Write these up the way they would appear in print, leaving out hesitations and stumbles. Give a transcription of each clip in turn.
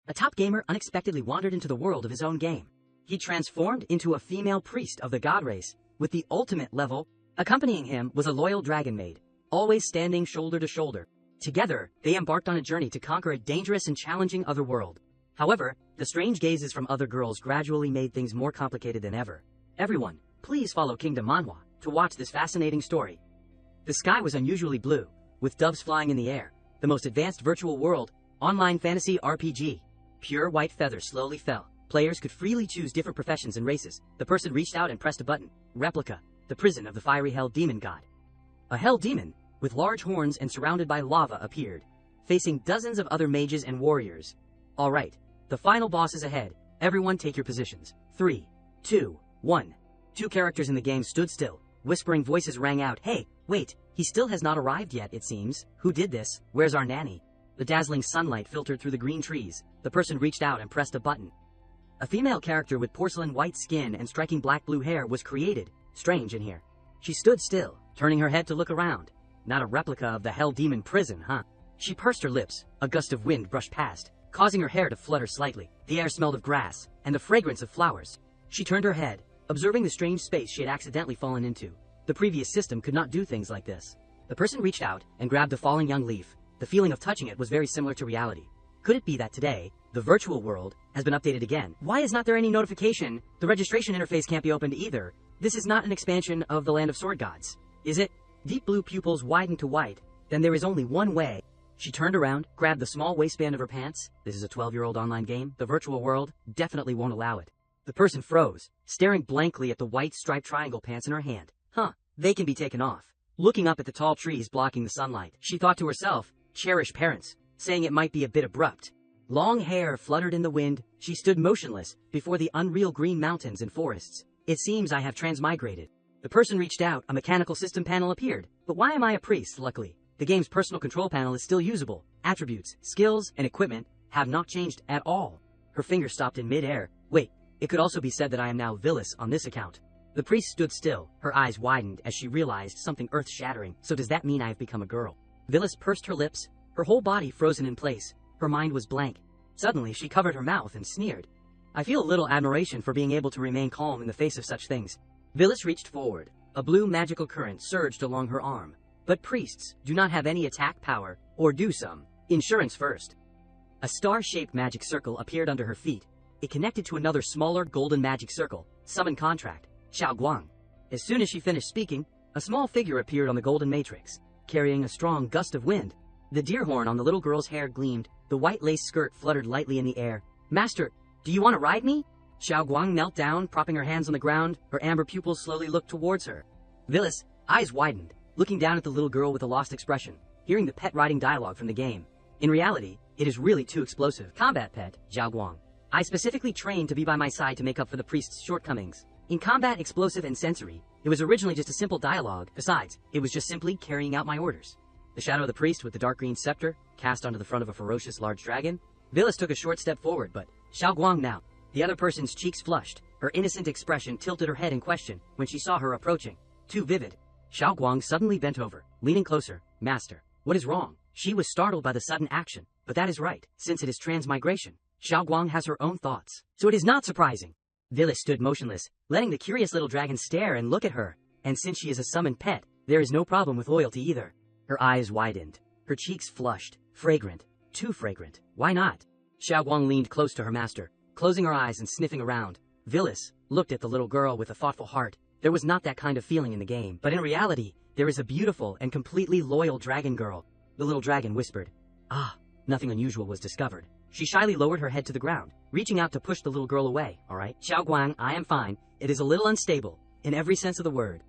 A top gamer unexpectedly wandered into the world of his own game. He transformed into a female priest of the god race, with the ultimate level. Accompanying him was a loyal dragon maid, always standing shoulder to shoulder. Together, they embarked on a journey to conquer a dangerous and challenging other world. However, the strange gazes from other girls gradually made things more complicated than ever. Everyone, please follow Kingdom Manhwa to watch this fascinating story. The sky was unusually blue, with doves flying in the air. The most advanced virtual world, online fantasy RPG. Pure white feathers slowly fell. Players could freely choose different professions and races. The person reached out and pressed a button. Replica, the prison of the fiery hell demon god. A hell demon, with large horns and surrounded by lava, appeared, facing dozens of other mages and warriors. Alright, the final boss is ahead. Everyone take your positions. 3, 2, 1. Two characters in the game stood still. Whispering voices rang out. Hey, wait, he still has not arrived yet, it seems. Who did this? Where's our nanny? The dazzling sunlight filtered through the green trees. The person reached out and pressed a button. A female character with porcelain white skin and striking black-blue hair was created. Strange in here. She stood still, turning her head to look around. Not a replica of the hell demon prison, huh? She pursed her lips. A gust of wind brushed past, causing her hair to flutter slightly. The air smelled of grass and the fragrance of flowers. She turned her head, observing the strange space she had accidentally fallen into. The previous system could not do things like this. The person reached out and grabbed a falling young leaf. The feeling of touching it was very similar to reality. Could it be that today, the virtual world has been updated again? Why is not there any notification? The registration interface can't be opened either. This is not an expansion of the Land of Sword Gods, is it? Deep blue pupils widened to white. Then there is only one way. She turned around, grabbed the small waistband of her pants. This is a 12-year-old online game. The virtual world definitely won't allow it. The person froze, staring blankly at the white striped triangle pants in her hand. Huh, they can be taken off. Looking up at the tall trees blocking the sunlight, she thought to herself, cherish parents, saying it might be a bit abrupt. Long hair fluttered in the wind. She stood motionless before the unreal green mountains and forests. It seems I have transmigrated. The person reached out. A mechanical system panel appeared. But why am I a priest? Luckily, the game's personal control panel is still usable. Attributes, skills, and equipment have not changed at all. Her finger stopped in mid-air. Wait, it could also be said that I am now Villas on this account. The priest stood still. Her eyes widened as she realized something earth-shattering. So does that mean I have become a girl? Villas pursed her lips, her whole body frozen in place. Her mind was blank. Suddenly, she covered her mouth and sneered. I feel a little admiration for being able to remain calm in the face of such things. Villas reached forward. A blue magical current surged along her arm. But priests do not have any attack power, or do some. Insurance first. A star-shaped magic circle appeared under her feet. It connected to another smaller golden magic circle. Summon contract. Xiao Guang. As soon as she finished speaking, a small figure appeared on the golden matrix, carrying a strong gust of wind. The deer horn on the little girl's hair gleamed. The white lace skirt fluttered lightly in the air. Master, do you want to ride me? Xiao Guang knelt down, propping her hands on the ground. Her amber pupils slowly looked towards her. Villas, eyes widened, looking down at the little girl with a lost expression, hearing the pet riding dialogue from the game. In reality, it is really too explosive. Combat pet, Xiao Guang. I specifically trained to be by my side to make up for the priest's shortcomings. In combat, explosive, and sensory, it was originally just a simple dialogue. Besides, it was just simply carrying out my orders. The shadow of the priest with the dark green scepter, cast onto the front of a ferocious large dragon. Villas took a short step forward, but Xiao Guang now. The other person's cheeks flushed. Her innocent expression tilted her head in question when she saw her approaching. Too vivid. Xiao Guang suddenly bent over, leaning closer. Master, what is wrong? She was startled by the sudden action, but that is right, since it is transmigration. Xiao Guang has her own thoughts, so it is not surprising. Villas stood motionless, letting the curious little dragon stare and look at her. And since she is a summoned pet, there is no problem with loyalty either. Her eyes widened. Her cheeks flushed. Fragrant. Too fragrant. Why not? Xiao Guang leaned close to her master, closing her eyes and sniffing around. Villas looked at the little girl with a thoughtful heart. There was not that kind of feeling in the game, but in reality, there is a beautiful and completely loyal dragon girl. The little dragon whispered. Ah, nothing unusual was discovered. She shyly lowered her head to the ground, reaching out to push the little girl away. All right, Xiao Guang, I am fine. It is a little unstable, in every sense of the word.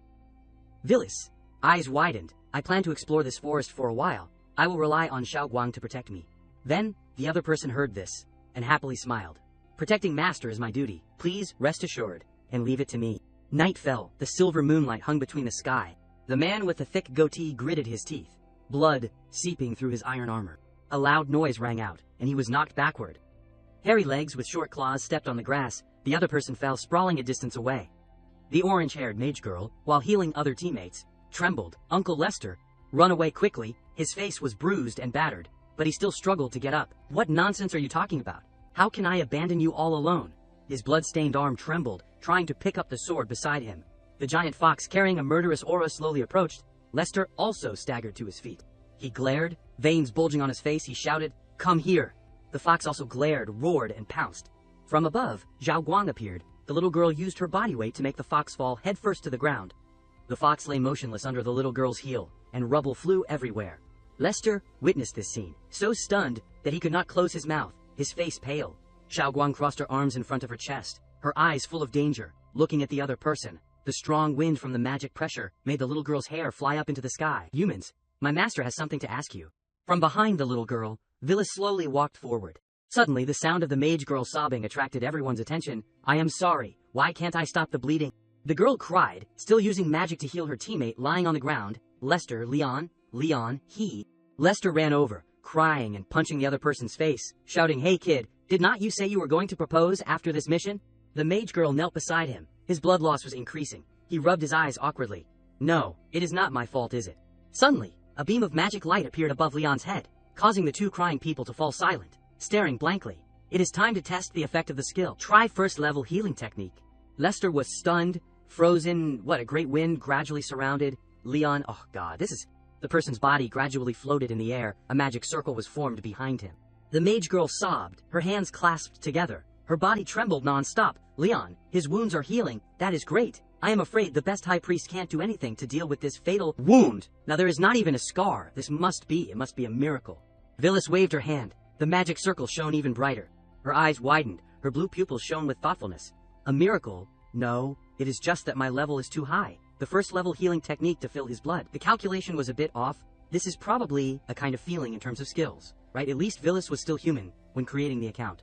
Villas, eyes widened. I plan to explore this forest for a while. I will rely on Xiao Guang to protect me. Then, the other person heard this, and happily smiled. Protecting Master is my duty. Please rest assured, and leave it to me. Night fell. The silver moonlight hung between the sky. The man with the thick goatee gritted his teeth, blood seeping through his iron armor. A loud noise rang out, and he was knocked backward. Hairy legs with short claws stepped on the grass. The other person fell sprawling a distance away. The orange-haired mage girl, while healing other teammates, trembled. Uncle Lester, run away quickly. His face was bruised and battered, but he still struggled to get up. What nonsense are you talking about? How can I abandon you all alone? His blood-stained arm trembled, trying to pick up the sword beside him. The giant fox carrying a murderous aura slowly approached. Lester also staggered to his feet. He glared, veins bulging on his face. He shouted, "Come here!" The fox also glared, roared, and pounced. From above, Zhao Guang appeared. The little girl used her body weight to make the fox fall headfirst to the ground. The fox lay motionless under the little girl's heel, and rubble flew everywhere. Lester witnessed this scene, so stunned that he could not close his mouth, his face pale. Zhao Guang crossed her arms in front of her chest, her eyes full of danger, looking at the other person. The strong wind from the magic pressure made the little girl's hair fly up into the sky. "Humans, my master has something to ask you." From behind the little girl, Villas slowly walked forward. Suddenly, the sound of the mage girl sobbing attracted everyone's attention. "I am sorry. Why can't I stop the bleeding?" The girl cried, still using magic to heal her teammate lying on the ground. "Lester, Leon, he." Lester ran over, crying and punching the other person's face, shouting, "Hey kid, did not you say you were going to propose after this mission?" The mage girl knelt beside him. His blood loss was increasing. He rubbed his eyes awkwardly. "No, it is not my fault, is it?" Suddenly, a beam of magic light appeared above Leon's head, causing the two crying people to fall silent, staring blankly. "It is time to test the effect of the skill. Try first-level healing technique." Lester was stunned, frozen. What a great wind gradually surrounded Leon. Oh god, this is... The person's body gradually floated in the air. A magic circle was formed behind him. The mage girl sobbed, her hands clasped together. Her body trembled non-stop. "Leon, his wounds are healing. That is great. I am afraid the best high priest can't do anything to deal with this fatal wound. Now there is not even a scar. It must be a miracle." Villas waved her hand. The magic circle shone even brighter. Her eyes widened. Her blue pupils shone with thoughtfulness. "A miracle? No, it is just that my level is too high. The first level healing technique to fill his blood. The calculation was a bit off. This is probably a kind of feeling in terms of skills, right? At least Villas was still human when creating the account."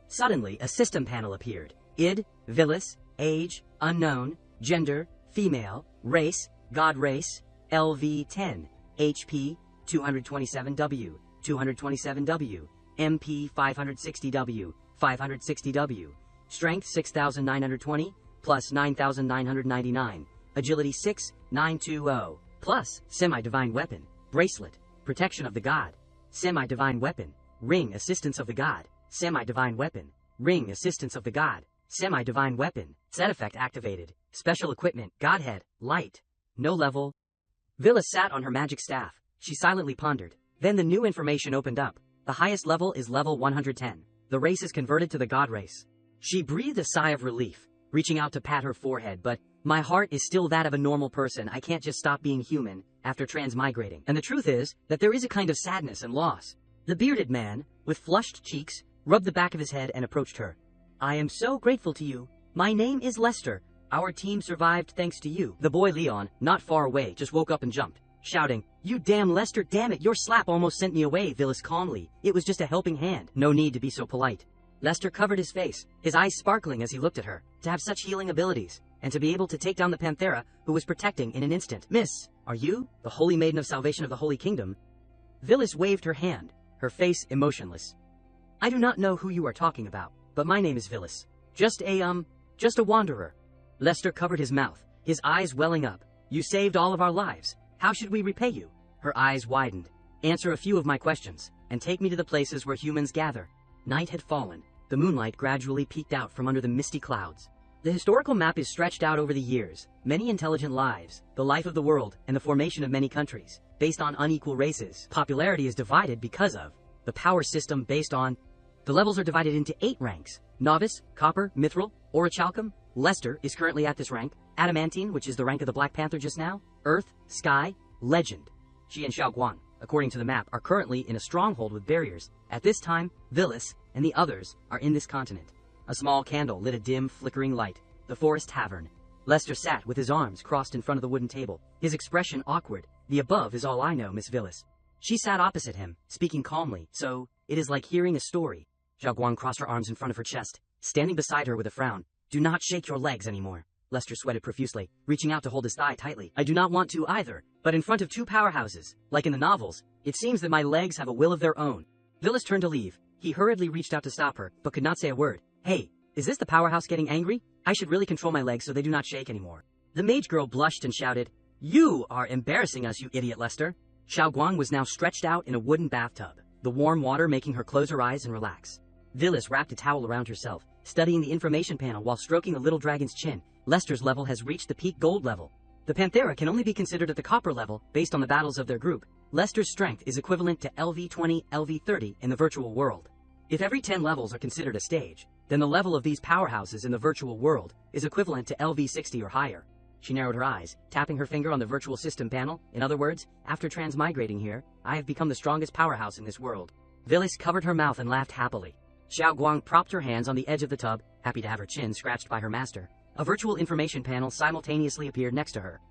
Suddenly, a system panel appeared. ID, Villas, age, unknown, gender, female, race, god race, LV10, HP, 227W, 227W, MP 560W, 560W, strength 6,920, plus 9,999, agility 6, 920, plus semi-divine weapon, bracelet, protection of the god, semi-divine weapon, ring, assistance of the god, semi-divine weapon, ring, assistance of the god, semi-divine weapon, set effect activated, special equipment, godhead, light, no level. Villas sat on her magic staff. She silently pondered. Then the new information opened up. The highest level is level 110. The race is converted to the god race. She breathed a sigh of relief, reaching out to pat her forehead, but my heart is still that of a normal person. I can't just stop being human after transmigrating. And the truth is that there is a kind of sadness and loss. The bearded man, with flushed cheeks, rubbed the back of his head and approached her. "I am so grateful to you. My name is Lester. Our team survived thanks to you." The boy Leon, not far away, just woke up and jumped, shouting, "You damn Lester, damn it, your slap almost sent me away." Villas calmly, "It was just a helping hand. No need to be so polite." Lester covered his face, his eyes sparkling as he looked at her. To have such healing abilities, and to be able to take down the Panthera, who was protecting in an instant. "Miss, are you the Holy Maiden of Salvation of the Holy Kingdom?" Villas waved her hand, her face emotionless. "I do not know who you are talking about, but my name is Villas. Just a wanderer." Lester covered his mouth, his eyes welling up. "You saved all of our lives. How should we repay you?" Her eyes widened. "Answer a few of my questions, and take me to the places where humans gather." Night had fallen. The moonlight gradually peeked out from under the misty clouds. The historical map is stretched out over the years, many intelligent lives, the life of the world, and the formation of many countries, based on unequal races. Popularity is divided because of the power system based on... The levels are divided into 8 ranks: Novice, Copper, Mithril, Orichalcum. Lester is currently at this rank. Adamantine, which is the rank of the Black Panther just now. Earth, Sky, Legend. She and Xiaoguang, according to the map, are currently in a stronghold with barriers. At this time, Villas and the others are in this continent. A small candle lit a dim, flickering light. The Forest Tavern. Lester sat with his arms crossed in front of the wooden table, his expression awkward. "The above is all I know, Miss Villas." She sat opposite him, speaking calmly, so it is like hearing a story. Xiaoguang crossed her arms in front of her chest, standing beside her with a frown. "Do not shake your legs anymore." Lester sweated profusely, reaching out to hold his thigh tightly. "I do not want to either, but in front of 2 powerhouses, like in the novels, it seems that my legs have a will of their own." Villas turned to leave. He hurriedly reached out to stop her, but could not say a word. "Hey, is this the powerhouse getting angry? I should really control my legs so they do not shake anymore." The mage girl blushed and shouted, "You are embarrassing us, you idiot, Lester." Xiaoguang was now stretched out in a wooden bathtub, the warm water making her close her eyes and relax. Villis wrapped a towel around herself, studying the information panel while stroking the little dragon's chin. Lester's level has reached the peak gold level. The Panthera can only be considered at the copper level based on the battles of their group. Lester's strength is equivalent to LV20, LV30 in the virtual world. If every 10 levels are considered a stage, then the level of these powerhouses in the virtual world is equivalent to LV60 or higher. She narrowed her eyes, tapping her finger on the virtual system panel. In other words, after transmigrating here, I have become the strongest powerhouse in this world. Villis covered her mouth and laughed happily. Xiao Guang propped her hands on the edge of the tub, happy to have her chin scratched by her master. A virtual information panel simultaneously appeared next to her.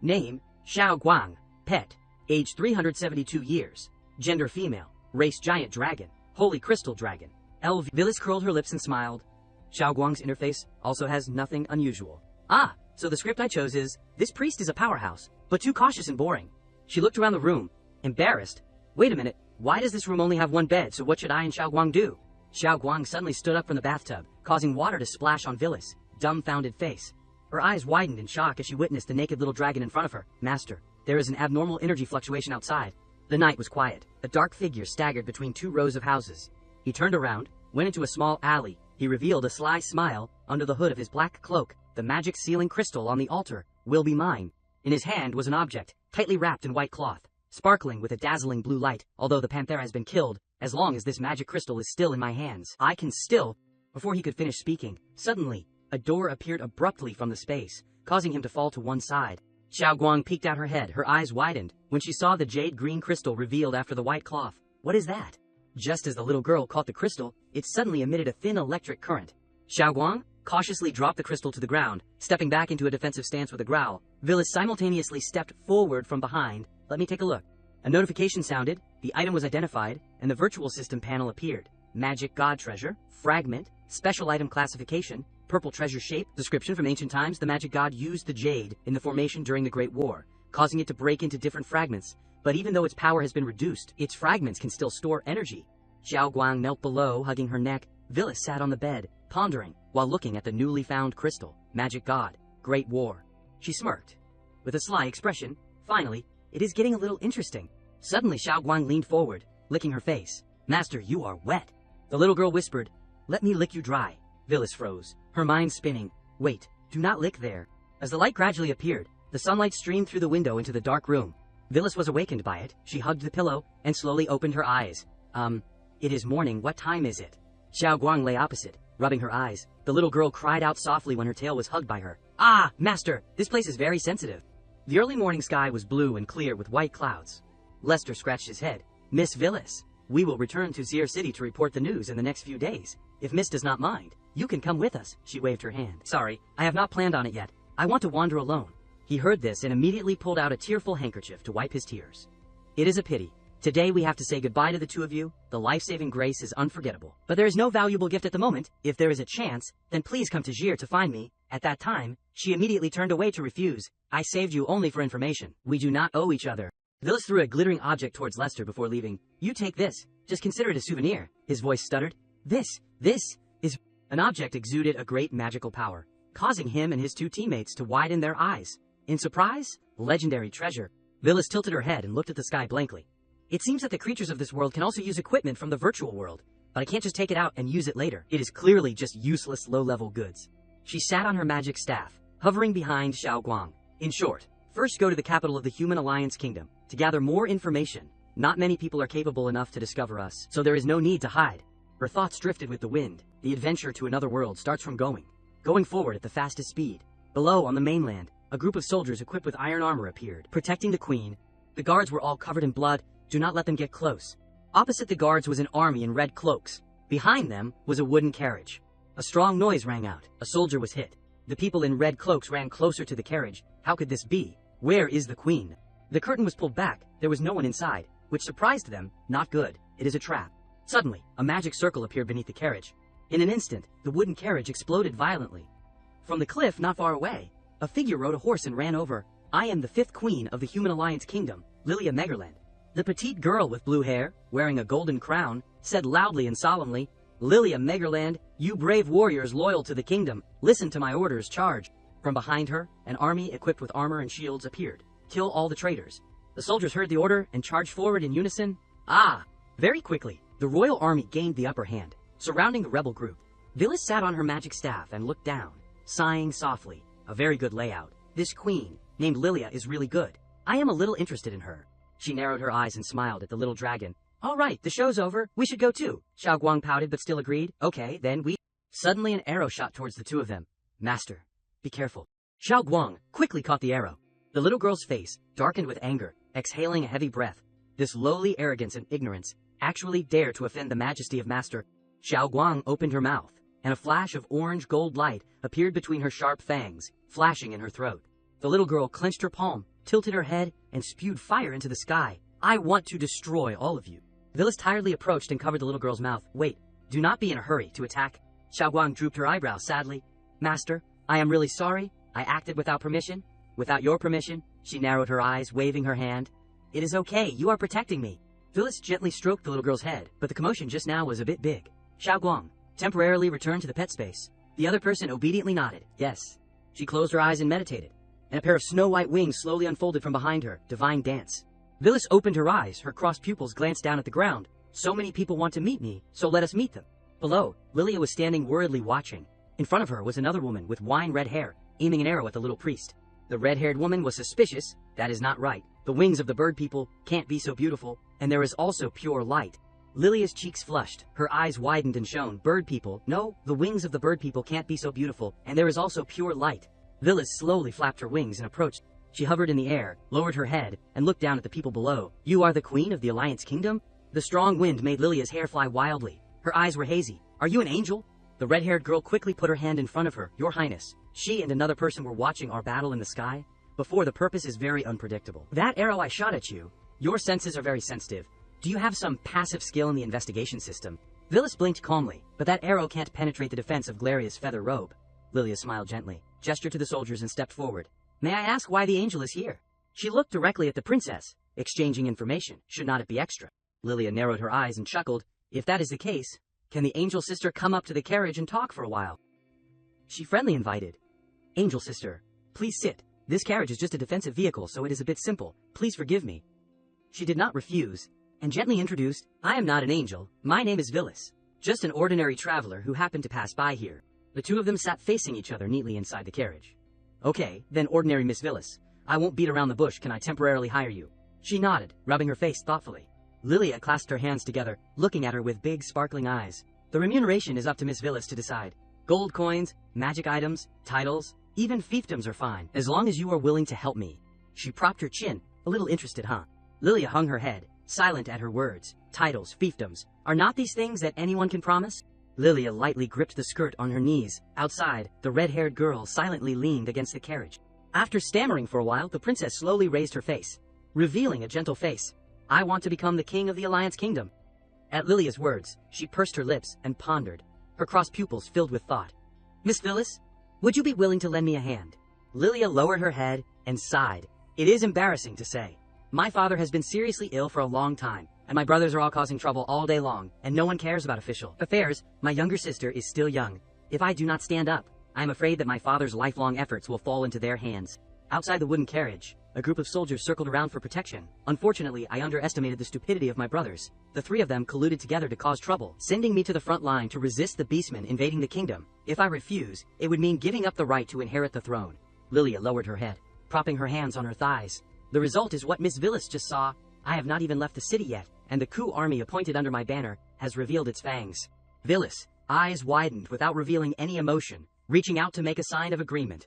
Name, Xiao Guang. Pet, age 372 years. Gender female. Race giant dragon. Holy crystal dragon. LV. Villis curled her lips and smiled. Xiao Guang's interface also has nothing unusual. Ah, so the script I chose is, this priest is a powerhouse, but too cautious and boring. She looked around the room, embarrassed. Wait a minute, why does this room only have one bed, so what should I and Xiao Guang do? Xiao Guang suddenly stood up from the bathtub, causing water to splash on Villis' dumbfounded face. Her eyes widened in shock as she witnessed the naked little dragon in front of her. Master, there is an abnormal energy fluctuation outside. The night was quiet. A dark figure staggered between two rows of houses. He turned around, went into a small alley. He revealed a sly smile under the hood of his black cloak. The magic sealing crystal on the altar will be mine. In his hand was an object, tightly wrapped in white cloth, sparkling with a dazzling blue light. Although the Panthera has been killed, as long as this magic crystal is still in my hands, I can still... Before he could finish speaking, suddenly, a door appeared abruptly from the space, causing him to fall to one side. Xiao Guang peeked out her head, her eyes widened, when she saw the jade green crystal revealed after the white cloth. What is that? Just as the little girl caught the crystal, it suddenly emitted a thin electric current. Xiao Guang cautiously dropped the crystal to the ground, stepping back into a defensive stance with a growl. Villis simultaneously stepped forward from behind. Let me take a look. A notification sounded, the item was identified, and the virtual system panel appeared. Magic God Treasure, Fragment, Special Item Classification, Purple Treasure Shape. Description: from ancient times, the magic god used the jade in the formation during the Great War, causing it to break into different fragments. But even though its power has been reduced, its fragments can still store energy. Xiao Guang knelt below, hugging her neck. Villis sat on the bed, pondering, while looking at the newly found crystal. Magic God, Great War. She smirked, with a sly expression. Finally, it is getting a little interesting. Suddenly Xiao Guang leaned forward, licking her face. Master, you are wet. The little girl whispered, let me lick you dry. Villis froze, her mind spinning. Wait, do not lick there. As the light gradually appeared, the sunlight streamed through the window into the dark room. Villis was awakened by it. She hugged the pillow and slowly opened her eyes. It is morning. What time is it? Xiao Guang lay opposite, rubbing her eyes. The little girl cried out softly when her tail was hugged by her. Ah, master, this place is very sensitive. The early morning sky was blue and clear with white clouds. Lester scratched his head. Miss Villis, we will return to Zier City to report the news in the next few days. If Miss does not mind, you can come with us. She waved her hand. Sorry, I have not planned on it yet. I want to wander alone. He heard this and immediately pulled out a tearful handkerchief to wipe his tears. It is a pity. Today we have to say goodbye to the two of you. The life-saving grace is unforgettable. But there is no valuable gift at the moment. If there is a chance, then please come to Zier to find me. At that time, she immediately turned away to refuse. I saved you only for information. We do not owe each other. Villis threw a glittering object towards Lester before leaving. You take this. Just consider it a souvenir. His voice stuttered. This is... An object exuded a great magical power, causing him and his two teammates to widen their eyes. In surprise, legendary treasure. Villis tilted her head and looked at the sky blankly. It seems that the creatures of this world can also use equipment from the virtual world, but I can't just take it out and use it later. It is clearly just useless low-level goods. She sat on her magic staff, hovering behind Xiao Guang. In short, first go to the capital of the Human Alliance Kingdom to gather more information. Not many people are capable enough to discover us, so there is no need to hide. Her thoughts drifted with the wind. The adventure to another world starts from going forward at the fastest speed. Below, on the mainland, a group of soldiers equipped with iron armor appeared, protecting the queen. The guards were all covered in blood. Do not let them get close. Opposite the guards was an army in red cloaks. Behind them was a wooden carriage. A strong noise rang out. A soldier was hit. The people in red cloaks ran closer to the carriage. How could this be? Where is the queen? The curtain was pulled back. There was no one inside, which surprised them. Not good. It is a trap. Suddenly, a magic circle appeared beneath the carriage. In an instant, the wooden carriage exploded violently. From the cliff not far away, a figure rode a horse and ran over. I am the 5th queen of the Human Alliance Kingdom, Lilia Megerland. The petite girl with blue hair, wearing a golden crown, said loudly and solemnly, Lilia Megerland, you brave warriors loyal to the kingdom, listen to my orders, charge. From behind her, an army equipped with armor and shields appeared. Kill all the traitors. The soldiers heard the order and charged forward in unison. Ah! Very quickly, the royal army gained the upper hand. surrounding the rebel group. Villis sat on her magic staff and looked down, sighing softly. A very good layout. This queen, named Lilia, is really good. I am a little interested in her. She narrowed her eyes and smiled at the little dragon. All right, the show's over. We should go too. Xiao Guang pouted but still agreed. Okay, then we... Suddenly an arrow shot towards the two of them. Master, be careful. Xiao Guang quickly caught the arrow. The little girl's face darkened with anger, exhaling a heavy breath. This lowly arrogance and ignorance actually dared to offend the majesty of Master. Xiao Guang opened her mouth, and a flash of orange gold light appeared between her sharp fangs, flashing in her throat. The little girl clenched her palm, tilted her head, and spewed fire into the sky. I want to destroy all of you. Villis tiredly approached and covered the little girl's mouth. Wait, do not be in a hurry to attack. Xiao Guang drooped her eyebrows sadly. Master, I am really sorry. I acted without permission. Without your permission. She narrowed her eyes, waving her hand. It is okay, you are protecting me. Villis gently stroked the little girl's head, but the commotion just now was a bit big. Xiao Guang temporarily returned to the pet space. The other person obediently nodded. Yes. She closed her eyes and meditated, and a pair of snow-white wings slowly unfolded from behind her. Divine dance. Villis opened her eyes, her crossed pupils glanced down at the ground. So many people want to meet me, so let us meet them. Below, Lilia was standing worriedly watching. In front of her was another woman with wine-red hair, aiming an arrow at the little priest. The red-haired woman was suspicious. That is not right. The wings of the bird people can't be so beautiful, and there is also pure light. Lilia's cheeks flushed, her eyes widened and shone. Bird people? No, the wings of the bird people can't be so beautiful, and there is also pure light. Villis slowly flapped her wings and approached. She hovered in the air, lowered her head, and looked down at the people below. You are the queen of the Alliance Kingdom? The strong wind made Lilia's hair fly wildly. Her eyes were hazy. Are you an angel? The red-haired girl quickly put her hand in front of her. Your Highness, she and another person were watching our battle in the sky. Before, the purpose is very unpredictable. That arrow I shot at you, your senses are very sensitive. Do you have some passive skill in the investigation system? Villis blinked calmly, but that arrow can't penetrate the defense of Glaria's feather robe. Lilia smiled gently, gestured to the soldiers and stepped forward. May I ask why the angel is here? She looked directly at the princess, exchanging information. Should not it be extra? Lilia narrowed her eyes and chuckled. If that is the case, can the angel sister come up to the carriage and talk for a while? She friendly invited. Angel sister, please sit. This carriage is just a defensive vehicle, so it is a bit simple. Please forgive me. She did not refuse, and gently introduced, I am not an angel. My name is Villis. Just an ordinary traveler who happened to pass by here. The two of them sat facing each other neatly inside the carriage. Okay, then ordinary Miss Villis. I won't beat around the bush. Can I temporarily hire you? She nodded, rubbing her face thoughtfully. Lilia clasped her hands together, looking at her with big sparkling eyes. The remuneration is up to Miss Villis to decide. Gold coins, magic items, titles, even fiefdoms are fine, as long as you are willing to help me. She propped her chin, a little interested, huh? Lilia hung her head, silent at her words. Titles, fiefdoms, are not these things that anyone can promise? Lilia lightly gripped the skirt on her knees. Outside, the red-haired girl silently leaned against the carriage. After stammering for a while, the princess slowly raised her face, revealing a gentle face. I want to become the king of the Alliance Kingdom. At Lilia's words, she pursed her lips and pondered, her crossed pupils filled with thought. Miss Villis, would you be willing to lend me a hand? Lilia lowered her head and sighed. It is embarrassing to say. My father has been seriously ill for a long time, and my brothers are all causing trouble all day long, and no one cares about official affairs. My younger sister is still young. If I do not stand up, I am afraid that my father's lifelong efforts will fall into their hands. Outside the wooden carriage, a group of soldiers circled around for protection. Unfortunately, I underestimated the stupidity of my brothers. The three of them colluded together to cause trouble, sending me to the front line to resist the beastmen invading the kingdom. If I refuse, it would mean giving up the right to inherit the throne. Lilia lowered her head, propping her hands on her thighs. The result is what Miss Villis just saw. I have not even left the city yet, and the coup army appointed under my banner has revealed its fangs. Villis, eyes widened without revealing any emotion, reaching out to make a sign of agreement.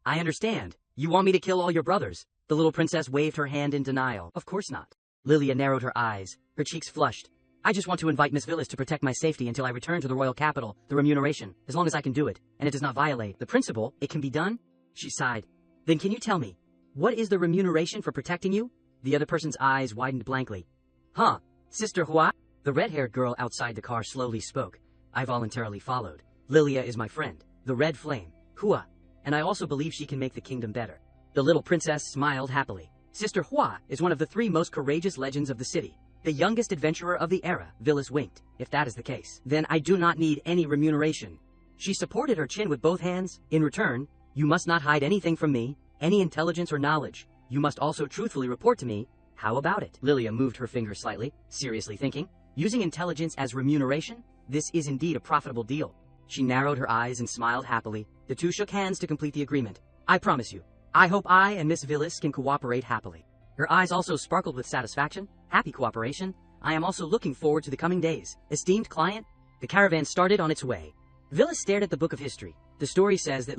I understand. You want me to kill all your brothers? The little princess waved her hand in denial. Of course not. Lilia narrowed her eyes, her cheeks flushed. I just want to invite Miss Villis to protect my safety until I return to the royal capital. The remuneration, as long as I can do it, and it does not violate the principle, it can be done? She sighed. Then can you tell me, what is the remuneration for protecting you? The other person's eyes widened blankly. Huh, Sister Hua? The red-haired girl outside the car slowly spoke. I voluntarily followed. Lilia is my friend, the Red Flame, Hua, and I also believe she can make the kingdom better. The little princess smiled happily. Sister Hua is one of the 3 most courageous legends of the city. The youngest adventurer of the era. Villis winked. If that is the case, then I do not need any remuneration. She supported her chin with both hands. In return, you must not hide anything from me, any intelligence or knowledge. You must also truthfully report to me. How about it? Lilia moved her finger slightly, seriously thinking. Using intelligence as remuneration? This is indeed a profitable deal. She narrowed her eyes and smiled happily. The two shook hands to complete the agreement. I promise you. I hope I and Miss Villis can cooperate happily. Her eyes also sparkled with satisfaction. Happy cooperation. I am also looking forward to the coming days. Esteemed client. The caravan started on its way. Villis stared at the book of history. The story says that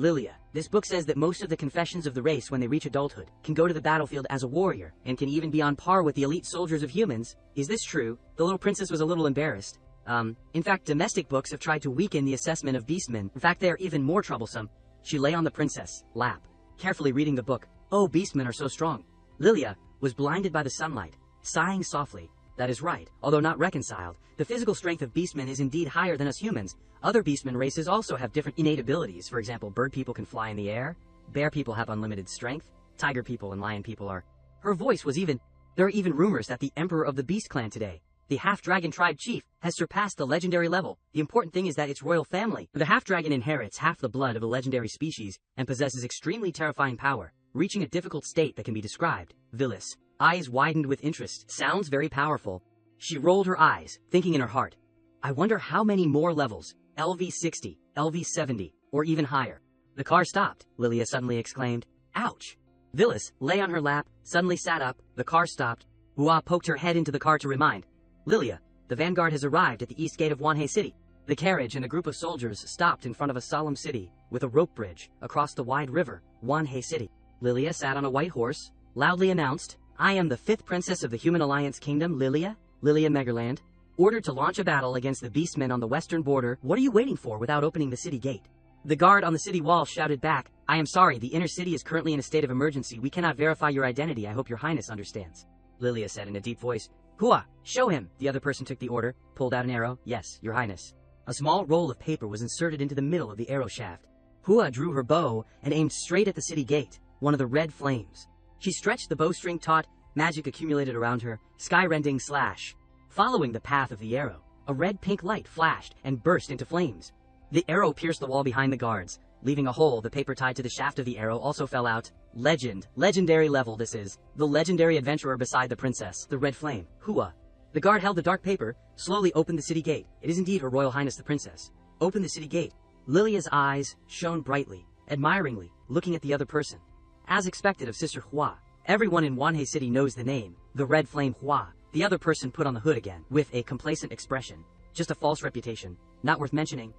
this book says that most of the confessions of the race when they reach adulthood can go to the battlefield as a warrior and can even be on par with the elite soldiers of humans. Is this true? The little princess was a little embarrassed. In fact, domestic books have tried to weaken the assessment of beastmen. In fact, they are even more troublesome. She lay on the princess' lap, carefully reading the book. Oh, beastmen are so strong. Lilia was blinded by the sunlight, sighing softly. That is right, although not reconciled. The physical strength of beastmen is indeed higher than us humans. Other beastmen races also have different innate abilities. For example, bird people can fly in the air, bear people have unlimited strength, tiger people and lion people are. Her voice was even. There are even rumors that the emperor of the beast clan today, the half-dragon tribe chief, has surpassed the legendary level. The important thing is that it's royal family. The half-dragon inherits half the blood of a legendary species and possesses extremely terrifying power, reaching a difficult state that can be described. Villis, eyes widened with interest. Sounds very powerful. She rolled her eyes, thinking in her heart. I wonder how many more levels, LV 60, LV 70, or even higher. The car stopped, Lilia suddenly exclaimed. Ouch! Villis lay on her lap, suddenly sat up. The car stopped. Hua poked her head into the car to remind. Lilia, the vanguard has arrived at the east gate of Wanhei City. The carriage and a group of soldiers stopped in front of a solemn city, with a rope bridge, across the wide river, Wanhei City. Lilia sat on a white horse, loudly announced, I am the 5th princess of the Human Alliance Kingdom, Lilia Megarland, ordered to launch a battle against the beastmen on the western border. What are you waiting for without opening the city gate? The guard on the city wall shouted back, I am sorry, the inner city is currently in a state of emergency. We cannot verify your identity. I hope your highness understands. Lilia said in a deep voice. Hua, show him. The other person took the order, pulled out an arrow. Yes, your highness. A small roll of paper was inserted into the middle of the arrow shaft. Hua drew her bow and aimed straight at the city gate, one of the red flames. She stretched the bowstring taut, magic accumulated around her, sky-rending slash. Following the path of the arrow, a red-pink light flashed and burst into flames. The arrow pierced the wall behind the guards, leaving a hole. The paper tied to the shaft of the arrow also fell out. Legendary level this is. The legendary adventurer beside the princess, the red flame, Hua. The guard held the dark paper, slowly opened the city gate. It is indeed Her Royal Highness the Princess. Open the city gate. Lilia's eyes shone brightly, admiringly, looking at the other person. As expected of Sister Hua, everyone in Wanhei City knows the name, the red flame Hua. The other person put on the hood again, with a complacent expression. Just a false reputation, not worth mentioning.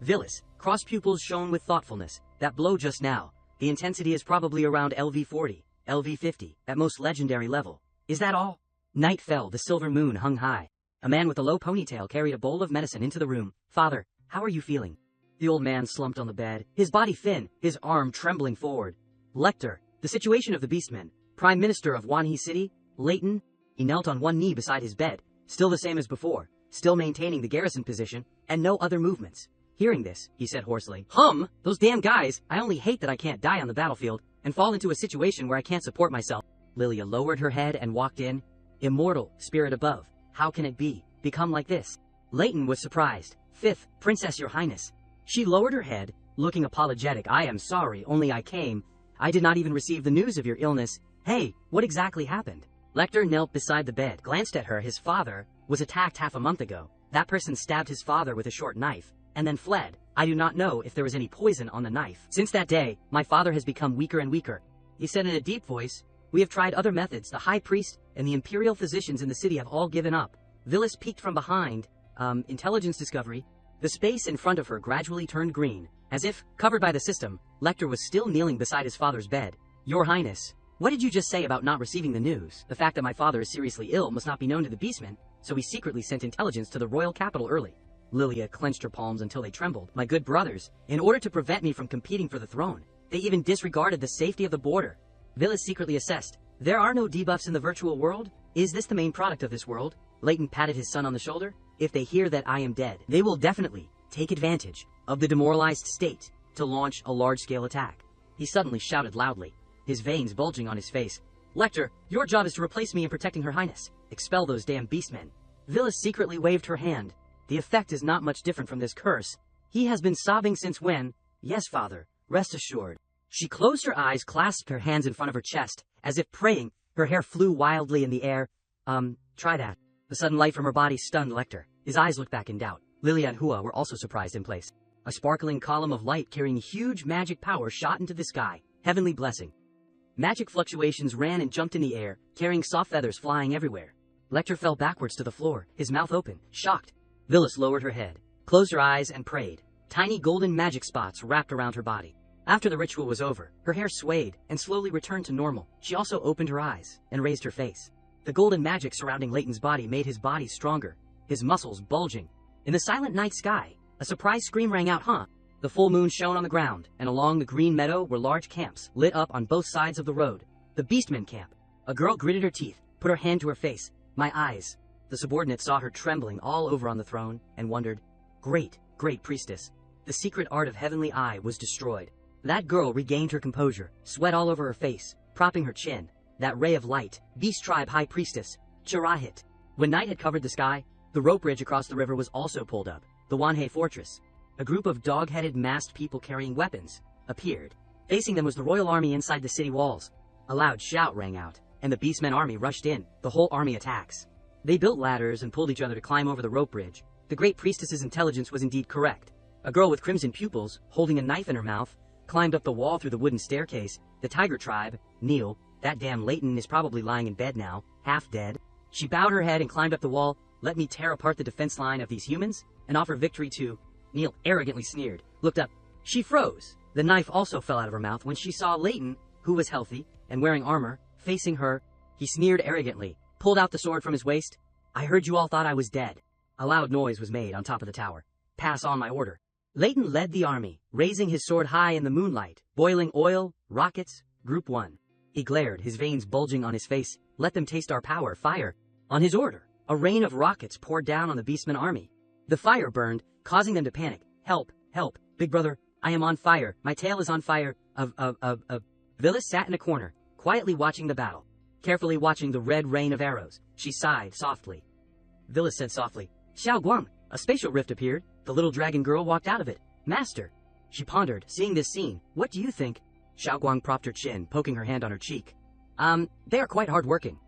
Villis, cross pupils shone with thoughtfulness. That blow just now. The intensity is probably around LV 40, LV 50, at most legendary level. Is that all? Night fell, the silver moon hung high. A man with a low ponytail carried a bowl of medicine into the room. Father, how are you feeling? The old man slumped on the bed, his body thin, his arm trembling forward. Lecter, the situation of the beastmen. Prime Minister of Wanhei City, Leighton. He knelt on one knee beside his bed, still the same as before, still maintaining the garrison position, and no other movements. Hearing this, he said hoarsely, those damn guys, I only hate that I can't die on the battlefield, and fall into a situation where I can't support myself. Lilia lowered her head and walked in. Immortal, spirit above, how can it be, become like this? Leighton was surprised. 5th, Princess Your Highness. She lowered her head, looking apologetic. I am sorry, only I came. I did not even receive the news of your illness. Hey, what exactly happened? Lecter knelt beside the bed, glanced at her. His father was attacked half a month ago. That person stabbed his father with a short knife, and then fled. I do not know if there was any poison on the knife. Since that day, my father has become weaker and weaker. He said in a deep voice, we have tried other methods. The high priest and the imperial physicians in the city have all given up. Villis peeked from behind. Intelligence discovery. The space in front of her gradually turned green. As if, covered by the system, Lecter was still kneeling beside his father's bed. Your Highness, what did you just say about not receiving the news? The fact that my father is seriously ill must not be known to the beastmen, so he secretly sent intelligence to the royal capital early. Lilia clenched her palms until they trembled. My good brothers, in order to prevent me from competing for the throne, they even disregarded the safety of the border. Villis secretly assessed. There are no debuffs in the virtual world? Is this the main product of this world? Leighton patted his son on the shoulder. If they hear that I am dead, they will definitely take advantage of the demoralized state to launch a large-scale attack. He suddenly shouted loudly, his veins bulging on his face. Lecter, your job is to replace me in protecting Her Highness. Expel those damn beastmen. Villis secretly waved her hand. The effect is not much different from this curse. He has been sobbing since when? Yes, father, rest assured. She closed her eyes, clasped her hands in front of her chest, as if praying. Her hair flew wildly in the air. Try that. The sudden light from her body stunned Lecter. His eyes looked back in doubt. Lily and Hua were also surprised in place. A sparkling column of light carrying huge magic power shot into the sky, heavenly blessing. Magic fluctuations ran and jumped in the air, carrying soft feathers flying everywhere. Lecter fell backwards to the floor, his mouth open, shocked. Villis lowered her head, closed her eyes, and prayed. Tiny golden magic spots wrapped around her body. After the ritual was over, her hair swayed and slowly returned to normal. She also opened her eyes and raised her face. The golden magic surrounding Leighton's body made his body stronger, his muscles bulging. In the silent night sky, a surprise scream rang out, huh? The full moon shone on the ground, and along the green meadow were large camps, lit up on both sides of the road. The Beastmen camp. A girl gritted her teeth, put her hand to her face. My eyes. The subordinate saw her trembling all over on the throne, and wondered, great priestess. The secret art of heavenly eye was destroyed. That girl regained her composure, sweat all over her face, propping her chin. That ray of light, Beast Tribe High Priestess, Chirahit. When night had covered the sky, the rope bridge across the river was also pulled up. The Wanhei Fortress. A group of dog-headed masked people carrying weapons appeared. Facing them was the royal army inside the city walls. A loud shout rang out, and the Beastmen army rushed in. The whole army attacks. They built ladders and pulled each other to climb over the rope bridge. The great priestess's intelligence was indeed correct. A girl with crimson pupils, holding a knife in her mouth, climbed up the wall through the wooden staircase. The Tiger Tribe, Neil, that damn Leighton is probably lying in bed now, half dead. She bowed her head and climbed up the wall. Let me tear apart the defense line of these humans and offer victory to... Neil arrogantly sneered, looked up. She froze. The knife also fell out of her mouth when she saw Leighton, who was healthy and wearing armor, facing her. He sneered arrogantly, pulled out the sword from his waist. I heard you all thought I was dead. A loud noise was made on top of the tower. Pass on my order. Leighton led the army, raising his sword high in the moonlight. Boiling oil, rockets, Group 1. He glared, his veins bulging on his face. Let them taste our power, fire. On his order, a rain of rockets poured down on the Beastmen army. The fire burned, causing them to panic. Help, help, big brother, I am on fire. My tail is on fire. Villis sat in a corner, quietly watching the battle, carefully watching the red rain of arrows. She sighed softly. Villis said softly, Xiao Guang. A spatial rift appeared. The little dragon girl walked out of it. Master. She pondered, seeing this scene. What do you think? Xiao Guang propped her chin, poking her hand on her cheek. They are quite hard-working.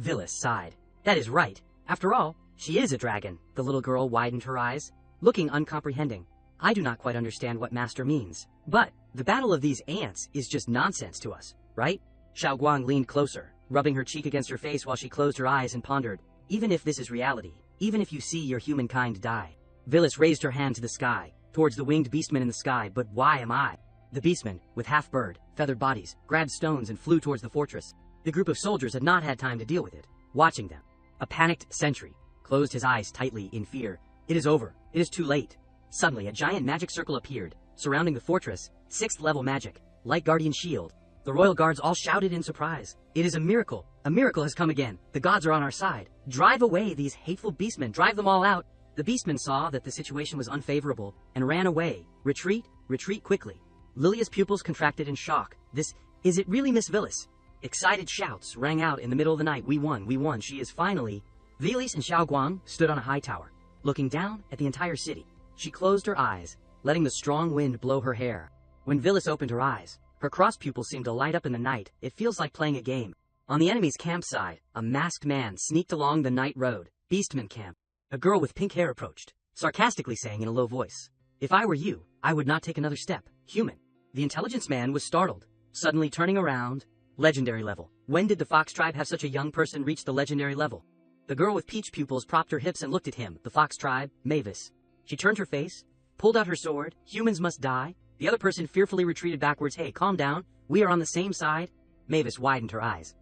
Villis sighed. That is right. After all, she is a dragon. The little girl widened her eyes, looking uncomprehending. I do not quite understand what Master means. But the battle of these ants is just nonsense to us, right? Xiao Guang leaned closer, rubbing her cheek against her face while she closed her eyes and pondered. Even if this is reality, even if you see your humankind die. Villis raised her hand to the sky, towards the winged beastmen in the sky. But why am I? The beastmen, with half-bird, feathered bodies, grabbed stones and flew towards the fortress. The group of soldiers had not had time to deal with it, watching them. A panicked sentry closed his eyes tightly in fear. It is over. It is too late. Suddenly, a giant magic circle appeared, surrounding the fortress. 6th level magic, light guardian shield. The royal guards all shouted in surprise. It is a miracle. A miracle has come again. The gods are on our side. Drive away these hateful beastmen. Drive them all out. The beastmen saw that the situation was unfavorable and ran away. Retreat, retreat quickly. Lilia's pupils contracted in shock. Is it really Miss Villis? Excited shouts rang out in the middle of the night. We won, she is finally... Villis and Xiao Guang stood on a high tower, looking down at the entire city. She closed her eyes, letting the strong wind blow her hair. When Villis opened her eyes, her cross pupils seemed to light up in the night. It feels like playing a game. On the enemy's campsite, a masked man sneaked along the night road. Beastman camp. A girl with pink hair approached, sarcastically saying in a low voice, If I were you, I would not take another step. Human. The intelligence man was startled, suddenly turning around. Legendary level. When did the Fox Tribe have such a young person reach the legendary level? The girl with peach pupils propped her hips and looked at him. The Fox Tribe, Mavis. She turned her face, pulled out her sword. Humans must die. The other person fearfully retreated backwards. Hey, calm down. We are on the same side. Mavis widened her eyes.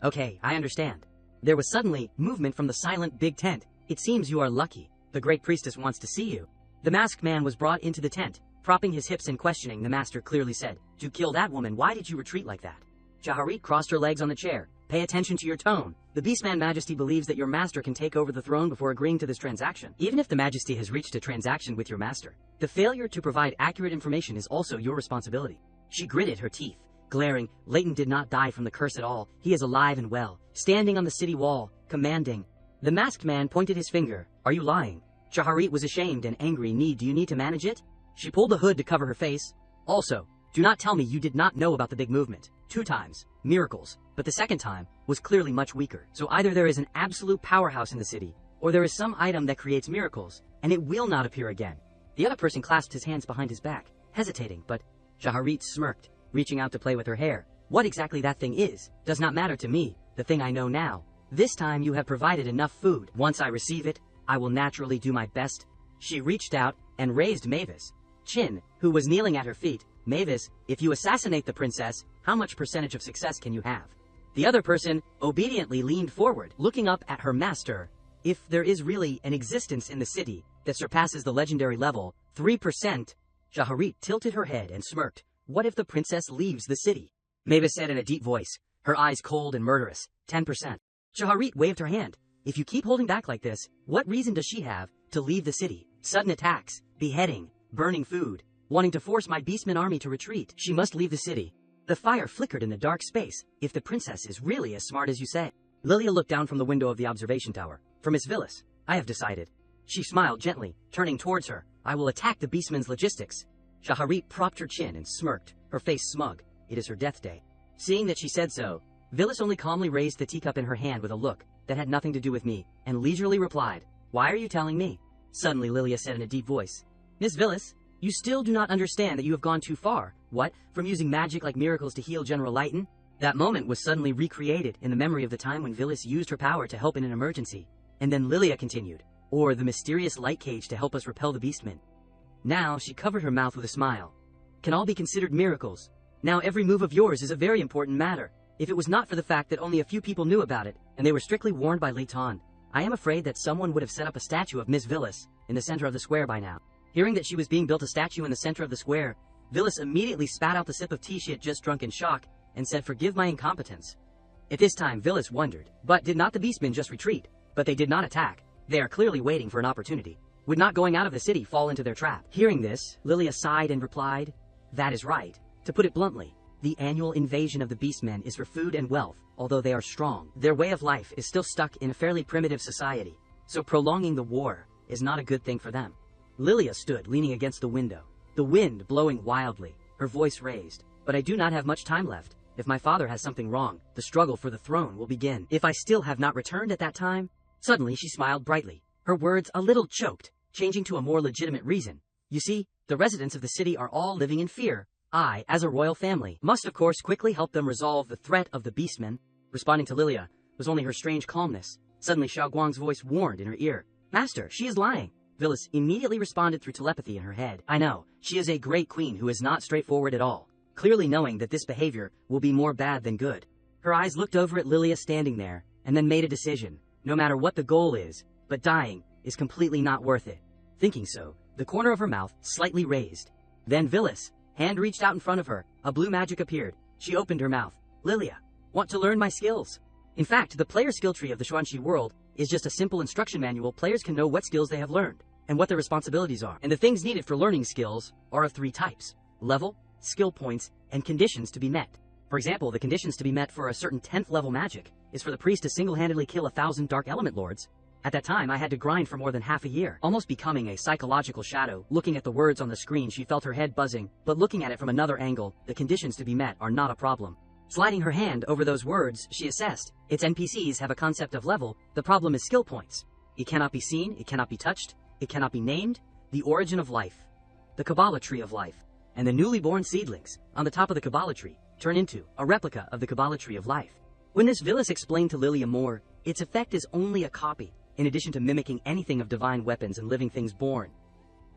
Okay, I understand. There was suddenly movement from the silent big tent. It seems you are lucky. The great priestess wants to see you. The masked man was brought into the tent, propping his hips and questioning. The master clearly said, To kill that woman, why did you retreat like that? Jaharit crossed her legs on the chair. Pay attention to your tone. The Beastman Majesty believes that your master can take over the throne before agreeing to this transaction. Even if the Majesty has reached a transaction with your master, the failure to provide accurate information is also your responsibility. She gritted her teeth, glaring. Leighton did not die from the curse at all. He is alive and well, standing on the city wall, commanding. The masked man pointed his finger. Are you lying? Jaharit was ashamed and angry. Do you need to manage it? She pulled the hood to cover her face. Also, do not tell me you did not know about the big movement. 2 times. Miracles. But the second time was clearly much weaker. So either there is an absolute powerhouse in the city, or there is some item that creates miracles, and it will not appear again. The other person clasped his hands behind his back, hesitating, but Shaharit smirked, reaching out to play with her hair. What exactly that thing is, does not matter to me, the thing I know now. This time you have provided enough food. Once I receive it, I will naturally do my best. She reached out and raised Mavis' chin, who was kneeling at her feet. Mavis, if you assassinate the princess, how much percentage of success can you have? The other person obediently leaned forward, looking up at her master. If there is really an existence in the city that surpasses the legendary level, 3%. Shaharit tilted her head and smirked. What if the princess leaves the city? Mavis said in a deep voice, her eyes cold and murderous. 10%. Shaharit waved her hand. If you keep holding back like this, what reason does she have to leave the city? Sudden attacks, beheading, burning food, wanting to force my beastman army to retreat. She must leave the city. The fire flickered in the dark space. If the princess is really as smart as you say. Lilia looked down from the window of the observation tower. For Miss Villas, I have decided. She smiled gently, turning towards her. I will attack the beastman's logistics. Shaharit propped her chin and smirked, her face smug. It is her death day. Seeing that she said so, Villas only calmly raised the teacup in her hand with a look that had nothing to do with me, and leisurely replied, Why are you telling me? Suddenly Lilia said in a deep voice, Miss Villas, you still do not understand that you have gone too far. What, from using magic like miracles to heal General Lighton? That moment was suddenly recreated in the memory of the time when Villas used her power to help in an emergency. And then Lilia continued, or the mysterious light cage to help us repel the beastmen. Now she covered her mouth with a smile. Can all be considered miracles? Now every move of yours is a very important matter. If it was not for the fact that only a few people knew about it, and they were strictly warned by Leighton, I am afraid that someone would have set up a statue of Miss Villas in the center of the square by now. Hearing that she was being built a statue in the center of the square, Villas immediately spat out the sip of tea she had just drunk in shock, and said, Forgive my incompetence. At this time Villas wondered, but did not the beastmen just retreat? But they did not attack. They are clearly waiting for an opportunity. Would not going out of the city fall into their trap? Hearing this, Lilia sighed and replied, That is right. To put it bluntly, the annual invasion of the beastmen is for food and wealth. Although they are strong, their way of life is still stuck in a fairly primitive society, so prolonging the war is not a good thing for them. Lilia stood leaning against the window, the wind blowing wildly, her voice raised. But I do not have much time left. If my father has something wrong, the struggle for the throne will begin. If I still have not returned at that time? Suddenly she smiled brightly, her words a little choked, changing to a more legitimate reason. You see, the residents of the city are all living in fear. I, as a royal family, must of course quickly help them resolve the threat of the beastmen. Responding to Lilia was only her strange calmness. Suddenly Xiao Guang's voice warned in her ear. Master, she is lying. Villas immediately responded through telepathy in her head. I know, she is a great queen who is not straightforward at all, clearly knowing that this behavior will be more bad than good. Her eyes looked over at Lilia standing there, and then made a decision. No matter what the goal is, but dying is completely not worth it. Thinking so, the corner of her mouth slightly raised. Then Villas' hand reached out in front of her. A blue magic appeared. She opened her mouth. Lilia, want to learn my skills? In fact, the player skill tree of the Xuanxi world is just a simple instruction manual. Players can know what skills they have learned, and what their responsibilities are. And the things needed for learning skills are of 3 types: level, skill points, and conditions to be met. For example, the conditions to be met for a certain 10th level magic is for the priest to single-handedly kill 1,000 dark element lords. At that time, I had to grind for more than half a year, almost becoming a psychological shadow. Looking at the words on the screen, she felt her head buzzing, but looking at it from another angle, the conditions to be met are not a problem. Sliding her hand over those words, she assessed. Its NPCs have a concept of level. The problem is skill points. It cannot be seen, it cannot be touched, it cannot be named. The origin of life, the Kabbalah tree of life, and the newly born seedlings on the top of the Kabbalah tree turn into a replica of the Kabbalah tree of life. When this Villas explained to Lilia more, its effect is only a copy, in addition to mimicking anything of divine weapons and living things born.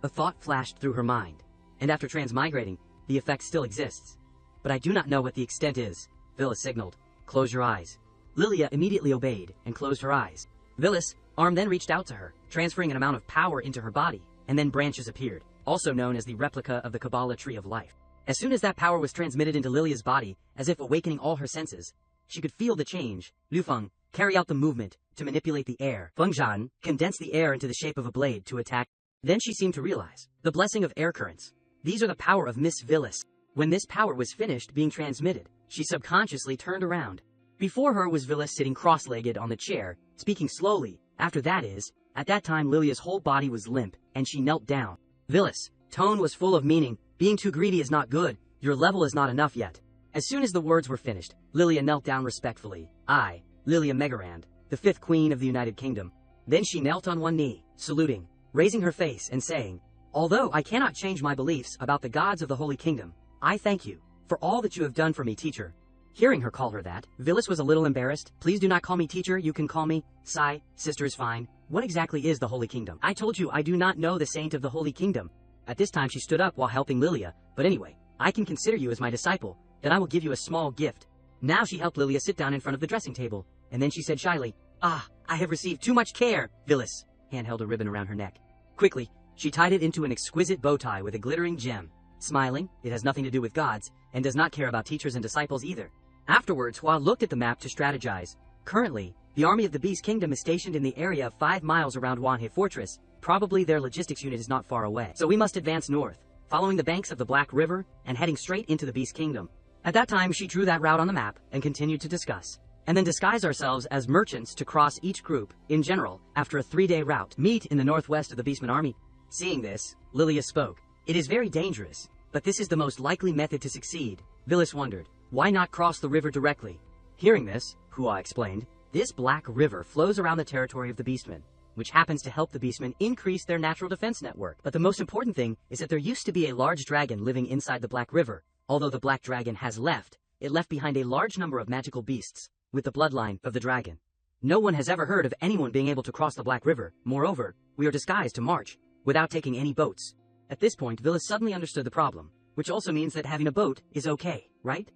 A thought flashed through her mind, and after transmigrating, the effect still exists. But I do not know what the extent is. Villas signaled, Close your eyes. Lilia immediately obeyed and closed her eyes. Villas' arm then reached out to her, transferring an amount of power into her body, and then branches appeared, also known as the replica of the Kabbalah tree of life. As soon as that power was transmitted into Lilia's body, as if awakening all her senses, she could feel the change. Lufeng, carry out the movement to manipulate the air. Fengzhan, condense the air into the shape of a blade to attack. Then she seemed to realize the blessing of air currents. These are the power of Miss Villas. When this power was finished being transmitted, she subconsciously turned around. Before her was Villas sitting cross-legged on the chair, speaking slowly. At that time Lilia's whole body was limp, and she knelt down. Villas' tone was full of meaning. Being too greedy is not good. Your level is not enough yet. As soon as the words were finished, Lilia knelt down respectfully. I, Lilia Megarand, the 5th Queen of the United Kingdom, Then she knelt on one knee, saluting, raising her face and saying, "Although I cannot change my beliefs about the gods of the Holy Kingdom, I thank you for all that you have done for me, teacher." Hearing her call her that, Vilis was a little embarrassed. "Please do not call me teacher, you can call me Sai, sister is fine. What exactly is the Holy Kingdom? I told you I do not know the saint of the Holy Kingdom." At this time she stood up while helping Lilia, "But anyway, I can consider you as my disciple, then I will give you a small gift." Now she helped Lilia sit down in front of the dressing table, and then she said shyly, "Ah, I have received too much care." Vilis hand held a ribbon around her neck. Quickly, she tied it into an exquisite bow tie with a glittering gem. Smiling, it has nothing to do with gods, and does not care about teachers and disciples either. Afterwards, Hua looked at the map to strategize. Currently, the army of the Beast Kingdom is stationed in the area of 5 miles around Wanhe Fortress. Probably their logistics unit is not far away. So we must advance north, following the banks of the Black River and heading straight into the Beast Kingdom. At that time, she drew that route on the map and continued to discuss. And then disguise ourselves as merchants to cross each group, in general, after a 3-day route, meet in the northwest of the Beastman army. Seeing this, Lilia spoke. "It is very dangerous, but this is the most likely method to succeed." Vilis wondered, why not cross the river directly? Hearing this, Hua explained, "This Black River flows around the territory of the Beastmen, which happens to help the Beastmen increase their natural defense network. But the most important thing is that there used to be a large dragon living inside the Black River. Although the Black Dragon has left, it left behind a large number of magical beasts with the bloodline of the dragon. No one has ever heard of anyone being able to cross the Black River. Moreover, we are disguised to march without taking any boats." At this point, Vilis suddenly understood the problem, which also means that having a boat is okay, right?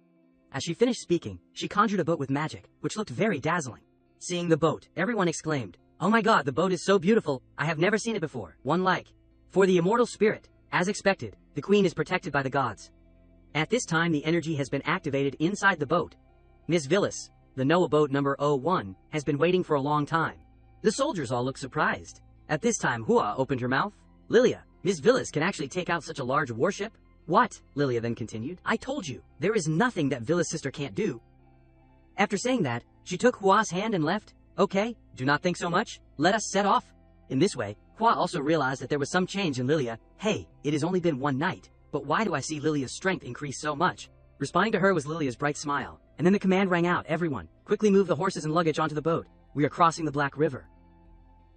As she finished speaking, she conjured a boat with magic, which looked very dazzling. Seeing the boat, everyone exclaimed, "Oh my god, the boat is so beautiful, I have never seen it before." One like. For the immortal spirit, as expected, the queen is protected by the gods. At this time, the energy has been activated inside the boat. Ms. Vilis, the Noah boat number 01, has been waiting for a long time. The soldiers all look surprised. At this time, Hua opened her mouth. "Lilia, Ms. Vilis can actually take out such a large warship?" "What?" Lilia then continued. "I told you, there is nothing that Vilis' sister can't do." After saying that, she took Hua's hand and left. "Okay, do not think so much. Let us set off." In this way, Hua also realized that there was some change in Lilia. "Hey, it has only been one night, but why do I see Lilia's strength increase so much?" Responding to her was Lilia's bright smile, and then the command rang out, "Everyone, quickly move the horses and luggage onto the boat. We are crossing the Black River."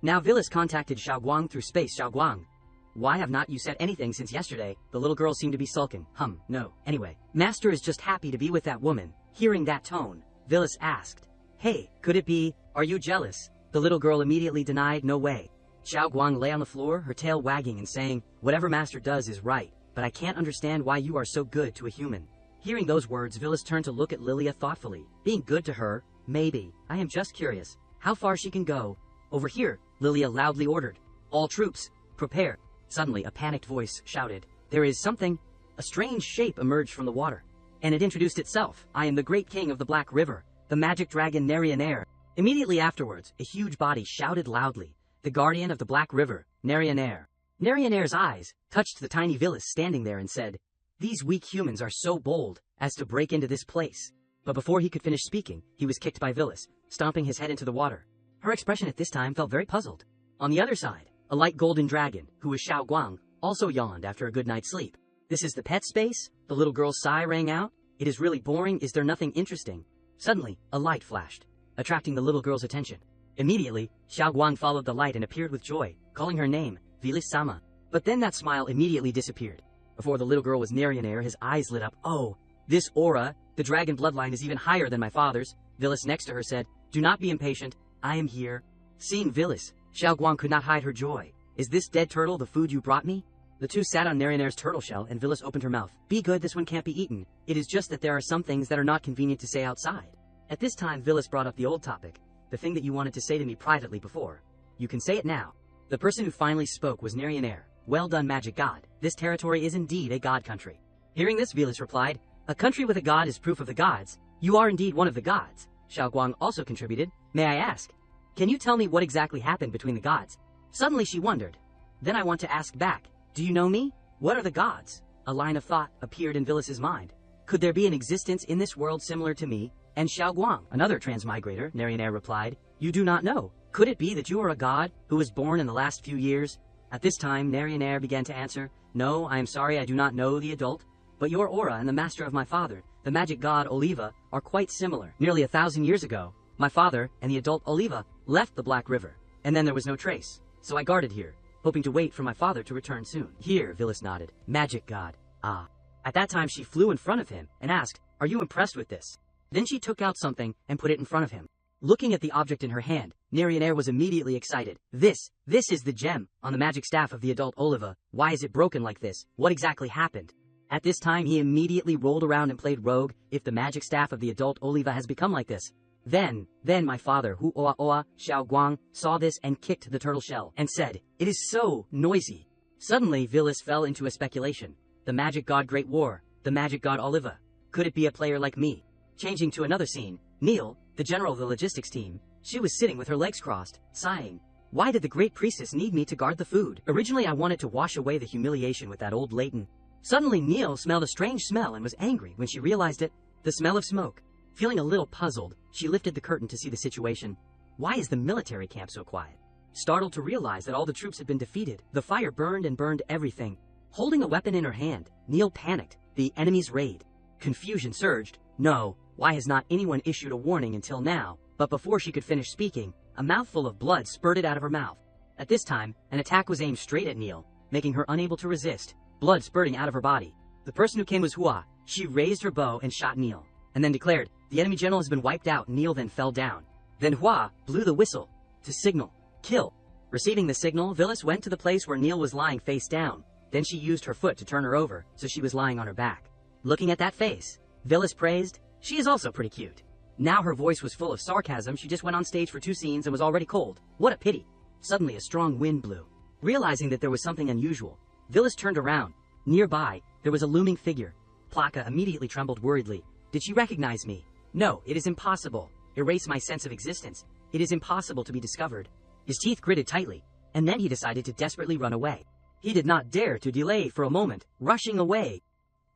Now Vilis contacted Xiaoguang through space. "Xiaoguang, why have not you said anything since yesterday?" The little girl seemed to be sulking. No. Anyway, Master is just happy to be with that woman." Hearing that tone, Vilis asked, "Hey, could it be, are you jealous?" The little girl immediately denied, "No way." Xiaoguang lay on the floor, her tail wagging and saying, "Whatever Master does is right, but I can't understand why you are so good to a human." Hearing those words, Vilis turned to look at Lilia thoughtfully. Being good to her? Maybe. I am just curious how far she can go. "Over here," Lilia loudly ordered. "All troops, prepare." Suddenly, a panicked voice shouted, "There is something." A strange shape emerged from the water, and it introduced itself. "I am the great king of the Black River, the magic dragon Narionair." Immediately afterwards, a huge body shouted loudly, "The guardian of the Black River, Narionair." Narionair's eyes touched the tiny Vilis standing there and said, "These weak humans are so bold as to break into this place." But before he could finish speaking, he was kicked by Vilis, stomping his head into the water. Her expression at this time felt very puzzled. On the other side, a light golden dragon, who was Xiaoguang, also yawned after a good night's sleep. "This is the pet space?" The little girl's sigh rang out. "It is really boring. Is there nothing interesting?" Suddenly, a light flashed, attracting the little girl's attention. Immediately, Xiaoguang followed the light and appeared with joy, calling her name, Vilis-sama. But then that smile immediately disappeared. Before the little girl was Narionair, his eyes lit up. "Oh, this aura, the dragon bloodline is even higher than my father's." Vilis next to her said, "Do not be impatient. I am here." Seeing Vilis, Xiaoguang could not hide her joy. "Is this dead turtle the food you brought me?" The two sat on Narionair's turtle shell, and Vilis opened her mouth. "Be good, this one can't be eaten. It is just that there are some things that are not convenient to say outside." At this time, Vilis brought up the old topic, the thing that you wanted to say to me privately before. "You can say it now." The person who finally spoke was Narionair. "Well done, magic god. This territory is indeed a god country." Hearing this, Vilis replied, "A country with a god is proof of the gods. You are indeed one of the gods." Xiaoguang also contributed, "May I ask, can you tell me what exactly happened between the gods?" Suddenly she wondered. "Then I want to ask back, do you know me? What are the gods?" A line of thought appeared in Vilis's mind. Could there be an existence in this world similar to me and Xiaoguang? Another transmigrator, Narionair replied, "You do not know. Could it be that you are a god who was born in the last few years?" At this time, Narionair began to answer, "No, I am sorry, I do not know the adult, but your aura and the master of my father, the magic god Oliva, are quite similar. Nearly 1,000 years ago, my father and the adult Oliva left the Black River. and then there was no trace. So I guarded here, hoping to wait for my father to return soon. Here, Villas nodded. Magic god. Ah. At that time she flew in front of him and asked, "Are you impressed with this?" Then she took out something and put it in front of him. Looking at the object in her hand, Nerianair was immediately excited. This is the gem on the magic staff of the adult Oliva. Why is it broken like this? What exactly happened? At this time he immediately rolled around and played rogue. If the magic staff of the adult Oliva has become like this, then my father, Hu Oa Oa Xiao Guang, saw this and kicked the turtle shell and said, "It is so noisy." Suddenly Villas fell into a speculation. The magic god Great War, the magic god Oliva. Could it be a player like me? Changing to another scene, Neil, the general of the logistics team, she was sitting with her legs crossed, sighing. Why did the great priestess need me to guard the food? Originally I wanted to wash away the humiliation with that old Leighton. Suddenly Neil smelled a strange smell and was angry when she realized it, the smell of smoke. Feeling a little puzzled, she lifted the curtain to see the situation. Why is the military camp so quiet? Startled to realize that all the troops had been defeated, the fire burned and burned everything. Holding a weapon in her hand, Neil panicked. The enemy's raid. Confusion surged. No, why has not anyone issued a warning until now? But before she could finish speaking, a mouthful of blood spurted out of her mouth. At this time, an attack was aimed straight at Neil, making her unable to resist, blood spurting out of her body. The person who came was Hua. She raised her bow and shot Neil, and then declared, "The enemy general has been wiped out." Neil then fell down. Then Hua blew the whistle to signal, "Kill." Receiving the signal, Villas went to the place where Neil was lying face down. Then she used her foot to turn her over, so she was lying on her back. Looking at that face, Villas praised, "She is also pretty cute." Now her voice was full of sarcasm. She just went on stage for 2 scenes and was already cold. What a pity. Suddenly a strong wind blew. Realizing that there was something unusual, Villas turned around. Nearby, there was a looming figure. Plaka immediately trembled worriedly. Did she recognize me? No, it is impossible. Erase my sense of existence. It is impossible to be discovered. His teeth gritted tightly, and then he decided to desperately run away. He did not dare to delay for a moment, rushing away.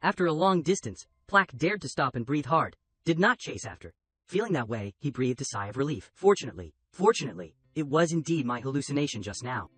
After a long distance, Plak dared to stop and breathe hard, did not chase after. Feeling that way, he breathed a sigh of relief. Fortunately, it was indeed my hallucination just now.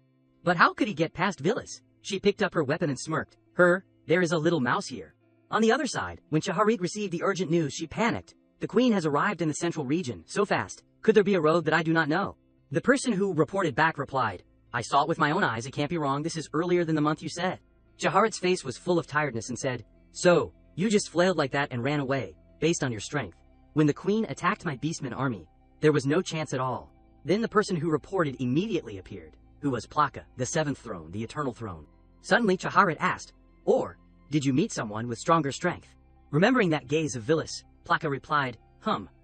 But how could he get past Villas? She picked up her weapon and smirked. There is a little mouse here. On the other side, when Shaharit received the urgent news, she panicked. The queen has arrived in the central region, so fast. Could there be a road that I do not know? The person who reported back replied, "I saw it with my own eyes, it can't be wrong, this is earlier than the month you said." Shaharit's face was full of tiredness and said, "So, you just flailed like that and ran away, based on your strength. When the queen attacked my beastman army, there was no chance at all." Then the person who reported immediately appeared, who was Plaka, the 7th throne, the eternal throne. Suddenly Shaharit asked, "Or, did you meet someone with stronger strength?" Remembering that gaze of Villas, Plaka replied,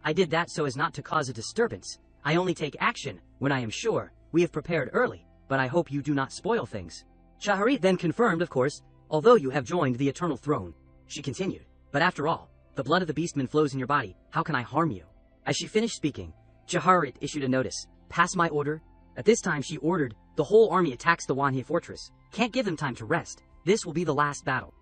I did that so as not to cause a disturbance. I only take action when I am sure. We have prepared early, but I hope you do not spoil things." Shaharit then confirmed, "Of course, although you have joined the eternal throne." She continued, "But after all, the blood of the beastman flows in your body. How can I harm you?" As she finished speaking, Shaharit issued a notice. "Pass my order." At this time she ordered, "The whole army attacks the Wanhee fortress. Can't give them time to rest. This will be the last battle."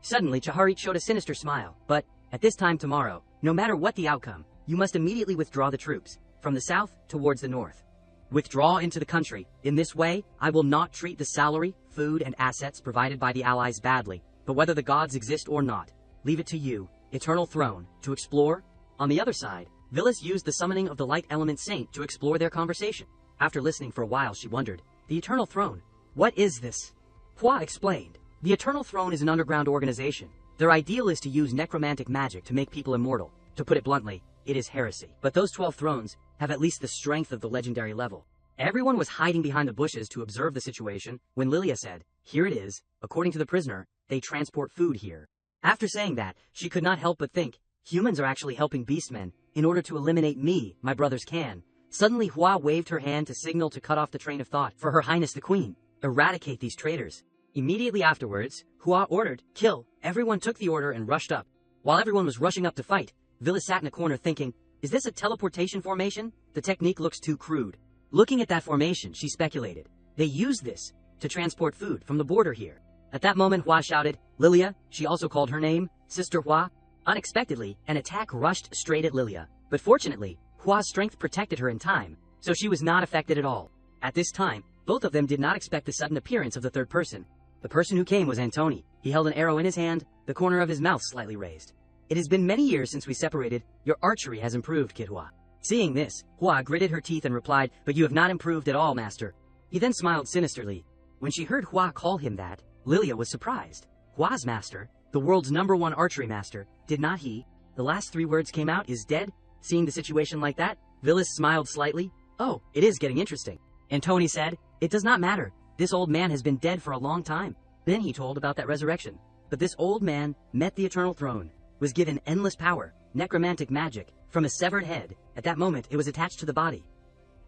Suddenly Shaharit showed a sinister smile. "But, at this time tomorrow, no matter what the outcome, you must immediately withdraw the troops, from the south towards the north. Withdraw into the country. In this way, I will not treat the salary, food, and assets provided by the allies badly, but whether the gods exist or not, leave it to you, eternal throne, to explore." On the other side, Villas used the summoning of the light element saint to explore their conversation. After listening for a while she wondered, "The eternal throne? What is this?" Hua explained, "The eternal throne is an underground organization. Their ideal is to use necromantic magic to make people immortal. To put it bluntly, it is heresy. But those 12 thrones have at least the strength of the legendary level." Everyone was hiding behind the bushes to observe the situation when Lilia said, "Here it is. According to the prisoner, they transport food here." After saying that, she could not help but think, humans are actually helping beastmen in order to eliminate me, my brothers can. Suddenly Hua waved her hand to signal to cut off the train of thought. "For Her Highness the Queen, eradicate these traitors." Immediately afterwards, Hua ordered, "Kill." Everyone took the order and rushed up. While everyone was rushing up to fight, Villas sat in a corner thinking, "Is this a teleportation formation? The technique looks too crude." Looking at that formation, she speculated, "They use this to transport food from the border here." At that moment Hua shouted, "Lilia," she also called her name, "Sister Hua." Unexpectedly, an attack rushed straight at Lilia, but fortunately, Hua's strength protected her in time, so she was not affected at all. At this time, both of them did not expect the sudden appearance of the third person. The person who came was Antoni. He held an arrow in his hand, the corner of his mouth slightly raised. "It has been many years since we separated. Your archery has improved, Kid Hua." Seeing this, Hua gritted her teeth and replied, "But you have not improved at all, master." He then smiled sinisterly. When she heard Hua call him that, Lilia was surprised. Hua's master, the world's #1 archery master, did not he? The last 3 words came out, "is dead." Seeing the situation like that, Villis smiled slightly. "Oh, it is getting interesting." And Tony said, "It does not matter. This old man has been dead for a long time." Then he told about that resurrection. But this old man met the eternal throne, was given endless power, necromantic magic, from a severed head. At that moment, it was attached to the body.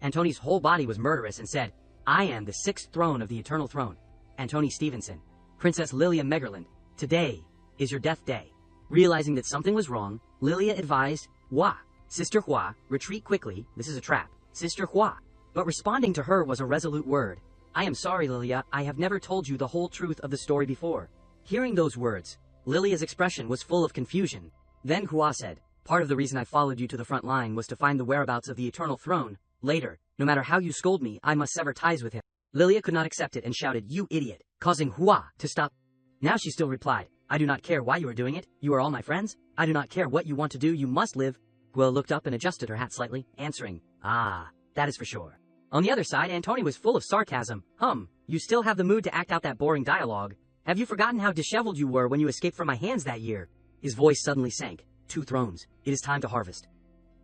Antony's whole body was murderous and said, "I am the 6th throne of the eternal throne. Antony Stevenson, Princess Lilia Megerland, today is your death day." Realizing that something was wrong, Lilia advised Hua, "Sister Hua, retreat quickly, this is a trap. Sister Hua." But responding to her was a resolute word. "I am sorry, Lilia, I have never told you the whole truth of the story before." Hearing those words, Lilia's expression was full of confusion. Then Hua said, "Part of the reason I followed you to the front line was to find the whereabouts of the eternal throne. Later, no matter how you scold me, I must sever ties with him." Lilia could not accept it and shouted, "You idiot," causing Hua to stop. Now she still replied, "I do not care why you are doing it. You are all my friends. I do not care what you want to do. You must live." Hua looked up and adjusted her hat slightly, answering, "Ah, that is for sure." On the other side, Antony was full of sarcasm. You still have the mood to act out that boring dialogue. Have you forgotten how disheveled you were when you escaped from my hands that year?" His voice suddenly sank. 2 thrones. It is time to harvest."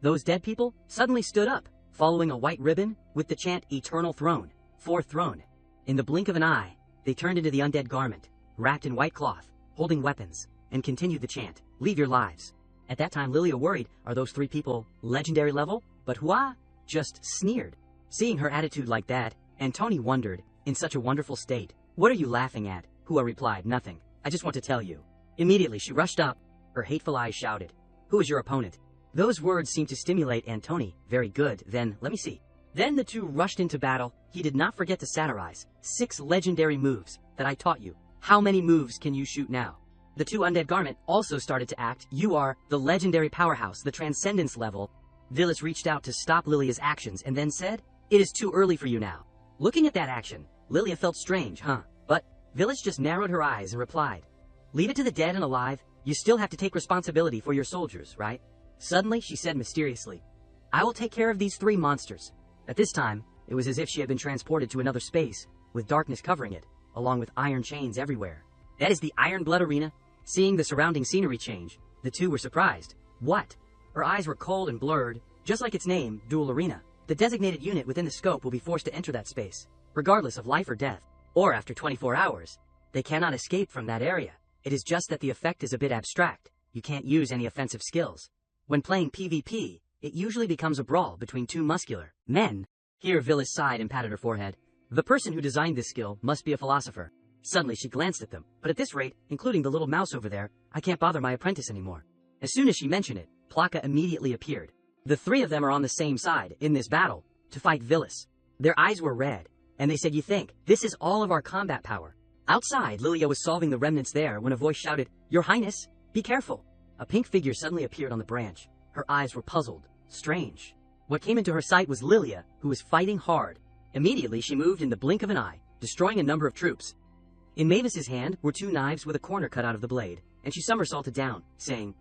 Those dead people suddenly stood up, following a white ribbon with the chant, "Eternal throne, 4th throne." In the blink of an eye, they turned into the undead garment, wrapped in white cloth, holding weapons, and continued the chant, "Leave your lives." At that time, Lilia worried, are those 3 people legendary level? But Hua just sneered. Seeing her attitude like that, Antony wondered, in such a wonderful state, "What are you laughing at?" Hua replied, "Nothing. I just want to tell you." Immediately she rushed up. Her hateful eyes shouted, "Who is your opponent?" Those words seemed to stimulate Antony. Very good, then let me see. Then the 2 rushed into battle. He did not forget to satirize. 6 legendary moves that I taught you. How many moves can you shoot now? The 2 undead garment also started to act. You are the legendary powerhouse, the transcendence level. Villis reached out to stop Lilia's actions and then said, "It is too early for you now." Looking at that action, Lilia felt strange, But Villis just narrowed her eyes and replied, "Leave it to the dead and alive. You still have to take responsibility for your soldiers, right?" Suddenly, she said mysteriously, "I will take care of these 3 monsters." At this time, it was as if she had been transported to another space, with darkness covering it, along with iron chains everywhere. "That is the Iron Blood Arena?" Seeing the surrounding scenery change, the 2 were surprised. "What?" Her eyes were cold and blurred, just like its name, Dual Arena. The designated unit within the scope will be forced to enter that space, regardless of life or death, or after 24 hours. They cannot escape from that area. It is just that the effect is a bit abstract. You can't use any offensive skills. When playing PvP, it usually becomes a brawl between 2 muscular men. Here Villis sighed and patted her forehead. The person who designed this skill must be a philosopher. Suddenly she glanced at them. But at this rate, including the little mouse over there, I can't bother my apprentice anymore. As soon as she mentioned it, Plaka immediately appeared. The 3 of them are on the same side, in this battle, to fight Villis. Their eyes were red, and they said, "You think, this is all of our combat power?" Outside, Lilia was solving the remnants there when a voice shouted, "Your Highness, be careful." A pink figure suddenly appeared on the branch. Her eyes were puzzled, strange. What came into her sight was Lilia, who was fighting hard. Immediately, she moved in the blink of an eye, destroying a number of troops. In Mavis's hand were 2 knives with a corner cut out of the blade, and she somersaulted down, saying,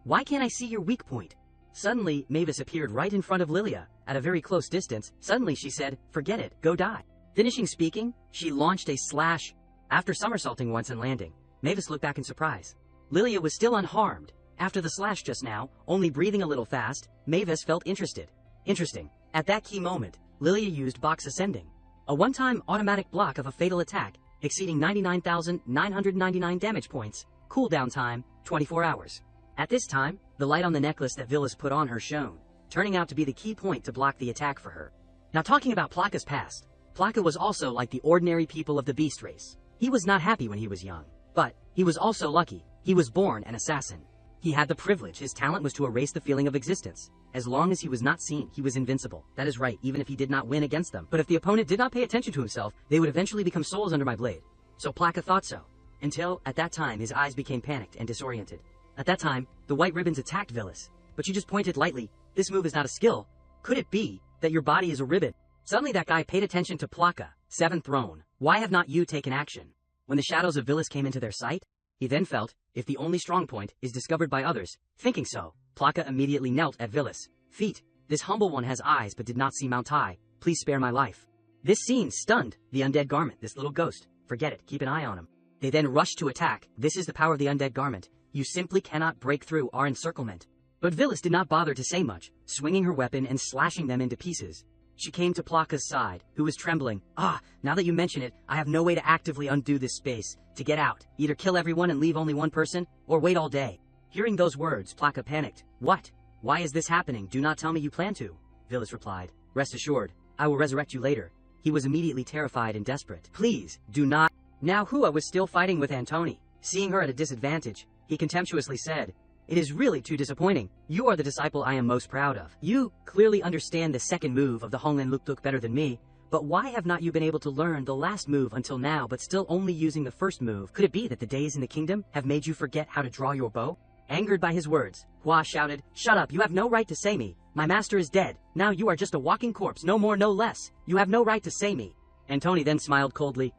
"Why can't I see your weak point?" Suddenly, Mavis appeared right in front of Lilia, at a very close distance. Suddenly she said, "Forget it, go die." Finishing speaking, she launched a slash. After somersaulting once and landing, Mavis looked back in surprise. Lilia was still unharmed. After the slash just now, only breathing a little fast, Mavis felt interested. Interesting. At that key moment, Lilia used Box Ascending, a one-time automatic block of a fatal attack, exceeding 99,999 damage points, cooldown time, 24 hours. At this time, the light on the necklace that Villis put on her shone, turning out to be the key point to block the attack for her. Now talking about Plaka's past, Plaka was also like the ordinary people of the beast race. He was not happy when he was young, but he was also lucky. He was born an assassin. He had the privilege. His talent was to erase the feeling of existence. As long as he was not seen, he was invincible. That is right, even if he did not win against them. But if the opponent did not pay attention to himself, they would eventually become souls under my blade. So Plaka thought so. Until, at that time, his eyes became panicked and disoriented. At that time, the white ribbons attacked Villis. But she just pointed lightly. "This move is not a skill. Could it be that your body is a ribbon?" Suddenly that guy paid attention to Plaka. 7th throne. Why have not you taken action? When the shadows of Villis came into their sight, he then felt, if the only strong point is discovered by others, thinking so, Plaka immediately knelt at Villis' feet. This humble one has eyes but did not see Mount High. Please spare my life. This scene stunned the undead garment, this little ghost. Forget it, keep an eye on him. They then rushed to attack. This is the power of the undead garment. You simply cannot break through our encirclement. But Phyllis did not bother to say much, swinging her weapon and slashing them into pieces. She came to Plaka's side, who was trembling. Now that you mention it, I have no way to actively undo this space. To get out, either kill everyone and leave only one person, or wait all day. Hearing those words, Plaka panicked. What? Why is this happening? Do not tell me you plan to. Phyllis replied. Rest assured, I will resurrect you later. He was immediately terrified and desperate. Please, do not. Now Hua was still fighting with Antoni. Seeing her at a disadvantage, he contemptuously said, It is really too disappointing. You are the disciple I am most proud of. You clearly understand the second move of the Honglen Luktuk better than me, but why have not you been able to learn the last move until now but still only using the first move? Could it be that the days in the kingdom have made you forget how to draw your bow? Angered by his words, Hua shouted, Shut up, you have no right to say me. My master is dead. Now you are just a walking corpse, no more, no less. You have no right to say me. Antoni then smiled coldly.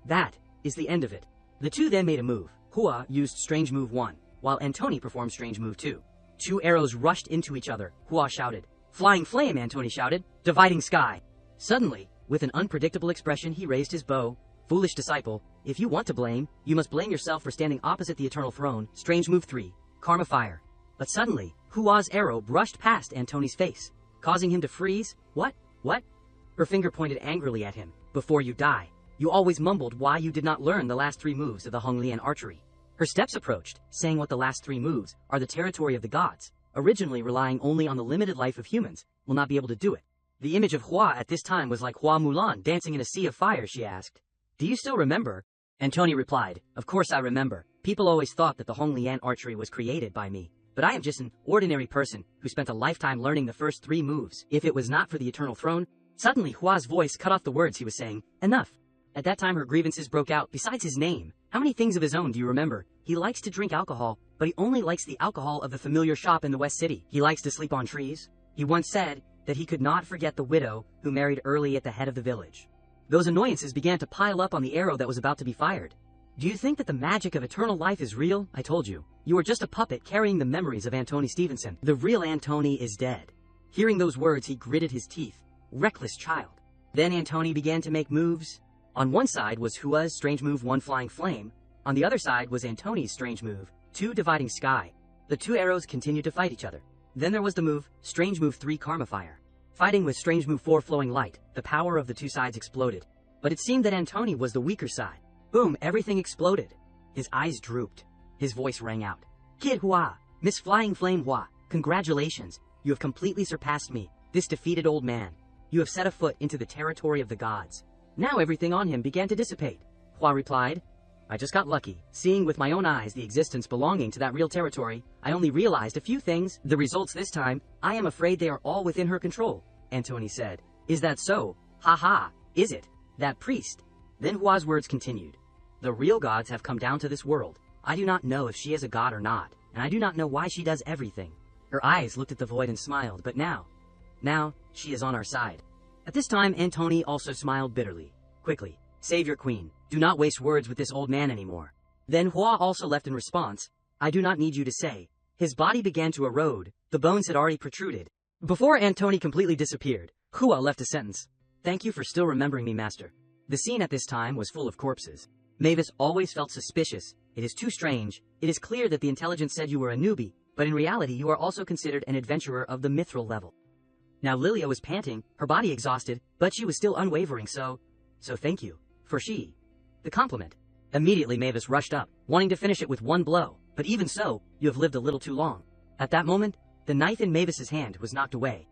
That is the end of it. The two then made a move. Hua used Strange Move 1, while Antoni performed Strange Move 2. Two arrows rushed into each other. Hua shouted. Flying Flame, Antoni shouted. Dividing Sky. Suddenly, with an unpredictable expression, he raised his bow. Foolish disciple, if you want to blame, you must blame yourself for standing opposite the Eternal Throne. Strange Move 3, Karma Fire. But suddenly, Hua's arrow brushed past Antoni's face, causing him to freeze. What? Her finger pointed angrily at him. Before you die, you always mumbled why you did not learn the last 3 moves of the Honglian archery. Her steps approached, saying what the last 3 moves are the territory of the gods. Originally relying only on the limited life of humans, will not be able to do it. The image of Hua at this time was like Hua Mulan dancing in a sea of fire, she asked. Do you still remember? Antoni replied, Of course I remember. People always thought that the Honglian archery was created by me. But I am just an ordinary person who spent a lifetime learning the first 3 moves. If it was not for the Eternal Throne. Suddenly Hua's voice cut off the words he was saying. Enough. At that time her grievances broke out. Besides his name, how many things of his own do you remember? He likes to drink alcohol, but he only likes the alcohol of the familiar shop in the West City. He likes to sleep on trees. He once said that he could not forget the widow who married early at the head of the village. Those annoyances began to pile up on the arrow that was about to be fired. Do you think that the magic of eternal life is real? I told you. You are just a puppet carrying the memories of Antoni Stevenson. The real Antoni is dead. Hearing those words, he gritted his teeth. Reckless child. Then Antoni began to make moves. On one side was Hua's Strange Move 1, Flying Flame. On the other side was Antoni's Strange Move 2, Dividing Sky. The 2 arrows continued to fight each other. Then there was the move, Strange Move 3, Karma Fire. Fighting with Strange Move 4, Flowing Light, the power of the 2 sides exploded. But it seemed that Antoni was the weaker side. Boom, everything exploded. His eyes drooped. His voice rang out. Kid Hua, Miss Flying Flame Hua, congratulations. You have completely surpassed me, this defeated old man. You have set a foot into the territory of the gods. Now everything on him began to dissipate. Hua replied, I just got lucky. Seeing with my own eyes the existence belonging to that real territory, I only realized a few things. The results this time, I am afraid they are all within her control. Antoni said. Is that so? Ha, is it? That priest? Then Hua's words continued. The real gods have come down to this world. I do not know if she is a god or not, and I do not know why she does everything. Her eyes looked at the void and smiled, but now, she is on our side. At this time, Antoni also smiled bitterly. Quickly, save your queen. Do not waste words with this old man anymore. Then Hua also left in response. I do not need you to say. His body began to erode. The bones had already protruded. Before Antoni completely disappeared, Hua left a sentence. Thank you for still remembering me, master. The scene at this time was full of corpses. Mavis always felt suspicious. It is too strange. It is clear that the intelligence said you were a newbie, but in reality you are also considered an adventurer of the mithril level. Now Lilia was panting, her body exhausted, but she was still unwavering, so thank you. For the compliment. Immediately Mavis rushed up, wanting to finish it with one blow, but even so, you have lived a little too long. At that moment, the knife in Mavis's hand was knocked away.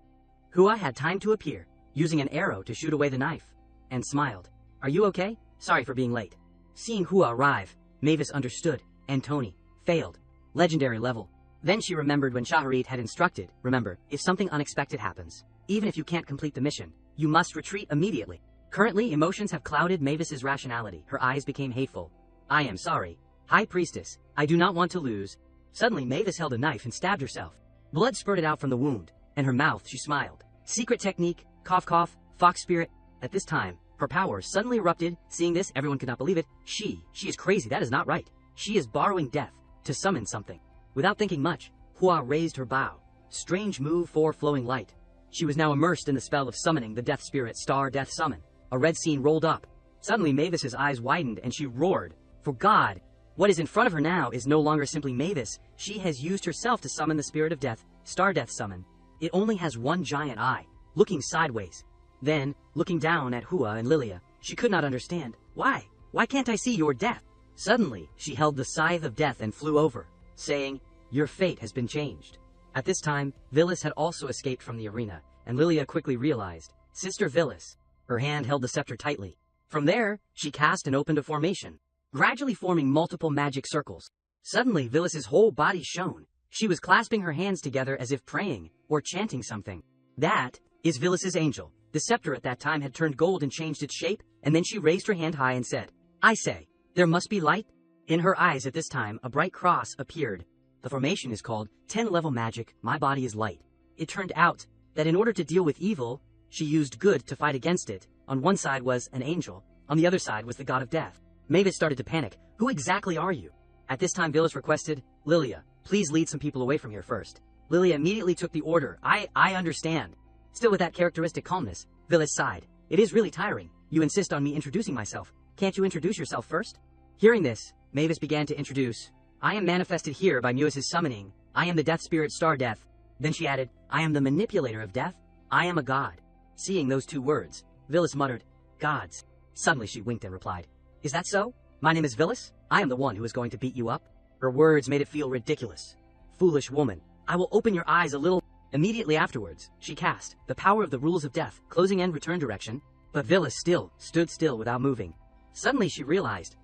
Hua had time to appear, using an arrow to shoot away the knife, and smiled. Are you okay? Sorry for being late. Seeing Hua arrive, Mavis understood. Antoni failed. Legendary level. Then she remembered when Shaharit had instructed, remember, if something unexpected happens, even if you can't complete the mission, you must retreat immediately. Currently, emotions have clouded Mavis's rationality. Her eyes became hateful. I am sorry. High Priestess, I do not want to lose. Suddenly, Mavis held a knife and stabbed herself. Blood spurted out from the wound, and her mouth she smiled. Secret technique, cough cough, fox spirit. At this time, her powers suddenly erupted. Seeing this, everyone could not believe it. She is crazy. That is not right. She is borrowing death to summon something. Without thinking much, Hua raised her bow. Strange move for flowing light. She was now immersed in the spell of summoning the death spirit Star Death Summon. A red scene rolled up. Suddenly Mavis's eyes widened and she roared. For God! What is in front of her now is no longer simply Mavis. She has used herself to summon the spirit of death, Star Death Summon. It only has one giant eye, looking sideways. Then, looking down at Hua and Lilia, she could not understand. Why? Why can't I see your death? Suddenly, she held the scythe of death and flew over, saying, Your fate has been changed. At this time, Villis had also escaped from the arena, and Lilia quickly realized, Sister Villis. Her hand held the scepter tightly. From there, she cast and opened a formation, gradually forming multiple magic circles. Suddenly, Villis's whole body shone. She was clasping her hands together as if praying, or chanting something. That is Villis's angel. The scepter at that time had turned gold and changed its shape, and then she raised her hand high and said, I say, there must be light. In her eyes at this time, a bright cross appeared. The formation is called 10-level magic, my body is light. It turned out that in order to deal with evil, she used good to fight against it. On one side was an angel, on the other side was the god of death. Mavis started to panic. Who exactly are you? At this time Villis requested, Lilia, please lead some people away from here first. Lilia immediately took the order. I understand. Still with that characteristic calmness, Villis sighed. It is really tiring. You insist on me introducing myself. Can't you introduce yourself first? Hearing this, Mavis began to introduce. I am manifested here by Muis's summoning. I am the death spirit Star Death. Then she added, I am the manipulator of death. I am a god. Seeing those two words, Villis muttered, Gods. Suddenly she winked and replied, Is that so? My name is Villis. I am the one who is going to beat you up. Her words made it feel ridiculous. Foolish woman. I will open your eyes a little. Immediately afterwards, she cast the power of the rules of death, closing and return direction, but Villis still stood still without moving. Suddenly she realized,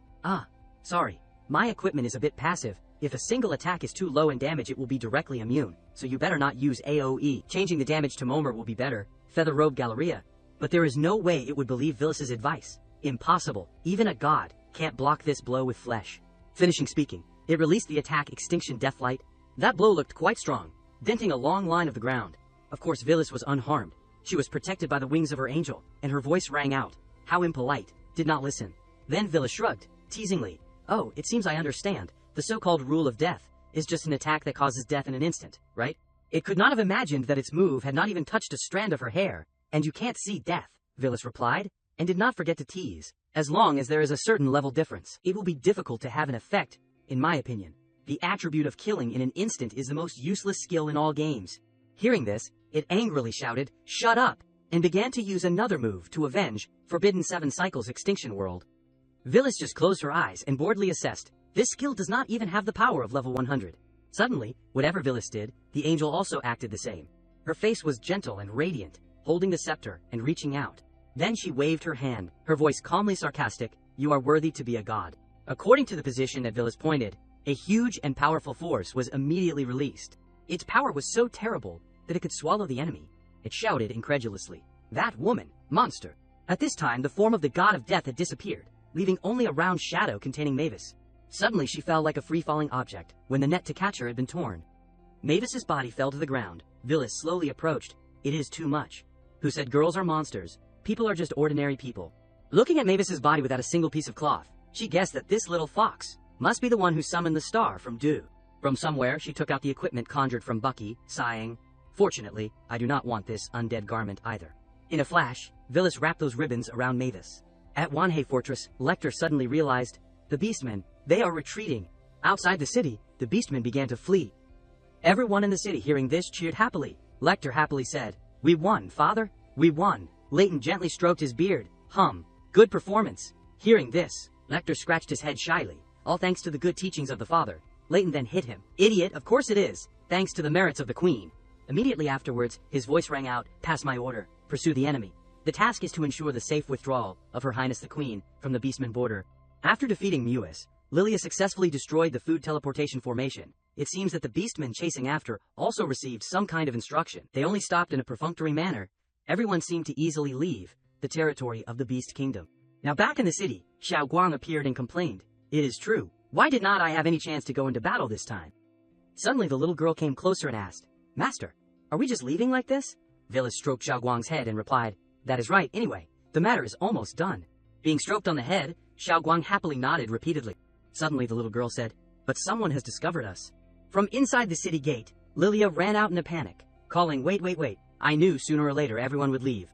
sorry, my equipment is a bit passive. If a single attack is too low in damage, it will be directly immune, so you better not use AoE. Changing the damage to Momer will be better, Feather Robe Galleria. But there is no way it would believe Villis's advice. Impossible. Even a god can't block this blow with flesh. Finishing speaking, it released the attack Extinction Deathlight. That blow looked quite strong, denting a long line of the ground. Of course Villis was unharmed. She was protected by the wings of her angel, and her voice rang out. How impolite. Did not listen. Then Villis shrugged, teasingly. Oh, it seems I understand. The so-called rule of death is just an attack that causes death in an instant, right? It could not have imagined that its move had not even touched a strand of her hair. And you can't see death, Villis replied, and did not forget to tease. As long as there is a certain level difference, it will be difficult to have an effect, in my opinion. The attribute of killing in an instant is the most useless skill in all games. Hearing this, it angrily shouted, Shut up! And began to use another move to avenge Forbidden 7 Cycles Extinction World. Villis just closed her eyes and boredly assessed, this skill does not even have the power of level 100. Suddenly, whatever Villis did, the angel also acted the same. Her face was gentle and radiant, holding the scepter and reaching out. Then she waved her hand, her voice calmly sarcastic, You are worthy to be a god. According to the position that Villis pointed, a huge and powerful force was immediately released. Its power was so terrible that it could swallow the enemy. It shouted incredulously, That woman, monster! At this time the form of the god of death had disappeared, leaving only a round shadow containing Mavis. Suddenly she fell like a free-falling object, when the net to catch her had been torn. Mavis's body fell to the ground. Villis slowly approached. It is too much. Who said girls are monsters? People are just ordinary people. Looking at Mavis's body without a single piece of cloth, she guessed that this little fox must be the one who summoned the star from dew. From somewhere she took out the equipment conjured from Bucky, sighing, Fortunately, I do not want this undead garment either. In a flash, Villis wrapped those ribbons around Mavis. At Wanhei Fortress, Lecter suddenly realized, the beastmen, they are retreating. Outside the city, the beastmen began to flee. Everyone in the city hearing this cheered happily. Lecter happily said, We won, father, we won. Leighton gently stroked his beard. Good performance. Hearing this, Lecter scratched his head shyly. All thanks to the good teachings of the father. Leighton then hit him. Idiot, of course it is. Thanks to the merits of the queen. Immediately afterwards, his voice rang out, Pass my order. Pursue the enemy. The task is to ensure the safe withdrawal of Her Highness the Queen from the Beastman border. After defeating Muis, Lilia successfully destroyed the food teleportation formation. It seems that the beastmen chasing after also received some kind of instruction. They only stopped in a perfunctory manner. Everyone seemed to easily leave the territory of the Beast Kingdom. Now back in the city, Xiao Guang appeared and complained. It is true. Why did not I have any chance to go into battle this time? Suddenly the little girl came closer and asked, Master, are we just leaving like this? Villis stroked Xiao Guang's head and replied, That is right, anyway. The matter is almost done. Being stroked on the head, Xiao Guang happily nodded repeatedly. Suddenly the little girl said, But someone has discovered us. From inside the city gate, Lilia ran out in a panic, calling, "Wait, wait, wait, I knew sooner or later everyone would leave."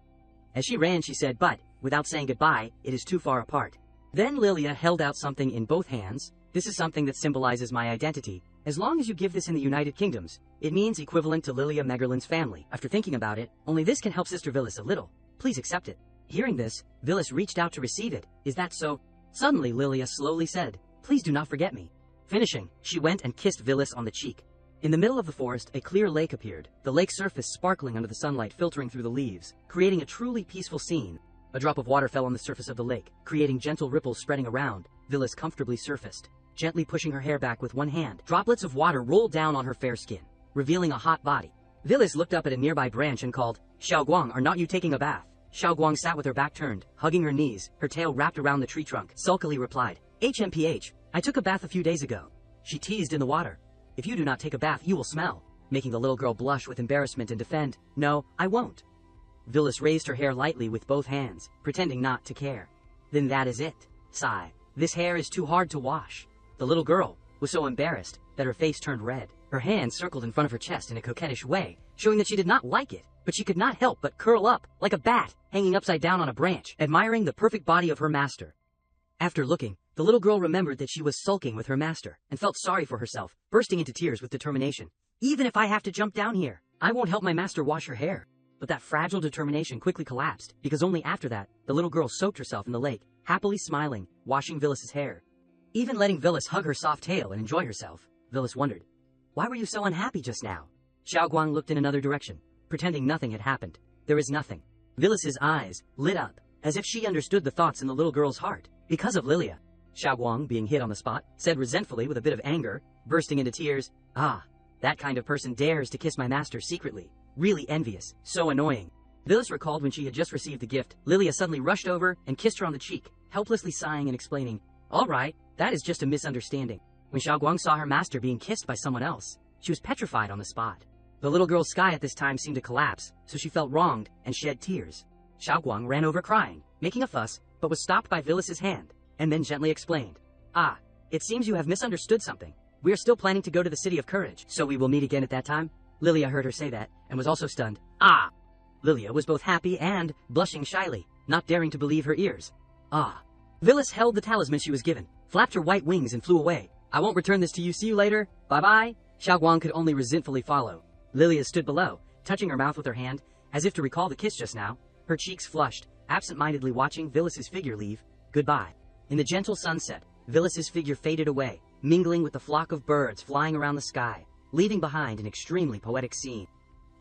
As she ran, she said, "But, without saying goodbye, it is too far apart." Then Lilia held out something in both hands. "This is something that symbolizes my identity. As long as you give this in the United Kingdoms, it means equivalent to Lilia Megerlin's family. After thinking about it, only this can help Sister Villis a little. Please accept it." Hearing this, Villis reached out to receive it. "Is that so?" Suddenly Lilia slowly said, "Please do not forget me." Finishing, she went and kissed Villis on the cheek. In the middle of the forest, a clear lake appeared, the lake's surface sparkling under the sunlight filtering through the leaves, creating a truly peaceful scene. A drop of water fell on the surface of the lake, creating gentle ripples spreading around. Villis comfortably surfaced, gently pushing her hair back with one hand. Droplets of water rolled down on her fair skin, revealing a hot body. Villis looked up at a nearby branch and called, "Xiaoguang, are not you taking a bath?" Xiaoguang sat with her back turned, hugging her knees, her tail wrapped around the tree trunk, sulkily replied, "HMPH, I took a bath a few days ago." She teased in the water, "If you do not take a bath, you will smell," making the little girl blush with embarrassment and defend, "No, I won't." Villis raised her hair lightly with both hands, pretending not to care. "Then that is it." Sigh. "This hair is too hard to wash." The little girl was so embarrassed that her face turned red. Her hands circled in front of her chest in a coquettish way, showing that she did not like it, but she could not help but curl up, like a bat, hanging upside down on a branch, admiring the perfect body of her master. After looking, the little girl remembered that she was sulking with her master, and felt sorry for herself, bursting into tears with determination. "Even if I have to jump down here, I won't help my master wash her hair." But that fragile determination quickly collapsed, because only after that, the little girl soaked herself in the lake, happily smiling, washing Villis's hair. Even letting Villis hug her soft tail and enjoy herself, Villis wondered, "Why were you so unhappy just now?" Xiaoguang looked in another direction, pretending nothing had happened. "There is nothing." Villis's eyes lit up, as if she understood the thoughts in the little girl's heart, because of Lilia. Xiaoguang, being hit on the spot, said resentfully with a bit of anger, bursting into tears, "Ah, that kind of person dares to kiss my master secretly. Really envious, so annoying." Villis recalled when she had just received the gift. Lilia suddenly rushed over and kissed her on the cheek, helplessly sighing and explaining, "All right, that is just a misunderstanding." When Xiaoguang saw her master being kissed by someone else, she was petrified on the spot. The little girl's sky at this time seemed to collapse, so she felt wronged and shed tears. Xiaoguang ran over crying, making a fuss, but was stopped by Villis's hand, and then gently explained, "Ah, it seems you have misunderstood something. We are still planning to go to the City of Courage, so we will meet again at that time." Lilia heard her say that, and was also stunned. "Ah!" Lilia was both happy and blushing shyly, not daring to believe her ears. "Ah!" Villis held the talisman she was given, flapped her white wings and flew away. "I won't return this to you, see you later, bye-bye." Xiaoguang could only resentfully follow. Lilia stood below, touching her mouth with her hand, as if to recall the kiss just now, her cheeks flushed, absent-mindedly watching Villis's figure leave. Goodbye. In the gentle sunset, Villis's figure faded away, mingling with the flock of birds flying around the sky, leaving behind an extremely poetic scene.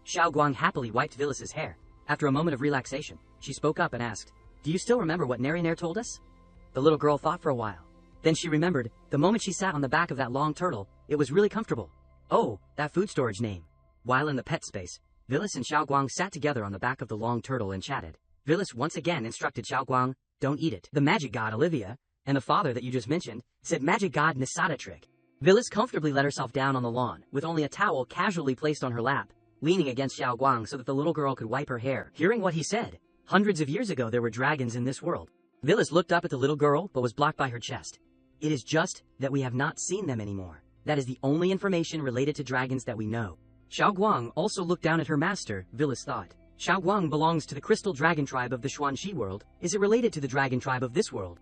Xiaoguang happily wiped Villis's hair. After a moment of relaxation, she spoke up and asked, "Do you still remember what Narinair told us?" The little girl thought for a while. Then she remembered, the moment she sat on the back of that long turtle, it was really comfortable. Oh, that food storage name. While in the pet space, Villis and Xiaoguang sat together on the back of the long turtle and chatted. Villis once again instructed Xiaoguang, "Don't eat it." The magic god Olivia, and the father that you just mentioned, said magic god Nisada trick. Villis comfortably let herself down on the lawn, with only a towel casually placed on her lap, leaning against Xiaoguang so that the little girl could wipe her hair. Hearing what he said, hundreds of years ago there were dragons in this world. Villis looked up at the little girl, but was blocked by her chest. "It is just that we have not seen them anymore. That is the only information related to dragons that we know." Xiaoguang also looked down at her master, Villis thought. Xiaoguang belongs to the crystal dragon tribe of the Xuanxi world. Is it related to the dragon tribe of this world?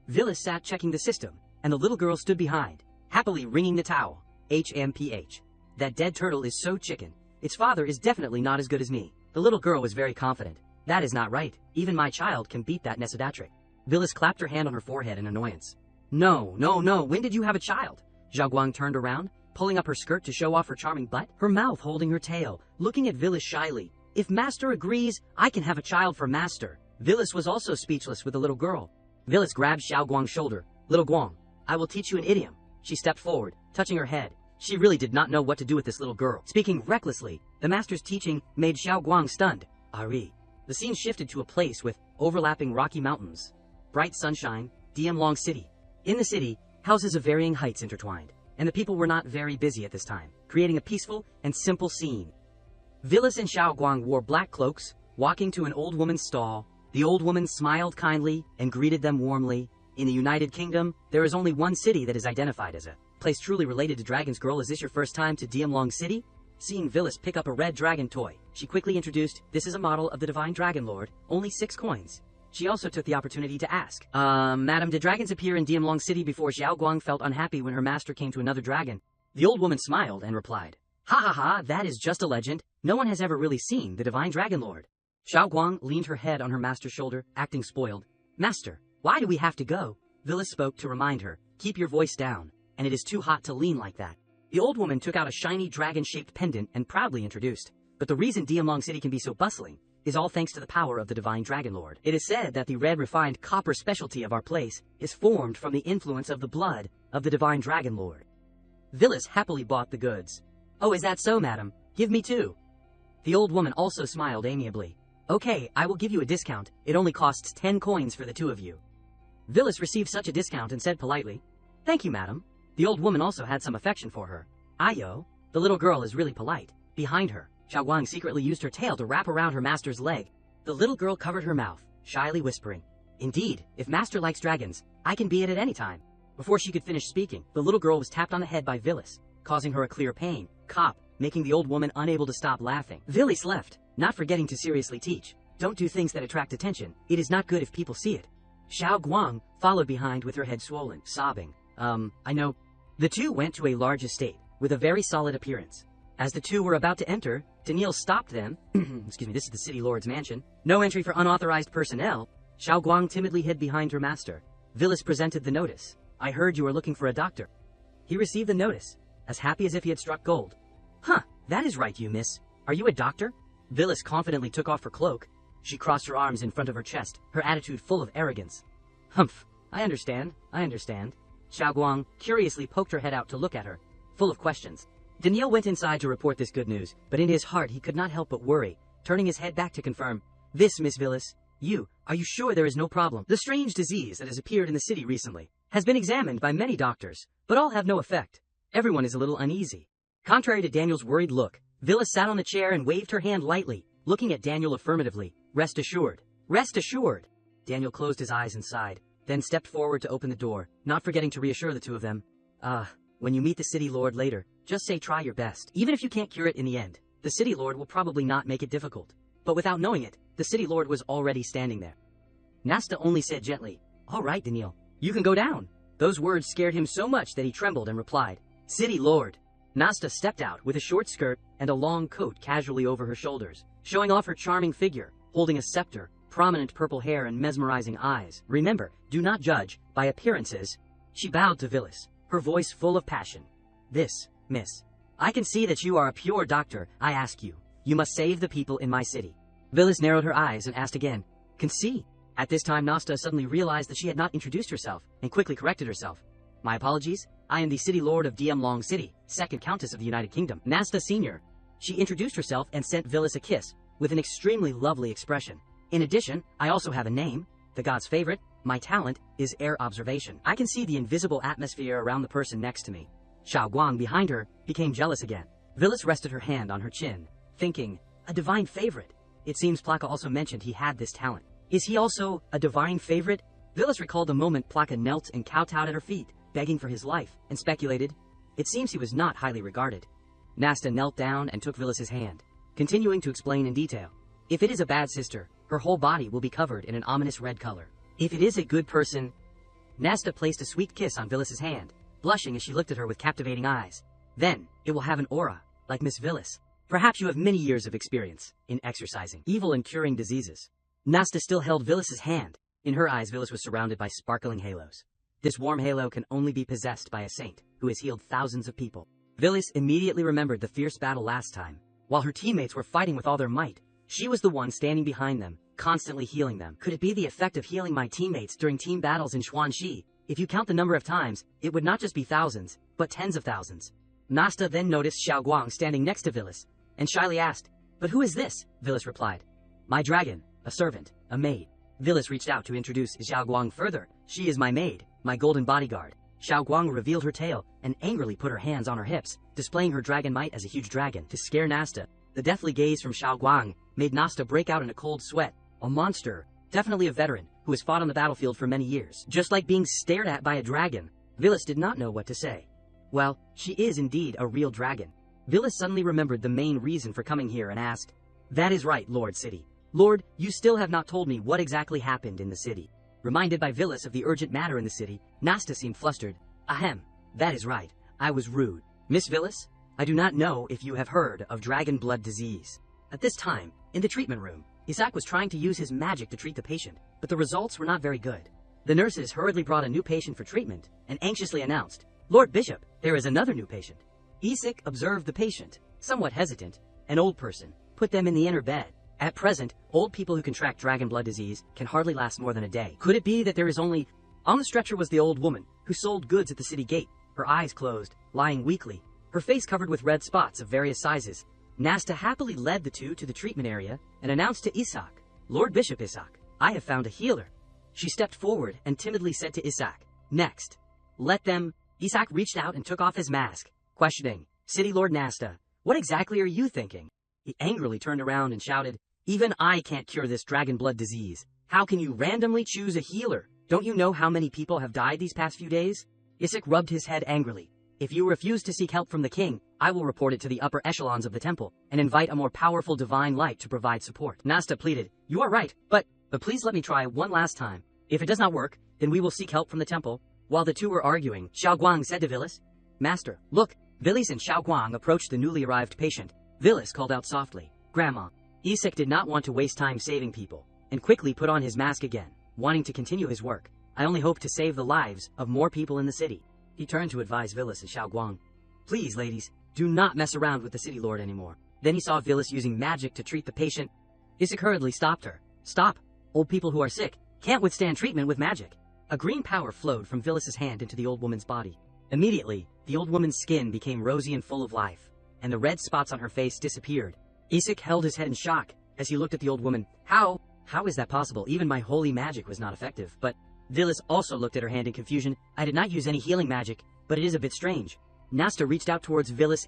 Villis sat checking the system, and the little girl stood behind, happily wringing the towel. HMPH. That dead turtle is so chicken. Its father is definitely not as good as me. The little girl was very confident. That is not right. Even my child can beat that Nisada trick. Villis clapped her hand on her forehead in annoyance. No, no, no, when did you have a child? Xiaoguang turned around, pulling up her skirt to show off her charming butt, her mouth holding her tail, looking at Villis shyly. If master agrees, I can have a child for master. Villis was also speechless with the little girl. Villis grabbed Xiaoguang's shoulder. Little Guang, I will teach you an idiom. She stepped forward, touching her head. She really did not know what to do with this little girl. Speaking recklessly, the master's teaching made Xiaoguang stunned. Ari. The scene shifted to a place with overlapping rocky mountains. Bright sunshine, Long City. In the city, houses of varying heights intertwined, and the people were not very busy at this time, creating a peaceful and simple scene. Villis and Xiaoguang wore black cloaks, walking to an old woman's stall. The old woman smiled kindly and greeted them warmly. In the United Kingdom, there is only one city that is identified as a place truly related to Dragon's Girl. Is this your first time to Long City? Seeing Villis pick up a red dragon toy, she quickly introduced, "This is a model of the Divine Dragon Lord, only 6 coins. She also took the opportunity to ask, Madam, did dragons appear in Diamlong City before Xiao Guang felt unhappy when her master came to another dragon?" The old woman smiled and replied, "Ha ha ha, that is just a legend. No one has ever really seen the Divine Dragon Lord." Xiao Guang leaned her head on her master's shoulder, acting spoiled. "Master, why do we have to go?" Villis spoke to remind her, "Keep your voice down, and it is too hot to lean like that." The old woman took out a shiny dragon-shaped pendant and proudly introduced, "But the reason Diamlong City can be so bustling is all thanks to the power of the Divine Dragon Lord. It is said that the red refined copper specialty of our place is formed from the influence of the blood of the Divine Dragon Lord." Villis happily bought the goods. "Oh, is that so, madam? Give me 2. The old woman also smiled amiably. "Okay, I will give you a discount. It only costs 10 coins for the 2 of you." Villis received such a discount and said politely, "Thank you, madam." The old woman also had some affection for her. "Ayo, the little girl is really polite." Behind her, Xiao Guang secretly used her tail to wrap around her master's leg. The little girl covered her mouth, shyly whispering, "Indeed, if master likes dragons, I can be it at any time." Before she could finish speaking, the little girl was tapped on the head by Villis, causing her a clear pain, making the old woman unable to stop laughing. Villis left, not forgetting to seriously teach, "Don't do things that attract attention. It is not good if people see it." Xiao Guang followed behind with her head swollen, sobbing, I know." The 2 went to a large estate, with a very solid appearance. As the 2 were about to enter, Daniil stopped them. Excuse me, this is the city lord's mansion. "No entry for unauthorized personnel." Xiao Guang timidly hid behind her master. Villis presented the notice. "I heard you were looking for a doctor." He received the notice, as happy as if he had struck gold. "Huh, that is right, you miss. Are you a doctor?" Villis confidently took off her cloak. She crossed her arms in front of her chest, her attitude full of arrogance. "Humph, I understand. Xiao Guang curiously poked her head out to look at her, full of questions. Daniil went inside to report this good news, but in his heart he could not help but worry, turning his head back to confirm, "This, Miss Villis, are you sure there is no problem? The strange disease that has appeared in the city recently has been examined by many doctors, but all have no effect. Everyone is a little uneasy." Contrary to Daniel's worried look, Villis sat on the chair and waved her hand lightly, looking at Daniel affirmatively. "Rest assured. Rest assured." Daniel closed his eyes and sighed, then stepped forward to open the door, not forgetting to reassure the 2 of them. When you meet the city lord later, just say try your best. Even if you can't cure it in the end, the city lord will probably not make it difficult." But without knowing it, the city lord was already standing there. Nasta only said gently, "All right, Daniil, you can go down." Those words scared him so much that he trembled and replied, "City lord." Nasta stepped out with a short skirt and a long coat casually over her shoulders, showing off her charming figure, holding a scepter, prominent purple hair and mesmerizing eyes. "Remember, do not judge by appearances." She bowed to Villis, her voice full of passion. "This, miss, I can see that you are a pure doctor. I ask you, you must save the people in my city." Villis narrowed her eyes and asked again, "Can see?" At this time Nasta suddenly realized that she had not introduced herself, and quickly corrected herself. "My apologies, I am the city lord of Diamlong City, 2nd Countess of the United Kingdom, Nasta Senior." She introduced herself and sent Villis a kiss, with an extremely lovely expression. "In addition, I also have a name, the god's favorite. My talent is air observation. I can see the invisible atmosphere around the person next to me." Xiao Guang behind her became jealous again. Villis rested her hand on her chin, thinking, "A divine favorite. It seems Plaka also mentioned he had this talent. Is he also a divine favorite?" Villis recalled the moment Plaka knelt and kowtowed at her feet, begging for his life, and speculated, "It seems he was not highly regarded." Nasta knelt down and took Villis's hand, continuing to explain in detail. "If it is a bad sister, her whole body will be covered in an ominous red color. If it is a good person..." Nasta placed a sweet kiss on Villis's hand, blushing as she looked at her with captivating eyes. "Then, it will have an aura, like Miss Villis. Perhaps you have many years of experience in exorcising evil and curing diseases." Nasta still held Villis's hand. In her eyes, Villis was surrounded by sparkling halos. This warm halo can only be possessed by a saint who has healed thousands of people. Villis immediately remembered the fierce battle last time. While her teammates were fighting with all their might, she was the one standing behind them, constantly healing them. Could it be the effect of healing my teammates during team battles in Xuanxi? If you count the number of times, it would not just be thousands, but tens of thousands. Nasta then noticed Xiao Guang standing next to Villis, and shyly asked, "But who is this?" Villis replied, "My dragon, a servant, a maid." Villis reached out to introduce Xiao Guang further. "She is my maid, my golden bodyguard." Xiao Guang revealed her tail and angrily put her hands on her hips, displaying her dragon might as a huge dragon to scare Nasta. The deathly gaze from Xiao Guang made Nasta break out in a cold sweat. A monster, definitely a veteran, who has fought on the battlefield for many years. Just like being stared at by a dragon, Villis did not know what to say. Well, she is indeed a real dragon. Villas suddenly remembered the main reason for coming here and asked, "That is right, Lord City. Lord, you still have not told me what exactly happened in the city." Reminded by Villas of the urgent matter in the city, Nasta seemed flustered. "Ahem, that is right. I was rude. Miss Villas, I do not know if you have heard of dragon blood disease." At this time, in the treatment room, Isaac was trying to use his magic to treat the patient, but the results were not very good. The nurses hurriedly brought a new patient for treatment and anxiously announced, "Lord Bishop, there is another new patient." Isaac observed the patient, somewhat hesitant, an old person, put them in the inner bed. At present, old people who contract dragon blood disease can hardly last more than a day. Could it be that there is only... On the stretcher was the old woman, who sold goods at the city gate, her eyes closed, lying weakly, her face covered with red spots of various sizes. Nasta happily led the two to the treatment area and announced to Isaac, "Lord Bishop Isaac, I have found a healer." She stepped forward and timidly said to Isaac, "Next." "Let them..." Isaac reached out and took off his mask, questioning, "City Lord Nasta, what exactly are you thinking?" He angrily turned around and shouted, "Even I can't cure this dragon blood disease. How can you randomly choose a healer? Don't you know how many people have died these past few days?" Isaac rubbed his head angrily. "If you refuse to seek help from the king, I will report it to the upper echelons of the temple and invite a more powerful divine light to provide support." Nasta pleaded, "You are right, but please let me try one last time. If it does not work, then we will seek help from the temple." While the two were arguing, Xiao Guang said to Villas, "Master, look." Villas and Xiao Guang approached the newly arrived patient. Villas called out softly, "Grandma." Isaac did not want to waste time saving people, and quickly put on his mask again, wanting to continue his work. "I only hope to save the lives of more people in the city." He turned to advise Villas and Xiao Guang, "Please, ladies, do not mess around with the city lord anymore." Then he saw Villas using magic to treat the patient. Isaac hurriedly stopped her. "Stop! Old people who are sick can't withstand treatment with magic." A green power flowed from Villas's hand into the old woman's body. Immediately, the old woman's skin became rosy and full of life, and the red spots on her face disappeared. Isaac held his head in shock as he looked at the old woman. How is that possible? Even my holy magic was not effective." But Villas also looked at her hand in confusion. "I did not use any healing magic, but it is a bit strange." Nasta reached out towards Villas.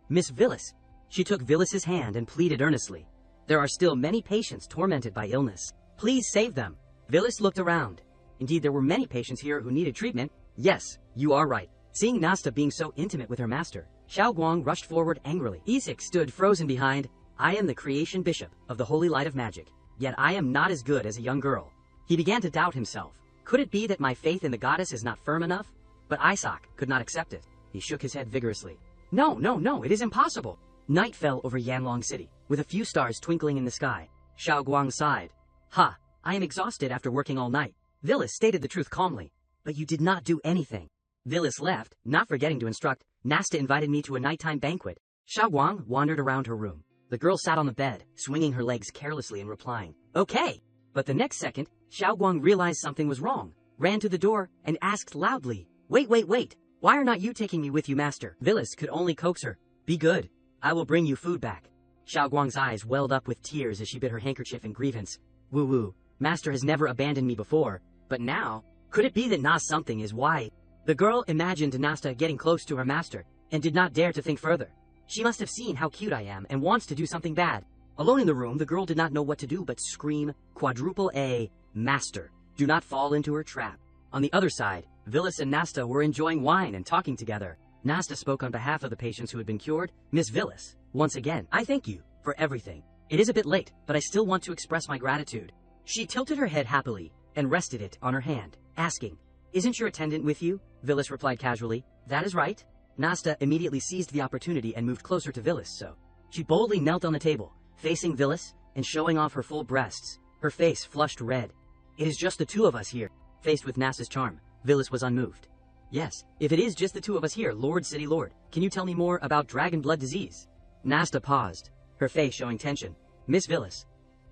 "Miss Villas." She took Villas's hand and pleaded earnestly, "There are still many patients tormented by illness. Please save them." Villas looked around. Indeed, there were many patients here who needed treatment. "Yes, you are right." Seeing Nasta being so intimate with her master, Xiao Guang rushed forward angrily. Isaac stood frozen behind. "I am the creation bishop of the holy light of magic, yet I am not as good as a young girl." He began to doubt himself. Could it be that my faith in the goddess is not firm enough? But Isaac could not accept it. He shook his head vigorously. No, it is impossible." Night fell over Yanlong City, with a few stars twinkling in the sky. Xiao Guang sighed. "Ha, I am exhausted after working all night." Villas stated the truth calmly. "But you did not do anything." Villas left, not forgetting to instruct, "Nasta invited me to a nighttime banquet." Xiao Guang wandered around her room. The girl sat on the bed, swinging her legs carelessly and replying, "Okay." But the next second, Xiao Guang realized something was wrong, ran to the door, and asked loudly, Wait. Why are not you taking me with you, master?" Villas could only coax her. "Be good. I will bring you food back." Xiao Guang's eyes welled up with tears as she bit her handkerchief in grievance. Woo, master has never abandoned me before, but now, could it be that Nas something is why?" The girl imagined Nasta getting close to her master, and did not dare to think further. She must have seen how cute I am and wants to do something bad. Alone in the room, the girl did not know what to do but scream, quadruple A, "Master, do not fall into her trap." On the other side, Villas and Nasta were enjoying wine and talking together. Nasta spoke on behalf of the patients who had been cured. "Miss Villas, once again, I thank you for everything. It is a bit late, but I still want to express my gratitude." She tilted her head happily and rested it on her hand, asking, "Isn't your attendant with you?" Villas replied casually, "That is right." Nasta immediately seized the opportunity and moved closer to Villas, so she boldly knelt on the table, facing Villas and showing off her full breasts. Her face flushed red. "It is just the two of us here." Faced with Nasta's charm, Villas was unmoved. "Yes, if it is just the two of us here, Lord City Lord, can you tell me more about dragon blood disease?" Nasta paused, her face showing tension. "Miss Villas,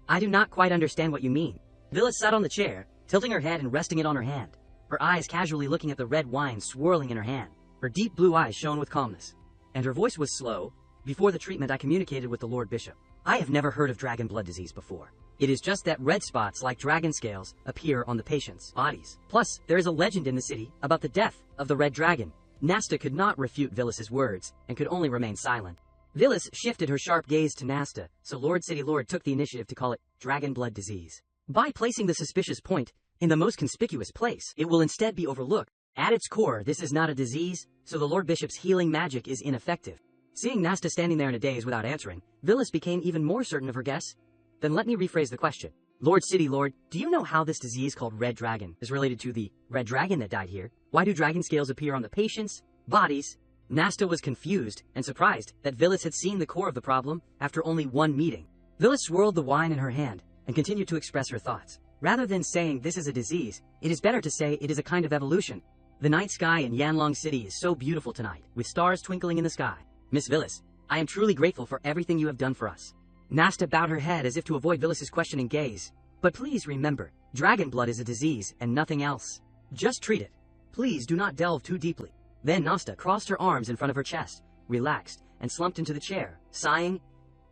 I do not quite understand what you mean." Villas sat on the chair, tilting her head and resting it on her hand, her eyes casually looking at the red wine swirling in her hand. Her deep blue eyes shone with calmness, and her voice was slow. "Before the treatment, I communicated with the Lord Bishop. I have never heard of dragon blood disease before. It is just that red spots like dragon scales appear on the patient's bodies. Plus, there is a legend in the city about the death of the red dragon." Nasta could not refute Villas's words and could only remain silent. Villas shifted her sharp gaze to Nasta, so Lord City Lord took the initiative to call it dragon blood disease. By placing the suspicious point in the most conspicuous place, it will instead be overlooked. At its core, this is not a disease, so the Lord Bishop's healing magic is ineffective. Seeing Nasta standing there in a daze without answering, Villas became even more certain of her guess. Then let me rephrase the question. Lord City Lord, do you know how this disease called Red Dragon is related to the Red Dragon that died here? Why do dragon scales appear on the patient's bodies? Nasta was confused and surprised that Villas had seen the core of the problem after only one meeting. Villas swirled the wine in her hand and continued to express her thoughts. Rather than saying this is a disease, it is better to say it is a kind of evolution. The night sky in Yanlong City is so beautiful tonight, with stars twinkling in the sky. Miss Villas, I am truly grateful for everything you have done for us. Nasta bowed her head as if to avoid Villas's questioning gaze. But please remember, dragon blood is a disease and nothing else. Just treat it. Please do not delve too deeply. Then Nasta crossed her arms in front of her chest, relaxed, and slumped into the chair, sighing,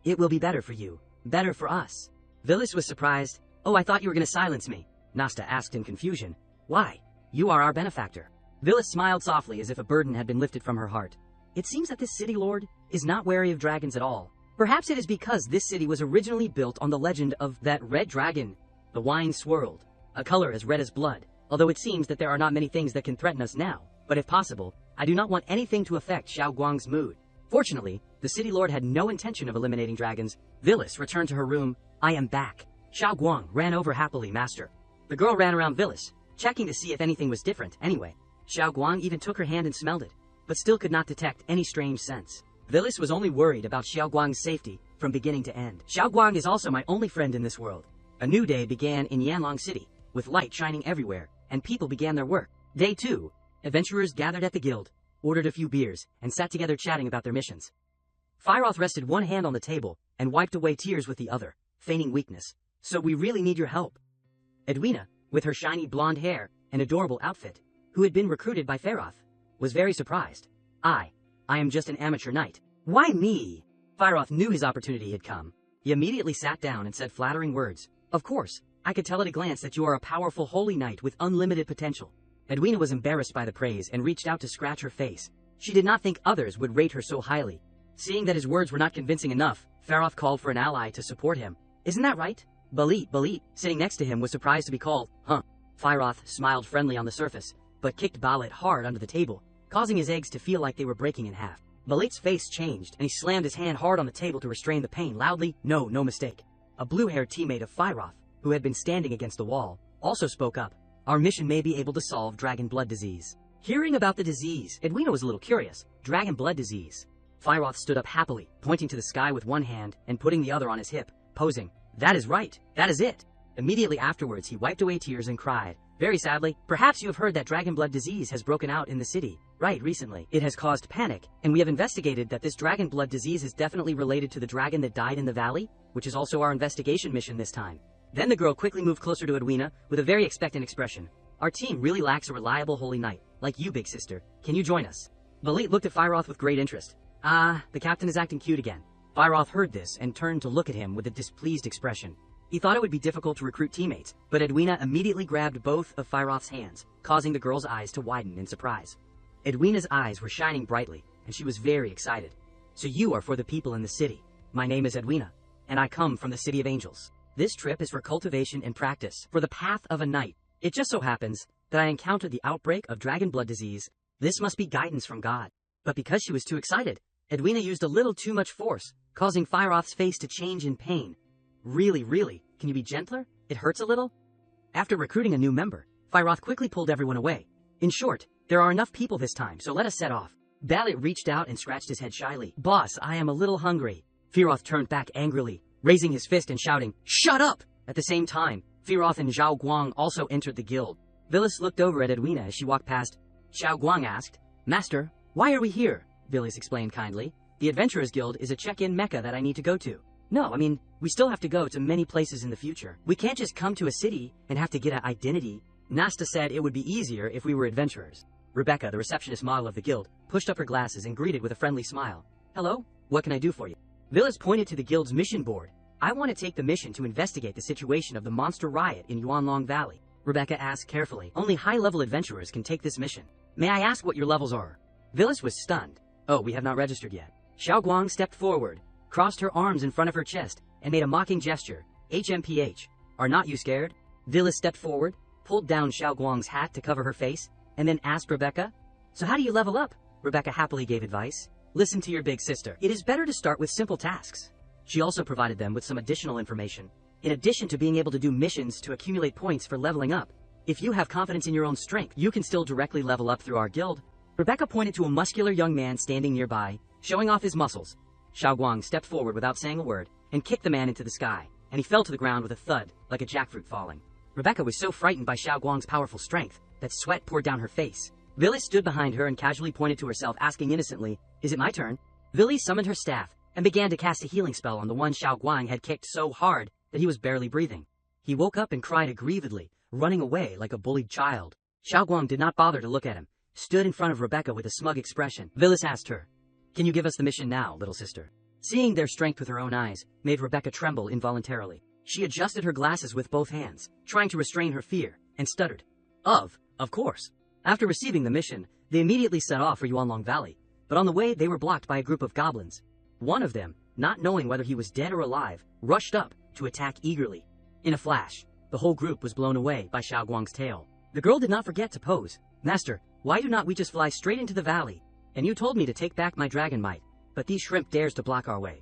"It will be better for you. Better for us." Villas was surprised. "Oh, I thought you were going to silence me," Nasta asked in confusion. "Why? You are our benefactor." Villas smiled softly as if a burden had been lifted from her heart. "It seems that this city lord is not wary of dragons at all. Perhaps it is because this city was originally built on the legend of that red dragon." The wine swirled, a color as red as blood, although it seems that there are not many things that can threaten us now. But if possible, I do not want anything to affect Xiao Guang's mood. Fortunately, the city lord had no intention of eliminating dragons. Villas returned to her room. "I am back." Xiao Guang ran over happily, "Master." The girl ran around Villas, checking to see if anything was different. Anyway, Xiao Guang even took her hand and smelled it, but still could not detect any strange scents. Villas was only worried about Xiao Guang's safety from beginning to end. "Xiao Guang is also my only friend in this world." A new day began in Yanlong City, with light shining everywhere, and people began their work. Day 2. Adventurers gathered at the guild, ordered a few beers, and sat together chatting about their missions. Fyroth rested one hand on the table and wiped away tears with the other, feigning weakness. "So we really need your help." Edwina, with her shiny blonde hair and adorable outfit, who had been recruited by Fyroth, was very surprised. I am just an amateur knight." "Why me?" Fyroth knew his opportunity had come. He immediately sat down and said flattering words. "Of course, I could tell at a glance that you are a powerful holy knight with unlimited potential." Edwina was embarrassed by the praise and reached out to scratch her face. She did not think others would rate her so highly. Seeing that his words were not convincing enough, Fyroth called for an ally to support him. "Isn't that right?" Balit, sitting next to him, was surprised to be called, "Huh." Fyroth smiled friendly on the surface, but kicked Balit hard under the table, causing his eggs to feel like they were breaking in half. Balit's face changed, and he slammed his hand hard on the table to restrain the pain loudly. No mistake." A blue-haired teammate of Fyroth, who had been standing against the wall, also spoke up. "Our mission may be able to solve dragon blood disease." Hearing about the disease, Edwina was a little curious. Dragon blood disease. Fyroth stood up happily, pointing to the sky with one hand and putting the other on his hip, posing. "That is right. That is it." Immediately afterwards, he wiped away tears and cried, very sadly, "Perhaps you have heard that dragon blood disease has broken out in the city, right, recently. It has caused panic, and we have investigated that this dragon blood disease is definitely related to the dragon that died in the valley, which is also our investigation mission this time." Then the girl quickly moved closer to Edwina with a very expectant expression. "Our team really lacks a reliable holy knight, like you, big sister. Can you join us?" Balit looked at Fyroth with great interest. The captain is acting cute again." Fyroth heard this and turned to look at him with a displeased expression. He thought it would be difficult to recruit teammates, but Edwina immediately grabbed both of Fyroth's hands, causing the girl's eyes to widen in surprise. Edwina's eyes were shining brightly, and she was very excited. "So you are for the people in the city. My name is Edwina, and I come from the City of Angels. This trip is for cultivation and practice, for the path of a knight. It just so happens that I encountered the outbreak of dragon blood disease. This must be guidance from God." But because she was too excited, Edwina used a little too much force, causing Fyroth's face to change in pain. Really, can you be gentler? It hurts a little." After recruiting a new member, Fyroth quickly pulled everyone away. "In short, there are enough people this time, so let us set off." Balit reached out and scratched his head shyly. "Boss, I am a little hungry." Fyroth turned back angrily, raising his fist and shouting, "Shut up!" At the same time, Fyroth and Xiao Guang also entered the guild. Villas looked over at Edwina as she walked past. Xiao Guang asked, "Master, why are we here?" Villas explained kindly. "The Adventurers Guild is a check-in mecca that I need to go to." "No, I mean, we still have to go to many places in the future. We can't just come to a city and have to get an identity." Nasta said it would be easier if we were adventurers. Rebecca, the receptionist model of the guild, pushed up her glasses and greeted with a friendly smile. "Hello, what can I do for you?" Villas pointed to the guild's mission board. "I want to take the mission to investigate the situation of the monster riot in Yuanlong Valley." Rebecca asked carefully. "Only high-level adventurers can take this mission. May I ask what your levels are?" Villas was stunned. "Oh, we have not registered yet." Xiao Guang stepped forward, crossed her arms in front of her chest, and made a mocking gesture. "HMPH, are not you scared?" Villas stepped forward, pulled down Xiao Guang's hat to cover her face, and then asked Rebecca, "So how do you level up?" Rebecca happily gave advice. listen to your big sister. It is better to start with simple tasks. She also provided them with some additional information. In addition to being able to do missions to accumulate points for leveling up, if you have confidence in your own strength, you can still directly level up through our guild. Rebecca pointed to a muscular young man standing nearby, showing off his muscles. Xiaoguang stepped forward without saying a word and kicked the man into the sky, and he fell to the ground with a thud, like a jackfruit falling. Rebecca was so frightened by Xiaoguang's powerful strength that sweat poured down her face. Villis stood behind her and casually pointed to herself, asking innocently, "Is it my turn?" Villis summoned her staff and began to cast a healing spell on the one Xiaoguang had kicked so hard that he was barely breathing. He woke up and cried aggrievedly, running away like a bullied child. Xiaoguang did not bother to look at him, stood in front of Rebecca with a smug expression. Villis asked her, "Can you give us the mission now, little sister?" Seeing their strength with her own eyes made Rebecca tremble involuntarily. She adjusted her glasses with both hands, trying to restrain her fear, and stuttered, Of course." After receiving the mission, they immediately set off for Yuanlong Valley, but on the way they were blocked by a group of goblins. One of them, not knowing whether he was dead or alive, rushed up to attack eagerly. In a flash, the whole group was blown away by Xiaoguang's tail. The girl did not forget to pose. "Master, why do not we just fly straight into the valley? And you told me to take back my dragon might, but these shrimp dares to block our way."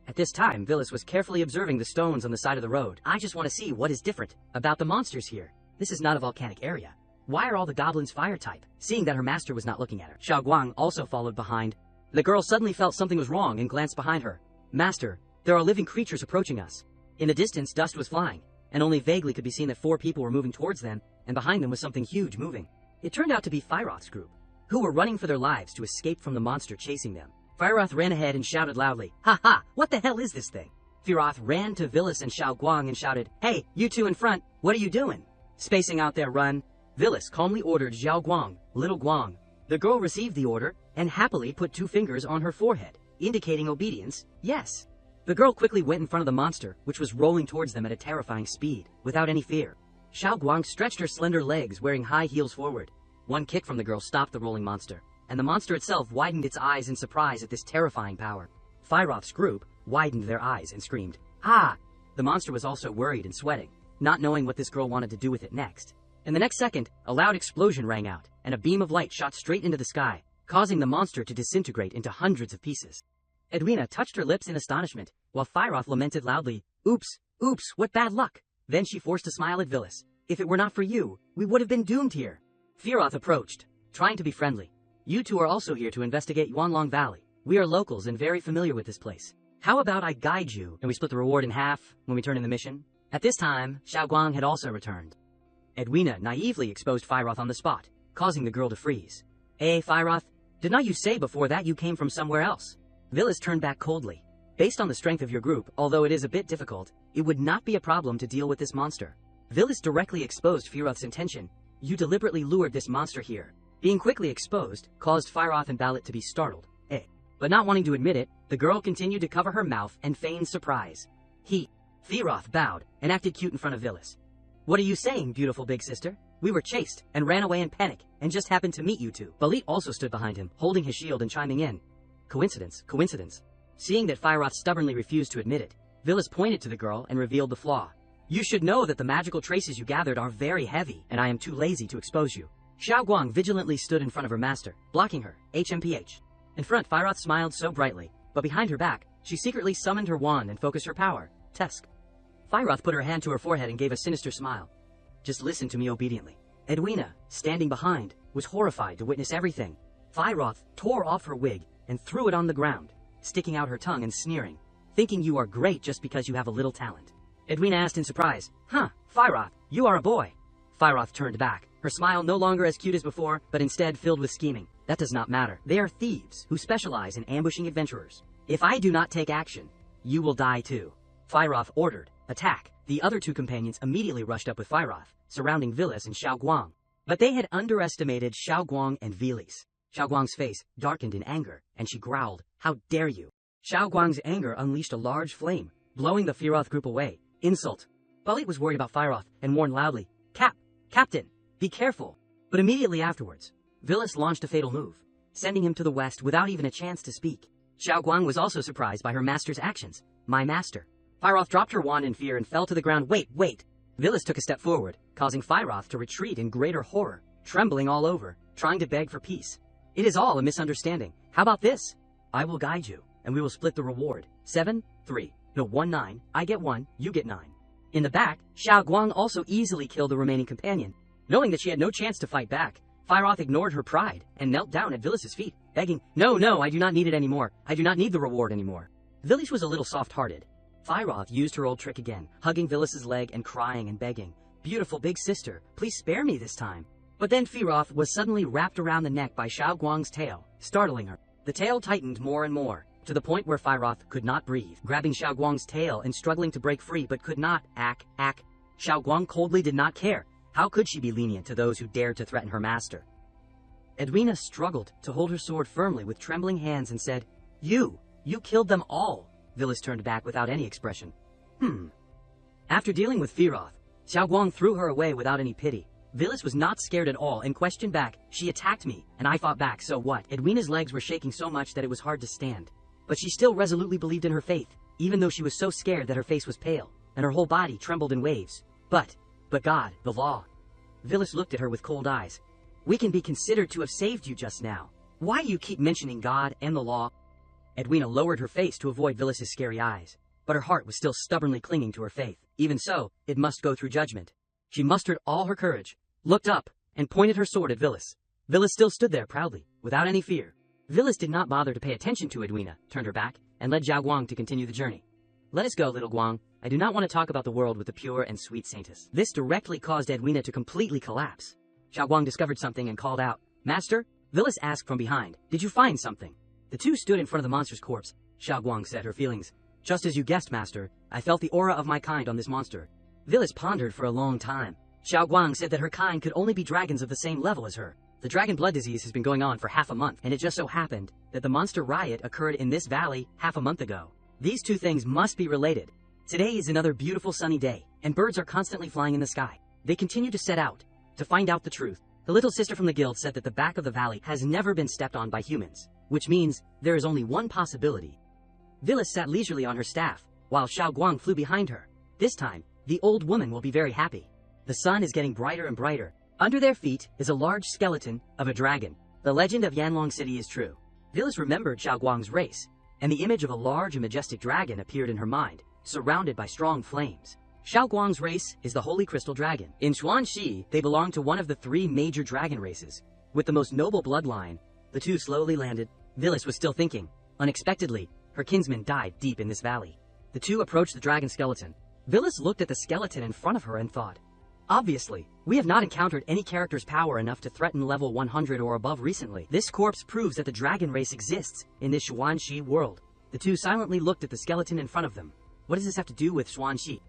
At this time, Villis was carefully observing the stones on the side of the road. "I just want to see what is different about the monsters here. This is not a volcanic area. Why are all the goblins fire type?" Seeing that her master was not looking at her, Xiaoguang also followed behind. The girl suddenly felt something was wrong and glanced behind her. "Master, there are living creatures approaching us." In the distance, dust was flying, and only vaguely could be seen that 4 people were moving towards them, and behind them was something huge moving. It turned out to be Firoth's group, who were running for their lives to escape from the monster chasing them. Firoth ran ahead and shouted loudly, "Ha ha! What the hell is this thing?" Firoth ran to Villis and Xiaoguang and shouted, "Hey, you two in front, what are you doing? Spacing out there, run." Villis calmly ordered Xiaoguang, "Little Guang." The girl received the order and happily put 2 fingers on her forehead, indicating obedience. Yes. The girl quickly went in front of the monster, which was rolling towards them at a terrifying speed, without any fear. Xiaoguang stretched her slender legs wearing high heels forward. One kick from the girl stopped the rolling monster, and the monster itself widened its eyes in surprise at this terrifying power. Firoth's group widened their eyes and screamed, "Ah!" The monster was also worried and sweating, not knowing what this girl wanted to do with it next. In the next second, a loud explosion rang out, and a beam of light shot straight into the sky, causing the monster to disintegrate into hundreds of pieces. Edwina touched her lips in astonishment, while Firoth lamented loudly, oops, what bad luck." Then she forced a smile at Villis. "If it were not for you, we would have been doomed here." Firoth approached, trying to be friendly. "You two are also here to investigate Yuanlong Valley. We are locals and very familiar with this place. How about I guide you, and we split the reward in half when we turn in the mission?" At this time, Xiaoguang had also returned. Edwina naively exposed Firoth on the spot, causing the girl to freeze. Firoth, did not you say before that you came from somewhere else?" Villis turned back coldly. "Based on the strength of your group, although it is a bit difficult, it would not be a problem to deal with this monster." Villis directly exposed Firoth's intention. "You deliberately lured this monster here." Being quickly exposed caused Firoth and Ballet to be startled. But not wanting to admit it, the girl continued to cover her mouth and feign surprise. Firoth bowed and acted cute in front of Villis. "What are you saying, beautiful big sister? We were chased and ran away in panic and just happened to meet you two." Balit also stood behind him, holding his shield and chiming in. Coincidence. Seeing that Firoth stubbornly refused to admit it, Villis pointed to the girl and revealed the flaw. "You should know that the magical traces you gathered are very heavy, and I am too lazy to expose you." Xiaoguang vigilantly stood in front of her master, blocking her. HMPH. In front, Firoth smiled so brightly, but behind her back, she secretly summoned her wand and focused her power. Tusk. Firoth put her hand to her forehead and gave a sinister smile. "Just listen to me obediently." Edwina, standing behind, was horrified to witness everything. Firoth tore off her wig and threw it on the ground, sticking out her tongue and sneering, "Thinking you are great just because you have a little talent." Edwina asked in surprise, Firoth, you are a boy." Firoth turned back, her smile no longer as cute as before, but instead filled with scheming. "That does not matter. They are thieves who specialize in ambushing adventurers. If I do not take action, you will die too." Firoth ordered, "Attack." The other 2 companions immediately rushed up with Firoth, surrounding Villis and Xiaoguang. But they had underestimated Xiaoguang and Villis. Xiaoguang's face darkened in anger, and she growled, "How dare you!" Xiaoguang's anger unleashed a large flame, blowing the Firoth group away. Insult. Balit was worried about Firoth and warned loudly, Captain, be careful." But immediately afterwards, Villis launched a fatal move, sending him to the west without even a chance to speak. Xiaoguang was also surprised by her master's actions. "My master." Firoth dropped her wand in fear and fell to the ground. Wait! Villis took a step forward, causing Firoth to retreat in greater horror, trembling all over, trying to beg for peace. "It is all a misunderstanding. How about this?" I will guide you, and we will split the reward. 7, 3. No, 1, 9. I get 1, you get 9. In the back, Xiao Guang also easily killed the remaining companion. Knowing that she had no chance to fight back, Firoth ignored her pride and knelt down at Vilis's feet, begging, No, no, I do not need it anymore. I do not need the reward anymore. Vilis was a little soft-hearted. Firoth used her old trick again, hugging Vilis's leg and crying and begging, Beautiful big sister, please spare me this time. But then Firoth was suddenly wrapped around the neck by Xiao Guang's tail, startling her. The tail tightened more and more, to the point where Firoth could not breathe, grabbing Xiao Guang's tail and struggling to break free but could not. Xiao Guang coldly did not care. How could she be lenient to those who dared to threaten her master? Edwina struggled to hold her sword firmly with trembling hands and said, You killed them all. Vilis turned back without any expression. After dealing with Firoth, Xiao Guang threw her away without any pity. Vilis was not scared at all and questioned back, She attacked me, and I fought back, so what? Edwina's legs were shaking so much that it was hard to stand. But she still resolutely believed in her faith, even though she was so scared that her face was pale, and her whole body trembled in waves. But God, the law. Vilis looked at her with cold eyes. We can be considered to have saved you just now. Why do you keep mentioning God and the law? Edwina lowered her face to avoid Vilis's scary eyes, but her heart was still stubbornly clinging to her faith. Even so, it must go through judgment. She mustered all her courage, looked up, and pointed her sword at Vilis. Vilis still stood there proudly, without any fear. Vilis did not bother to pay attention to Edwina, turned her back, and led Xiao Guang to continue the journey. Let us go, little Guang. I do not want to talk about the world with the pure and sweet saintess. This directly caused Edwina to completely collapse. Xiao Guang discovered something and called out, Master? Vilis asked from behind, Did you find something? The two stood in front of the monster's corpse. Xiao Guang said, her feelings. Just as you guessed, Master, I felt the aura of my kind on this monster. Vilis pondered for a long time. Xiao Guang said that her kind could only be dragons of the same level as her. The dragon blood disease has been going on for half a month, and it just so happened that the monster riot occurred in this valley half a month ago. These two things must be related. Today is another beautiful sunny day, and birds are constantly flying in the sky. They continue to set out to find out the truth. The little sister from the guild said that the back of the valley has never been stepped on by humans, which means there is only one possibility. Vilis sat leisurely on her staff, while Xiao Guang flew behind her. This time, the old woman will be very happy. The sun is getting brighter and brighter. Under their feet is a large skeleton of a dragon. The legend of Yanlong City is true. Vilis remembered Xiao Guang's race, and the image of a large and majestic dragon appeared in her mind, surrounded by strong flames. Xiao Guang's race is the Holy Crystal Dragon. In Xuanxi, they belong to one of the 3 major dragon races. With the most noble bloodline, the two slowly landed. Vilis was still thinking. Unexpectedly, her kinsman died deep in this valley. The two approached the dragon skeleton. Vilis looked at the skeleton in front of her and thought, Obviously, we have not encountered any character's power enough to threaten level 100 or above recently. This corpse proves that the dragon race exists in this Xuanxi world. The two silently looked at the skeleton in front of them. What does this have to do with Xuanxi?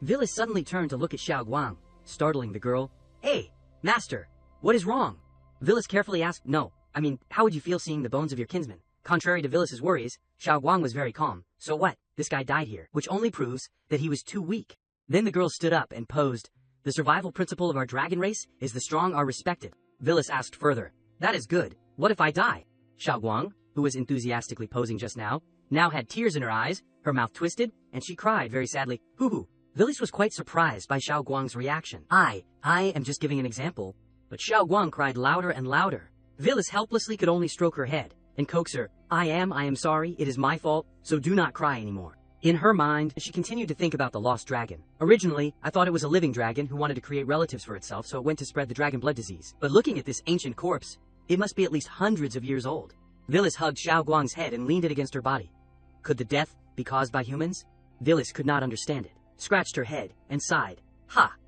Vilis suddenly turned to look at Xiao Guang, startling the girl. Hey, master, what is wrong? Vilis carefully asked, No, I mean, how would you feel seeing the bones of your kinsman? Contrary to Vilis's worries, Xiao Guang was very calm. So what? This guy died here, which only proves that he was too weak. Then the girl stood up and posed. The survival principle of our dragon race is the strong are respected. Vilis asked further. That is good. What if I die? Xiao Guang, who was enthusiastically posing just now had tears in her eyes, her mouth twisted, and she cried very sadly. Hoo-hoo. Vilis was quite surprised by Xiao Guang's reaction. I am just giving an example. But Xiao Guang cried louder and louder. Vilis helplessly could only stroke her head and coax her. I am sorry, it is my fault, so do not cry anymore. In her mind, she continued to think about the lost dragon. Originally, I thought it was a living dragon who wanted to create relatives for itself, so it went to spread the dragon blood disease. But looking at this ancient corpse, it must be at least hundreds of years old. Vilis hugged Xiao Guang's head and leaned it against her body. Could the death be caused by humans? Vilis could not understand it, scratched her head, and sighed.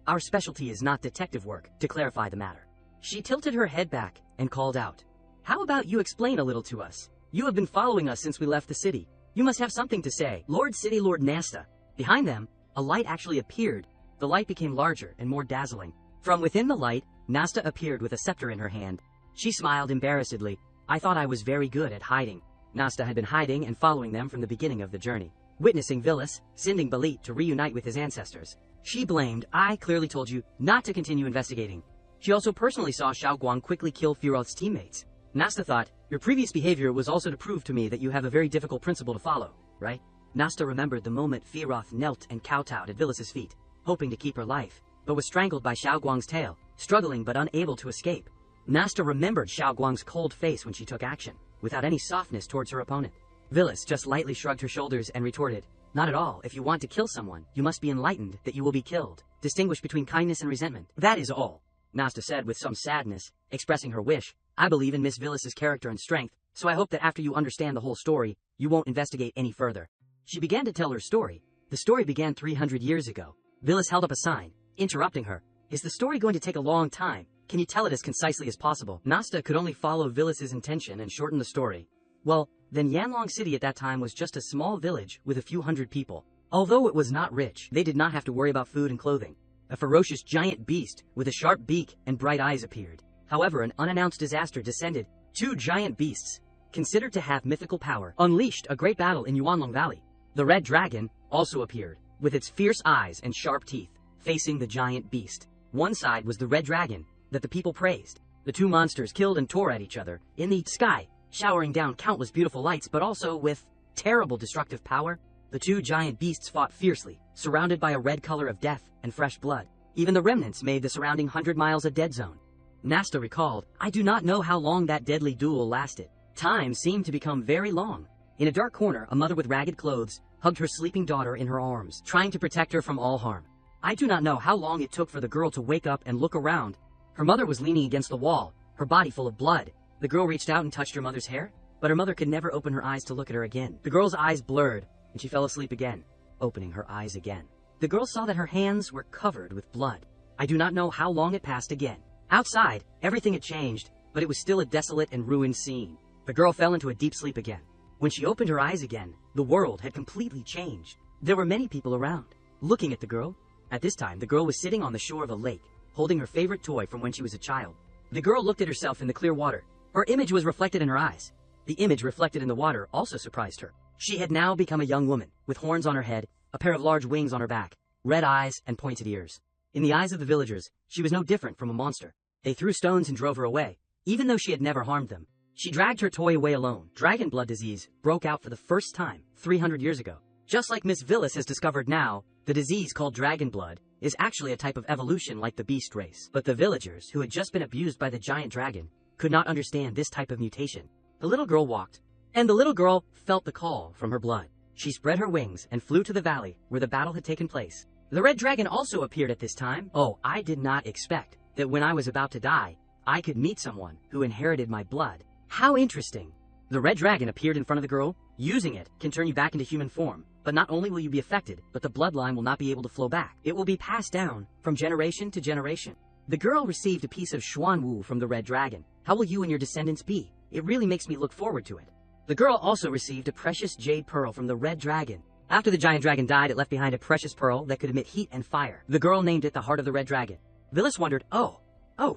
Our specialty is not detective work, to clarify the matter. She tilted her head back and called out. How about you explain a little to us? You have been following us since we left the city. You must have something to say. Lord City Lord Nasta. Behind them, a light actually appeared. The light became larger and more dazzling. From within the light, Nasta appeared with a scepter in her hand. She smiled embarrassedly. I thought I was very good at hiding. Nasta had been hiding and following them from the beginning of the journey. Witnessing Vilis, sending Balit to reunite with his ancestors. She blamed, I clearly told you not to continue investigating. She also personally saw Xiao Guang quickly kill Firoth's teammates. Nasta thought, your previous behavior was also to prove to me that you have a very difficult principle to follow, right? Nasta remembered the moment Firoth knelt and kowtowed at Vilis's feet, hoping to keep her life, but was strangled by Xiao Guang's tail, struggling but unable to escape. Nasta remembered Xiao Guang's cold face when she took action, without any softness towards her opponent. Villis just lightly shrugged her shoulders and retorted, "Not at all. If you want to kill someone, you must be enlightened that you will be killed. Distinguish between kindness and resentment. That is all," Nasta said with some sadness, expressing her wish. "I believe in Miss Villis's character and strength, so I hope that after you understand the whole story, you won't investigate any further." She began to tell her story. The story began 300 years ago. Villis held up a sign, interrupting her. "Is the story going to take a long time? Can you tell it as concisely as possible?" Nasta could only follow Villis's intention and shorten the story. Well, then Yanlong City at that time was just a small village with a few hundred people. Although it was not rich, they did not have to worry about food and clothing. A ferocious giant beast with a sharp beak and bright eyes appeared. However, an unannounced disaster descended. Two giant beasts, considered to have mythical power, unleashed a great battle in Yuanlong Valley. The red dragon also appeared, with its fierce eyes and sharp teeth, facing the giant beast. One side was the red dragon that the people praised. The two monsters killed and tore at each other in the sky, showering down countless beautiful lights, but also with terrible destructive power. The two giant beasts fought fiercely, surrounded by a red color of death and fresh blood. Even the remnants made the surrounding 100 miles a dead zone. Nasta recalled, "I do not know how long that deadly duel lasted. Time seemed to become very long." In a dark corner, a mother with ragged clothes hugged her sleeping daughter in her arms, trying to protect her from all harm. I do not know how long it took for the girl to wake up and look around. Her mother was leaning against the wall, her body full of blood. The girl reached out and touched her mother's hair, but her mother could never open her eyes to look at her again. The girl's eyes blurred, and she fell asleep again, opening her eyes again. The girl saw that her hands were covered with blood. I do not know how long it passed again. Outside, everything had changed, but it was still a desolate and ruined scene. The girl fell into a deep sleep again. When she opened her eyes again, the world had completely changed. There were many people around, looking at the girl. At this time, the girl was sitting on the shore of a lake, holding her favorite toy from when she was a child. The girl looked at herself in the clear water. Her image was reflected in her eyes. The image reflected in the water also surprised her. She had now become a young woman, with horns on her head, a pair of large wings on her back, red eyes and pointed ears. In the eyes of the villagers, she was no different from a monster. They threw stones and drove her away, even though she had never harmed them. She dragged her toy away alone. Dragon blood disease broke out for the first time 300 years ago. Just like Miss Villis has discovered now, the disease called dragon blood is actually a type of evolution like the beast race. But the villagers, who had just been abused by the giant dragon, could not understand this type of mutation. The little girl walked, and the little girl felt the call from her blood. She spread her wings and flew to the valley where the battle had taken place. The red dragon also appeared at this time. Oh, I did not expect that when I was about to die, I could meet someone who inherited my blood. How interesting. The red dragon appeared in front of the girl. Using it can turn you back into human form, but not only will you be affected, but the bloodline will not be able to flow back. It will be passed down from generation to generation. The girl received a piece of Xuanwu from the red dragon. How will you and your descendants be? It really makes me look forward to it. The girl also received a precious jade pearl from the red dragon. After the giant dragon died, it left behind a precious pearl that could emit heat and fire. The girl named it the Heart of the Red Dragon. Villis wondered, Oh,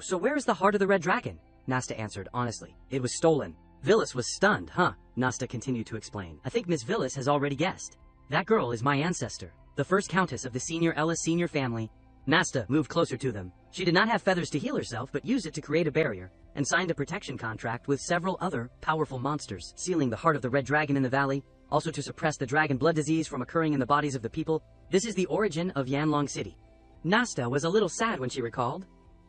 so where is the Heart of the Red Dragon? Nasta answered honestly. It was stolen. Villis was stunned. Nasta continued to explain. I think Miss Villis has already guessed. That girl is my ancestor, the first countess of the Senior Ellis Senior family. Nasta moved closer to them. She did not have feathers to heal herself, but used it to create a barrier, and signed a protection contract with several other powerful monsters, sealing the Heart of the Red Dragon in the valley, also to suppress the dragon blood disease from occurring in the bodies of the people. This is the origin of Yanlong City. Nasta was a little sad when she recalled.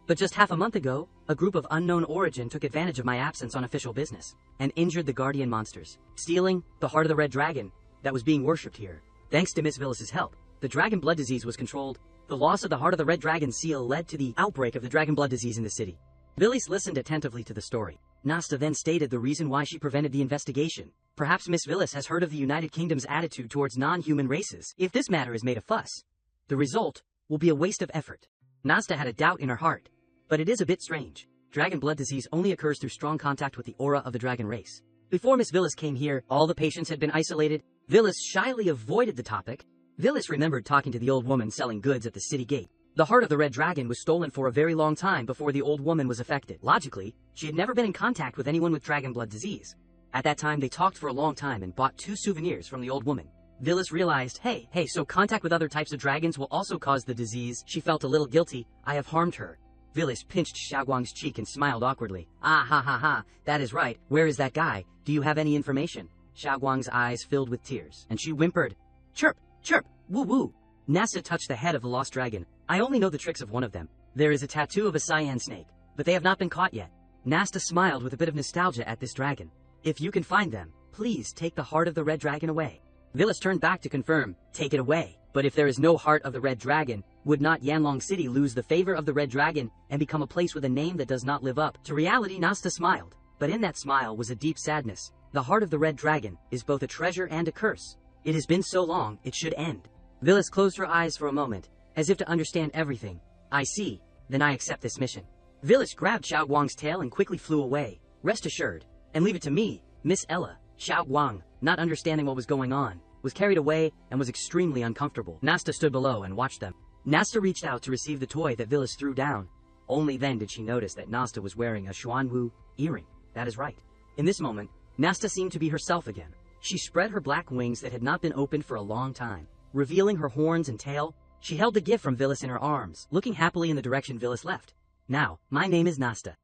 But just half a month ago, a group of unknown origin took advantage of my absence on official business, and injured the guardian monsters, stealing the Heart of the Red Dragon that was being worshipped here. Thanks to Miss Villis's help, the dragon blood disease was controlled. The loss of the Heart of the Red Dragon seal led to the outbreak of the dragon blood disease in the city. Villis listened attentively to the story. Nasta then stated the reason why she prevented the investigation. Perhaps Miss Villis has heard of the United Kingdom's attitude towards non-human races. If this matter is made a fuss, the result will be a waste of effort. Nasta had a doubt in her heart, but it is a bit strange. Dragon blood disease only occurs through strong contact with the aura of the dragon race. Before Miss Villis came here, all the patients had been isolated. Villis shyly avoided the topic. Villis remembered talking to the old woman selling goods at the city gate. The Heart of the Red Dragon was stolen for a very long time before the old woman was affected. Logically, she had never been in contact with anyone with dragon blood disease. At that time, they talked for a long time and bought 2 souvenirs from the old woman. Villis realized, hey, so contact with other types of dragons will also cause the disease. She felt a little guilty. I have harmed her. Villis pinched Xiaoguang's cheek and smiled awkwardly. Ha, that is right. Where is that guy? Do you have any information? Xiaoguang's eyes filled with tears, and she whimpered, Chirp, chirp, woo woo. Nasta touched the head of the lost dragon. I only know the tricks of one of them. There is a tattoo of a cyan snake, but they have not been caught yet. Nasta smiled with a bit of nostalgia at this dragon. If you can find them, please take the heart of the red dragon away. Villas turned back to confirm, take it away. But if there is no heart of the red dragon, would not Yanlong City lose the favor of the red dragon and become a place with a name that does not live up to reality? Nasta smiled, but in that smile was a deep sadness. The heart of the red dragon is both a treasure and a curse. It has been so long, it should end. Villas closed her eyes for a moment, as if to understand everything. I see, then I accept this mission. Villas grabbed Xiao Guang's tail and quickly flew away. Rest assured, and leave it to me, Miss Ella. Xiao Guang, not understanding what was going on, was carried away and was extremely uncomfortable. Nasta stood below and watched them. Nasta reached out to receive the toy that Villas threw down. Only then did she notice that Nasta was wearing a Xuanwu earring. That is right. In this moment, Nasta seemed to be herself again. She spread her black wings that had not been opened for a long time. Revealing her horns and tail, she held the gift from Villas in her arms, looking happily in the direction Villas left. Now, my name is Nasta.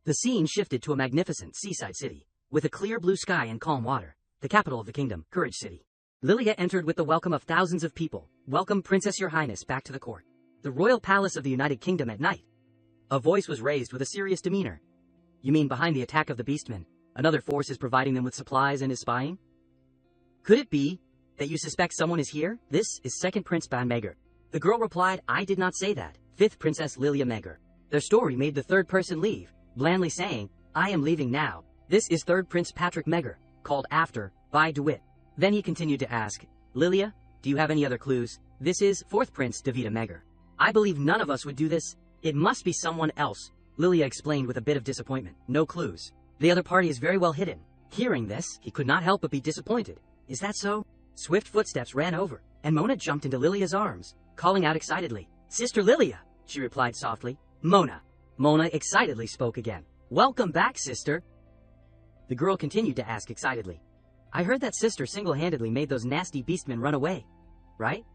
The scene shifted to a magnificent seaside city, with a clear blue sky and calm water, the capital of the kingdom, Courage City. Lilia entered with the welcome of thousands of people. Welcome, Princess Your Highness, back to the court. The royal palace of the United Kingdom at night. A voice was raised with a serious demeanor. You mean behind the attack of the Beastmen, another force is providing them with supplies and is spying? Could it be that you suspect someone is here? This is Second Prince Ban Megar. The girl replied, I did not say that. Fifth Princess Lilia Megar. Their story made the third person leave, blandly saying, I am leaving now. This is Third Prince Patrick Megar, called after, by DeWitt. Then he continued to ask, Lilia, do you have any other clues? This is Fourth Prince Davida Megar. I believe none of us would do this. It must be someone else, Lilia explained with a bit of disappointment. No clues. The other party is very well hidden. Hearing this, he could not help but be disappointed. Is that so? Swift footsteps ran over, and Mona jumped into Lilia's arms, calling out excitedly, Sister Lilia, she replied softly. Mona. Mona excitedly spoke again. Welcome back, sister. The girl continued to ask excitedly. I heard that sister single-handedly made those nasty beastmen run away. Right?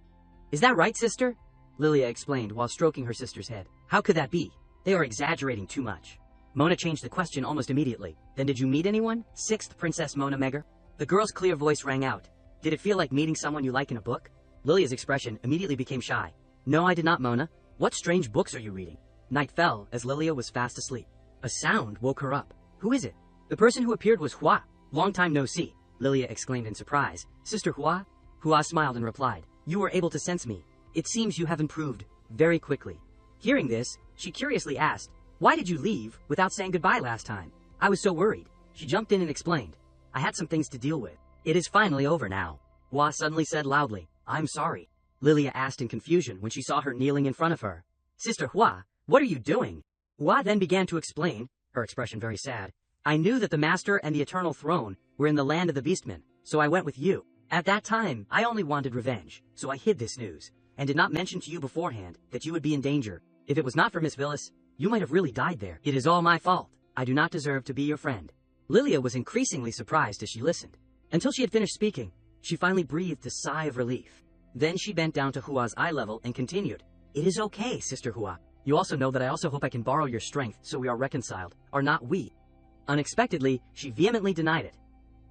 Is that right, sister? Lilia explained while stroking her sister's head. How could that be? They are exaggerating too much. Mona changed the question almost immediately. Then did you meet anyone? Sixth Princess Mona Megar? The girl's clear voice rang out. Did it feel like meeting someone you like in a book? Lilia's expression immediately became shy. No, I did not, Mona. What strange books are you reading? Night fell as Lilia was fast asleep. A sound woke her up. Who is it? The person who appeared was Hua. Long time no see, Lilia exclaimed in surprise. Sister Hua? Hua smiled and replied, You were able to sense me. It seems you have improved very quickly. Hearing this, she curiously asked, Why did you leave without saying goodbye last time? I was so worried. She jumped in and explained, I had some things to deal with. It is finally over now. Hua suddenly said loudly, I'm sorry. Lilia asked in confusion when she saw her kneeling in front of her. Sister Hua, what are you doing? Hua then began to explain, her expression very sad. I knew that the Master and the Eternal Throne were in the land of the Beastmen, so I went with you. At that time, I only wanted revenge, so I hid this news, and did not mention to you beforehand that you would be in danger. If it was not for Miss Villas, you might have really died there. It is all my fault. I do not deserve to be your friend. Lilia was increasingly surprised as she listened. Until she had finished speaking, she finally breathed a sigh of relief. Then she bent down to Hua's eye level and continued. It is okay, Sister Hua. You also know that I also hope I can borrow your strength so we are reconciled. Are not we? Unexpectedly, she vehemently denied it.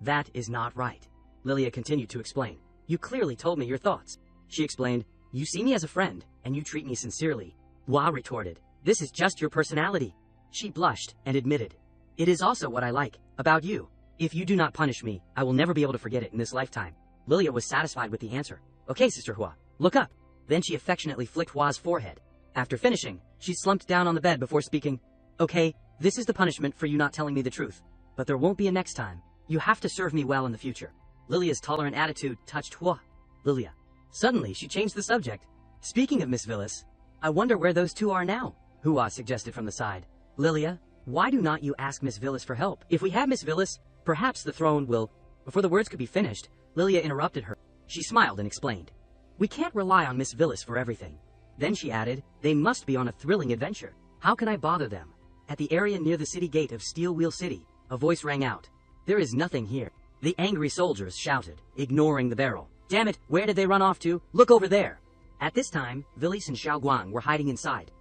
That is not right. Lilia continued to explain. You clearly told me your thoughts. She explained, You see me as a friend, and you treat me sincerely. Hua retorted, This is just your personality. She blushed and admitted, It is also what I like about you. If you do not punish me, I will never be able to forget it in this lifetime. Lilia was satisfied with the answer. Okay, Sister Hua, look up. Then she affectionately flicked Hua's forehead. After finishing, she slumped down on the bed before speaking. Okay, this is the punishment for you not telling me the truth. But there won't be a next time. You have to serve me well in the future. Lilia's tolerant attitude touched Hua. Lilia. Suddenly, she changed the subject. Speaking of Miss Villas, I wonder where those two are now, Hua suggested from the side. Lilia, why do not you ask Miss Villas for help? If we have Miss Villas, perhaps the throne will... Before the words could be finished, Lilia interrupted her. She smiled and explained. We can't rely on Miss Villas for everything. Then she added, they must be on a thrilling adventure. How can I bother them? At the area near the city gate of Steel Wheel City, a voice rang out. There is nothing here. The angry soldiers shouted, ignoring the barrel. Damn it, where did they run off to? Look over there. At this time, Villis and Xiao Guang were hiding inside.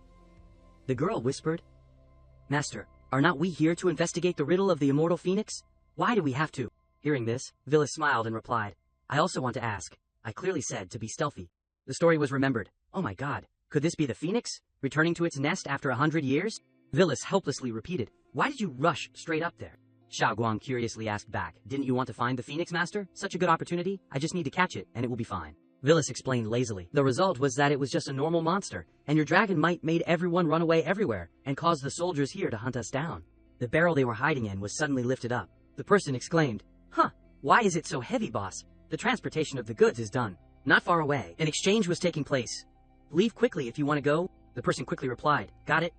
The girl whispered, Master, are not we here to investigate the riddle of the immortal phoenix? Why do we have to? Hearing this, Villis smiled and replied, I also want to ask. I clearly said to be stealthy. The story was remembered. Oh my god, could this be the phoenix, returning to its nest after 100 years? Villis helplessly repeated, Why did you rush straight up there? Xiao Guang curiously asked back. Didn't you want to find the Phoenix Master? Such a good opportunity. I just need to catch it, and it will be fine. Villis explained lazily. The result was that it was just a normal monster, and your dragon might made everyone run away everywhere, and caused the soldiers here to hunt us down. The barrel they were hiding in was suddenly lifted up. The person exclaimed, "Huh, why is it so heavy, boss? The transportation of the goods is done." Not far away, an exchange was taking place. "Leave quickly if you want to go." The person quickly replied, got it,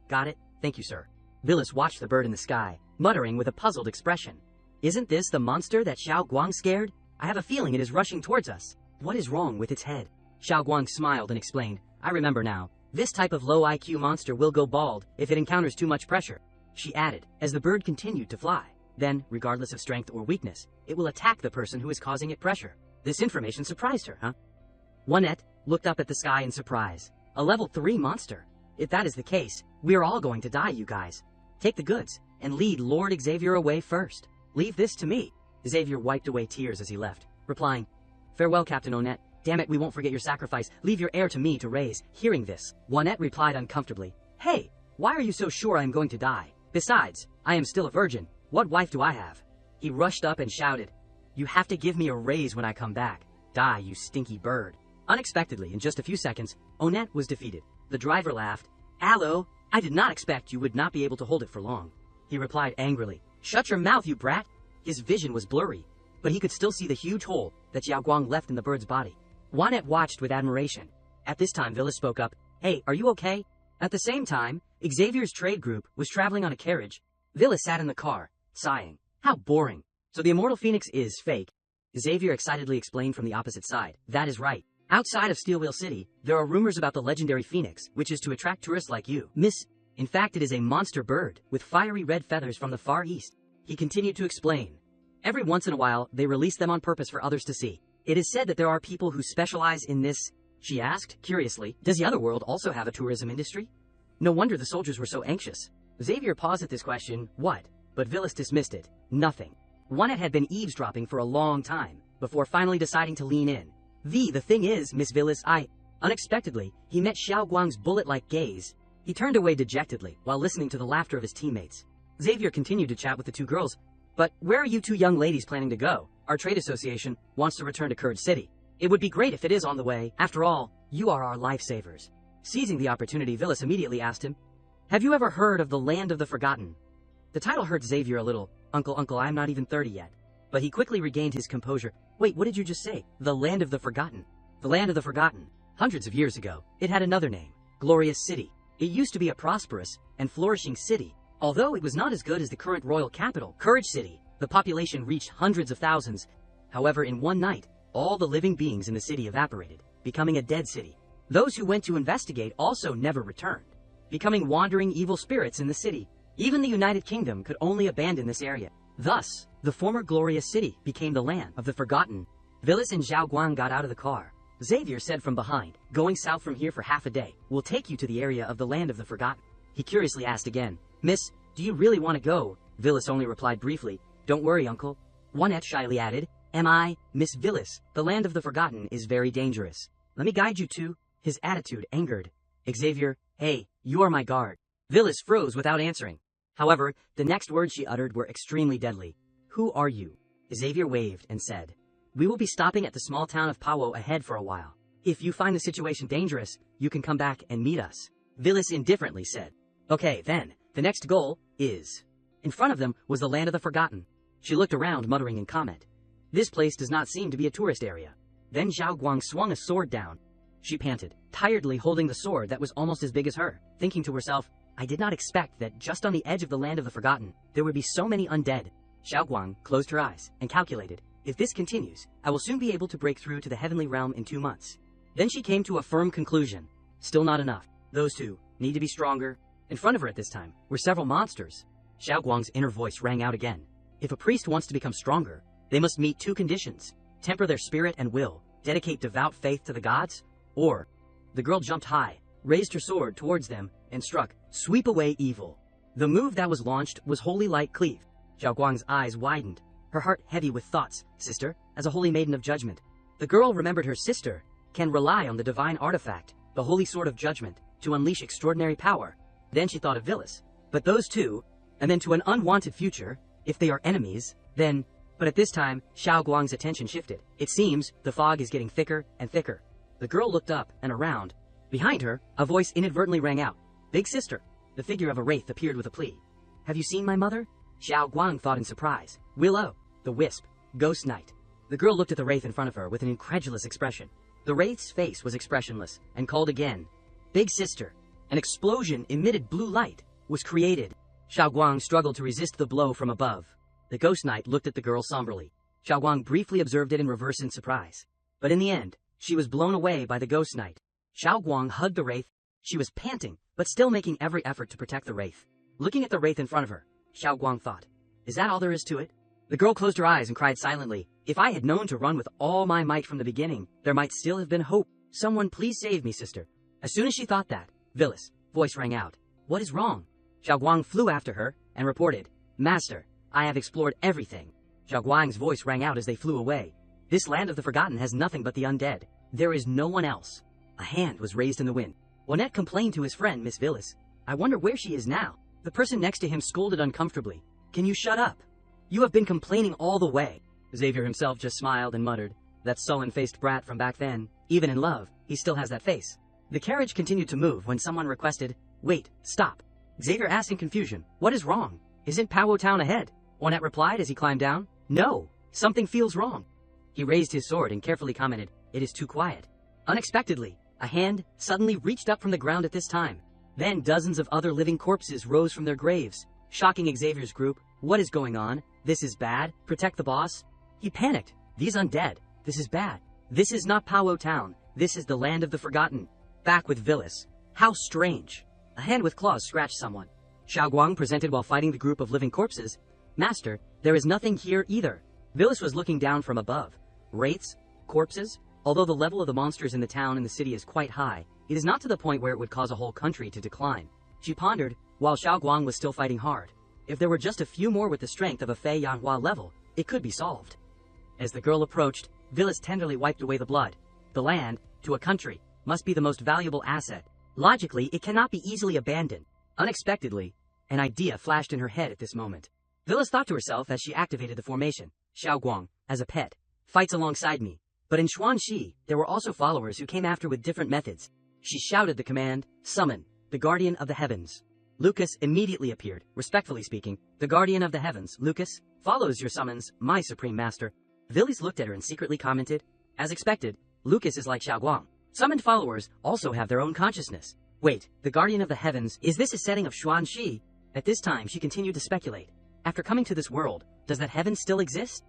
thank you, sir." Villis watched the bird in the sky, muttering with a puzzled expression. "Isn't this the monster that Xiao Guang scared? I have a feeling it is rushing towards us. What is wrong with its head?" Xiao Guang smiled and explained, "I remember now. This type of low IQ monster will go bald if it encounters too much pressure." She added, as the bird continued to fly. Then, regardless of strength or weakness, it will attack the person who is causing it pressure. This information surprised her, huh? Juanette looked up at the sky in surprise. A level 3 monster? If that is the case, we're all going to die, you guys. Take the goods, and lead Lord Xavier away first. Leave this to me. Xavier wiped away tears as he left, replying, "Farewell, Captain Onette. Damn it, we won't forget your sacrifice. Leave your heir to me to raise." Hearing this, Juanette replied uncomfortably, "Hey, why are you so sure I am going to die? Besides, I am still a virgin. What wife do I have?" He rushed up and shouted, "You have to give me a raise when I come back. Die, you stinky bird." Unexpectedly, in just a few seconds, Onette was defeated. The driver laughed. "Allo, I did not expect you would not be able to hold it for long." He replied angrily, "Shut your mouth, you brat." His vision was blurry, but he could still see the huge hole that Xiao Guang left in the bird's body. Juanette watched with admiration. At this time, Villis spoke up, "Hey, are you okay?" At the same time, Xavier's trade group was traveling on a carriage. Villis sat in the car, sighing. How boring. So the immortal phoenix is fake. Xavier excitedly explained from the opposite side. That is right. Outside of Steelwheel City, there are rumors about the legendary phoenix, which is to attract tourists like you. In fact, it is a monster bird with fiery red feathers from the Far East. He continued to explain. Every once in a while, they release them on purpose for others to see. It is said that there are people who specialize in this. She asked, curiously, does the other world also have a tourism industry? No wonder the soldiers were so anxious. Xavier paused at this question, what? But Villis dismissed it. Nothing. Juanette had been eavesdropping for a long time, before finally deciding to lean in. The thing is, Miss Villis, Unexpectedly, he met Xiao Guang's bullet-like gaze. He turned away dejectedly, while listening to the laughter of his teammates. Xavier continued to chat with the two girls. But where are you two young ladies planning to go? Our trade association wants to return to Courage City. It would be great if it is on the way. After all, you are our lifesavers. Seizing the opportunity, Villis immediately asked him, have you ever heard of the Land of the Forgotten? The title hurt Xavier a little. Uncle, I'm not even 30 yet. But he quickly regained his composure. Wait, what did you just say? The Land of the Forgotten. The Land of the Forgotten. Hundreds of years ago, it had another name, Glorious City. It used to be a prosperous and flourishing city. Although it was not as good as the current royal capital, Courage City, the population reached hundreds of thousands. However, in one night, all the living beings in the city evaporated, becoming a dead city. Those who went to investigate also never returned, becoming wandering evil spirits in the city. Even the United Kingdom could only abandon this area. Thus, the former Glorious City became the Land of the Forgotten. Villis and Xiao Guang got out of the car. Xavier said from behind, going south from here for half a day will take you to the area of the Land of the Forgotten. He curiously asked again, Miss, do you really want to go? Villis only replied briefly, Don't worry, Uncle. Juanette shyly added, Am I, Miss Villis? The Land of the Forgotten is very dangerous. Let me guide you to. His attitude angered Xavier. Hey, you are my guard. Villis froze without answering. However, the next words she uttered were extremely deadly. Who are you? Xavier waved and said, We will be stopping at the small town of Pawo ahead for a while. If you find the situation dangerous, you can come back and meet us. Villis indifferently said, Okay, then, the next goal is... In front of them was the Land of the Forgotten. She looked around, muttering in comment. This place does not seem to be a tourist area. Then Xiao Guang swung a sword down. She panted, tiredly holding the sword that was almost as big as her, thinking to herself, I did not expect that just on the edge of the Land of the Forgotten, there would be so many undead. Xiao Guang closed her eyes and calculated, if this continues, I will soon be able to break through to the heavenly realm in 2 months. Then she came to a firm conclusion. Still not enough. Those two need to be stronger. In front of her at this time were several monsters. Xiao Guang's inner voice rang out again. If a priest wants to become stronger, they must meet 2 conditions. Temper their spirit and will, dedicate devout faith to the gods, or... The girl jumped high, raised her sword towards them, and struck, Sweep away evil. The move that was launched was Holy Light Cleave. Xiao Guang's eyes widened, her heart heavy with thoughts. Sister, as a holy maiden of judgment. The girl remembered her sister can rely on the divine artifact, the Holy Sword of Judgment, to unleash extraordinary power. Then she thought of Villis. But those two, and then to an unwanted future, If they are enemies, then... But at this time, Xiao Guang's attention shifted. It seems the fog is getting thicker and thicker. The girl looked up and around. Behind her, a voice inadvertently rang out. "Big sister." The figure of a wraith appeared with a plea. "Have you seen my mother?" Xiao Guang thought in surprise. Willow, the wisp, ghost knight. The girl looked at the wraith in front of her with an incredulous expression. The wraith's face was expressionless and called again. "Big sister." An explosion emitted blue light was created. Xiao Guang struggled to resist the blow from above. The ghost knight looked at the girl somberly. Xiao Guang briefly observed it in reverse in surprise. But in the end, she was blown away by the ghost knight. Xiao Guang hugged the wraith. She was panting, but still making every effort to protect the wraith. Looking at the wraith in front of her, Xiao Guang thought, "Is that all there is to it?" The girl closed her eyes and cried silently. "If I had known to run with all my might from the beginning, there might still have been hope. Someone please save me, sister." As soon as she thought that, Villas' voice rang out. "What is wrong?" Xiao Guang flew after her and reported, "Master, I have explored everything." Xiao Guang's voice rang out as they flew away. "This land of the forgotten has nothing but the undead. There is no one else." A hand was raised in the wind. Juanette complained to his friend, Miss Villas. "I wonder where she is now." The person next to him scolded uncomfortably. "Can you shut up? You have been complaining all the way." Xavier himself just smiled and muttered, "That sullen-faced brat from back then. Even in love, he still has that face." The carriage continued to move when someone requested, "Wait, stop." Xavier asked in confusion, "What is wrong? Isn't Powwow Town ahead?" Juanette replied as he climbed down, "No, something feels wrong." He raised his sword and carefully commented, "It is too quiet." Unexpectedly, a hand suddenly reached up from the ground at this time. Then dozens of other living corpses rose from their graves, shocking Xavier's group. "What is going on? This is bad. Protect the boss." He panicked. "These undead. This is bad. This is not Powwow Town. This is the land of the forgotten." Back with Villas. How strange. A hand with claws scratched someone. Xiao Guang presented while fighting the group of living corpses. "Master, there is nothing here either." Villas was looking down from above. Wraiths? Corpses? Although the level of the monsters in the town and the city is quite high, it is not to the point where it would cause a whole country to decline. She pondered, while Xiao Guang was still fighting hard. If there were just a few more with the strength of a Fei Yanhua level, it could be solved. As the girl approached, Villas tenderly wiped away the blood. The land, to a country, must be the most valuable asset. Logically, it cannot be easily abandoned. Unexpectedly, an idea flashed in her head at this moment. Villas thought to herself as she activated the formation, "Xiao Guang, as a pet, fights alongside me." But in Xuanxi, there were also followers who came after with different methods. She shouted the command, "Summon, the Guardian of the Heavens." Lucas immediately appeared, respectfully speaking, "The Guardian of the Heavens, Lucas, follows your summons, my Supreme Master." Villas looked at her and secretly commented, "As expected, Lucas is like Xiao Guang. Summoned followers also have their own consciousness." Wait, the Guardian of the Heavens, is this a setting of Xuanxi? At this time, she continued to speculate. After coming to this world, does that heaven still exist?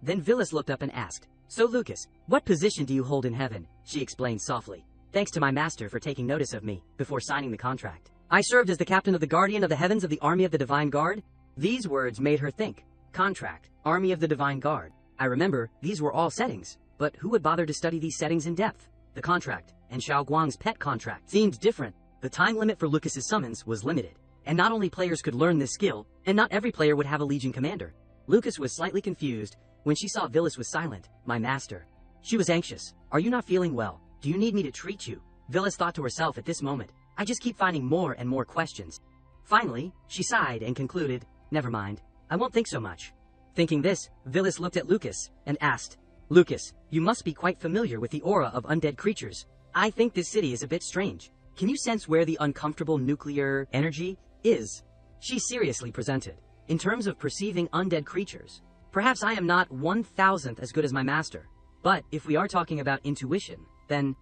Then Villas looked up and asked, "So Lucas, what position do you hold in heaven?" She explained softly, "Thanks to my master for taking notice of me before signing the contract. I served as the captain of the Guardian of the Heavens of the Army of the Divine Guard." These words made her think. Contract, Army of the Divine Guard. I remember, these were all settings, but who would bother to study these settings in depth? The contract, and Xiao Guang's pet contract, seemed different. The time limit for Lucas's summons was limited, and not only players could learn this skill, and not every player would have a Legion commander. Lucas was slightly confused when she saw Villas was silent. "My master." She was anxious. "Are you not feeling well? Do you need me to treat you?" Villas thought to herself at this moment, "I just keep finding more and more questions." Finally, she sighed and concluded, "Never mind. I won't think so much." Thinking this, Villas looked at Lucas and asked, "Lucas, you must be quite familiar with the aura of undead creatures. I think this city is a bit strange. Can you sense where the uncomfortable nuclear energy is?" She seriously presented. "In terms of perceiving undead creatures, perhaps I am not 1,000th as good as my master. But if we are talking about intuition, then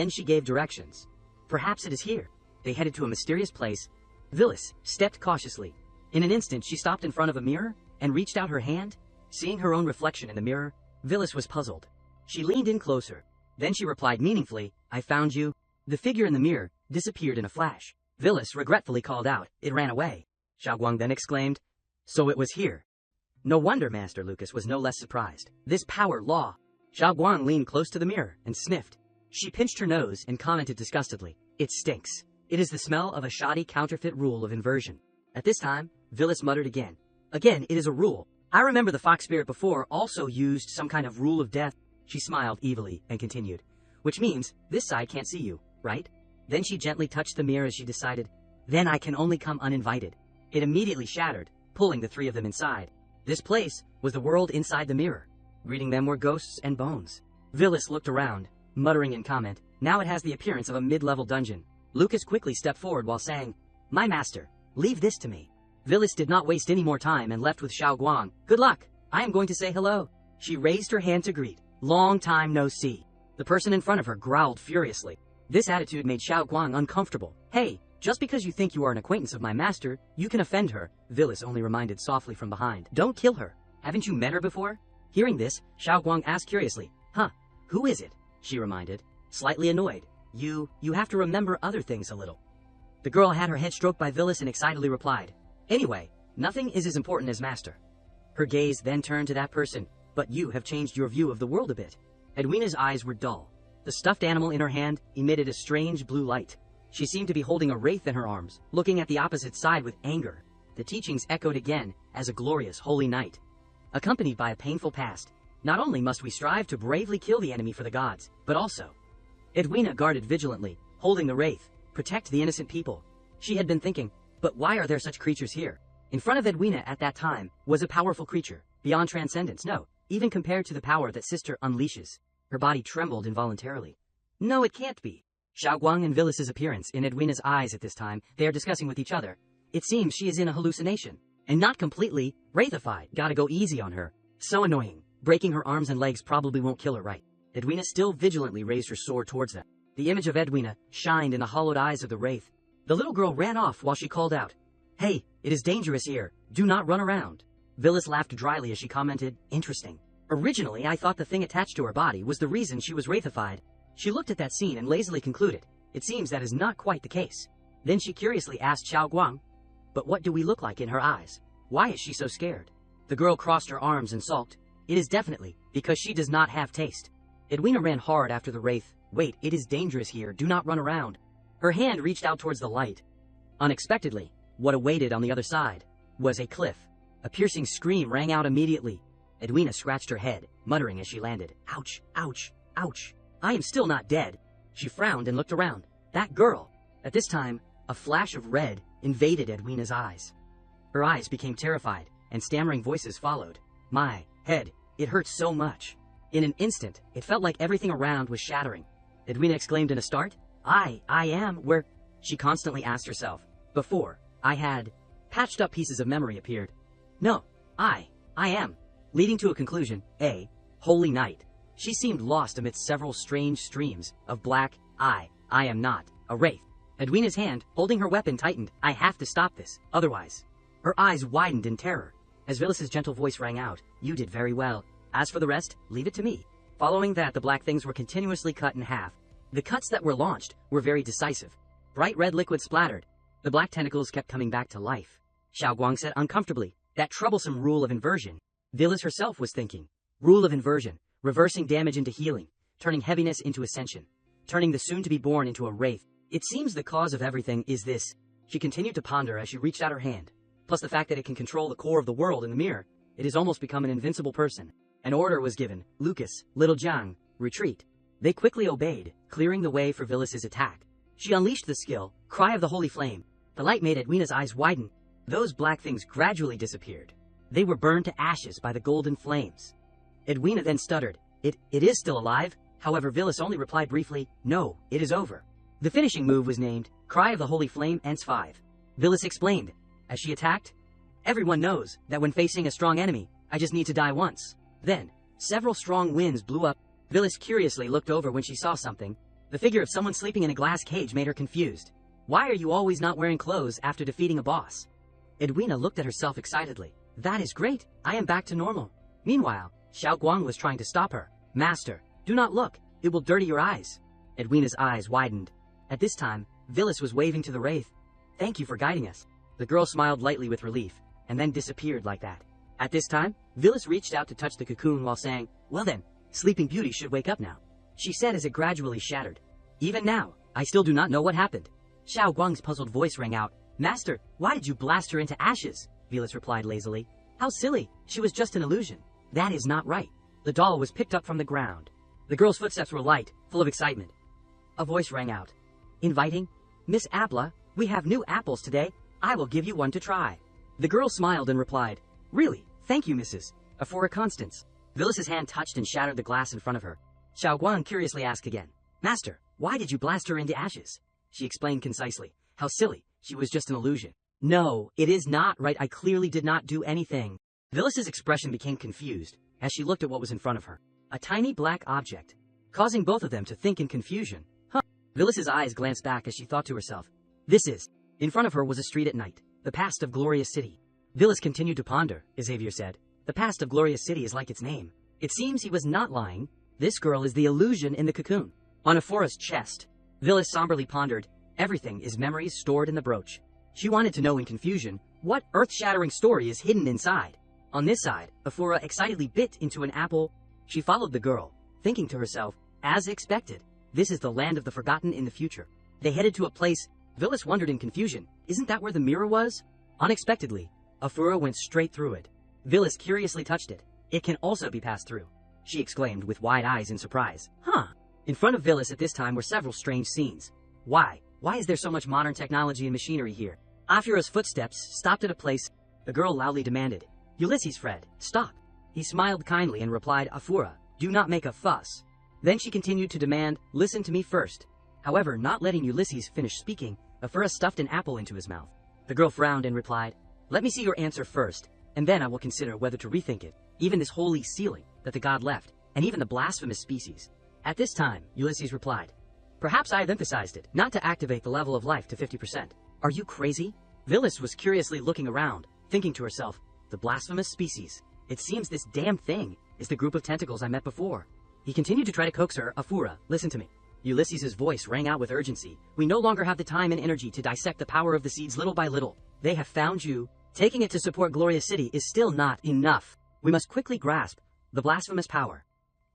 she gave directions. Perhaps it is here." They headed to a mysterious place. Villas stepped cautiously. In an instant, she stopped in front of a mirror and reached out her hand. Seeing her own reflection in the mirror, Villas was puzzled. She leaned in closer. Then she replied meaningfully, "I found you." The figure in the mirror disappeared in a flash. Villas regretfully called out, "It ran away." Xiao Guang then exclaimed, "So it was here." No wonder Master Lucas was no less surprised. This power law. Xiao Guang leaned close to the mirror and sniffed. She pinched her nose and commented disgustedly, "It stinks. It is the smell of a shoddy counterfeit rule of inversion." At this time, Villas muttered again. "Again, it is a rule. I remember the fox spirit before also used some kind of rule of death." She smiled evilly and continued, "Which means this side can't see you, right?" Then she gently touched the mirror as she decided, "Then I can only come uninvited." It immediately shattered, pulling the three of them inside. This place was the world inside the mirror. Reading them were ghosts and bones. Villis looked around, muttering in comment, now it has the appearance of a mid-level dungeon. Lucas quickly stepped forward while saying, "My master, leave this to me." Villis did not waste any more time and left with Xiaoguang. "Good luck. I am going to say hello." She raised her hand to greet. "Long time no see." The person in front of her growled furiously. This attitude made Xiaoguang uncomfortable. "Hey, just because you think you are an acquaintance of my master, you can offend her," Villis only reminded softly from behind. "Don't kill her. Haven't you met her before?" Hearing this, Xiaoguang asked curiously, "Huh, who is it?" She reminded, slightly annoyed. You have to remember other things a little." The girl had her head stroked by Villis and excitedly replied, "Anyway, nothing is as important as master." Her gaze then turned to that person. "But you have changed your view of the world a bit." Edwina's eyes were dull. The stuffed animal in her hand emitted a strange blue light. She seemed to be holding a wraith in her arms, looking at the opposite side with anger. The teachings echoed again as a glorious holy night, accompanied by a painful past. Not only must we strive to bravely kill the enemy for the gods, but also... Edwina guarded vigilantly, holding the wraith, protect the innocent people. She had been thinking, but why are there such creatures here? In front of Edwina at that time was a powerful creature, beyond transcendence, no, even compared to the power that Sister unleashes. Her body trembled involuntarily. No, it can't be. Xiaoguang and Villis's appearance in Edwina's eyes at this time, they are discussing with each other. It seems she is in a hallucination, and not completely wraithified. Gotta go easy on her. So annoying. Breaking her arms and legs probably won't kill her, right? Edwina still vigilantly raised her sword towards them. The image of Edwina shined in the hollowed eyes of the wraith. The little girl ran off while she called out, "Hey, it is dangerous here. Do not run around." Villis laughed dryly as she commented, "Interesting. Originally, I thought the thing attached to her body was the reason she was wraithified." She looked at that scene and lazily concluded, "It seems that is not quite the case." Then she curiously asked Xiaoguang, "But what do we look like in her eyes? Why is she so scared?" The girl crossed her arms and sulked. "It is definitely because she does not have taste." Edwina ran hard after the wraith. "Wait, it is dangerous here. Do not run around." Her hand reached out towards the light. Unexpectedly, what awaited on the other side was a cliff. A piercing scream rang out immediately. Edwina scratched her head, muttering as she landed, "Ouch, ouch, ouch. I am still not dead." She frowned and looked around. That girl! At this time, a flash of red invaded Edwina's eyes. Her eyes became terrified, and stammering voices followed. "My head, it hurts so much." In an instant, it felt like everything around was shattering. Edwina exclaimed in a start, I am where she constantly asked herself. Before, I had patched up pieces of memory appeared. No, I am, leading to a conclusion, a holy night. She seemed lost amidst several strange streams of black, I am not, a wraith. Edwina's hand, holding her weapon, tightened. "I have to stop this, otherwise." Her eyes widened in terror. As Villis's gentle voice rang out, "You did very well. As for the rest, leave it to me." Following that, the black things were continuously cut in half. The cuts that were launched were very decisive. Bright red liquid splattered. The black tentacles kept coming back to life. Xiaoguang said uncomfortably, "That troublesome rule of inversion." Villis herself was thinking. Rule of inversion, reversing damage into healing, turning heaviness into ascension, turning the soon-to-be-born into a wraith. It seems the cause of everything is this. She continued to ponder as she reached out her hand. Plus the fact that it can control the core of the world in the mirror, it has almost become an invincible person. An order was given. Lucas, Little Jiang, retreat. They quickly obeyed, clearing the way for Villis's attack. She unleashed the skill, Cry of the Holy Flame. The light made Edwina's eyes widen. Those black things gradually disappeared. They were burned to ashes by the golden flames. Edwina then stuttered. It is still alive. However, Villis only replied briefly, "No, it is over." The finishing move was named Cry of the Holy Flame Ents 5. Villis explained. As she attacked, "Everyone knows that when facing a strong enemy, I just need to die once." Then, several strong winds blew up. Villis curiously looked over when she saw something. The figure of someone sleeping in a glass cage made her confused. "Why are you always not wearing clothes after defeating a boss?" Edwina looked at herself excitedly. "That is great. I am back to normal." Meanwhile, Xiaoguang was trying to stop her. "Master, do not look. It will dirty your eyes." Edwina's eyes widened. At this time, Villis was waving to the wraith. "Thank you for guiding us." The girl smiled lightly with relief, and then disappeared like that. At this time, Villis reached out to touch the cocoon while saying, "Well then, Sleeping Beauty should wake up now," she said as it gradually shattered. "Even now, I still do not know what happened." Xiaoguang's puzzled voice rang out. "Master, why did you blast her into ashes?" Villis replied lazily. "How silly, she was just an illusion." "That is not right." The doll was picked up from the ground. The girl's footsteps were light, full of excitement. A voice rang out. Inviting, "Miss Apla, we have new apples today. I will give you one to try." The girl smiled and replied, "Really? Thank you, Mrs. Aphora Constance. Villas's hand touched and shattered the glass in front of her. Xiao Guang curiously asked again. Master, why did you blast her into ashes? She explained concisely. How silly, she was just an illusion. No, it is not right, I clearly did not do anything. Villas's expression became confused as she looked at what was in front of her. A tiny black object, causing both of them to think in confusion. Huh. Villas's eyes glanced back as she thought to herself. This is. In front of her was a street at night, the past of Glorious City. Villas continued to ponder, Xavier said. The past of Glorious City is like its name. It seems he was not lying. This girl is the illusion in the cocoon. On Aphora's chest, Villas somberly pondered. Everything is memories stored in the brooch. She wanted to know in confusion what earth-shattering story is hidden inside. On this side, Aphora excitedly bit into an apple. She followed the girl, thinking to herself, as expected, this is the land of the forgotten in the future. They headed to a place. Villas wondered in confusion, isn't that where the mirror was? Unexpectedly, Aphora went straight through it. Villas curiously touched it. It can also be passed through, she exclaimed with wide eyes in surprise. Huh. In front of Villas at this time were several strange scenes. Why is there so much modern technology and machinery here? Aphora's footsteps stopped at a place. The girl loudly demanded, Ulysses, Fred, stop. He smiled kindly and replied, Aphora, do not make a fuss. Then she continued to demand, listen to me first. However, not letting Ulysses finish speaking, Aphora stuffed an apple into his mouth. The girl frowned and replied, let me see your answer first, and then I will consider whether to rethink it. Even this holy ceiling that the god left, and even the blasphemous species. At this time, Ulysses replied, perhaps I have emphasized it, not to activate the level of life to 50%. Are you crazy? Villas was curiously looking around, thinking to herself, the blasphemous species. It seems this damn thing is the group of tentacles I met before. He continued to try to coax her. Aphora, listen to me. Ulysses' voice rang out with urgency. We no longer have the time and energy to dissect the power of the seeds little by little. They have found you. Taking it to support Glorious City is still not enough. We must quickly grasp the blasphemous power.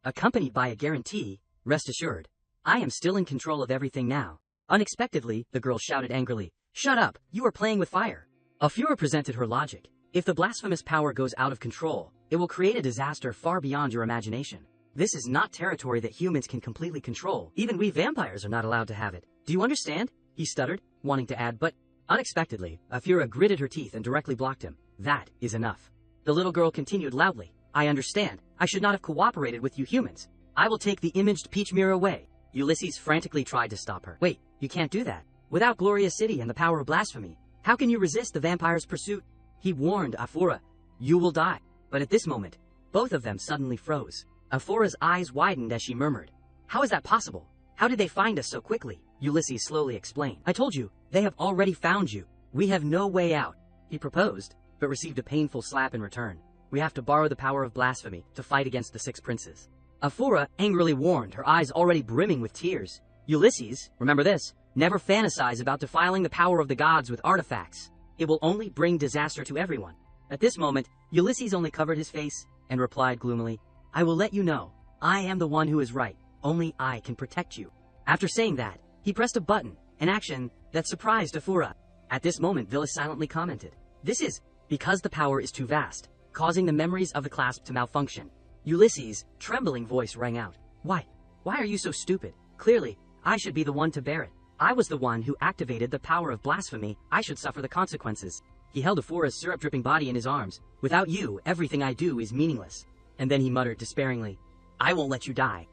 Accompanied by a guarantee, rest assured, I am still in control of everything now. Unexpectedly, the girl shouted angrily, shut up, you are playing with fire. Aphora presented her logic. If the blasphemous power goes out of control, it will create a disaster far beyond your imagination. This is not territory that humans can completely control. Even we vampires are not allowed to have it. Do you understand? He stuttered, wanting to add, but unexpectedly, Aphora gritted her teeth and directly blocked him. That is enough. The little girl continued loudly. I understand. I should not have cooperated with you humans. I will take the imaged peach mirror away. Ulysses frantically tried to stop her. Wait, you can't do that. Without Glorious City and the power of blasphemy, how can you resist the vampire's pursuit? He warned Aphora, you will die. But at this moment, both of them suddenly froze. Aphora's eyes widened as she murmured, how is that possible? How did they find us so quickly? Ulysses slowly explained. I told you, they have already found you. We have no way out. He proposed, but received a painful slap in return. We have to borrow the power of blasphemy to fight against the 6 princes. Aphora angrily warned, her eyes already brimming with tears. Ulysses, remember this, never fantasize about defiling the power of the gods with artifacts. It will only bring disaster to everyone. At this moment, Ulysses only covered his face and replied gloomily, I will let you know, I am the one who is right. Only I can protect you. After saying that, he pressed a button, an action that surprised Aphora. At this moment, Villas silently commented, this is because the power is too vast, causing the memories of the clasp to malfunction. Ulysses' trembling voice rang out. Why are you so stupid? Clearly, I should be the one to bear it. I was the one who activated the power of blasphemy. I should suffer the consequences. He held Aphora's syrup-dripping body in his arms. Without you, everything I do is meaningless. And then he muttered despairingly, I won't let you die.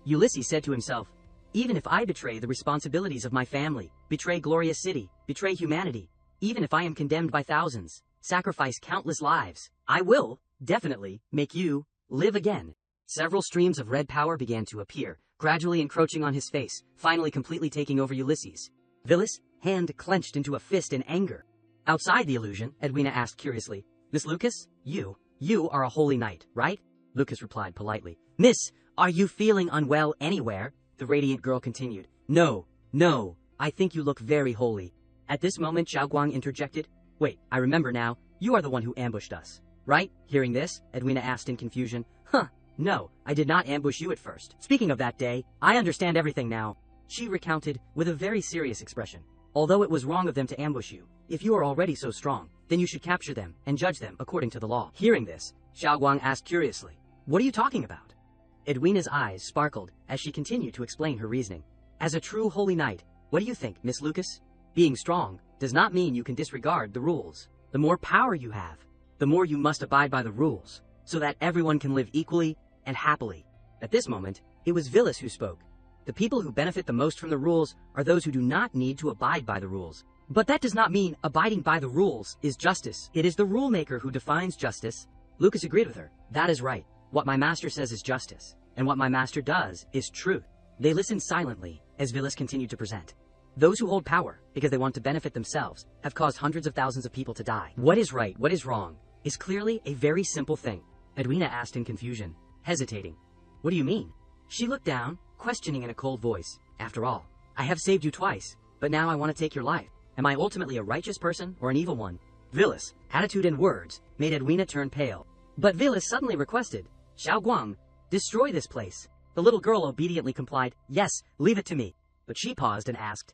Ulysses said to himself, even if I betray the responsibilities of my family, betray Glorious City, betray humanity, even if I am condemned by thousands, sacrifice countless lives, I will, definitely, make you live again. Several streams of red power began to appear, gradually encroaching on his face, finally completely taking over Ulysses. Villas' hand clenched into a fist in anger. Outside the illusion, Edwina asked curiously, Miss Lucas, you are a holy knight, right? Lucas replied politely. Miss, are you feeling unwell anywhere? The radiant girl continued. No, I think you look very holy. At this moment, Xiao Guang interjected. Wait, I remember now, you are the one who ambushed us, right? Hearing this, Edwina asked in confusion. No, I did not ambush you at first. Speaking of that day, I understand everything now. She recounted with a very serious expression. Although it was wrong of them to ambush you, if you are already so strong, then you should capture them and judge them according to the law. Hearing this, Xiao Guang asked curiously, what are you talking about? Edwina's eyes sparkled as she continued to explain her reasoning. As a true holy knight, what do you think, Miss Lucas? Being strong does not mean you can disregard the rules. The more power you have, the more you must abide by the rules, so that everyone can live equally and happily. At this moment, it was Villas who spoke. The people who benefit the most from the rules are those who do not need to abide by the rules. But that does not mean abiding by the rules is justice. It is the rule maker who defines justice. Lucas agreed with her. That is right. What my master says is justice, and what my master does is truth. They listened silently as Villas continued to present. Those who hold power, because they want to benefit themselves, have caused hundreds of thousands of people to die. What is right, what is wrong, is clearly a very simple thing. Edwina asked in confusion, hesitating. What do you mean? She looked down, questioning in a cold voice. After all, I have saved you twice, but now I want to take your life. Am I ultimately a righteous person or an evil one? Villas' attitude and words made Edwina turn pale. But Villas suddenly requested, Xiao Guang, destroy this place. The little girl obediently complied, yes, leave it to me. But she paused and asked,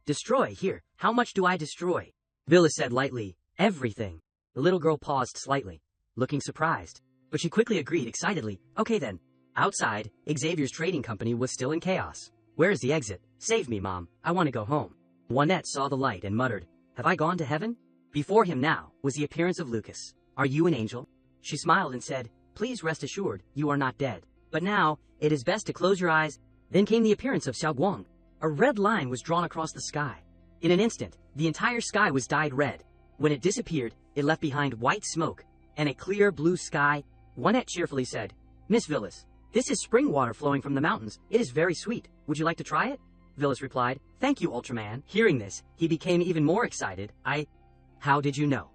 destroy, here, how much do I destroy? Villas said lightly, everything. The little girl paused slightly, looking surprised. But she quickly agreed excitedly, okay then. Outside, Xavier's trading company was still in chaos. Where is the exit? Save me, Mom. I want to go home. Juanette saw the light and muttered, have I gone to heaven? Before him now was the appearance of Lucas. Are you an angel? She smiled and said, please rest assured, you are not dead. But now, it is best to close your eyes. Then came the appearance of Xiao Guang. A red line was drawn across the sky. In an instant, the entire sky was dyed red. When it disappeared, it left behind white smoke and a clear blue sky. Juanette cheerfully said, Miss Villas, this is spring water flowing from the mountains. It is very sweet. Would you like to try it? Villas replied, thank you, Ultraman. Hearing this, he became even more excited. How did you know?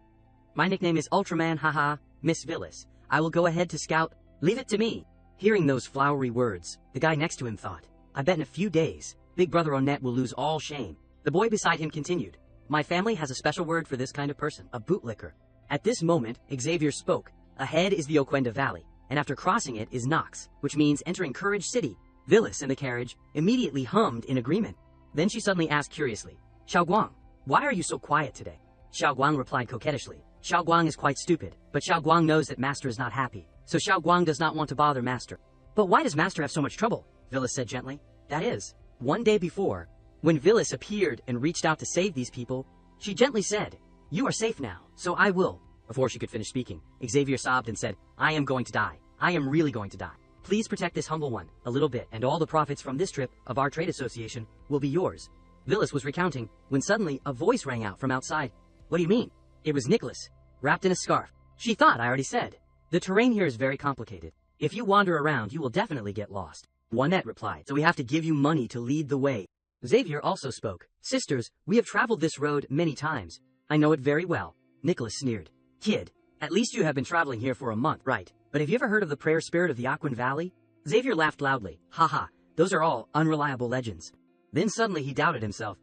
My nickname is Ultraman, haha, Miss Villas. I will go ahead to scout. Leave it to me. Hearing those flowery words, the guy next to him thought, I bet in a few days, Big Brother Onett will lose all shame. The boy beside him continued, my family has a special word for this kind of person, a bootlicker. At this moment, Xavier spoke. Ahead is the Oquenda Valley, and after crossing it is Knox, which means entering Courage City. Villas in the carriage immediately hummed in agreement. Then she suddenly asked curiously, Xiao Guang, why are you so quiet today? Xiao Guang replied coquettishly, Xiao Guang is quite stupid, but Xiao Guang knows that Master is not happy, so Xiao Guang does not want to bother Master. But why does Master have so much trouble? Villas said gently. That is, one day before, when Villas appeared and reached out to save these people, she gently said, you are safe now, so I will. Before she could finish speaking, Xavier sobbed and said, I am going to die. I am really going to die. Please protect this humble one, a little bit, and all the profits from this trip of our trade association will be yours. Villas was recounting, when suddenly a voice rang out from outside. What do you mean? It was Nicholas, wrapped in a scarf. She thought I already said. The terrain here is very complicated. If you wander around, you will definitely get lost. Juanette replied, so we have to give you money to lead the way. Xavier also spoke. Sisters, we have traveled this road many times. I know it very well. Nicholas sneered. Kid, at least you have been traveling here for a month, right? But have you ever heard of the prayer spirit of the Aquan Valley? Xavier laughed loudly. Haha, those are all unreliable legends. Then suddenly he doubted himself.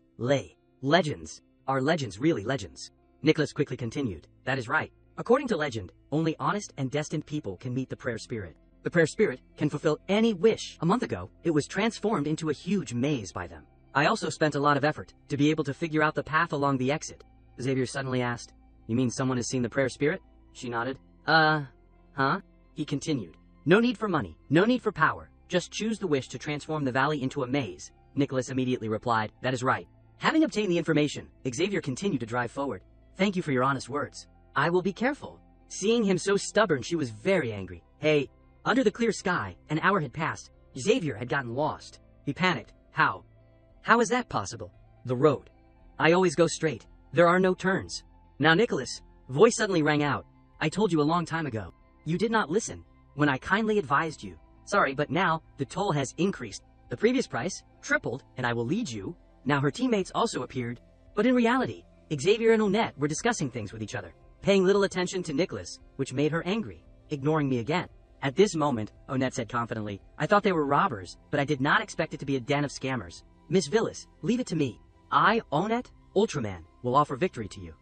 Legends. Are legends really legends? Nicholas quickly continued. That is right. According to legend, only honest and destined people can meet the prayer spirit. The prayer spirit can fulfill any wish. A month ago, it was transformed into a huge maze by them. I also spent a lot of effort to be able to figure out the path along the exit. Xavier suddenly asked, you mean someone has seen the prayer spirit? She nodded. Huh? He continued. No need for money, no need for power. Just choose the wish to transform the valley into a maze. Nicholas immediately replied, that is right. Having obtained the information, Xavier continued to drive forward. Thank you for your honest words. I will be careful. Seeing him so stubborn, she was very angry. Hey, under the clear sky, an hour had passed. Xavier had gotten lost. He panicked. How? How is that possible? The road. I always go straight. There are no turns. Now Nicholas, voice suddenly rang out. I told you a long time ago. You did not listen when I kindly advised you. Sorry, but now the toll has increased. The previous price tripled, and I will lead you. Now her teammates also appeared. But in reality, Xavier and Onett were discussing things with each other, paying little attention to Nicholas, which made her angry, ignoring me again. At this moment, Onett said confidently, I thought they were robbers, but I did not expect it to be a den of scammers. Miss Villas, leave it to me. I, Onett, Ultraman, will offer victory to you.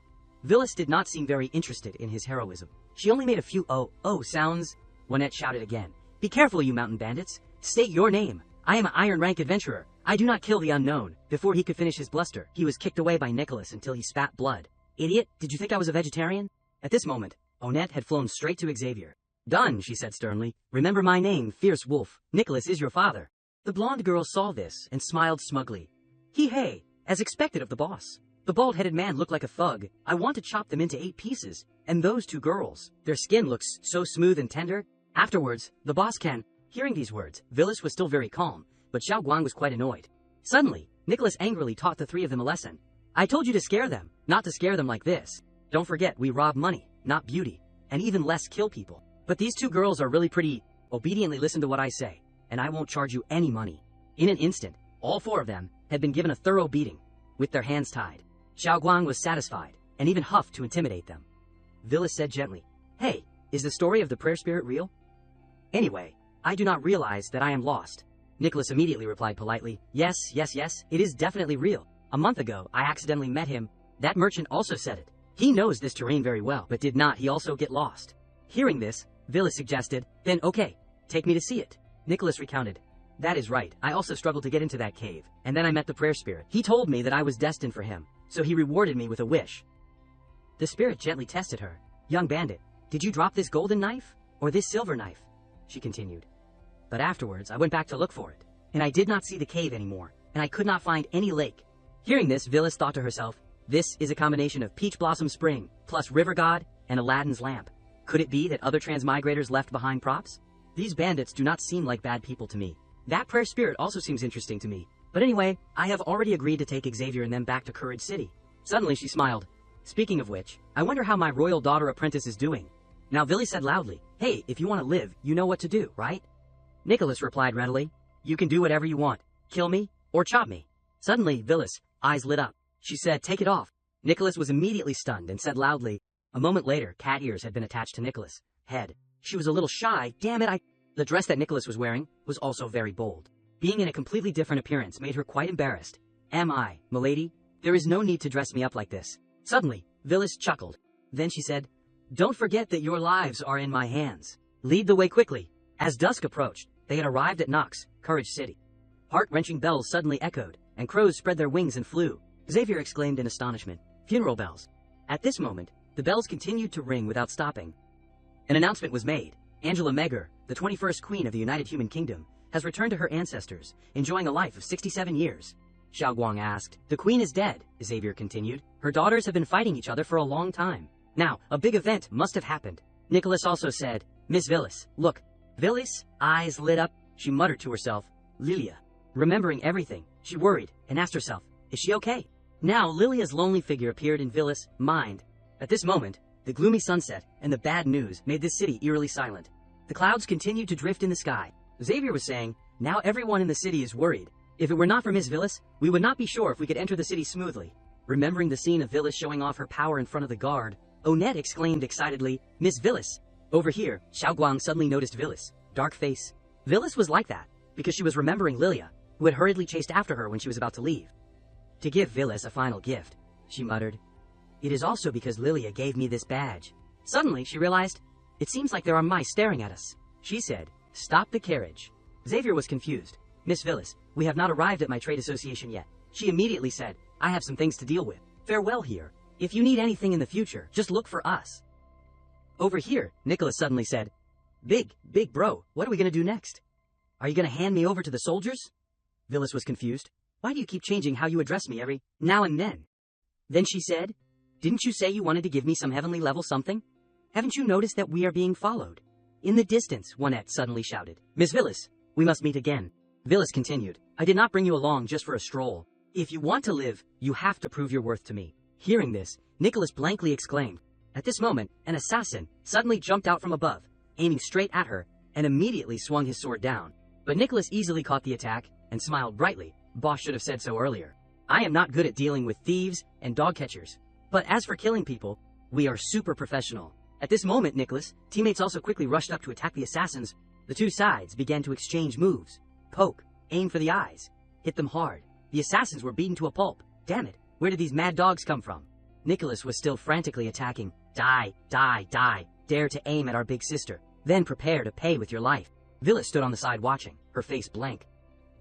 Villas did not seem very interested in his heroism. She only made a few oh sounds. Onett shouted again. Be careful, you mountain bandits. State your name. I am an Iron Rank adventurer. I do not kill the unknown. Before he could finish his bluster, he was kicked away by Nicholas until he spat blood. Idiot, did you think I was a vegetarian? At this moment, Onett had flown straight to Xavier. Done, she said sternly. Remember my name, Fierce Wolf. Nicholas is your father. The blonde girl saw this and smiled smugly. Hey, as expected of the boss. The bald-headed man looked like a thug. I want to chop them into 8 pieces. And those 2 girls. Their skin looks so smooth and tender. Afterwards, the boss can. Hearing these words, Villas was still very calm, but Xiao Guang was quite annoyed. Suddenly, Nicholas angrily taught the 3 of them a lesson. I told you to scare them, not to scare them like this. Don't forget, we rob money, not beauty, and even less kill people. But these 2 girls are really pretty. Obediently listen to what I say, and I won't charge you any money. In an instant, all 4 of them had been given a thorough beating, with their hands tied. Xiao Guang was satisfied, and even huffed to intimidate them. Villas said gently, Hey, is the story of the prayer spirit real? Anyway, I do not realize that I am lost. Nicholas immediately replied politely, Yes, it is definitely real. A month ago, I accidentally met him. That merchant also said it. He knows this terrain very well, but did not he also get lost? Hearing this, Villas suggested, Then okay, take me to see it. Nicholas recounted, That is right, I also struggled to get into that cave, and then I met the prayer spirit. He told me that I was destined for him, so he rewarded me with a wish. The spirit gently tested her. Young bandit, did you drop this golden knife? Or this silver knife? She continued. But afterwards, I went back to look for it, and I did not see the cave anymore, and I could not find any lake. Hearing this, Villas thought to herself, This is a combination of Peach Blossom Spring, plus River God, and Aladdin's lamp. Could it be that other transmigrators left behind props? These bandits do not seem like bad people to me. That prayer spirit also seems interesting to me. But anyway, I have already agreed to take Xavier and them back to Courage City. Suddenly she smiled. Speaking of which, I wonder how my royal daughter apprentice is doing. Now Villy said loudly, Hey, if you want to live, you know what to do, right? Nicholas replied readily, You can do whatever you want. Kill me, or chop me. Suddenly, Villas' eyes lit up. She said, Take it off. Nicholas was immediately stunned and said loudly. A moment later, cat ears had been attached to Nicholas' head. She was a little shy. Damn it, The dress that Nicholas was wearing was also very bold. Being in a completely different appearance made her quite embarrassed. Am I, milady? There is no need to dress me up like this. Suddenly, Villas chuckled. Then she said, Don't forget that your lives are in my hands. Lead the way quickly. As dusk approached, they had arrived at Nox, Courage City. Heart-wrenching bells suddenly echoed, and crows spread their wings and flew. Xavier exclaimed in astonishment, Funeral bells. At this moment, the bells continued to ring without stopping. An announcement was made. Angela Megger, the 21st Queen of the United Human Kingdom, has returned to her ancestors, enjoying a life of 67 years. Xiao Guang asked. The Queen is dead, Xavier continued. Her daughters have been fighting each other for a long time. Now, a big event must have happened. Nicholas also said, Miss Villas, look. Villas' eyes lit up. She muttered to herself, Lilia. Remembering everything, she worried and asked herself, Is she okay? Now, Lilia's lonely figure appeared in Villas' mind. At this moment, the gloomy sunset and the bad news made this city eerily silent. The clouds continued to drift in the sky. Xavier was saying, Now everyone in the city is worried. If it were not for Miss Villas, we would not be sure if we could enter the city smoothly. Remembering the scene of Villas showing off her power in front of the guard, Onette exclaimed excitedly, Miss Villas. Over here, Xiao Guang suddenly noticed Villas' dark face. Villas was like that, because she was remembering Lilia, who had hurriedly chased after her when she was about to leave. To give Villas a final gift, she muttered. It is also because Lilia gave me this badge. Suddenly, she realized, It seems like there are mice staring at us. She said, Stop the carriage. Xavier was confused. Miss Villas, we have not arrived at my trade association yet. She immediately said, I have some things to deal with. Farewell here. If you need anything in the future, just look for us. Over here, Nicholas suddenly said, Big bro, what are we going to do next? Are you going to hand me over to the soldiers? Villas was confused. Why do you keep changing how you address me every now and then? Then she said, Didn't you say you wanted to give me some heavenly level something? Haven't you noticed that we are being followed? In the distance, Onette suddenly shouted, Miss Villas, we must meet again. Villas continued, I did not bring you along just for a stroll. If you want to live, you have to prove your worth to me. Hearing this, Nicholas blankly exclaimed. At this moment, an assassin suddenly jumped out from above, aiming straight at her, and immediately swung his sword down. But Nicholas easily caught the attack and smiled brightly. Boss should have said so earlier. I am not good at dealing with thieves and dog catchers. But as for killing people, we are super professional. At this moment, Nicholas, teammates also quickly rushed up to attack the assassins. The two sides began to exchange moves. Poke, aim for the eyes, hit them hard. The assassins were beaten to a pulp. Damn it, where did these mad dogs come from? Nicholas was still frantically attacking. Die, die, die. Dare to aim at our big sister. Then prepare to pay with your life. Villas stood on the side watching, her face blank.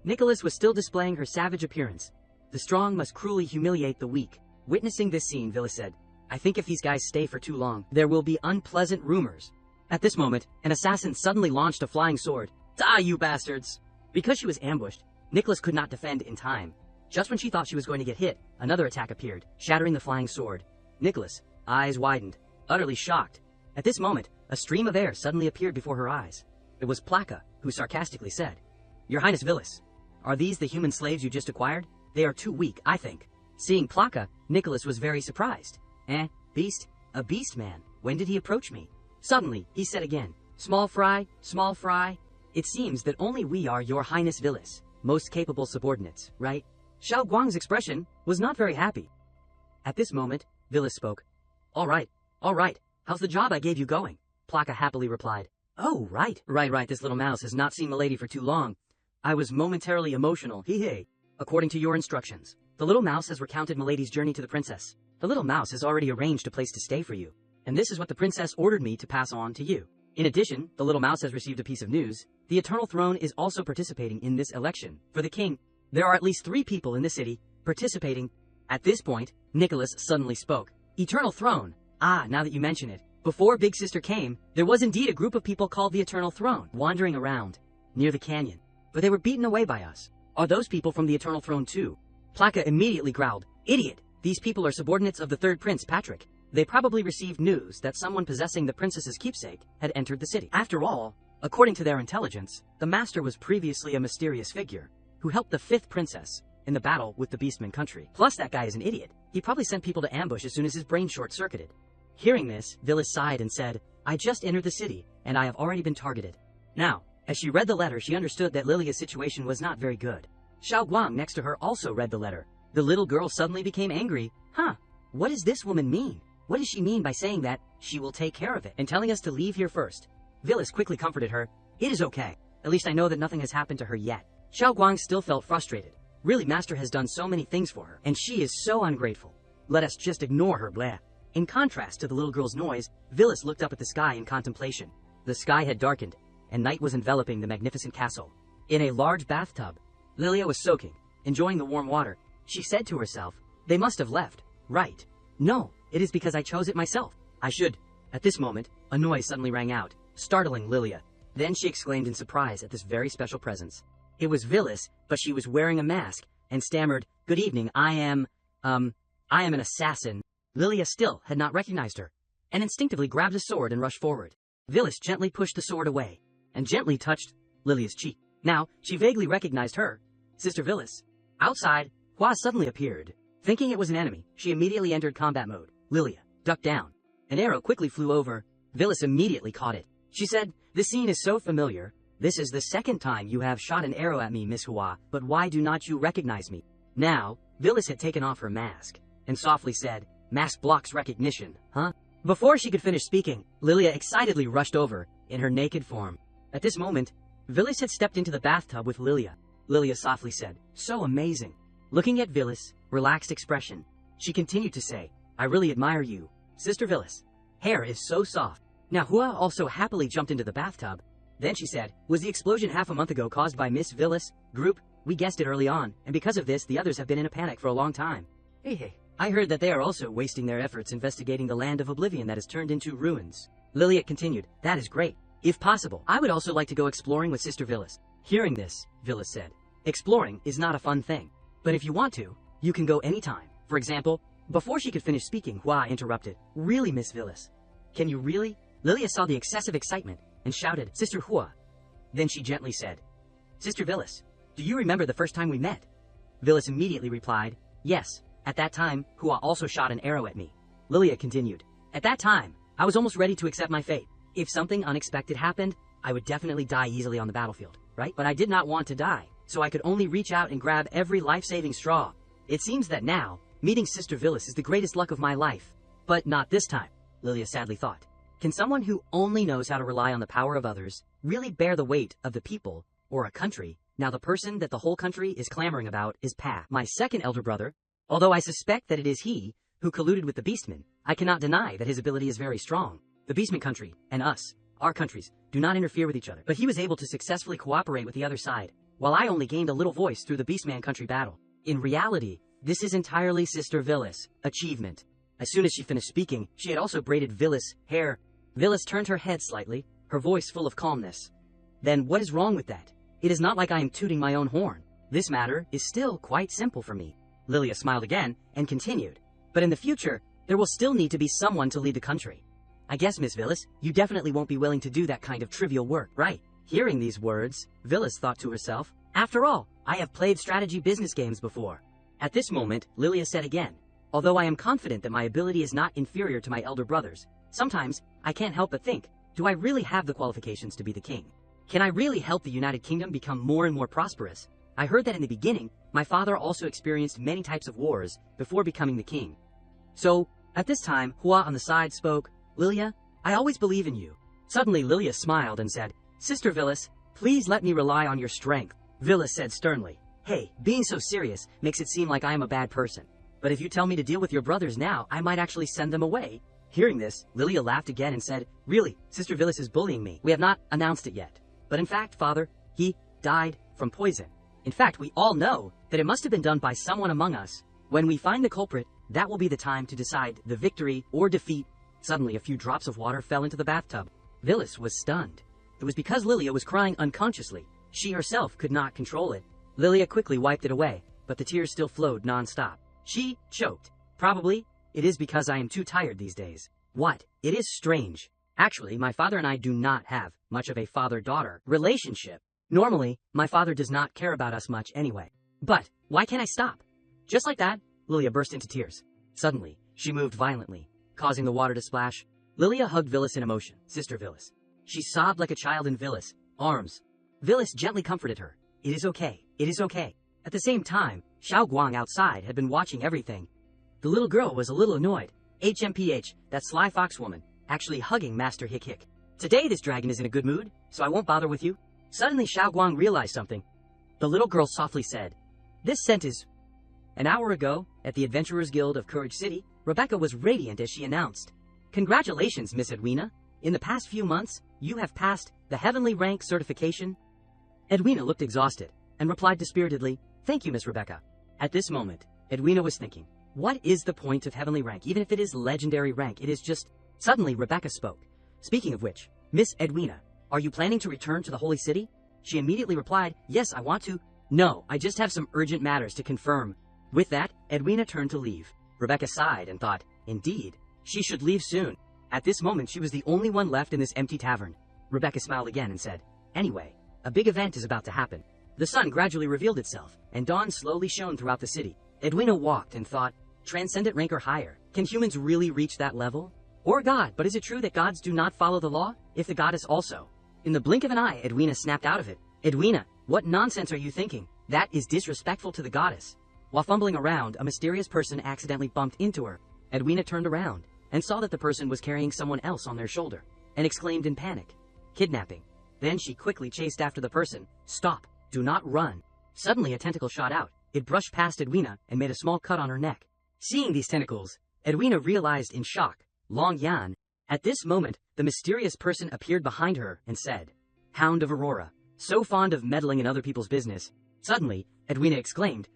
Nicholas was still displaying her savage appearance. The strong must cruelly humiliate the weak. Witnessing this scene, Villas said, I think if these guys stay for too long, there will be unpleasant rumors. At this moment, an assassin suddenly launched a flying sword. Die, you bastards! Because she was ambushed, Nicholas could not defend in time. Just when she thought she was going to get hit, another attack appeared, shattering the flying sword. Nicholas, eyes widened, utterly shocked. At this moment, a stream of air suddenly appeared before her eyes. It was Plaka, who sarcastically said, "Your Highness Villis, are these the human slaves you just acquired? They are too weak, I think." Seeing Plaka, Nicholas was very surprised. Beast? A beast man? When did he approach me? Suddenly, he said again, small fry. It seems that only we are your Highness Villis, most capable subordinates, right?" Xiao Guang's expression was not very happy. At this moment, Villis spoke. All right, how's the job I gave you going?" Plaka happily replied. "Oh, right, this little mouse has not seen Milady for too long. I was momentarily emotional, hee. According to your instructions, the little mouse has recounted Milady's journey to the princess. The little mouse has already arranged a place to stay for you, and this is what the princess ordered me to pass on to you. In addition, the little mouse has received a piece of news. The Eternal Throne is also participating in this election for the king. There are at least 3 people in the city participating." At this point, Nicholas suddenly spoke. "Eternal Throne? Ah, now that you mention it. Before Big Sister came, there was indeed a group of people called the Eternal Throne, wandering around, near the canyon. But they were beaten away by us. Are those people from the Eternal Throne too?" Plaka immediately growled, "Idiot! These people are subordinates of the third prince, Patrick. They probably received news that someone possessing the princess's keepsake had entered the city. After all, according to their intelligence, the master was previously a mysterious figure who helped the 5th princess in the battle with the Beastman country. Plus, that guy is an idiot. He probably sent people to ambush as soon as his brain short-circuited." Hearing this, Villis sighed and said, "I just entered the city, and I have already been targeted." Now, as she read the letter, she understood that Lilia's situation was not very good. Xiao Guang next to her also read the letter. The little girl suddenly became angry. What does this woman mean? What does she mean by saying that she will take care of it and telling us to leave here first? Villis quickly comforted her. "It is okay. At least I know that nothing has happened to her yet." Xiao Guang still felt frustrated. Really, Master has done so many things for her, and she is so ungrateful. Let us just ignore her, blah. In contrast to the little girl's noise, Villis looked up at the sky in contemplation. The sky had darkened, and night was enveloping the magnificent castle. In a large bathtub, Lilia was soaking, enjoying the warm water. She said to herself, "They must have left, right? No, it is because I chose it myself. I should." At this moment, a noise suddenly rang out, startling Lilia. Then she exclaimed in surprise at this very special presence. It was Villis, but she was wearing a mask, and stammered, "Good evening, I am an assassin." Lilia still had not recognized her, and instinctively grabbed a sword and rushed forward. Villis gently pushed the sword away, and gently touched Lilia's cheek. Now, she vaguely recognized her. Sister Villis. Outside, Hua suddenly appeared. Thinking it was an enemy, she immediately entered combat mode. Lilia ducked down. An arrow quickly flew over. Villis immediately caught it. She said, "This scene is so familiar. This is the 2nd time you have shot an arrow at me, Miss Hua, but why do not you recognize me?" Now, Villis had taken off her mask, and softly said, "Mask blocks recognition, huh?" Before she could finish speaking, Lilia excitedly rushed over, in her naked form. At this moment, Villis had stepped into the bathtub with Lilia. Lilia softly said, "So amazing." Looking at Villis' relaxed expression, she continued to say, "I really admire you, Sister Villis. Hair is so soft." Now Hua also happily jumped into the bathtub. Then she said, "Was the explosion half a month ago caused by Miss Villis' group? We guessed it early on, and because of this, the others have been in a panic for a long time. Hey, I heard that they are also wasting their efforts investigating the land of oblivion that has turned into ruins." Lilia continued, "That is great. If possible, I would also like to go exploring with Sister Villis." Hearing this, Villis said, "Exploring is not a fun thing, but if you want to, you can go anytime. For example," before she could finish speaking, Hua interrupted, "Really, Miss Villis? Can you really?" Lilia saw the excessive excitement and shouted, "Sister Hua." Then she gently said, "Sister Villis, do you remember the first time we met?" Villis immediately replied, "Yes. At that time, Hua also shot an arrow at me." Lilia continued, "At that time, I was almost ready to accept my fate. If something unexpected happened, I would definitely die easily on the battlefield, right? But I did not want to die, so I could only reach out and grab every life-saving straw. It seems that now, meeting Sister Villis is the greatest luck of my life. But not this time," Lilia sadly thought. Can someone who only knows how to rely on the power of others really bear the weight of the people or a country? Now the person that the whole country is clamoring about is Pa, my second elder brother. Although I suspect that it is he who colluded with the Beastmen, I cannot deny that his ability is very strong. The Beastman country and us, our countries, do not interfere with each other. But he was able to successfully cooperate with the other side, while I only gained a little voice through the Beastman country battle. In reality, this is entirely Sister Villis' achievement." As soon as she finished speaking, she had also braided Villis' hair. Villis turned her head slightly, her voice full of calmness. "Then what is wrong with that? It is not like I am tooting my own horn. This matter is still quite simple for me. Lilia smiled again and continued. But in the future, there will still need to be someone to lead the country. I guess, Miss Villas, you definitely won't be willing to do that kind of trivial work, right? Hearing these words, Villas thought to herself, after all, I have played strategy business games before. At this moment, Lilia said again, although I am confident that my ability is not inferior to my elder brothers, sometimes I can't help but think, do I really have the qualifications to be the king? Can I really help the United Kingdom become more and more prosperous? I heard that in the beginning, my father also experienced many types of wars before becoming the king. So, at this time, Hua on the side spoke, Lilia, I always believe in you. Suddenly Lilia smiled and said, Sister Villas, please let me rely on your strength. Villas said sternly, hey, being so serious makes it seem like I am a bad person. But if you tell me to deal with your brothers now, I might actually send them away. Hearing this, Lilia laughed again and said, really, Sister Villas is bullying me. We have not announced it yet. But in fact, Father, he died from poison. In fact, we all know that it must have been done by someone among us. When we find the culprit, that will be the time to decide the victory or defeat. Suddenly, a few drops of water fell into the bathtub. Villas was stunned. It was because Lilia was crying unconsciously. She herself could not control it. Lilia quickly wiped it away, but the tears still flowed non-stop. She choked. Probably, it is because I am too tired these days. What? It is strange. Actually, my father and I do not have much of a father-daughter relationship. Normally, my father does not care about us much anyway. But, why can't I stop? Just like that, Lilia burst into tears. Suddenly, she moved violently, causing the water to splash. Lilia hugged Villas in emotion, Sister Villas. She sobbed like a child in Villas' arms. Villas gently comforted her. It is okay. It is okay. At the same time, Xiao Guang outside had been watching everything. The little girl was a little annoyed. HMPH, that sly fox woman, actually hugging Master Hick Hick. Today this dragon is in a good mood, so I won't bother with you. Suddenly Xiao Guang realized something. The little girl softly said, this scent is... An hour ago, at the Adventurers Guild of Courage City, Rebecca was radiant as she announced, congratulations, Miss Edwina. In the past few months, you have passed the Heavenly Rank certification. Edwina looked exhausted and replied dispiritedly, thank you, Miss Rebecca. At this moment, Edwina was thinking, what is the point of Heavenly Rank? Even if it is legendary rank, it is just... Suddenly, Rebecca spoke. Speaking of which, Miss Edwina, are you planning to return to the Holy City? She immediately replied, yes, I want to. No, I just have some urgent matters to confirm. With that, Edwina turned to leave. Rebecca sighed and thought, indeed, she should leave soon. At this moment, she was the only one left in this empty tavern. Rebecca smiled again and said, anyway, a big event is about to happen. The sun gradually revealed itself, and dawn slowly shone throughout the city. Edwina walked and thought, transcendent rank or higher. Can humans really reach that level? Or God, but is it true that gods do not follow the law? If the goddess also? In the blink of an eye, Edwina snapped out of it. Edwina, what nonsense are you thinking? That is disrespectful to the goddess. While fumbling around, a mysterious person accidentally bumped into her. Edwina turned around and saw that the person was carrying someone else on their shoulder, and exclaimed in panic, kidnapping. Then she quickly chased after the person. Stop, do not run. Suddenly a tentacle shot out. It brushed past Edwina and made a small cut on her neck. Seeing these tentacles, Edwina realized in shock, Long Yan. At this moment, the mysterious person appeared behind her and said, Hound of Aurora, so fond of meddling in other people's business. Suddenly, Edwina exclaimed,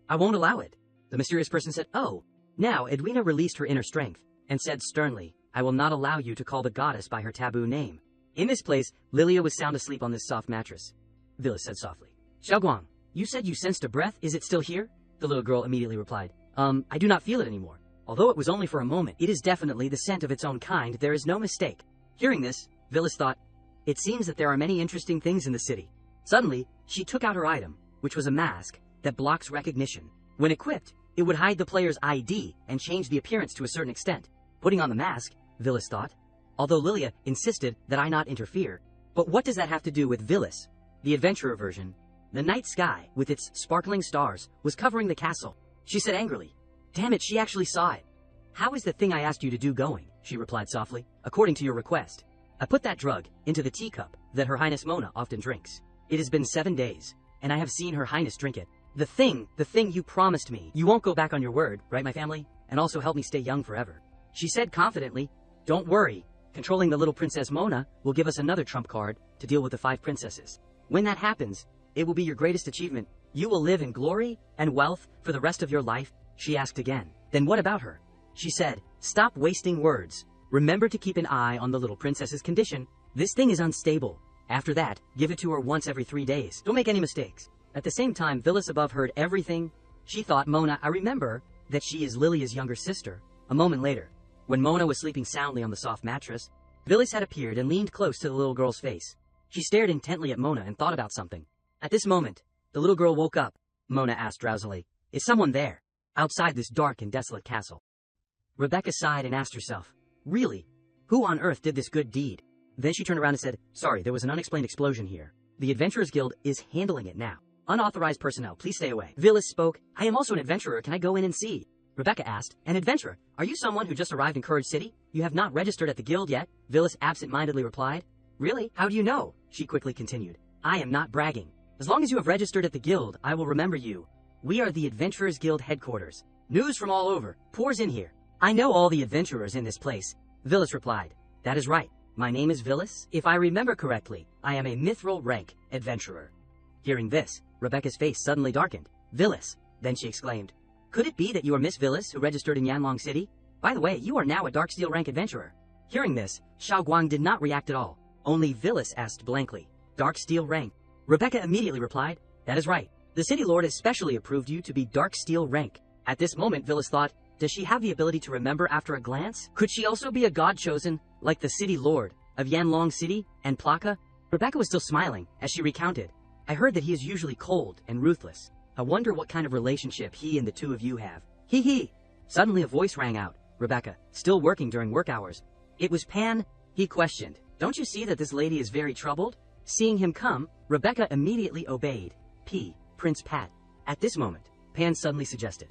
I won't allow it. The mysterious person said, oh. Now Edwina released her inner strength and said sternly, I will not allow you to call the goddess by her taboo name. In this place, Lilia was sound asleep on this soft mattress. Villas said softly, Xiaoguang, you said you sensed a breath, is it still here? The little girl immediately replied, I do not feel it anymore. Although it was only for a moment, it is definitely the scent of its own kind, there is no mistake. Hearing this, Villas thought, it seems that there are many interesting things in the city. Suddenly, she took out her item, which was a mask that blocks recognition. When equipped, it would hide the player's ID and change the appearance to a certain extent. Putting on the mask, Villas thought, although Lilia insisted that I not interfere. But what does that have to do with Villas? The adventurer version. The night sky, with its sparkling stars, was covering the castle. She said angrily, damn it, she actually saw it. How is the thing I asked you to do going? She replied softly, according to your request. I put that drug into the teacup that Her Highness Mona often drinks. It has been 7 days, and I have seen Her Highness drink it. The thing you promised me. You won't go back on your word, right, my family? And also help me stay young forever. She said confidently, don't worry. Controlling the little Princess Mona will give us another trump card to deal with the 5 princesses. When that happens, it will be your greatest achievement. You will live in glory and wealth for the rest of your life. She asked again, then what about her? She said, stop wasting words. Remember to keep an eye on the little princess's condition. This thing is unstable. After that, give it to her once every 3 days. Don't make any mistakes. At the same time, Villas above heard everything. She thought, Mona, I remember that she is Lilia's younger sister. A moment later, when Mona was sleeping soundly on the soft mattress, Villas had appeared and leaned close to the little girl's face. She stared intently at Mona and thought about something. At this moment, the little girl woke up. Mona asked drowsily, is someone there, outside this dark and desolate castle? Rebecca sighed and asked herself, really? Who on earth did this good deed? Then she turned around and said, sorry, there was an unexplained explosion here. The Adventurers Guild is handling it now. Unauthorized personnel, please stay away. Villas spoke, I am also an adventurer, can I go in and see? Rebecca asked, an adventurer? Are you someone who just arrived in Courage City? You have not registered at the guild yet? Villas absent-mindedly replied. Really? How do you know? She quickly continued. I am not bragging. As long as you have registered at the guild, I will remember you. We are the Adventurers Guild headquarters. News from all over pours in here. I know all the adventurers in this place. Villas replied. That is right. My name is Villas. If I remember correctly, I am a mithril rank adventurer. Hearing this, Rebecca's face suddenly darkened. Villas. Then she exclaimed. Could it be that you are Miss Villas who registered in Yanlong City? By the way, you are now a dark steel rank adventurer. Hearing this, Xiao Guang did not react at all. Only Villas asked blankly. Dark steel rank. Rebecca immediately replied. That is right. The city lord has specially approved you to be dark steel rank. At this moment, Villas thought, does she have the ability to remember after a glance? Could she also be a god chosen, like the city lord of Yanlong City and Plaka? Rebecca was still smiling as she recounted. I heard that he is usually cold and ruthless. I wonder what kind of relationship he and the two of you have. Hee hee. Suddenly a voice rang out. Rebecca, still working during work hours. It was Pan. He questioned. Don't you see that this lady is very troubled? Seeing him come, Rebecca immediately obeyed. Prince Pat. At this moment, Pan suddenly suggested.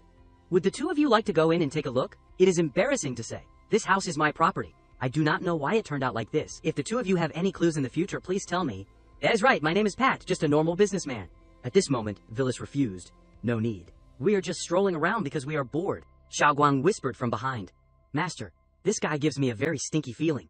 Would the two of you like to go in and take a look? It is embarrassing to say. This house is my property. I do not know why it turned out like this. If the two of you have any clues in the future, please tell me. That is right, my name is Pat, just a normal businessman. At this moment, Villas refused. No need. We are just strolling around because we are bored. Xiao Guang whispered from behind. Master, this guy gives me a very stinky feeling.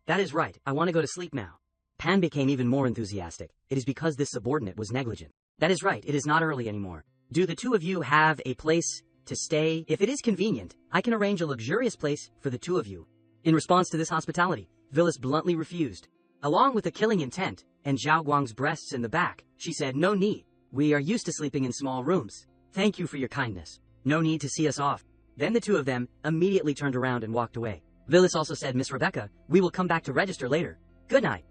That is right, I want to go to sleep now. Pan became even more enthusiastic. It is because this subordinate was negligent. That is right, it is not early anymore. Do the two of you have a place to stay? If it is convenient, I can arrange a luxurious place for the two of you. In response to this hospitality, Villas bluntly refused. Along with a killing intent and Zhao Guang's breasts in the back, she said, no need. We are used to sleeping in small rooms. Thank you for your kindness. No need to see us off. Then the two of them immediately turned around and walked away. Villas also said, Miss Rebecca, we will come back to register later. Good night.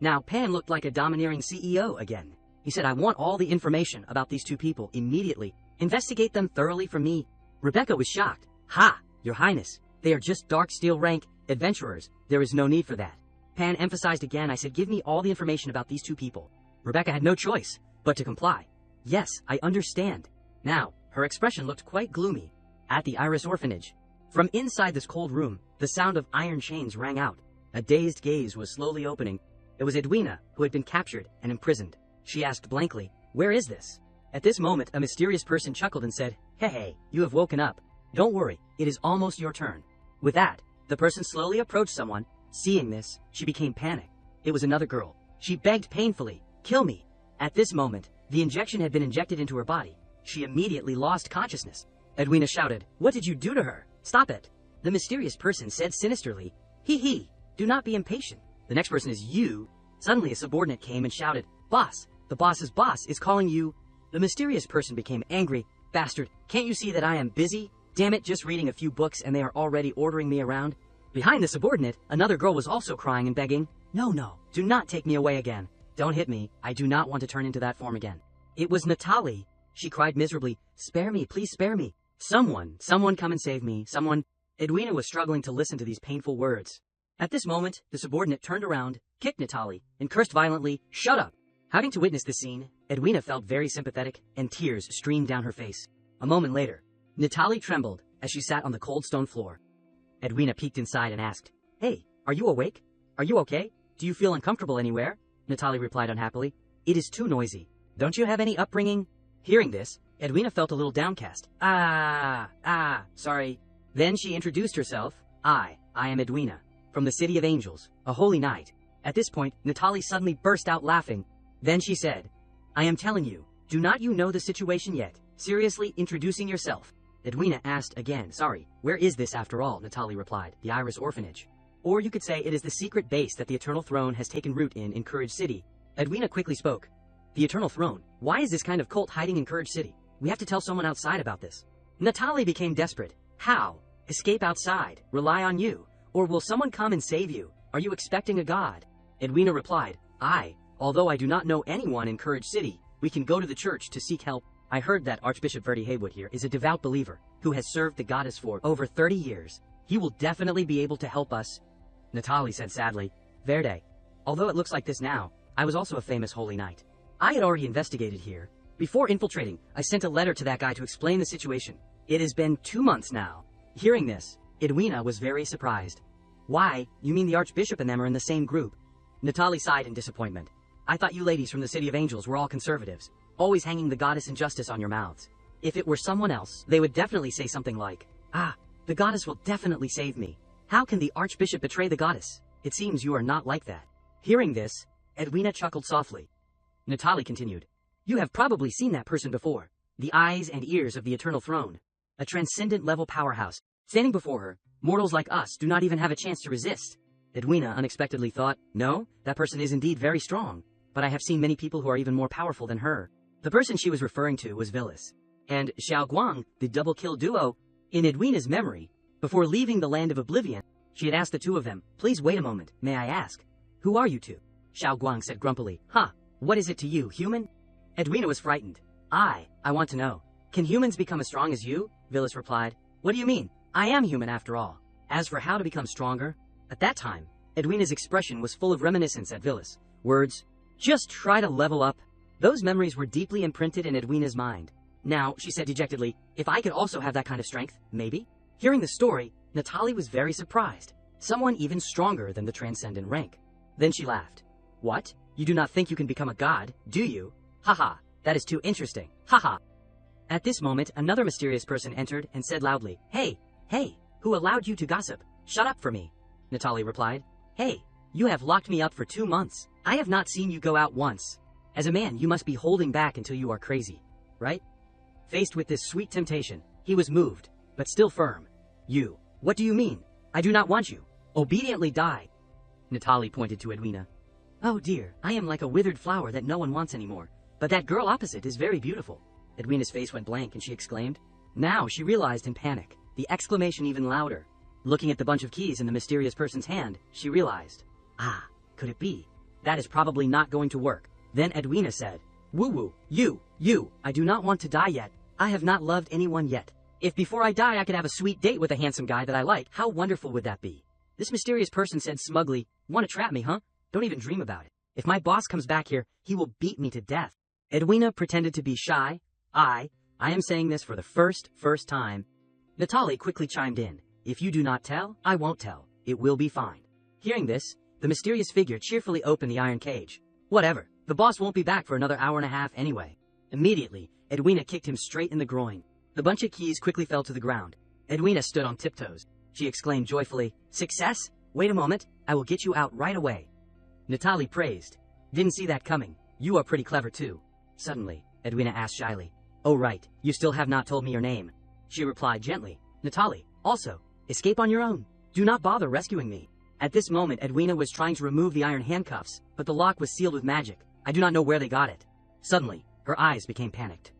Now Pan looked like a domineering CEO again. He said, I want all the information about these two people immediately. Investigate them thoroughly for me. Rebecca was shocked. Ha! Your Highness, they are just dark steel rank adventurers. There is no need for that. Pan emphasized again. I said, give me all the information about these two people. Rebecca had no choice but to comply. Yes, I understand. Now, her expression looked quite gloomy. At the Iris Orphanage. From inside this cold room, the sound of iron chains rang out. A dazed gaze was slowly opening. It was Edwina, who had been captured and imprisoned. She asked blankly, where is this? At this moment, a mysterious person chuckled and said, hey, you have woken up. Don't worry, it is almost your turn. With that, the person slowly approached someone. Seeing this, she became panicked. It was another girl. She begged painfully, kill me. At this moment, the injection had been injected into her body. She immediately lost consciousness. Edwina shouted, what did you do to her? Stop it. The mysterious person said sinisterly, hee, do not be impatient. The next person is you. Suddenly a subordinate came and shouted, boss, the boss's boss is calling you. The mysterious person became angry. Bastard, can't you see that I am busy? Damn it, just reading a few books and they are already ordering me around. Behind the subordinate, another girl was also crying and begging, no, do not take me away again. Don't hit me, I do not want to turn into that form again. It was Natalie. She cried miserably, spare me, please spare me. Someone come and save me, someone. Edwina was struggling to listen to these painful words. At this moment, the subordinate turned around, kicked Natalie, and cursed violently, shut up. Having to witness this scene, Edwina felt very sympathetic, and tears streamed down her face. A moment later, Natalie trembled as she sat on the cold stone floor. Edwina peeked inside and asked, hey, are you awake? Are you okay? Do you feel uncomfortable anywhere? Natalie replied unhappily, it is too noisy. Don't you have any upbringing? Hearing this, Edwina felt a little downcast. Sorry. Then she introduced herself. I am Edwina, from the City of Angels, a holy knight. At this point, Natalie suddenly burst out laughing. Then she said, I am telling you, do not you know the situation yet? Seriously introducing yourself. Edwina asked again, sorry, where is this after all? Natalie replied, the Iris Orphanage. Or you could say it is the secret base that the Eternal Throne has taken root in Courage City. Edwina quickly spoke. The Eternal Throne. Why is this kind of cult hiding in Courage City? We have to tell someone outside about this. Natalie became desperate. How? Escape outside, rely on you, or will someone come and save you? Are you expecting a god? Edwina replied, although I do not know anyone in Courage City, we can go to the church to seek help. I heard that Archbishop Verdi Haywood here is a devout believer who has served the goddess for over 30 years. He will definitely be able to help us. Natalie said sadly, Verde. Although it looks like this now, I was also a famous holy knight. I had already investigated here. Before infiltrating, I sent a letter to that guy to explain the situation. It has been 2 months now. Hearing this, Edwina was very surprised. Why, you mean the Archbishop and them are in the same group? Natalie sighed in disappointment. I thought you ladies from the City of Angels were all conservatives, always hanging the goddess injustice on your mouths. If it were someone else, they would definitely say something like, the goddess will definitely save me. How can the Archbishop betray the goddess? It seems you are not like that. Hearing this, Edwina chuckled softly. Natalie continued, you have probably seen that person before. The eyes and ears of the Eternal Throne. A transcendent-level powerhouse. Standing before her, mortals like us do not even have a chance to resist. Edwina unexpectedly thought, no, that person is indeed very strong, but I have seen many people who are even more powerful than her. The person she was referring to was Villis. And Xiao Guang, the double-kill duo. In Edwina's memory, before leaving the Land of Oblivion, she had asked the two of them, please wait a moment, may I ask? Who are you two? Xiao Guang said grumpily, what is it to you, human? Edwina was frightened. I want to know. Can humans become as strong as you? Villis replied. What do you mean? I am human after all. As for how to become stronger, at that time, Edwina's expression was full of reminiscence at Villis. Words, just try to level up. Those memories were deeply imprinted in Edwina's mind. Now, she said dejectedly, if I could also have that kind of strength, maybe? Hearing the story, Natalie was very surprised. Someone even stronger than the transcendent rank. Then she laughed. What? You do not think you can become a god, do you? Haha, that is too interesting. Haha. At this moment, another mysterious person entered and said loudly, Hey, who allowed you to gossip? Shut up for me. Natalie replied, Hey, you have locked me up for 2 months. I have not seen you go out once. As a man, you must be holding back until you are crazy, right? Faced with this sweet temptation, he was moved, but still firm. You, what do you mean? I do not want you. Obediently die. Natalie pointed to Edwina. Oh dear, I am like a withered flower that no one wants anymore. But that girl opposite is very beautiful. Edwina's face went blank and she exclaimed. Now she realized in panic, the exclamation even louder. Looking at the bunch of keys in the mysterious person's hand, she realized. Could it be? That is probably not going to work. Then Edwina said, Woo-woo, you, I do not want to die yet. I have not loved anyone yet. If before I die I could have a sweet date with a handsome guy that I like, how wonderful would that be? This mysterious person said smugly, Want to trap me, huh? Don't even dream about it. If my boss comes back here, he will beat me to death. Edwina pretended to be shy. I am saying this for the first time. Natalie quickly chimed in. If you do not tell, I won't tell. It will be fine. Hearing this, the mysterious figure cheerfully opened the iron cage. Whatever, the boss won't be back for another hour and a half anyway. Immediately, Edwina kicked him straight in the groin. The bunch of keys quickly fell to the ground. Edwina stood on tiptoes. She exclaimed joyfully, Success? Wait a moment, I will get you out right away. Natalie praised. Didn't see that coming. You are pretty clever too. Suddenly, Edwina asked shyly. Oh right, you still have not told me your name. She replied gently. Natalie, also, escape on your own. Do not bother rescuing me. At this moment, Edwina was trying to remove the iron handcuffs, but the lock was sealed with magic. I do not know where they got it. Suddenly, her eyes became panicked.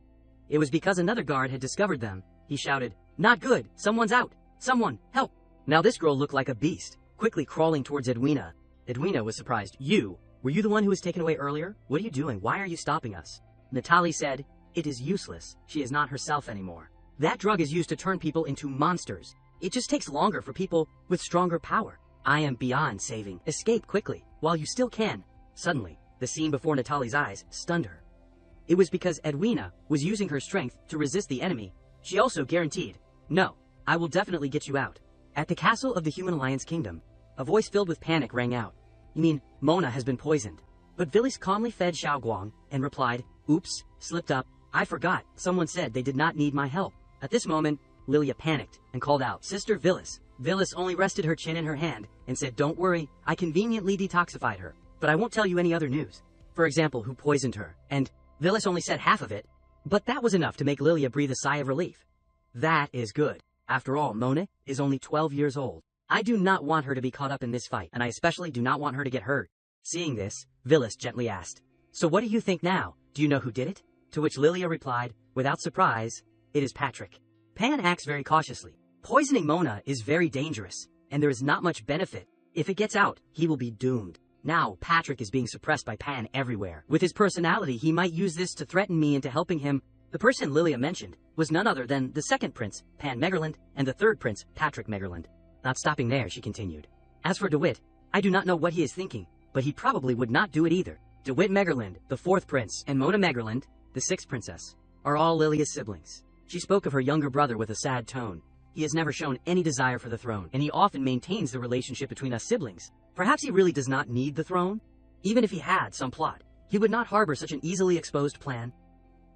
It was because another guard had discovered them. He shouted, Not good! Someone's out! Someone, help! Now this girl looked like a beast, quickly crawling towards Edwina. Edwina was surprised. You? Were you the one who was taken away earlier? What are you doing? Why are you stopping us? Natalie said, It is useless. She is not herself anymore. That drug is used to turn people into monsters. It just takes longer for people with stronger power. I am beyond saving. Escape quickly, while you still can. Suddenly, the scene before Natalie's eyes stunned her. It was because Edwina was using her strength to resist the enemy. She also guaranteed, No, I will definitely get you out. At the castle of the Human Alliance Kingdom, a voice filled with panic rang out. You mean, Mona has been poisoned? But Villis calmly fed Xiao Guang and replied, Oops, slipped up. I forgot. Someone said they did not need my help. At this moment, Lilia panicked and called out, Sister Villis. Villis only rested her chin in her hand and said, Don't worry, I conveniently detoxified her, but I won't tell you any other news. For example, who poisoned her, and Villis only said half of it, but that was enough to make Lilia breathe a sigh of relief. That is good. After all, Mona is only 12 years old. I do not want her to be caught up in this fight, and I especially do not want her to get hurt. Seeing this, Villis gently asked, So what do you think now? Do you know who did it? To which Lilia replied, without surprise, it is Patrick. Pan acts very cautiously. Poisoning Mona is very dangerous, and there is not much benefit. If it gets out, he will be doomed. Now, Patrick is being suppressed by Pan everywhere. With his personality, he might use this to threaten me into helping him. The person Lilia mentioned was none other than the second prince, Pan Megerland, and the third prince, Patrick Megerland. Not stopping there, she continued. As for DeWitt, I do not know what he is thinking, but he probably would not do it either. DeWitt Megerland, the fourth prince, and Mona Megerland, the sixth princess, are all Lilia's siblings. She spoke of her younger brother with a sad tone. He has never shown any desire for the throne, and he often maintains the relationship between us siblings. Perhaps he really does not need the throne? Even if he had some plot, he would not harbor such an easily exposed plan.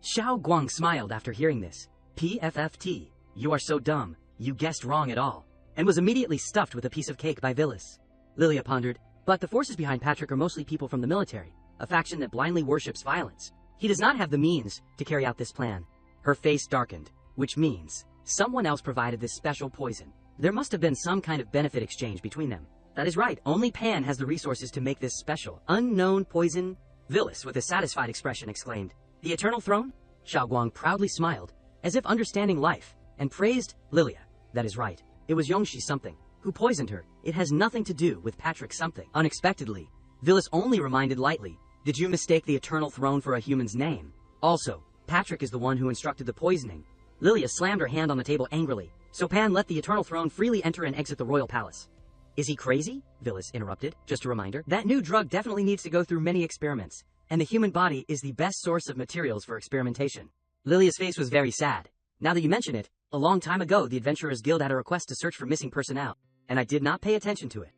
Xiao Guang smiled after hearing this. PFFT, you are so dumb, you guessed wrong at all, and was immediately stuffed with a piece of cake by Villis. Lilia pondered, but the forces behind Patrick are mostly people from the military, a faction that blindly worships violence. He does not have the means to carry out this plan. Her face darkened, which means someone else provided this special poison. There must have been some kind of benefit exchange between them. That is right, only Pan has the resources to make this special, unknown poison. Villis, with a satisfied expression, exclaimed, The Eternal Throne? Xiao Guang proudly smiled, as if understanding life, and praised Lilia. That is right, it was Yongxi something who poisoned her. It has nothing to do with Patrick something. Unexpectedly, Villis only reminded lightly, Did you mistake the Eternal Throne for a human's name? Also, Patrick is the one who instructed the poisoning. Lilia slammed her hand on the table angrily, so Pan let the Eternal Throne freely enter and exit the royal palace. Is he crazy? Villis interrupted. Just a reminder, that new drug definitely needs to go through many experiments, and the human body is the best source of materials for experimentation. Lilia's face was very sad. Now that you mention it, a long time ago the Adventurers Guild had a request to search for missing personnel, and I did not pay attention to it.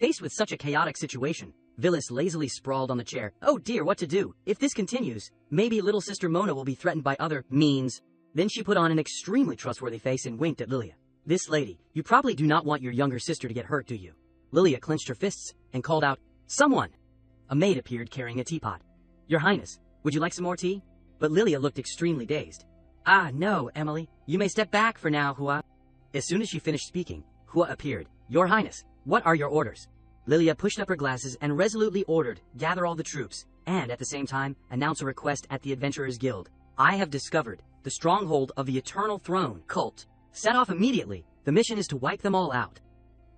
Faced with such a chaotic situation, Villis lazily sprawled on the chair. Oh dear, what to do? If this continues, maybe little sister Mona will be threatened by other means. Then she put on an extremely trustworthy face and winked at Lilia. This lady, you probably do not want your younger sister to get hurt, do you? Lilia clenched her fists and called out, Someone! A maid appeared carrying a teapot. Your Highness, would you like some more tea? But Lilia looked extremely dazed. Ah, no, Emily. You may step back for now, Hua. As soon as she finished speaking, Hua appeared. Your Highness, what are your orders? Lilia pushed up her glasses and resolutely ordered, gather all the troops, and at the same time, announce a request at the Adventurers Guild. I have discovered the stronghold of the Eternal Throne cult. Set off immediately. The mission is to wipe them all out.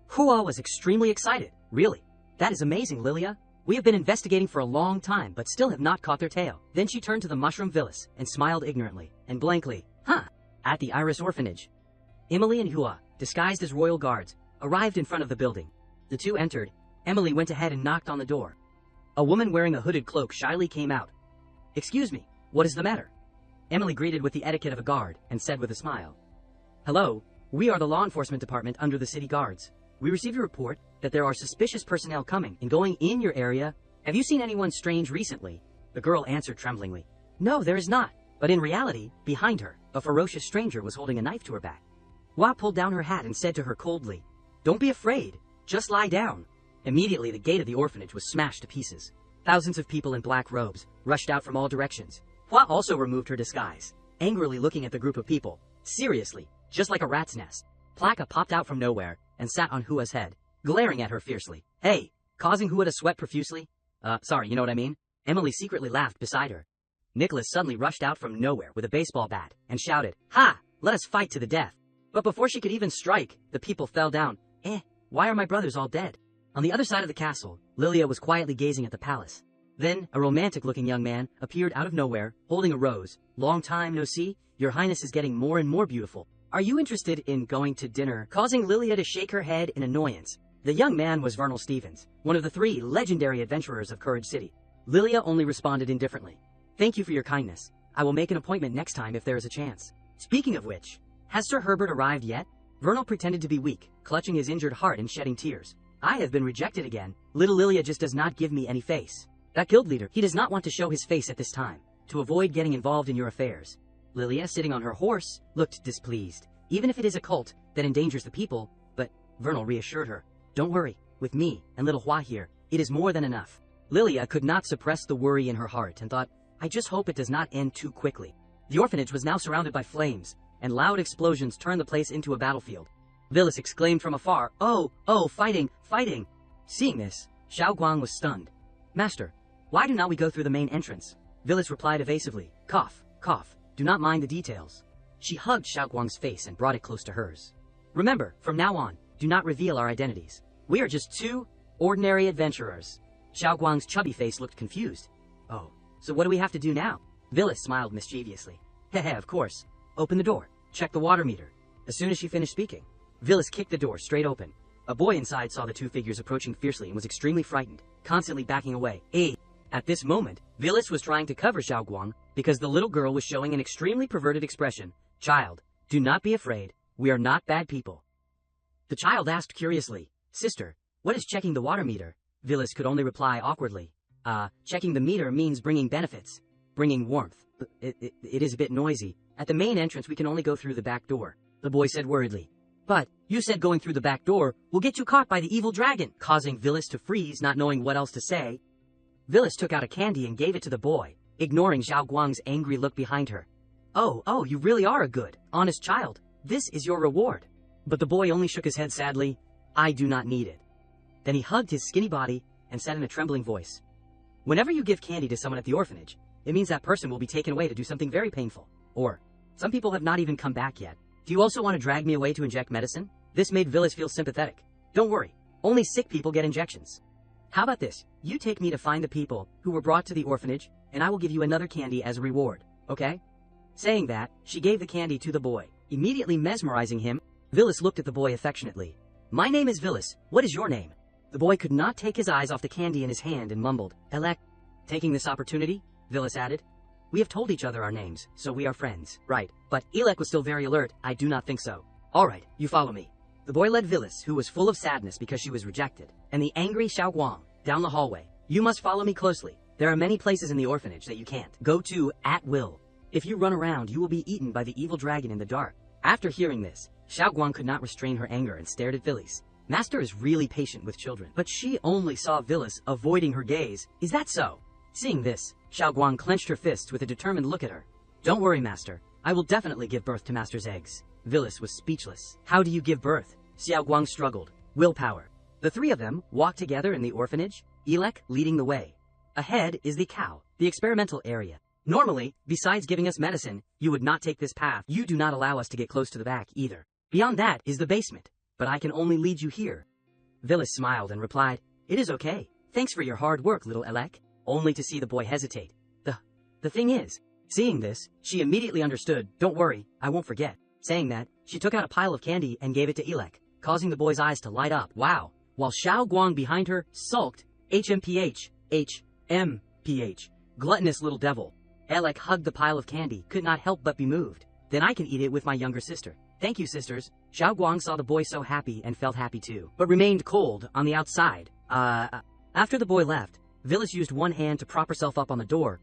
Hua was extremely excited. Really? That is amazing, Lilia. We have been investigating for a long time, but still have not caught their tail. Then she turned to the mushroom Villis and smiled ignorantly and blankly. Huh? At the Iris Orphanage. Emily and Hua, disguised as royal guards, arrived in front of the building. The two entered. Emily went ahead and knocked on the door. A woman wearing a hooded cloak shyly came out. Excuse me, what is the matter? Emily greeted with the etiquette of a guard and said with a smile. Hello, we are the law enforcement department under the city guards. We received a report that there are suspicious personnel coming and going in your area. Have you seen anyone strange recently? The girl answered tremblingly. No, there is not. But in reality, behind her, a ferocious stranger was holding a knife to her back. Hua pulled down her hat and said to her coldly, Don't be afraid. Just lie down. Immediately the gate of the orphanage was smashed to pieces. Thousands of people in black robes rushed out from all directions. Hua also removed her disguise, angrily looking at the group of people. Seriously, just like a rat's nest. Plaka popped out from nowhere and sat on Hua's head, glaring at her fiercely. Hey, causing Hua to sweat profusely? Sorry, you know what I mean? Emily secretly laughed beside her. Nicholas suddenly rushed out from nowhere with a baseball bat and shouted, Ha! Let us fight to the death. But before she could even strike, the people fell down. Why are my brothers all dead? On the other side of the castle, Lilia was quietly gazing at the palace. Then, a romantic-looking young man appeared out of nowhere, holding a rose. Long time no see, your highness is getting more and more beautiful. Are you interested in going to dinner? Causing Lilia to shake her head in annoyance. The young man was Vernal Stevens, one of the 3 legendary adventurers of Courage City. Lilia only responded indifferently. Thank you for your kindness. I will make an appointment next time if there is a chance. Speaking of which, has Sir Herbert arrived yet? Vernal pretended to be weak, clutching his injured heart and shedding tears. I have been rejected again. Little Lilia just does not give me any face. That guild leader, he does not want to show his face at this time, to avoid getting involved in your affairs. Lilia, sitting on her horse, looked displeased. Even if it is a cult that endangers the people, but Vernal reassured her. Don't worry, with me and little Hua here, it is more than enough. Lilia could not suppress the worry in her heart and thought, I just hope it does not end too quickly. The orphanage was now surrounded by flames, and loud explosions turned the place into a battlefield. Villis exclaimed from afar, Oh, fighting, fighting! Seeing this, Xiao Guang was stunned. Master, why do not we go through the main entrance? Villis replied evasively. Cough, cough, do not mind the details. She hugged Xiaoguang's face and brought it close to hers. Remember, from now on, do not reveal our identities. We are just two ordinary adventurers. Xiaoguang's chubby face looked confused. Oh, so what do we have to do now? Villis smiled mischievously. Heh, of course. Open the door. Check the water meter. As soon as she finished speaking, Villis kicked the door straight open. A boy inside saw the two figures approaching fiercely and was extremely frightened, constantly backing away. At this moment, Villis was trying to cover Xiaoguang because the little girl was showing an extremely perverted expression. Child, do not be afraid. We are not bad people. The child asked curiously, Sister, what is checking the water meter? Villis could only reply awkwardly. Checking the meter means bringing benefits. Bringing warmth. It is a bit noisy. At the main entrance we can only go through the back door. The boy said worriedly. But, you said going through the back door will get you caught by the evil dragon, causing Villis to freeze, not knowing what else to say. Villis took out a candy and gave it to the boy, ignoring Xiaoguang's angry look behind her. Oh, you really are a good, honest child. This is your reward. But the boy only shook his head sadly. I do not need it. Then he hugged his skinny body and said in a trembling voice, Whenever you give candy to someone at the orphanage, it means that person will be taken away to do something very painful. Or, some people have not even come back yet. Do you also want to drag me away to inject medicine? This made Villis feel sympathetic. Don't worry, only sick people get injections. How about this? You take me to find the people who were brought to the orphanage, and I will give you another candy as a reward, okay? Saying that, she gave the candy to the boy, immediately mesmerizing him. Villis looked at the boy affectionately. My name is Villis, what is your name? The boy could not take his eyes off the candy in his hand and mumbled, Elec. Taking this opportunity, Villis added, We have told each other our names, so we are friends. Right, but Elec was still very alert. I do not think so. Alright, you follow me. The boy led Villis, who was full of sadness because she was rejected, and the angry Xiaoguang, down the hallway. You must follow me closely. There are many places in the orphanage that you can't go to at will. If you run around, you will be eaten by the evil dragon in the dark. After hearing this, Xiaoguang could not restrain her anger and stared at Villis. Master is really patient with children, but she only saw Villis avoiding her gaze. Is that so? Seeing this, Xiaoguang clenched her fists with a determined look at her. Don't worry, Master. I will definitely give birth to Master's eggs. Villis was speechless. How do you give birth? Xiaoguang struggled. Willpower. The three of them walked together in the orphanage, Elec leading the way. Ahead is the cow, the experimental area. Normally, besides giving us medicine, you would not take this path. You do not allow us to get close to the back either. Beyond that is the basement, but I can only lead you here. Villis smiled and replied, It is okay. Thanks for your hard work, little Elec. Only to see the boy hesitate. The thing is, seeing this, she immediately understood. Don't worry, I won't forget. Saying that, she took out a pile of candy and gave it to Elec, causing the boy's eyes to light up. Wow. While Xiaoguang behind her sulked, HMPH, gluttonous little devil. Elec hugged the pile of candy, could not help but be moved. Then I can eat it with my younger sister. Thank you, sisters. Xiaoguang saw the boy so happy and felt happy too, but remained cold on the outside. After the boy left, Villis used one hand to prop herself up on the door.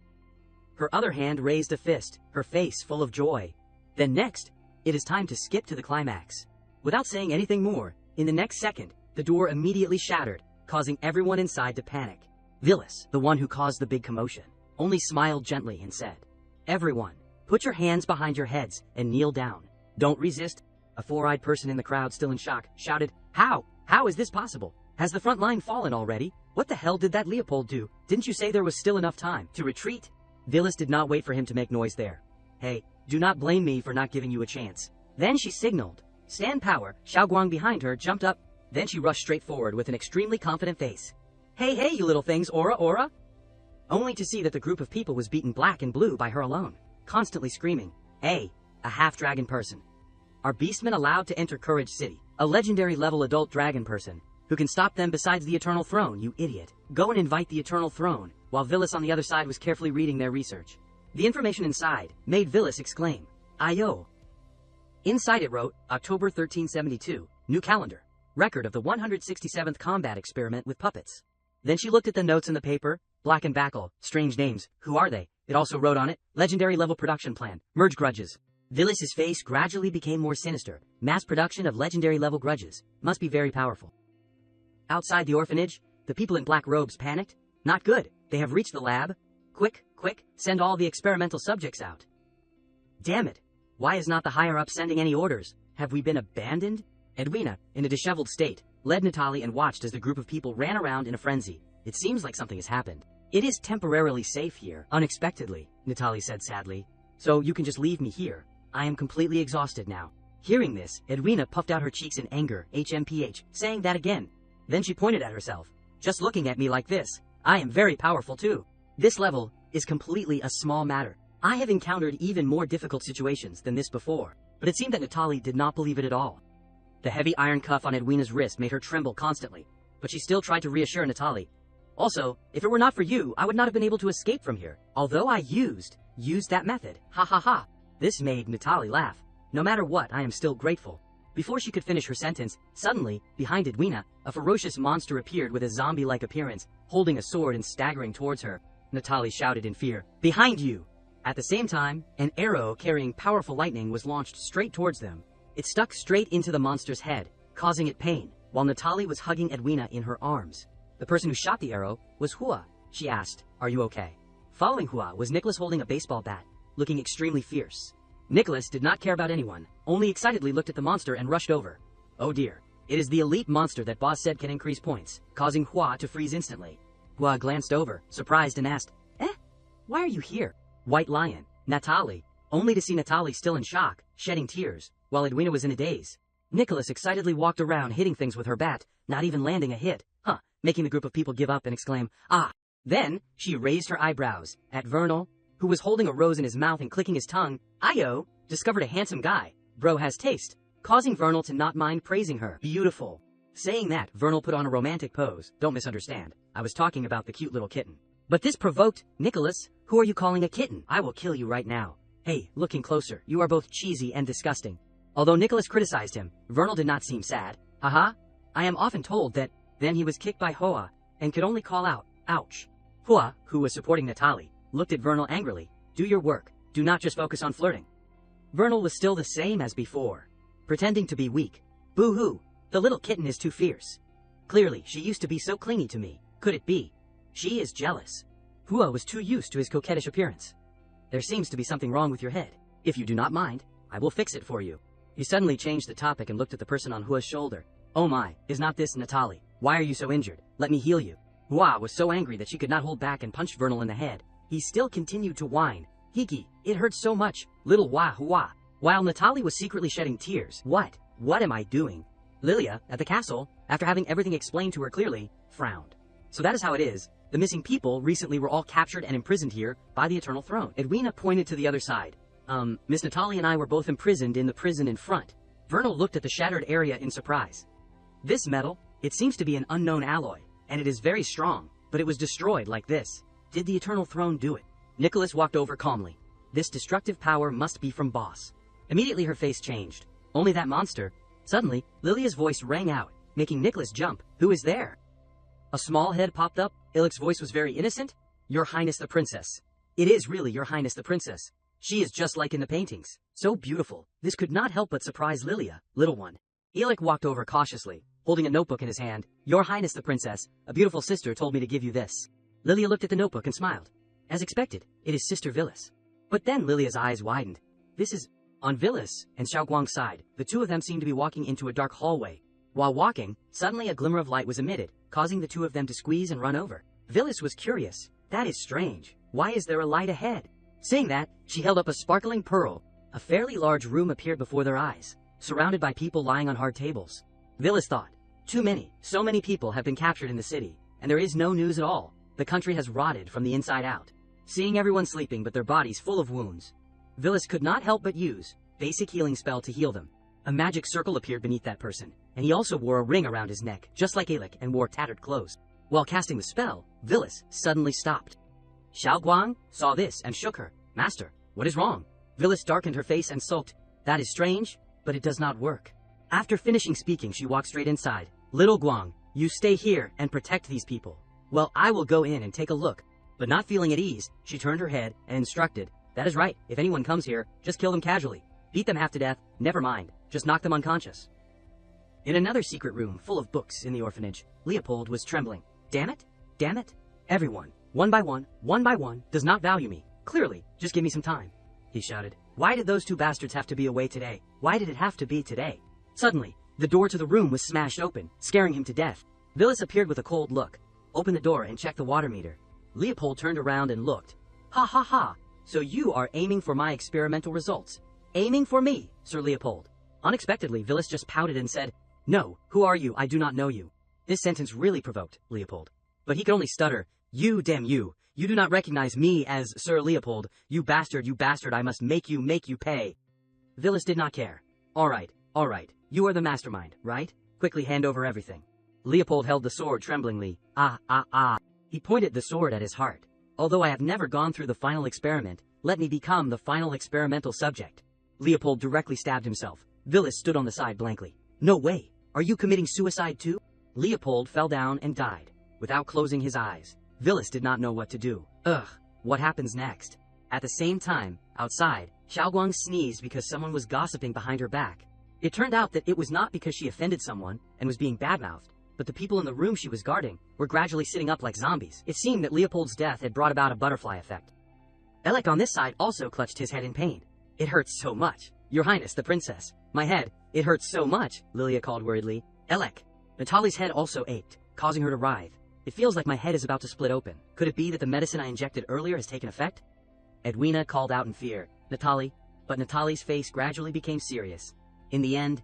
Her other hand raised a fist, her face full of joy. Then next, it is time to skip to the climax. Without saying anything more, in the next second, the door immediately shattered, causing everyone inside to panic. Villis, the one who caused the big commotion, only smiled gently and said, Everyone, put your hands behind your heads and kneel down. Don't resist. A four-eyed person in the crowd, still in shock, shouted, How? How is this possible? Has the front line fallen already? What the hell did that Leopold do? Didn't you say there was still enough time to retreat? Villis did not wait for him to make noise there. Hey, do not blame me for not giving you a chance. Then she signaled. Stand power. Xiaoguang behind her jumped up. Then she rushed straight forward with an extremely confident face. Hey, you little things, Aura! Only to see that the group of people was beaten black and blue by her alone, constantly screaming, Hey, a half-dragon person. Are beastmen allowed to enter Courage City? A legendary level adult dragon person. Who can stop them besides the Eternal Throne, you idiot? Go and invite the Eternal Throne, while Villis on the other side was carefully reading their research. The information inside made Villis exclaim, Ayo! Inside it wrote, October 1372, new calendar, record of the 167th combat experiment with puppets. Then she looked at the notes in the paper, Black and Backle, strange names, who are they? It also wrote on it, legendary level production plan, merge grudges. Villis's face gradually became more sinister. Mass production of legendary level grudges must be very powerful. Outside the orphanage, the people in black robes panicked. Not good, they have reached the lab. Quick, send all the experimental subjects out. Damn it, why is not the higher-up sending any orders? Have we been abandoned? Edwina, in a disheveled state, led Natalie and watched as the group of people ran around in a frenzy. It seems like something has happened. It is temporarily safe here, unexpectedly, Natalie said sadly. So you can just leave me here. I am completely exhausted now. Hearing this, Edwina puffed out her cheeks in anger, HMPH, saying that again. Then she pointed at herself. Just looking at me like this, I am very powerful too. This level is completely a small matter. I have encountered even more difficult situations than this before, but it seemed that Natalie did not believe it at all. The heavy iron cuff on Edwina's wrist made her tremble constantly, but she still tried to reassure Natalie. Also, if it were not for you, I would not have been able to escape from here. Although I used that method. Ha ha ha. This made Natalie laugh. No matter what, I am still grateful. Before she could finish her sentence, suddenly, behind Edwina, a ferocious monster appeared with a zombie-like appearance, holding a sword and staggering towards her. Natalie shouted in fear, "Behind you!" At the same time, an arrow carrying powerful lightning was launched straight towards them. It stuck straight into the monster's head, causing it pain, while Natalie was hugging Edwina in her arms. The person who shot the arrow was Hua. She asked, "Are you okay?" Following Hua was Nicholas holding a baseball bat, looking extremely fierce. Nicholas did not care about anyone, only excitedly looked at the monster and rushed over. Oh dear, it is the elite monster that boss said can increase points, causing Hua to freeze instantly. Hua glanced over, surprised, and asked, Why are you here? White Lion, Natalie, only to see Natalie still in shock, shedding tears, while Edwina was in a daze. Nicholas excitedly walked around hitting things with her bat, not even landing a hit, making the group of people give up and exclaim, "Ah!" Then, she raised her eyebrows at Vernal, who was holding a rose in his mouth and clicking his tongue. Io discovered a handsome guy. Bro has taste, causing Vernal to not mind praising her. Beautiful. Saying that, Vernal put on a romantic pose. Don't misunderstand. I was talking about the cute little kitten. But this provoked, Nicholas, who are you calling a kitten? I will kill you right now. Hey, looking closer, you are both cheesy and disgusting. Although Nicholas criticized him, Vernal did not seem sad. Haha. I am often told that. Then he was kicked by Hoa, and could only call out, ouch. Hua, who was supporting Natalie, looked at Vernal angrily. Do your work. Do not just focus on flirting. Vernal was still the same as before, pretending to be weak. Boo-hoo. The little kitten is too fierce. Clearly, she used to be so clingy to me. Could it be? She is jealous. Hua was too used to his coquettish appearance. There seems to be something wrong with your head. If you do not mind, I will fix it for you. He suddenly changed the topic and looked at the person on Hua's shoulder. Oh my, is not this Natalie? Why are you so injured? Let me heal you. Hua was so angry that she could not hold back and punched Vernal in the head. He still continued to whine. Hiki, it hurts so much. Little Hua. While Natalie was secretly shedding tears. What am I doing? Lilia, at the castle, after having everything explained to her clearly, frowned. So that is how it is. The missing people recently were all captured and imprisoned here by the Eternal Throne. Edwina pointed to the other side. Miss Natalie and I were both imprisoned in the prison in front. Vernal looked at the shattered area in surprise. This metal, it seems to be an unknown alloy, and it is very strong, but it was destroyed like this. Did the Eternal Throne do it? Nicholas walked over calmly. This destructive power must be from Boss. Immediately her face changed. Only that monster. Suddenly, Lilia's voice rang out, making Nicholas jump. Who is there? A small head popped up. Ilik's voice was very innocent. Your Highness the Princess. It is really Your Highness the Princess. She is just like in the paintings. So beautiful. This could not help but surprise Lilia, little one. Ilik walked over cautiously, holding a notebook in his hand. Your Highness the Princess, a beautiful sister told me to give you this. Lilia looked at the notebook and smiled. As expected, it is Sister Villas. But then Lilia's eyes widened. This is... On Villas and Xiaoguang's side, the two of them seemed to be walking into a dark hallway. While walking, suddenly a glimmer of light was emitted, causing the two of them to squeeze and run over. Villas was curious. That is strange. Why is there a light ahead? Saying that, she held up a sparkling pearl. A fairly large room appeared before their eyes, surrounded by people lying on hard tables. Villas thought, too many, so many people have been captured in the city, and there is no news at all. The country has rotted from the inside out. Seeing everyone sleeping but their bodies full of wounds, Villas could not help but use basic healing spell to heal them. A magic circle appeared beneath that person, and he also wore a ring around his neck, just like Ilik, and wore tattered clothes. While casting the spell, Villas suddenly stopped. Xiaoguang saw this and shook her. Master, what is wrong? Villas darkened her face and sulked. That is strange, but it does not work. After finishing speaking, she walked straight inside. Little Guang, you stay here and protect these people. Well, I will go in and take a look. But not feeling at ease, she turned her head and instructed. That is right, if anyone comes here, just kill them casually. Beat them half to death, never mind, just knock them unconscious. In another secret room full of books in the orphanage, Leopold was trembling. Damn it, damn it. Everyone, one by one, does not value me. Clearly, just give me some time. He shouted. Why did those two bastards have to be away today? Why did it have to be today? Suddenly, the door to the room was smashed open, scaring him to death. Villas appeared with a cold look. Open the door and check the water meter. Leopold turned around and looked. Ha ha ha, so you are aiming for my experimental results. Aiming for me, Sir Leopold. Unexpectedly, Villis just pouted and said, No, who are you? I do not know you. This sentence really provoked Leopold. But he could only stutter, You, damn you. You do not recognize me as Sir Leopold. You bastard, I must make you pay. Villis did not care. All right. You are the mastermind, right? Quickly hand over everything. Leopold held the sword tremblingly. He pointed the sword at his heart. Although I have never gone through the final experiment, let me become the final experimental subject. Leopold directly stabbed himself. Villis stood on the side blankly. No way! Are you committing suicide too? Leopold fell down and died, without closing his eyes. Villis did not know what to do. Ugh, what happens next? At the same time, outside, Xiaoguang sneezed because someone was gossiping behind her back. It turned out that it was not because she offended someone and was being badmouthed, but the people in the room she was guarding were gradually sitting up like zombies. It seemed that Leopold's death had brought about a butterfly effect. Elec on this side also clutched his head in pain. It hurts so much. Your Highness, the princess. My head. It hurts so much, Lilia called worriedly. Elec. Natalie's head also ached, causing her to writhe. It feels like my head is about to split open. Could it be that the medicine I injected earlier has taken effect? Edwina called out in fear. Natalie. But Natalie's face gradually became serious. In the end,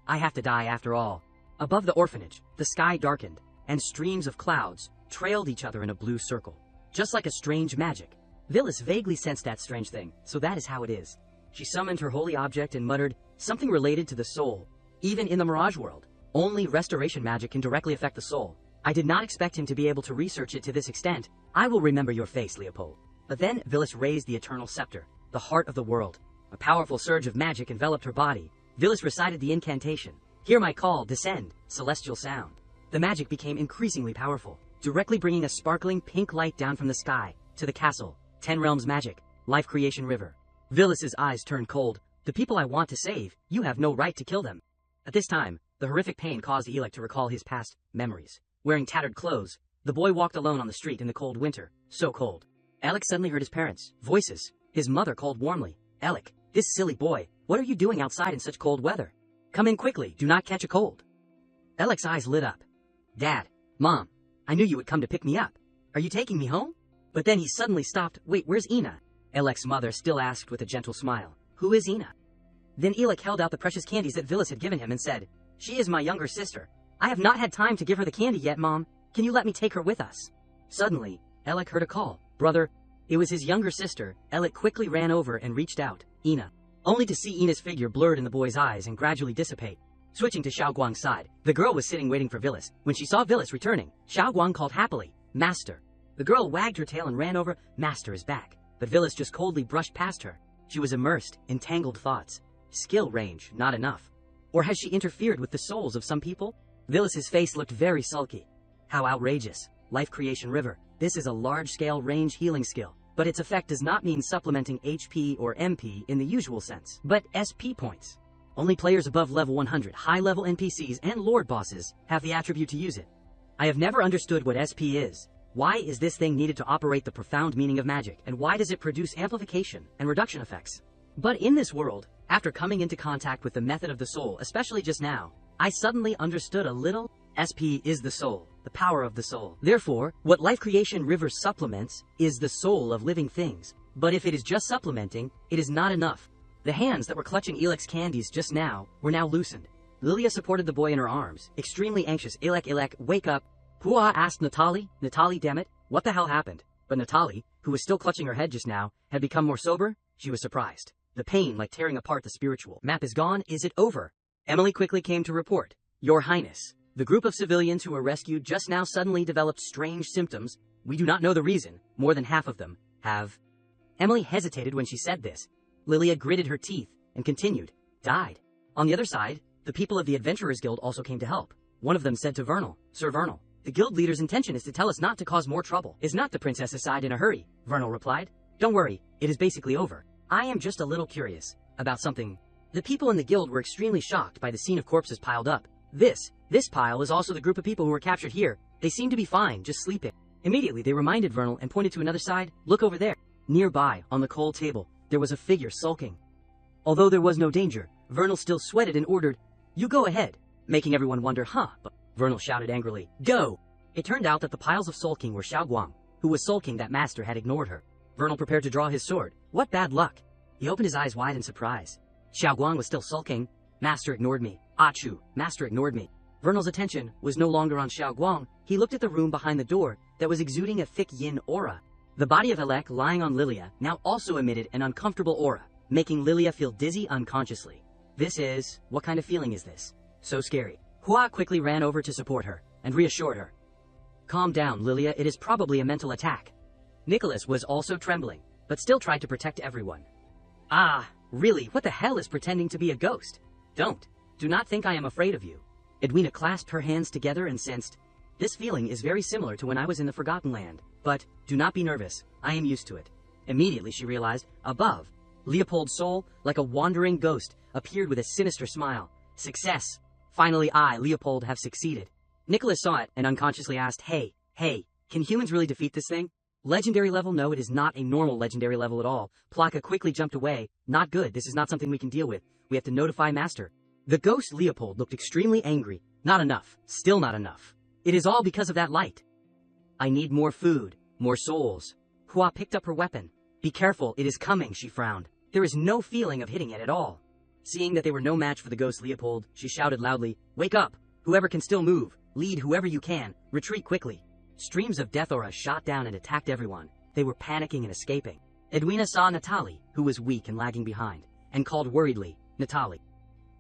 I have to die after all. Above the orphanage, the sky darkened, and streams of clouds trailed each other in a blue circle. Just like a strange magic. Villis vaguely sensed that strange thing, so that is how it is. She summoned her holy object and muttered, something related to the soul. Even in the Mirage world, only restoration magic can directly affect the soul. I did not expect him to be able to research it to this extent. I will remember your face, Leopold. But then Villis raised the eternal scepter, the heart of the world. A powerful surge of magic enveloped her body. Villis recited the incantation. Hear my call, descend, celestial sound. The magic became increasingly powerful, directly bringing a sparkling pink light down from the sky to the castle. 10 realms magic, life creation river. Villis's eyes turned cold. The people I want to save, you have no right to kill them. At this time, the horrific pain caused Elec to recall his past memories. Wearing tattered clothes, the boy walked alone on the street in the cold winter. So cold. Elec suddenly heard his parents' voices. His mother called warmly. Elec, this silly boy, what are you doing outside in such cold weather? Come in quickly, do not catch a cold. Elec's eyes lit up. Dad, Mom, I knew you would come to pick me up. Are you taking me home? But then he suddenly stopped. Wait, where's Ina? Elec's mother still asked with a gentle smile. Who is Ina? Then Elec held out the precious candies that Villis had given him and said, She is my younger sister. I have not had time to give her the candy yet, Mom. Can you let me take her with us? Suddenly, Elec heard a call. Brother. It was his younger sister. Elec quickly ran over and reached out. Ina. Only to see Ina's figure blurred in the boy's eyes and gradually dissipate. Switching to Xiaoguang's side, the girl was sitting waiting for Villis. When she saw Villis returning, Xiaoguang called happily, Master. The girl wagged her tail and ran over. Master is back. But Villis just coldly brushed past her. She was immersed in tangled thoughts. Skill range, not enough. Or has she interfered with the souls of some people? Villis's face looked very sulky. How outrageous. Life creation river. This is a large-scale range healing skill. But its effect does not mean supplementing HP or MP in the usual sense, but SP points. Only players above level 100, high-level NPCs, and Lord bosses have the attribute to use it. I have never understood what SP is. Why is this thing needed to operate the profound meaning of magic, and why does it produce amplification and reduction effects? But in this world, after coming into contact with the method of the soul, especially just now, I suddenly understood a little. SP is the soul, the power of the soul. Therefore, what Life Creation River supplements is the soul of living things. But if it is just supplementing, it is not enough. The hands that were clutching Elec's candies just now were now loosened. Lilia supported the boy in her arms, extremely anxious. Elec, wake up. Pua asked Natalie. Natalie, damn it, what the hell happened? But Natalie, who was still clutching her head just now, had become more sober. She was surprised. The pain like tearing apart the spiritual map is gone. Is it over? Emily quickly came to report. Your Highness. The group of civilians who were rescued just now suddenly developed strange symptoms. We do not know the reason. More than half of them have. Emily hesitated when she said this. Lilia gritted her teeth and continued. Died. On the other side, the people of the Adventurers Guild also came to help. One of them said to Vernal, Sir Vernal, the guild leader's intention is to tell us not to cause more trouble. Is not the princess's side in a hurry? Vernal replied. Don't worry, it is basically over. I am just a little curious about something. The people in the guild were extremely shocked by the scene of corpses piled up. This pile is also the group of people who were captured here. They seem to be fine, just sleeping. Immediately, they reminded Vernal and pointed to another side. Look over there. Nearby, on the cold table, there was a figure sulking. Although there was no danger, Vernal still sweated and ordered, You go ahead, making everyone wonder, But Vernal shouted angrily, Go! It turned out that the piles of sulking were Xiaoguang, who was sulking that Master had ignored her. Vernal prepared to draw his sword. What bad luck! He opened his eyes wide in surprise. Xiaoguang was still sulking. Master ignored me. Achu, Master ignored me. Vernal's attention was no longer on Xiaoguang. He looked at the room behind the door that was exuding a thick yin aura. The body of Alec lying on Lilia now also emitted an uncomfortable aura, making Lilia feel dizzy unconsciously. What kind of feeling is this? So scary. Hua quickly ran over to support her and reassured her. Calm down, Lilia, it is probably a mental attack. Nicholas was also trembling, but still tried to protect everyone. Ah, really, what the hell is pretending to be a ghost? Do not think I am afraid of you. Edwina clasped her hands together and sensed, this feeling is very similar to when I was in the Forgotten Land, but do not be nervous, I am used to it. Immediately she realized, above, Leopold's soul, like a wandering ghost, appeared with a sinister smile. Success! Finally I, Leopold, have succeeded. Nicholas saw it and unconsciously asked, hey, can humans really defeat this thing? Legendary level? No, it is not a normal legendary level at all. Plaka quickly jumped away. Not good, this is not something we can deal with. We have to notify Master. The ghost Leopold looked extremely angry. Not enough. Still not enough. It is all because of that light. I need more food, more souls. Hua picked up her weapon. Be careful, it is coming, she frowned. There is no feeling of hitting it at all. Seeing that they were no match for the ghost Leopold, she shouted loudly, wake up! Whoever can still move, lead whoever you can, retreat quickly. Streams of death aura shot down and attacked everyone. They were panicking and escaping. Edwina saw Natali, who was weak and lagging behind, and called worriedly, Natali.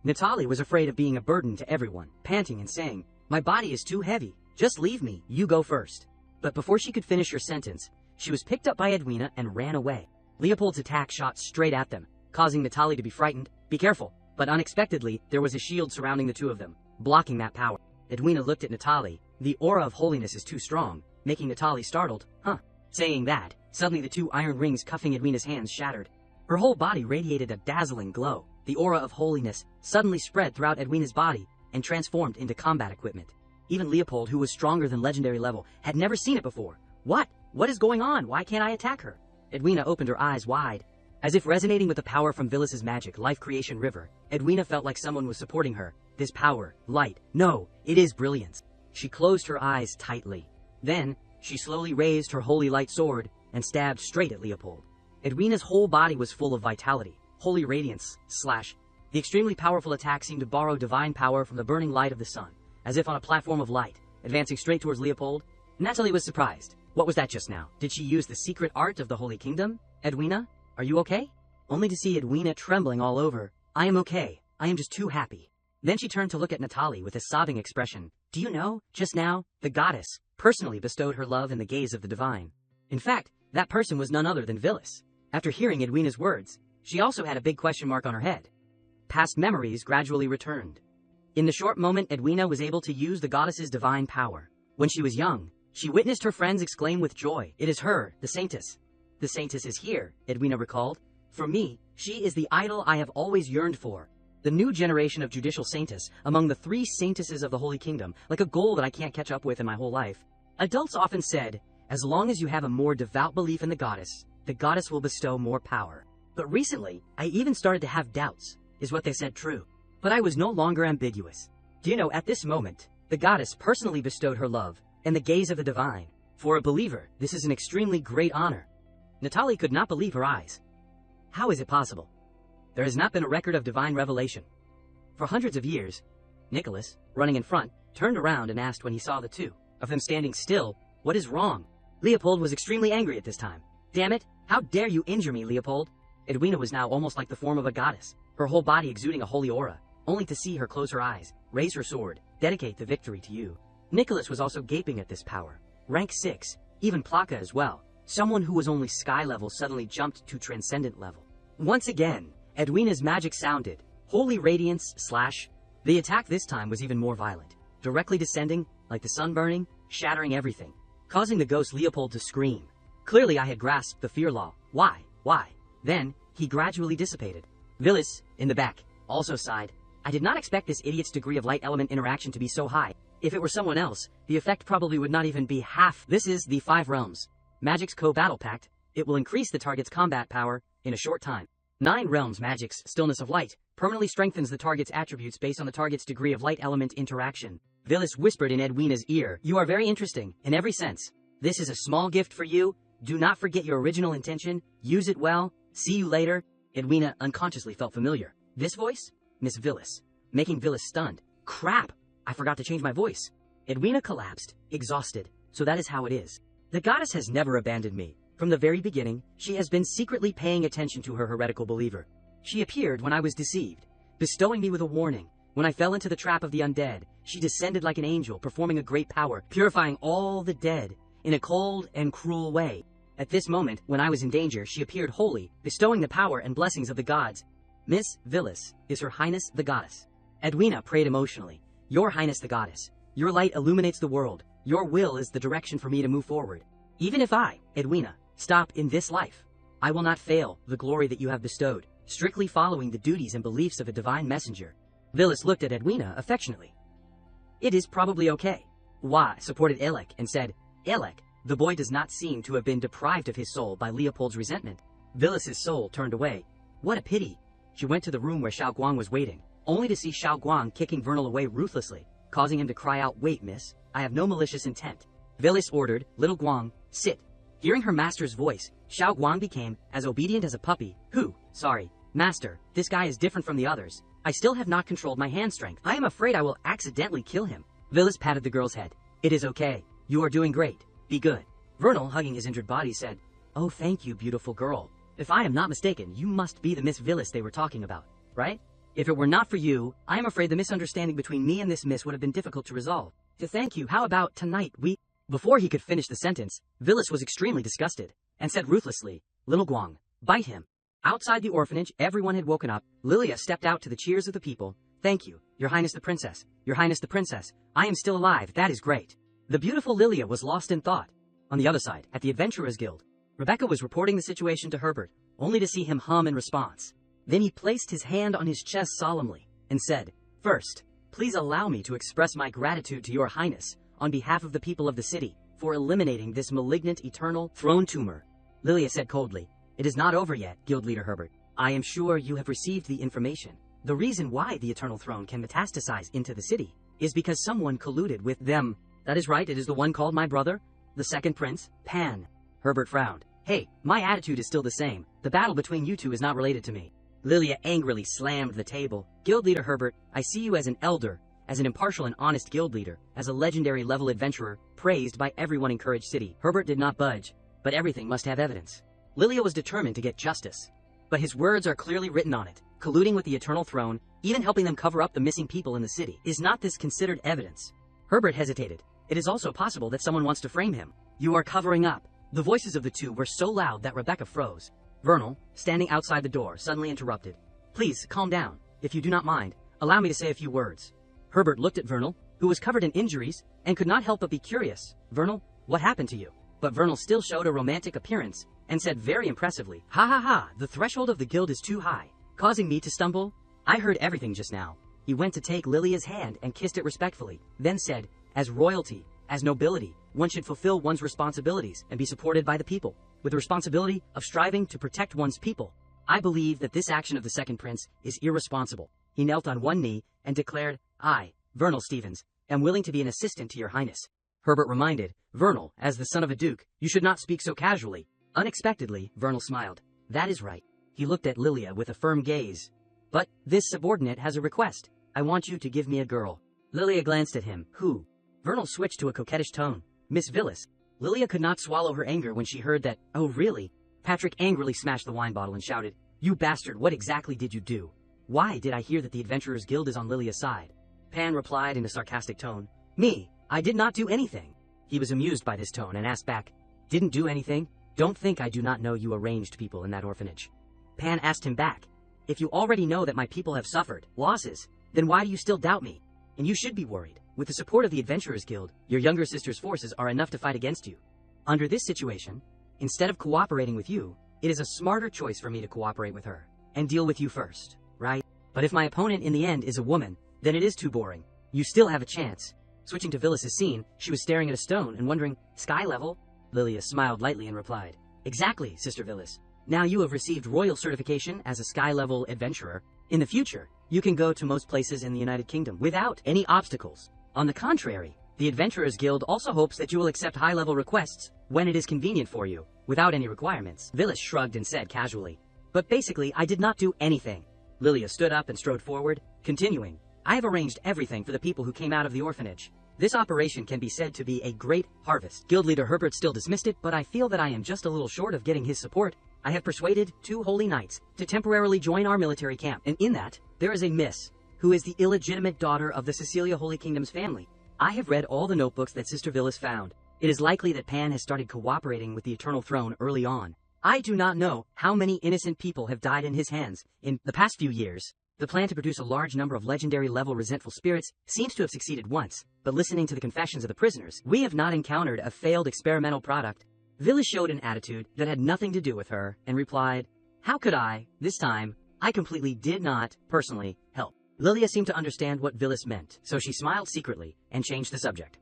Natali was afraid of being a burden to everyone, panting and saying, my body is too heavy, just leave me, you go first. But before she could finish her sentence, she was picked up by Edwina and ran away. Leopold's attack shot straight at them, causing Natali to be frightened. Be careful, but unexpectedly, there was a shield surrounding the two of them, blocking that power. Edwina looked at Natali. The aura of holiness is too strong, making Natali startled. Saying that, suddenly the two iron rings cuffing Edwina's hands shattered. Her whole body radiated a dazzling glow. The aura of holiness suddenly spread throughout Edwina's body and transformed into combat equipment. Even Leopold, who was stronger than legendary level, had never seen it before. What? What is going on? Why can't I attack her? Edwina opened her eyes wide. As if resonating with the power from Villas's magic life creation river, Edwina felt like someone was supporting her. This power, light, no, it is brilliance. She closed her eyes tightly. Then, she slowly raised her holy light sword and stabbed straight at Leopold. Edwina's whole body was full of vitality, holy radiance, The extremely powerful attack seemed to borrow divine power from the burning light of the sun, as if on a platform of light, advancing straight towards Leopold. Natalie was surprised. What was that just now? Did she use the secret art of the Holy Kingdom? Edwina, are you okay? Only to see Edwina trembling all over. I am okay. I am just too happy. Then she turned to look at Natalie with a sobbing expression. Do you know, just now, the goddess personally bestowed her love in the gaze of the divine. In fact, that person was none other than Villas. After hearing Edwina's words, she also had a big question mark on her head. Past memories gradually returned. In the short moment, Edwina was able to use the goddess's divine power. When she was young, she witnessed her friends exclaim with joy, it is her, the Saintess. The Saintess is here, Edwina recalled. For me, she is the idol I have always yearned for. The new generation of judicial Saintess, among the 3 Saintesses of the Holy Kingdom, like a goal that I can't catch up with in my whole life. Adults often said, as long as you have a more devout belief in the goddess will bestow more power. But recently, I even started to have doubts. Is what they said true? But I was no longer ambiguous. Do you know, at this moment, the goddess personally bestowed her love and the gaze of the divine. For a believer, this is an extremely great honor. Natalie could not believe her eyes. How is it possible? There has not been a record of divine revelation. For hundreds of years, Nicholas, running in front, turned around and asked when he saw the two of them standing still, what is wrong? Leopold was extremely angry at this time. Damn it, how dare you injure me, Leopold? Edwina was now almost like the form of a goddess, her whole body exuding a holy aura, only to see her close her eyes, raise her sword, dedicate the victory to you. Nicholas was also gaping at this power. Rank 6, even Plaka as well. Someone who was only sky level suddenly jumped to transcendent level. Once again, Edwina's magic sounded. Holy radiance / The attack this time was even more violent, directly descending, like the sun burning, shattering everything, causing the ghost Leopold to scream. Clearly I had grasped the fear law. Why? Then, he gradually dissipated. Villas, in the back, also sighed. I did not expect this idiot's degree of light element interaction to be so high. If it were someone else, the effect probably would not even be half. This is the 5 Realms. Magic's co-battle pact. It will increase the target's combat power in a short time. 9 Realms Magic's Stillness of Light permanently strengthens the target's attributes based on the target's degree of light element interaction. Villas whispered in Edwina's ear, you are very interesting, in every sense. This is a small gift for you. Do not forget your original intention. Use it well. See you later. Edwina unconsciously felt familiar. This voice? Miss Villas. Making Villas stunned. Crap! I forgot to change my voice. Edwina collapsed, exhausted. So that is how it is. The goddess has never abandoned me. From the very beginning, she has been secretly paying attention to her heretical believer. She appeared when I was deceived, bestowing me with a warning. When I fell into the trap of the undead, she descended like an angel, performing a great power, purifying all the dead, in a cold and cruel way. At this moment, when I was in danger, she appeared holy, bestowing the power and blessings of the gods. Miss Villas is Her Highness the Goddess. Edwina prayed emotionally. Your Highness the Goddess, your light illuminates the world. Your will is the direction for me to move forward. Even if I, Edwina, stop in this life, I will not fail the glory that you have bestowed, strictly following the duties and beliefs of a divine messenger. Villas looked at Edwina affectionately. It is probably okay. Wah supported Elek and said, Elek, the boy does not seem to have been deprived of his soul by Leopold's resentment. Villas's soul turned away. What a pity. She went to the room where Xiao Guang was waiting, only to see Xiao Guang kicking Vernal away ruthlessly, causing him to cry out, Wait, miss, I have no malicious intent. Villas ordered, Little Guang, sit. Hearing her master's voice, Xiao Guang became as obedient as a puppy. Sorry, master, this guy is different from the others. I still have not controlled my hand strength. I am afraid I will accidentally kill him. Villas patted the girl's head. It is okay. You are doing great. Be good. Vernal, hugging his injured body, said, Oh, thank you, beautiful girl. If I am not mistaken, you must be the Miss Villas they were talking about, right? If it were not for you, I am afraid the misunderstanding between me and this miss would have been difficult to resolve. To thank you, how about tonight we... Before he could finish the sentence, Villas was extremely disgusted, and said ruthlessly, Little Guang, bite him. Outside the orphanage, everyone had woken up. Lilia stepped out to the cheers of the people. Thank you, Your Highness the Princess. Your Highness the Princess. I am still alive, that is great. The beautiful Lilia was lost in thought. On the other side, at the Adventurers Guild, Rebecca was reporting the situation to Herbert, only to see him hum in response. Then he placed his hand on his chest solemnly, and said, First, please allow me to express my gratitude to Your Highness, on behalf of the people of the city, for eliminating this malignant eternal throne tumor. Lilia said coldly, It is not over yet, Guild Leader Herbert. I am sure you have received the information. The reason why the Eternal Throne can metastasize into the city is because someone colluded with them. That is right, it is the one called my brother, the second prince, Pan. Herbert frowned. Hey, my attitude is still the same. The battle between you two is not related to me. Lilia angrily slammed the table. Guild Leader Herbert, I see you as an elder, as an impartial and honest guild leader, as a legendary level adventurer, praised by everyone in Courage City. Herbert did not budge, but everything must have evidence. Lilia was determined to get justice. But his words are clearly written on it. Colluding with the Eternal Throne, even helping them cover up the missing people in the city. Is not this considered evidence? Herbert hesitated. It is also possible that someone wants to frame him. You are covering up. The voices of the two were so loud that Rebecca froze. Vernal, standing outside the door, suddenly interrupted. Please, calm down. If you do not mind, allow me to say a few words. Herbert looked at Vernal, who was covered in injuries, and could not help but be curious. Vernal, what happened to you? But Vernal still showed a romantic appearance, and said very impressively, Ha ha ha, the threshold of the guild is too high, causing me to stumble. I heard everything just now. He went to take Lilia's hand and kissed it respectfully, then said, As royalty, as nobility, one should fulfill one's responsibilities and be supported by the people, with the responsibility of striving to protect one's people. I believe that this action of the second prince is irresponsible. He knelt on one knee and declared, I, Vernal Stevens, am willing to be an assistant to Your Highness. Herbert reminded, Vernal, as the son of a duke, you should not speak so casually. Unexpectedly, Vernal smiled. That is right. He looked at Lilia with a firm gaze. But this subordinate has a request. I want you to give me a girl. Lilia glanced at him. Who? Vernal switched to a coquettish tone. Miss Villas. Lilia could not swallow her anger when she heard that. Oh, really? Patrick angrily smashed the wine bottle and shouted, You bastard, what exactly did you do? Why did I hear that the Adventurers Guild is on Lilia's side? Pan replied in a sarcastic tone. Me? I did not do anything. He was amused by this tone and asked back, Didn't do anything? Don't think I do not know you arranged people in that orphanage. Pan asked him back, If you already know that my people have suffered losses, then why do you still doubt me? And you should be worried. With the support of the Adventurers Guild, your younger sister's forces are enough to fight against you. Under this situation, instead of cooperating with you, it is a smarter choice for me to cooperate with her and deal with you first, right? But if my opponent in the end is a woman, then it is too boring. You still have a chance. Switching to Villas's scene, she was staring at a stone and wondering, Sky level? Lilia smiled lightly and replied, Exactly, Sister Villas. Now you have received royal certification as a sky-level adventurer. In the future, you can go to most places in the United Kingdom without any obstacles. On the contrary, The Adventurers Guild also hopes that you will accept high-level requests when it is convenient for you, without any requirements. Villas shrugged and said casually, "But basically, I did not do anything." Lilia stood up and strode forward, continuing, "I have arranged everything for the people who came out of the orphanage. This operation can be said to be a great harvest." Guild leader Herbert still dismissed it, "But I feel that I am just a little short of getting his support. I have persuaded 2 holy knights to temporarily join our military camp, and in that, there is a Miss, who is the illegitimate daughter of the Cecilia Holy Kingdom's family. I have read all the notebooks that Sister Villas found. It is likely that Pan has started cooperating with the Eternal Throne early on. I do not know how many innocent people have died in his hands in the past few years. The plan to produce a large number of legendary-level resentful spirits seems to have succeeded once, but listening to the confessions of the prisoners, we have not encountered a failed experimental product." Villas showed an attitude that had nothing to do with her and replied, "How could I, this time, I completely did not, personally, help." Lilia seemed to understand what Villas meant, so she smiled secretly and changed the subject.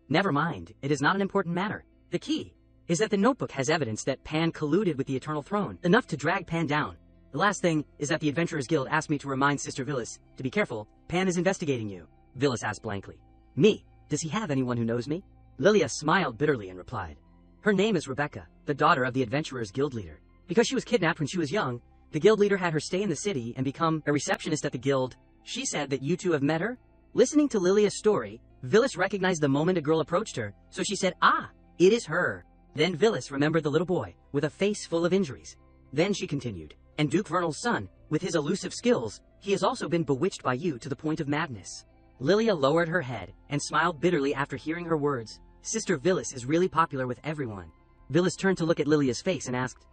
"Never mind, it is not an important matter. The key is that the notebook has evidence that Pan colluded with the Eternal Throne, enough to drag Pan down. The last thing is that the Adventurers Guild asked me to remind Sister Villas to be careful. Pan is investigating you." Villas asked blankly, "Me? Does he have anyone who knows me?" Lilia smiled bitterly and replied, "Her name is Rebecca, the daughter of the Adventurers Guild leader. Because she was kidnapped when she was young, the guild leader had her stay in the city and become a receptionist at the guild. She said that you two have met her?" Listening to Lilia's story, Villas recognized the moment a girl approached her, so she said, "Ah, it is her." Then Villas remembered the little boy, with a face full of injuries. Then she continued, "And Duke Vernal's son, with his elusive skills, he has also been bewitched by you to the point of madness." Lilia lowered her head and smiled bitterly after hearing her words. Sister Villas is really popular with everyone. Villas turned to look at Lilia's face and asked,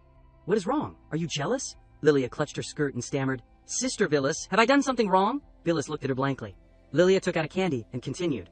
"What is wrong? Are you jealous?" Lilia clutched her skirt and stammered, "Sister Villas, have I done something wrong?" Villas looked at her blankly. Lilia took out a candy and continued,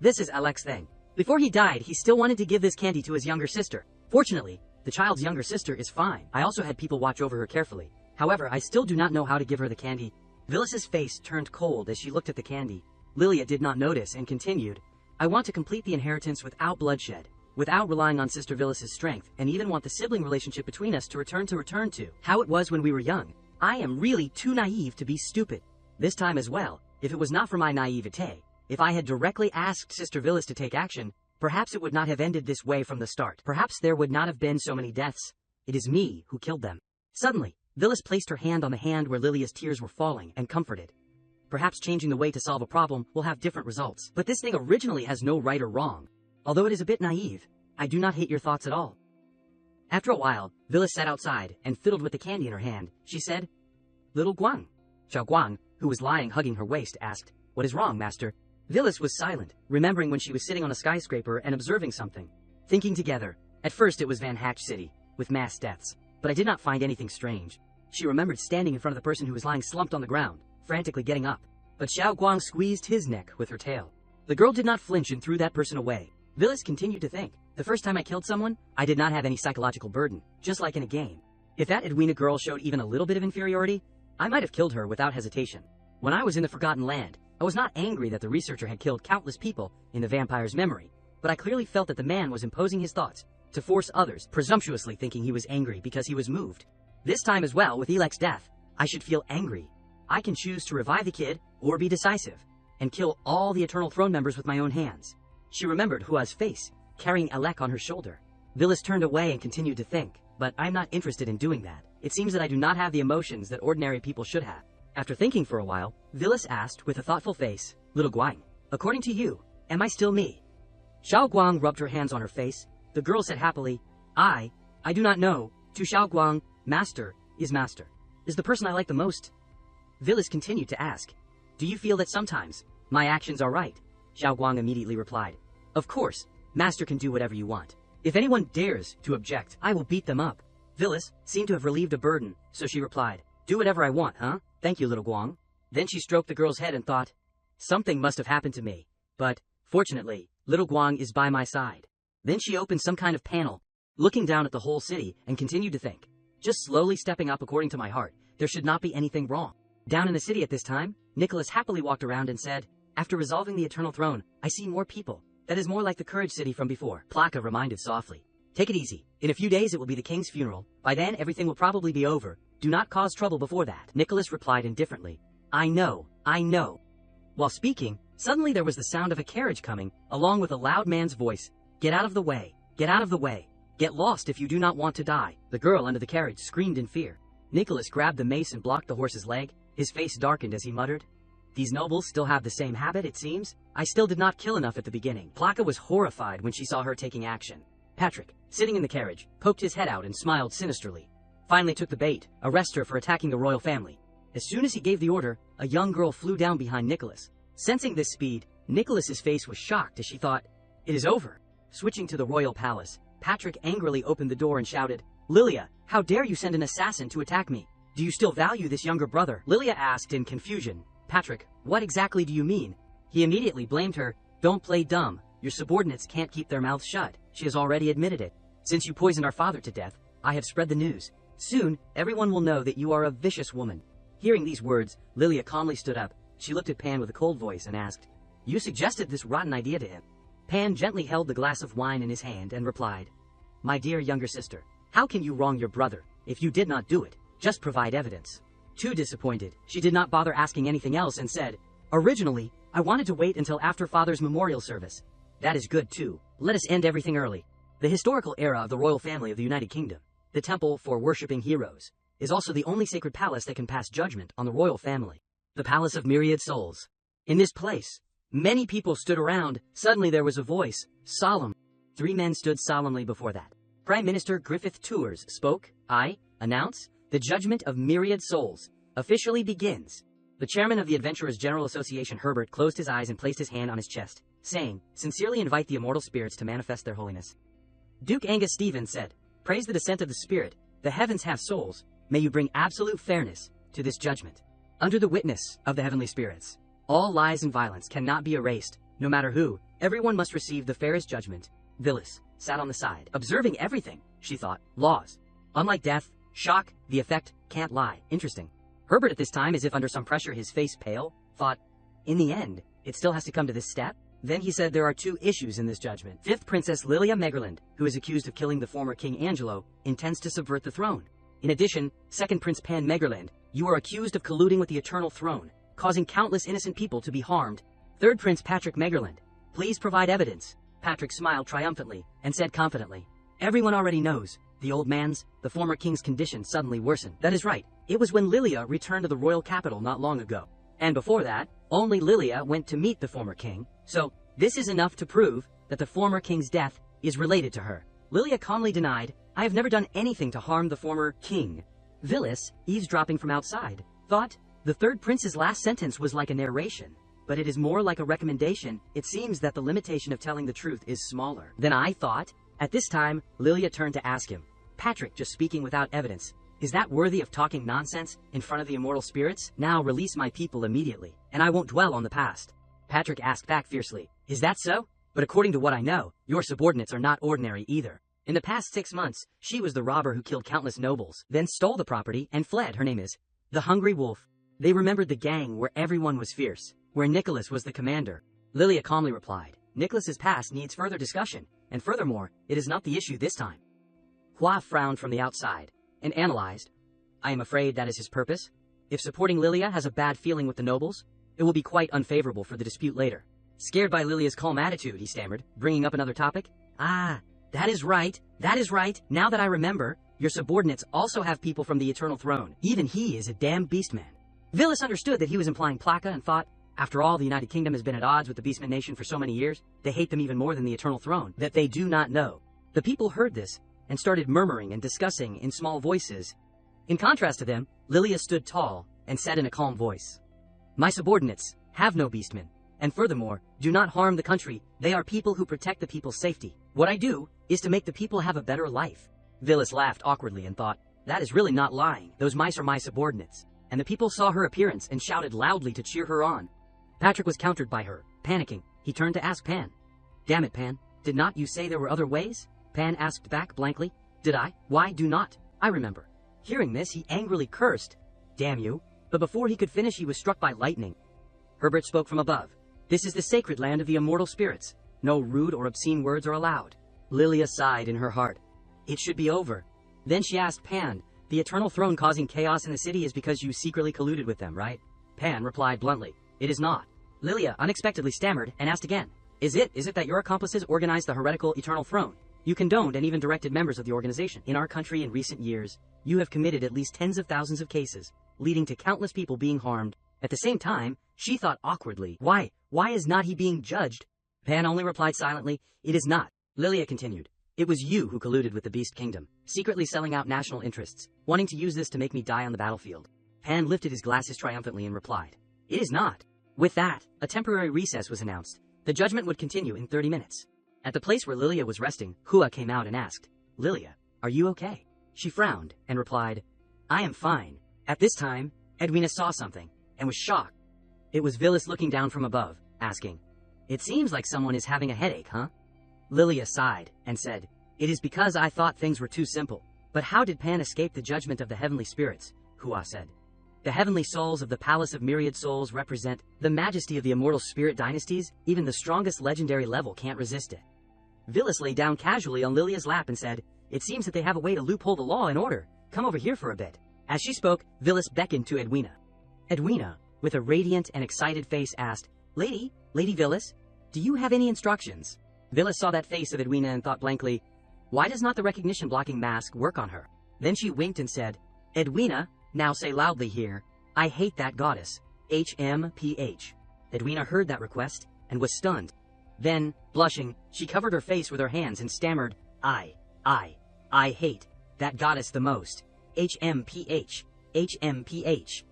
"This is Alex's thing. Before he died, he still wanted to give this candy to his younger sister. Fortunately, the child's younger sister is fine. I also had people watch over her carefully. However, I still do not know how to give her the candy." Villas's face turned cold as she looked at the candy. Lilia did not notice and continued, "I want to complete the inheritance without bloodshed, without relying on Sister Villas's strength, and even want the sibling relationship between us to return to how it was when we were young. I am really too naive to be stupid. This time as well, if it was not for my naivete, if I had directly asked Sister Villas to take action, perhaps it would not have ended this way from the start. Perhaps there would not have been so many deaths. It is me who killed them." Suddenly, Villas placed her hand on the hand where Lilia's tears were falling and comforted. "Perhaps changing the way to solve a problem will have different results. But this thing originally has no right or wrong. Although it is a bit naive, I do not hate your thoughts at all." After a while, Villas sat outside and fiddled with the candy in her hand. She said, "Little Guang." Xiao Guang, who was lying hugging her waist, asked, "What is wrong, master?" Villas was silent, remembering when she was sitting on a skyscraper and observing something. Thinking together, at first it was Van Hatch City, with mass deaths, but I did not find anything strange. She remembered standing in front of the person who was lying slumped on the ground, frantically getting up. But Xiao Guang squeezed his neck with her tail. The girl did not flinch and threw that person away. Villas continued to think, "The first time I killed someone, I did not have any psychological burden, just like in a game. If that Edwina girl showed even a little bit of inferiority, I might have killed her without hesitation. When I was in the Forgotten Land, I was not angry that the researcher had killed countless people in the vampire's memory, but I clearly felt that the man was imposing his thoughts to force others, presumptuously thinking he was angry because he was moved. This time as well, with Elek's death, I should feel angry. I can choose to revive the kid or be decisive and kill all the Eternal Throne members with my own hands." She remembered Hua's face, carrying Elek on her shoulder. Villas turned away and continued to think, "But I'm not interested in doing that. It seems that I do not have the emotions that ordinary people should have." After thinking for a while, Villas asked with a thoughtful face, "Little Guang, according to you, am I still me?" Xiao Guang rubbed her hands on her face. The girl said happily, I do not know. To Xiao Guang, master is the person I like the most." Villas continued to ask, "Do you feel that sometimes my actions are right?" Xiao Guang immediately replied, "Of course, master can do whatever you want. If anyone dares to object, I will beat them up." Villas seemed to have relieved a burden, so she replied, "Do whatever I want, huh? Thank you, little Guang." Then she stroked the girl's head and thought, "Something must have happened to me, but, fortunately, little Guang is by my side." Then she opened some kind of panel, looking down at the whole city, and continued to think, "Just slowly stepping up according to my heart, there should not be anything wrong." Down in the city at this time, Nicholas happily walked around and said, "After resolving the Eternal Throne, I see more people. That is more like the Courage City from before." Plaka reminded softly, "Take it easy. In a few days it will be the king's funeral. By then everything will probably be over. Do not cause trouble before that." Nicholas replied indifferently, I know. While speaking, Suddenly there was the sound of a carriage coming, along with a loud man's voice. Get out of the way! Get out of the way! Get lost if you do not want to die! The girl under the carriage screamed in fear. Nicholas grabbed the mace and blocked the horse's leg. His face darkened as he muttered, "These nobles still have the same habit, it seems. I still did not kill enough at the beginning." Plaka was horrified when she saw her taking action. Patrick, sitting in the carriage, poked his head out and smiled sinisterly. Finally took the bait, arrest her for attacking the royal family. As soon as he gave the order, a young girl flew down behind Nicholas. Sensing this speed, Nicholas's face was shocked as she thought, "It is over." Switching to the royal palace, Patrick angrily opened the door and shouted, "Lilia, how dare you send an assassin to attack me? Do you still value this younger brother?" Lilia asked in confusion. "Patrick, what exactly do you mean?" He immediately blamed her. "Don't play dumb. Your subordinates can't keep their mouths shut. She has already admitted it. Since you poisoned our father to death, I have spread the news. Soon, everyone will know that you are a vicious woman." Hearing these words, Lilia calmly stood up. She looked at Pan with a cold voice and asked, "You suggested this rotten idea to him?" Pan gently held the glass of wine in his hand and replied, "My dear younger sister, how can you wrong your brother? If you did not do it, just provide evidence." Too disappointed, she did not bother asking anything else and said, "Originally, I wanted to wait until after father's memorial service." "That is good too. Let us end everything early." The historical era of the royal family of the United Kingdom, the temple for worshipping heroes, is also the only sacred palace that can pass judgment on the royal family. The Palace of Myriad Souls. In this place, many people stood around. Suddenly there was a voice, solemn. 3 men stood solemnly before that. Prime Minister Griffith Tours spoke. "I announce the judgment of myriad souls officially begins." The chairman of the Adventurers General Association, Herbert, closed his eyes and placed his hand on his chest, saying, "Sincerely invite the immortal spirits to manifest their holiness." Duke Angus Stevens said, "Praise the descent of the spirit. The heavens have souls. May you bring absolute fairness to this judgment." Under the witness of the heavenly spirits, all lies and violence cannot be erased, no matter who. Everyone must receive the fairest judgment. Phyllis sat on the side, observing everything. She thought, laws. Unlike death, shock, the effect can't lie. Interesting. Herbert, at this time, as if under some pressure, his face pale, thought, in the end, it still has to come to this step? Then he said there are 2 issues in this judgment. 5th Princess Lilia Megerland, who is accused of killing the former King Angelo, intends to subvert the throne. In addition, 2nd Prince Pan Megerland, you are accused of colluding with the Eternal Throne, causing countless innocent people to be harmed. 3rd Prince Patrick Megerland, please provide evidence. Patrick smiled triumphantly and said confidently, "Everyone already knows. The old man's, the former king's condition suddenly worsened." That is right. It was when Lilia returned to the royal capital not long ago. And before that, only Lilia went to meet the former king. So, this is enough to prove that the former king's death is related to her. Lilia calmly denied, "I have never done anything to harm the former king." Phyllis, eavesdropping from outside, thought the 3rd prince's last sentence was like a narration, but it is more like a recommendation. It seems that the limitation of telling the truth is smaller than I thought. At this time, Lilia turned to ask him, "Patrick, just speaking without evidence, is that worthy of talking nonsense in front of the immortal spirits? Now release my people immediately, and I won't dwell on the past." Patrick asked back fiercely, "Is that so? But according to what I know, your subordinates are not ordinary either. In the past 6 months, she was the robber who killed countless nobles, then stole the property and fled. Her name is the Hungry Wolf." They remembered the gang where everyone was fierce, where Nicholas was the commander. Lilia calmly replied, "Nicholas's past needs further discussion, and furthermore, it is not the issue this time." Hua frowned from the outside and analyzed, "I am afraid that is his purpose. If supporting Lilia has a bad feeling with the nobles, it will be quite unfavorable for the dispute later." Scared by Lilia's calm attitude, he stammered, bringing up another topic. "Ah, that is right. That is right. Now that I remember, your subordinates also have people from the Eternal Throne. Even he is a damn beastman." Phyllis understood that he was implying Plaka and thought, after all, the United Kingdom has been at odds with the Beastman nation for so many years, they hate them even more than the Eternal Throne, that they do not know. The people heard this and started murmuring and discussing in small voices. In contrast to them, Lilia stood tall and said in a calm voice, "My subordinates have no beastmen, and furthermore, do not harm the country. They are people who protect the people's safety. What I do is to make the people have a better life." Phyllis laughed awkwardly and thought, that is really not lying. Those mice are my subordinates. And the people saw her appearance and shouted loudly to cheer her on. Patrick was countered by her. Panicking, he turned to ask Pan, "Damn it, Pan, did not you say there were other ways?" Pan asked back blankly, "Did I? Why do not? I remember." Hearing this, he angrily cursed, "Damn you." But before he could finish, he was struck by lightning. Herbert spoke from above. "This is the sacred land of the immortal spirits. No rude or obscene words are allowed." Lilia sighed in her heart. It should be over. Then she asked Pan, "The Eternal Throne causing chaos in the city is because you secretly colluded with them, right?" Pan replied bluntly, "It is not. Lilia unexpectedly stammered and asked again. Is it that your accomplices organized the heretical Eternal Throne? You condoned and even directed members of the organization. In our country in recent years, you have committed at least tens of thousands of cases, leading to countless people being harmed. At the same time, she thought awkwardly, why is not he being judged? Pan only replied silently, it is not. Lilia continued, it was you who colluded with the Beast Kingdom, secretly selling out national interests, wanting to use this to make me die on the battlefield. Pan lifted his glasses triumphantly and replied, it is not. With that, a temporary recess was announced. The judgment would continue in 30 minutes. At the place where Lilia was resting, Hua came out and asked, Lilia, are you okay? She frowned and replied, I am fine. At this time, Edwina saw something and was shocked. It was Vilis looking down from above, asking, it seems like someone is having a headache, huh? Lilia sighed and said, it is because I thought things were too simple. But how did Pan escape the judgment of the heavenly spirits? Hua said. The heavenly souls of the Palace of Myriad Souls represent the majesty of the immortal spirit dynasties. Even the strongest legendary level can't resist it. Vilis lay down casually on Lilia's lap and said, it seems that they have a way to loophole the law and order. Come over here for a bit. As she spoke, Vilis beckoned to Edwina. Edwina, with a radiant and excited face, asked, Lady Vilis, do you have any instructions? Vilis saw that face of Edwina and thought blankly, why does not the recognition blocking mask work on her? Then she winked and said, Edwina, now say loudly here, I hate that goddess. HMPH. Edwina heard that request and was stunned. Then, blushing, she covered her face with her hands and stammered, I hate that goddess the most. HMPH. HMPH.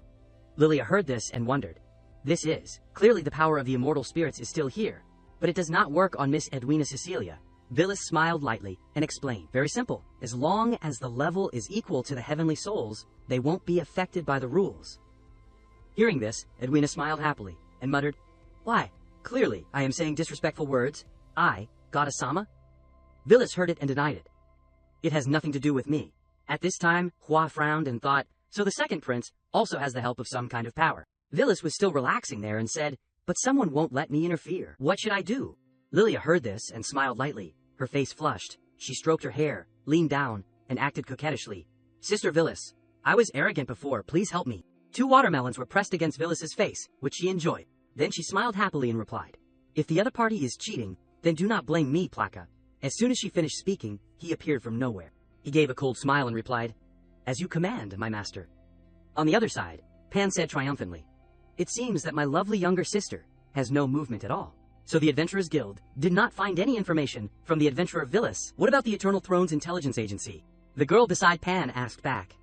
Lilia heard this and wondered. This is, clearly the power of the immortal spirits is still here, but it does not work on Miss Edwina Cecilia. Vilis smiled lightly and explained, very simple, as long as the level is equal to the heavenly souls, they won't be affected by the rules. Hearing this, Edwina smiled happily and muttered, why, clearly I am saying disrespectful words. I, Goddess-sama? Vilis heard it and denied it. It has nothing to do with me. At this time, Hua frowned and thought, so the second prince also has the help of some kind of power. Vilis was still relaxing there and said, but someone won't let me interfere. What should I do? Lilia heard this and smiled lightly. Her face flushed. She stroked her hair, leaned down, and acted coquettishly. Sister Vilis, I was arrogant before, please help me. 2 watermelons were pressed against Vilis's face, which she enjoyed. Then she smiled happily and replied, if the other party is cheating, then do not blame me, Plaka. As soon as she finished speaking, he appeared from nowhere. He gave a cold smile and replied, as you command, my master. On the other side, Pan said triumphantly, it seems that my lovely younger sister has no movement at all. So the Adventurers Guild did not find any information from the adventurer Vilis. What about the Eternal Throne's intelligence agency? The girl beside Pan asked back.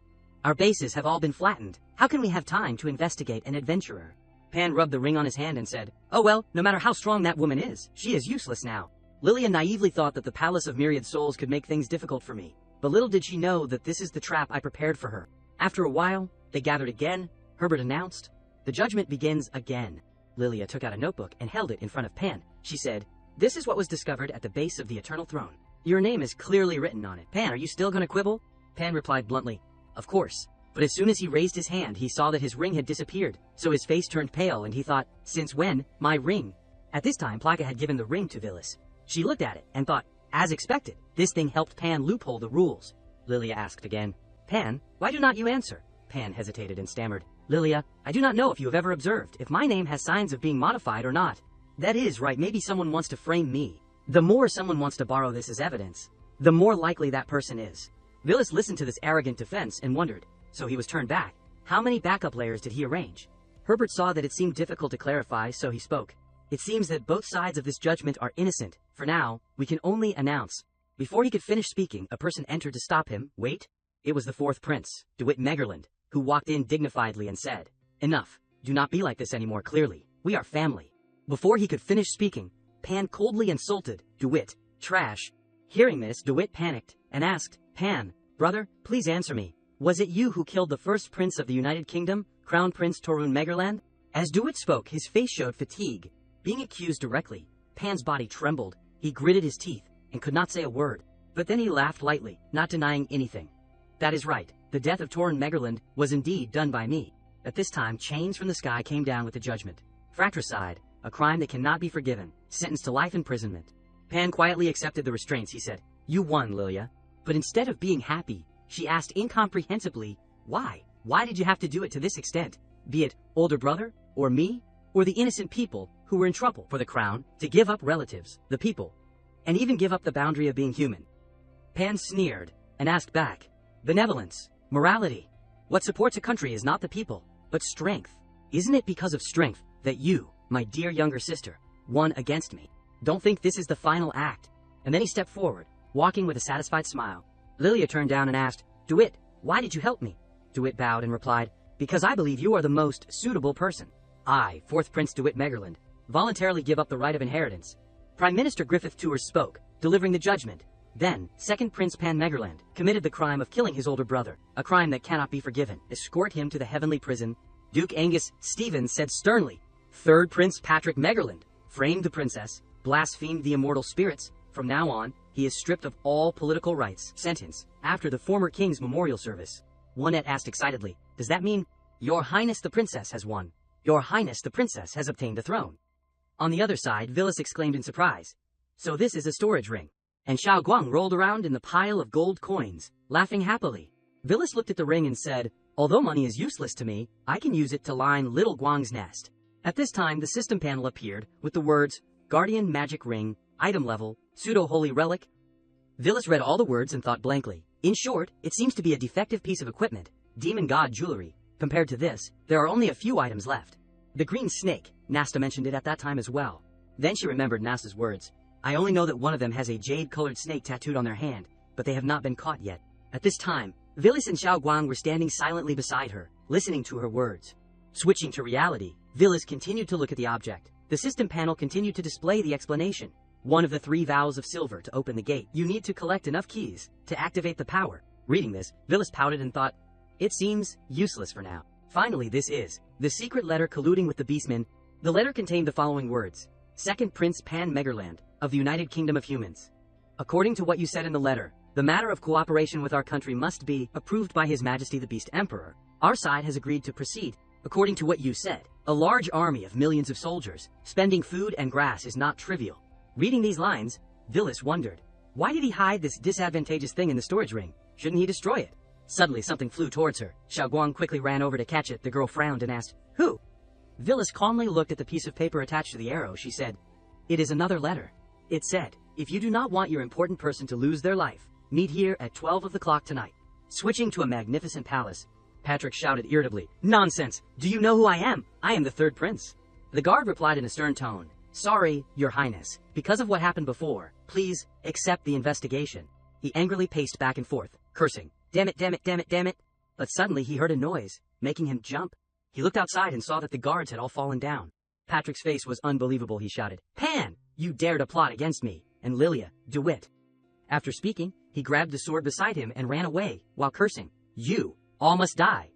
Our bases have all been flattened. How can we have time to investigate an adventurer? Pan rubbed the ring on his hand and said, oh well, no matter how strong that woman is, she is useless now. Lilia naively thought that the Palace of Myriad Souls could make things difficult for me. But little did she know that this is the trap I prepared for her. After a while, they gathered again. Herbert announced, the judgment begins again. Lilia took out a notebook and held it in front of Pan. She said, this is what was discovered at the base of the Eternal Throne. Your name is clearly written on it. Pan, are you still going to quibble? Pan replied bluntly, of course. But as soon as he raised his hand, he saw that his ring had disappeared. So his face turned pale and he thought, since when, my ring? At this time, Plaka had given the ring to Vilis. She looked at it and thought, as expected, this thing helped Pan loophole the rules. Lilia asked again, Pan, why do not you answer? Pan hesitated and stammered, Lilia, I do not know if you have ever observed if my name has signs of being modified or not. That is right, maybe someone wants to frame me. The more someone wants to borrow this as evidence, the more likely that person is. Vilis listened to this arrogant defense and wondered, so he was turned back. How many backup layers did he arrange? Herbert saw that it seemed difficult to clarify, so he spoke. It seems that both sides of this judgment are innocent. For now, we can only announce. Before he could finish speaking, a person entered to stop him. Wait. It was the 4th prince, DeWitt Megerland, who walked in dignifiedly and said, enough. Do not be like this anymore, clearly. We are family. Before he could finish speaking, Pan coldly insulted DeWitt. Trash. Hearing this, DeWitt panicked and asked, Pan, brother, please answer me. Was it you who killed the first prince of the United Kingdom, Crown Prince Torun Megerland? As DeWitt spoke, his face showed fatigue. Being accused directly, Pan's body trembled. He gritted his teeth and could not say a word. But then he laughed lightly, not denying anything. That is right. The death of Torun Megerland was indeed done by me. At this time, chains from the sky came down with the judgment. Fratricide, a crime that cannot be forgiven, sentenced to life imprisonment. Pan quietly accepted the restraints. He said, you won, Lilia. But instead of being happy, she asked incomprehensibly, why? Why did you have to do it to this extent? Be it older brother or me? or the innocent people who were in trouble for the crown, to give up relatives, the people, and even give up the boundary of being human. Pan sneered and asked back, benevolence, morality. What supports a country is not the people, but strength. Isn't it because of strength that you, my dear younger sister, won against me? Don't think this is the final act. And then he stepped forward, walking with a satisfied smile. Lilia turned down and asked, DeWitt, why did you help me? DeWitt bowed and replied, because I believe you are the most suitable person. I, 4th Prince DeWitt Megerland, voluntarily give up the right of inheritance. Prime Minister Griffith Tours spoke, delivering the judgment. Then, 2nd Prince Pan Megerland committed the crime of killing his older brother, a crime that cannot be forgiven. Escort him to the heavenly prison. Duke Angus Stevens said sternly, 3rd Prince Patrick Megerland framed the princess, blasphemed the immortal spirits. From now on, he is stripped of all political rights. Sentence, after the former king's memorial service. Juanette asked excitedly, does that mean, Your Highness the princess has won? Your Highness the princess has obtained the throne. On the other side, Villas exclaimed in surprise, so this is a storage ring. And Xiao Guang rolled around in the pile of gold coins, laughing happily. Villas looked at the ring and said, although money is useless to me, I can use it to line little Guang's nest. At this time, the system panel appeared with the words, Guardian Magic Ring, Item Level, Pseudo-Holy Relic. Villas read all the words and thought blankly. In short, it seems to be a defective piece of equipment, Demon God jewelry. Compared to this, there are only a few items left. The green snake, Nasta mentioned it at that time as well. Then she remembered Nasta's words. I only know that one of them has a jade-colored snake tattooed on their hand, but they have not been caught yet. At this time, Villas and Xiao Guang were standing silently beside her, listening to her words. Switching to reality, Villas continued to look at the object. The system panel continued to display the explanation. One of the 3 vows of silver to open the gate. You need to collect enough keys to activate the power. Reading this, Villas pouted and thought, it seems useless for now. Finally, this is the secret letter colluding with the beastmen. The letter contained the following words. 2nd Prince Pan Megerland, of the United Kingdom of Humans. According to what you said in the letter, the matter of cooperation with our country must be approved by His Majesty the Beast Emperor. Our side has agreed to proceed. According to what you said, a large army of millions of soldiers, spending food and grass is not trivial. Reading these lines, Villas wondered, why did he hide this disadvantageous thing in the storage ring? Shouldn't he destroy it? Suddenly something flew towards her. Xiao Guang quickly ran over to catch it. The girl frowned and asked, who? Villas calmly looked at the piece of paper attached to the arrow. She said, it is another letter. It said, if you do not want your important person to lose their life, meet here at 12 of the clock tonight. Switching to a magnificent palace, Patrick shouted irritably, nonsense! Do you know who I am? I am the 3rd Prince. The guard replied in a stern tone, sorry, Your Highness. Because of what happened before, please accept the investigation. He angrily paced back and forth, cursing, damn it, damn it, damn it, damn it. But suddenly he heard a noise, making him jump. He looked outside and saw that the guards had all fallen down. Patrick's face was unbelievable. He shouted, Pan, you dare to plot against me, and Lilia, DeWitt. After speaking, he grabbed the sword beside him and ran away, while cursing, you all must die.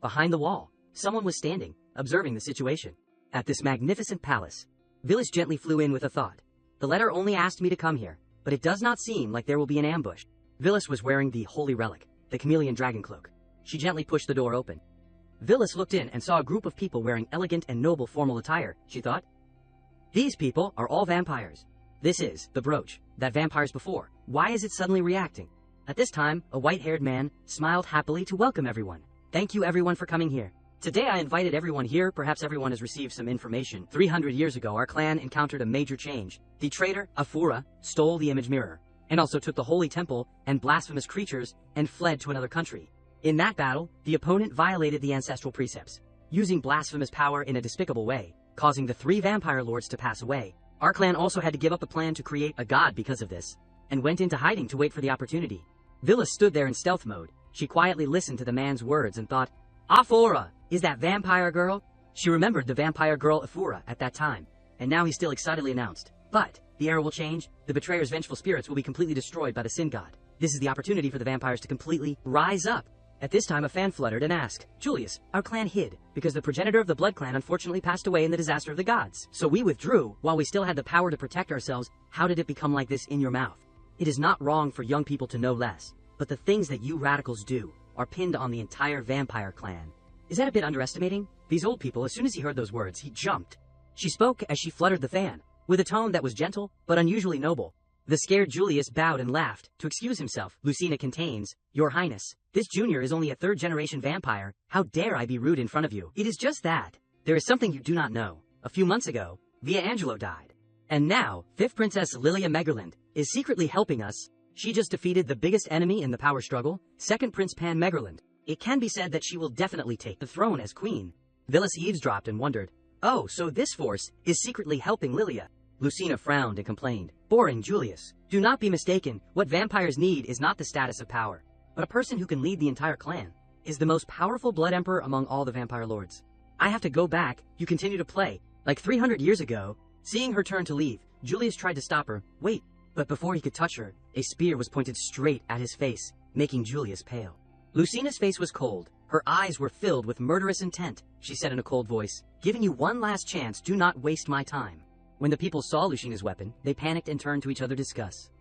Behind the wall, someone was standing, observing the situation. At this magnificent palace, Villas gently flew in with a thought. The letter only asked me to come here, but it does not seem like there will be an ambush. Villas was wearing the holy relic, the chameleon dragon cloak. She gently pushed the door open. Villas looked in and saw a group of people wearing elegant and noble formal attire. She thought, these people are all vampires. This is the brooch that vampires before. Why is it suddenly reacting? At this time, a white-haired man smiled happily to welcome everyone. Thank you everyone for coming here. Today I invited everyone here. Perhaps everyone has received some information. 300 years ago, our clan encountered a major change. The traitor, Afura, stole the image mirror, and also took the holy temple and blasphemous creatures and fled to another country. In that battle, the opponent violated the ancestral precepts, using blasphemous power in a despicable way, causing the 3 vampire lords to pass away. Our clan also had to give up the plan to create a god because of this, and went into hiding to wait for the opportunity. Villas stood there in stealth mode. She quietly listened to the man's words and thought, Afura, is that vampire girl? She remembered the vampire girl Afura at that time, and now he still excitedly announced, but the era will change. The betrayer's vengeful spirits will be completely destroyed by the sin god. This is the opportunity for the vampires to completely rise up. At this time, a fan fluttered and asked, Julius, our clan hid because the progenitor of the Blood Clan unfortunately passed away in the disaster of the gods. So we withdrew while we still had the power to protect ourselves. How did it become like this in your mouth? It is not wrong for young people to know less, but the things that you radicals do are pinned on the entire vampire clan. Is that a bit underestimating? These old people, as soon as he heard those words, he jumped. She spoke as she fluttered the fan, with a tone that was gentle, but unusually noble. The scared Julius bowed and laughed, to excuse himself. Lucina contains, Your Highness, this junior is only a 3rd-generation vampire. How dare I be rude in front of you? It is just that. There is something you do not know. A few months ago, Via Angelo died. And now, 5th Princess Lilia Megerland is secretly helping us. She just defeated the biggest enemy in the power struggle, 2nd Prince Pan Megerland. It can be said that she will definitely take the throne as queen. Villas eavesdropped and wondered, oh, so this force is secretly helping Lilia. Lucina frowned and complained, boring Julius. Do not be mistaken, what vampires need is not the status of power, but a person who can lead the entire clan, is the most powerful blood emperor among all the vampire lords. I have to go back, you continue to play, like 300 years ago. Seeing her turn to leave, Julius tried to stop her. Wait, but before he could touch her, a spear was pointed straight at his face, making Julius pale. Lucina's face was cold. Her eyes were filled with murderous intent. She said in a cold voice, giving you one last chance, do not waste my time. When the people saw Lucina's weapon, they panicked and turned to each other to discuss.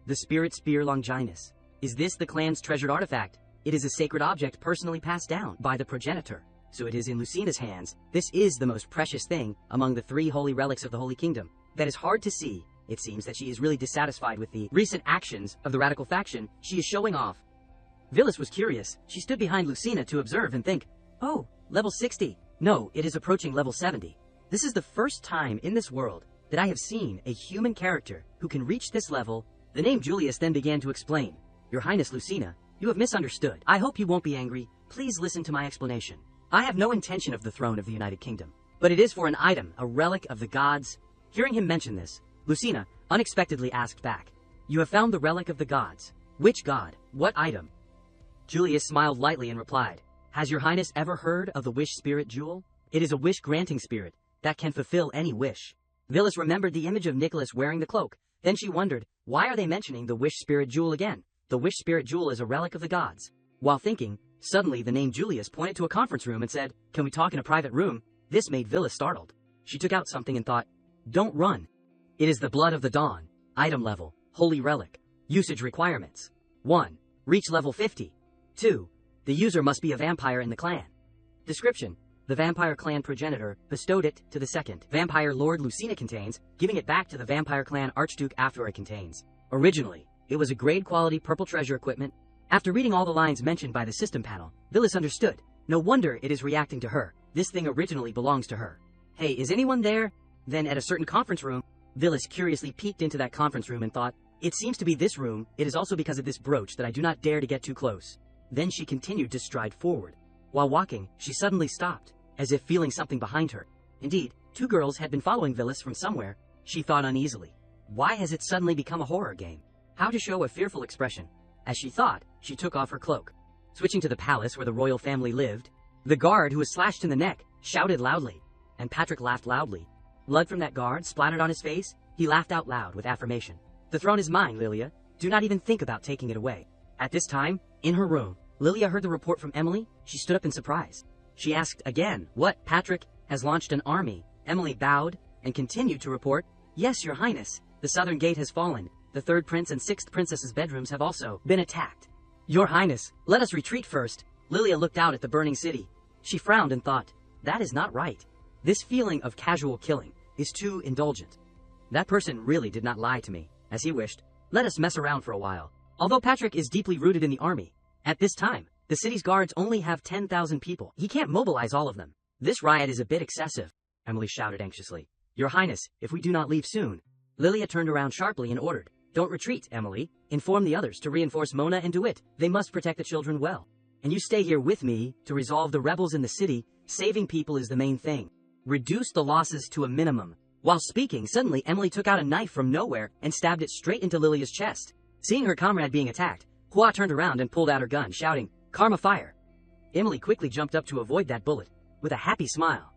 The spirit spear Longinus. Is this the clan's treasured artifact? It is a sacred object personally passed down by the progenitor. So it is in Lucina's hands. This is the most precious thing among the 3 holy relics of the Holy Kingdom. That is hard to see. It seems that she is really dissatisfied with the recent actions of the radical faction. She is showing off. Villas was curious. She stood behind Lucina to observe and think, oh, level 60. No, it is approaching level 70. This is the first time in this world that I have seen a human character who can reach this level. The name Julius then began to explain. Your Highness Lucina, you have misunderstood. I hope you won't be angry. Please listen to my explanation. I have no intention of the throne of the United Kingdom, but it is for an item, a relic of the gods. Hearing him mention this, Lucina unexpectedly asked back, you have found the relic of the gods. Which god? What item? Julius smiled lightly and replied, has your Highness ever heard of the wish spirit jewel? It is a wish-granting spirit that can fulfill any wish. Villas remembered the image of Nicholas wearing the cloak. Then she wondered, why are they mentioning the wish spirit jewel again? The wish spirit jewel is a relic of the gods. While thinking, suddenly the name Julius pointed to a conference room and said, can we talk in a private room? This made Villas startled. She took out something and thought, don't run. It is the blood of the dawn. Item level, holy relic. Usage requirements. 1. Reach level 50. 2. The user must be a vampire in the clan. Description. The vampire clan progenitor bestowed it to the 2nd vampire lord Lucina contains, giving it back to the vampire clan archduke after it contains. Originally, it was a grade quality purple treasure equipment. After reading all the lines mentioned by the system panel, Villas understood. No wonder it is reacting to her. This thing originally belongs to her. Hey, is anyone there? Then at a certain conference room, Villas curiously peeked into that conference room and thought, it seems to be this room. It is also because of this brooch that I do not dare to get too close. Then she continued to stride forward. While walking, she suddenly stopped, as if feeling something behind her. Indeed, 2 girls had been following Villas from somewhere. She thought uneasily. Why has it suddenly become a horror game? How to show a fearful expression? As she thought, she took off her cloak. Switching to the palace where the royal family lived, the guard who was slashed in the neck shouted loudly, and Patrick laughed loudly. Blood from that guard splattered on his face. He laughed out loud with affirmation. The throne is mine, Lilia. Do not even think about taking it away. At this time, in her room, Lilia heard the report from Emily. She stood up in surprise. She asked again, what? Patrick has launched an army. Emily bowed and continued to report, yes, your Highness. The southern gate has fallen. The 3rd prince and 6th princess's bedrooms have also been attacked. Your Highness, let us retreat first. Lilia looked out at the burning city. She frowned and thought, that is not right. This feeling of casual killing is too indulgent. That person really did not lie to me, as he wished. Let us mess around for a while. Although Patrick is deeply rooted in the army, at this time, the city's guards only have 10,000 people. He can't mobilize all of them. This riot is a bit excessive, Emily shouted anxiously. Your Highness, if we do not leave soon. Lilia turned around sharply and ordered, don't retreat, Emily. Inform the others to reinforce Mona and DeWitt. They must protect the children well. And you stay here with me to resolve the rebels in the city. Saving people is the main thing. Reduce the losses to a minimum. While speaking, suddenly Emily took out a knife from nowhere and stabbed it straight into Lilia's chest. Seeing her comrade being attacked, Hua turned around and pulled out her gun, shouting, Karma fire. Emily quickly jumped up to avoid that bullet, with a happy smile.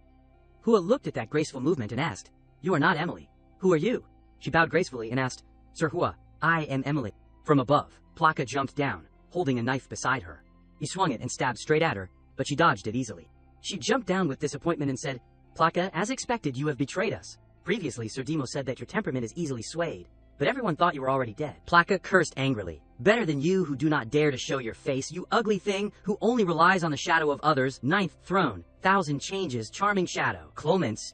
Hua looked at that graceful movement and asked, you are not Emily. Who are you? She bowed gracefully and asked, Sir Hua, I am Emily. From above, Plaka jumped down, holding a knife beside her. He swung it and stabbed straight at her, but she dodged it easily. She jumped down with disappointment and said, Plaka, as expected, you have betrayed us. Previously, Sir Demo said that your temperament is easily swayed, but everyone thought you were already dead. Plaka cursed angrily. Better than you who do not dare to show your face, you ugly thing who only relies on the shadow of others. 9th throne, 1,000 changes, charming shadow. Clements.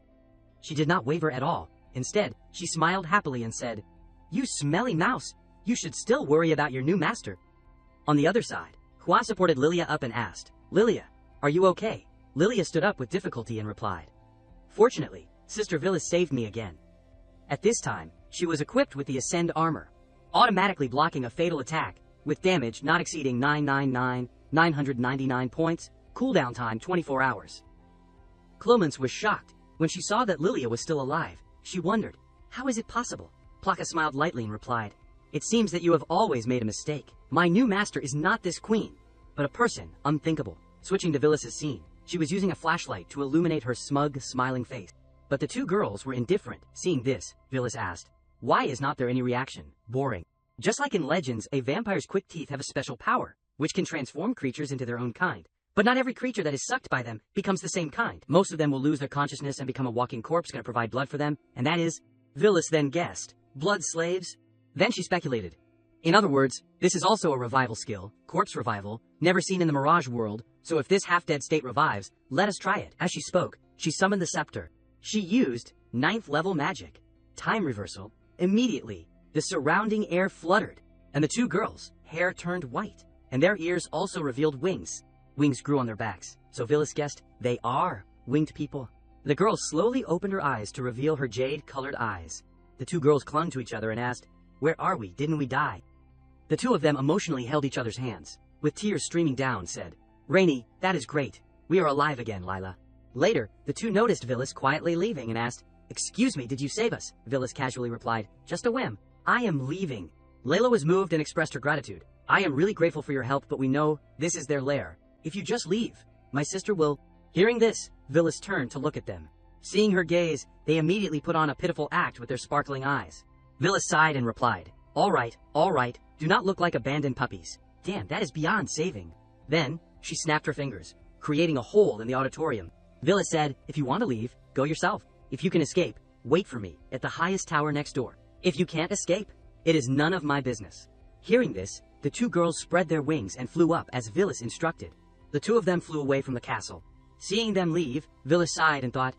She did not waver at all. Instead, she smiled happily and said, you smelly mouse, you should still worry about your new master. On the other side, Hua supported Lilia up and asked, Lilia, are you okay? Lilia stood up with difficulty and replied, fortunately, Sister Villas saved me again. At this time, she was equipped with the Ascend armor, automatically blocking a fatal attack, with damage not exceeding 999 points, cooldown time 24 hours. Clemence was shocked when she saw that Lilia was still alive. She wondered, how is it possible? Plaka smiled lightly and replied, it seems that you have always made a mistake. My new master is not this queen, but a person unthinkable. Switching to Villas's scene, she was using a flashlight to illuminate her smug, smiling face. But the two girls were indifferent. Seeing this, Villas asked, why is not there any reaction? Boring. Just like in Legends, a vampire's quick teeth have a special power, which can transform creatures into their own kind. But not every creature that is sucked by them becomes the same kind. Most of them will lose their consciousness and become a walking corpse going to provide blood for them, and that is, Villas then guessed, blood slaves? Then she speculated. In other words, this is also a revival skill, corpse revival, never seen in the Mirage world, so if this half-dead state revives, let us try it. As she spoke, she summoned the scepter. She used 9th level magic. Time reversal. Immediately, the surrounding air fluttered, and the two girls' hair turned white, and their ears also revealed wings. Wings grew on their backs, so Villas guessed they are winged people. The girl slowly opened her eyes to reveal her jade-colored eyes. The two girls clung to each other and asked, where are we? Didn't we die? The two of them emotionally held each other's hands. With tears streaming down, said, Rainy, that is great. We are alive again, Lila. Later, the two noticed Villas quietly leaving and asked, excuse me, did you save us? Villas casually replied, just a whim. I am leaving. Layla was moved and expressed her gratitude. I am really grateful for your help, but we know this is their lair. If you just leave, my sister will... Hearing this, Villas turned to look at them. Seeing her gaze, they immediately put on a pitiful act with their sparkling eyes. Villas sighed and replied, all right, do not look like abandoned puppies. Damn, that is beyond saving. Then, she snapped her fingers, creating a hole in the auditorium. Villas said, if you want to leave, go yourself. If you can escape, wait for me at the highest tower next door. If you can't escape, it is none of my business. Hearing this, the two girls spread their wings and flew up as Villas instructed. The two of them flew away from the castle. Seeing them leave, Villas sighed and thought,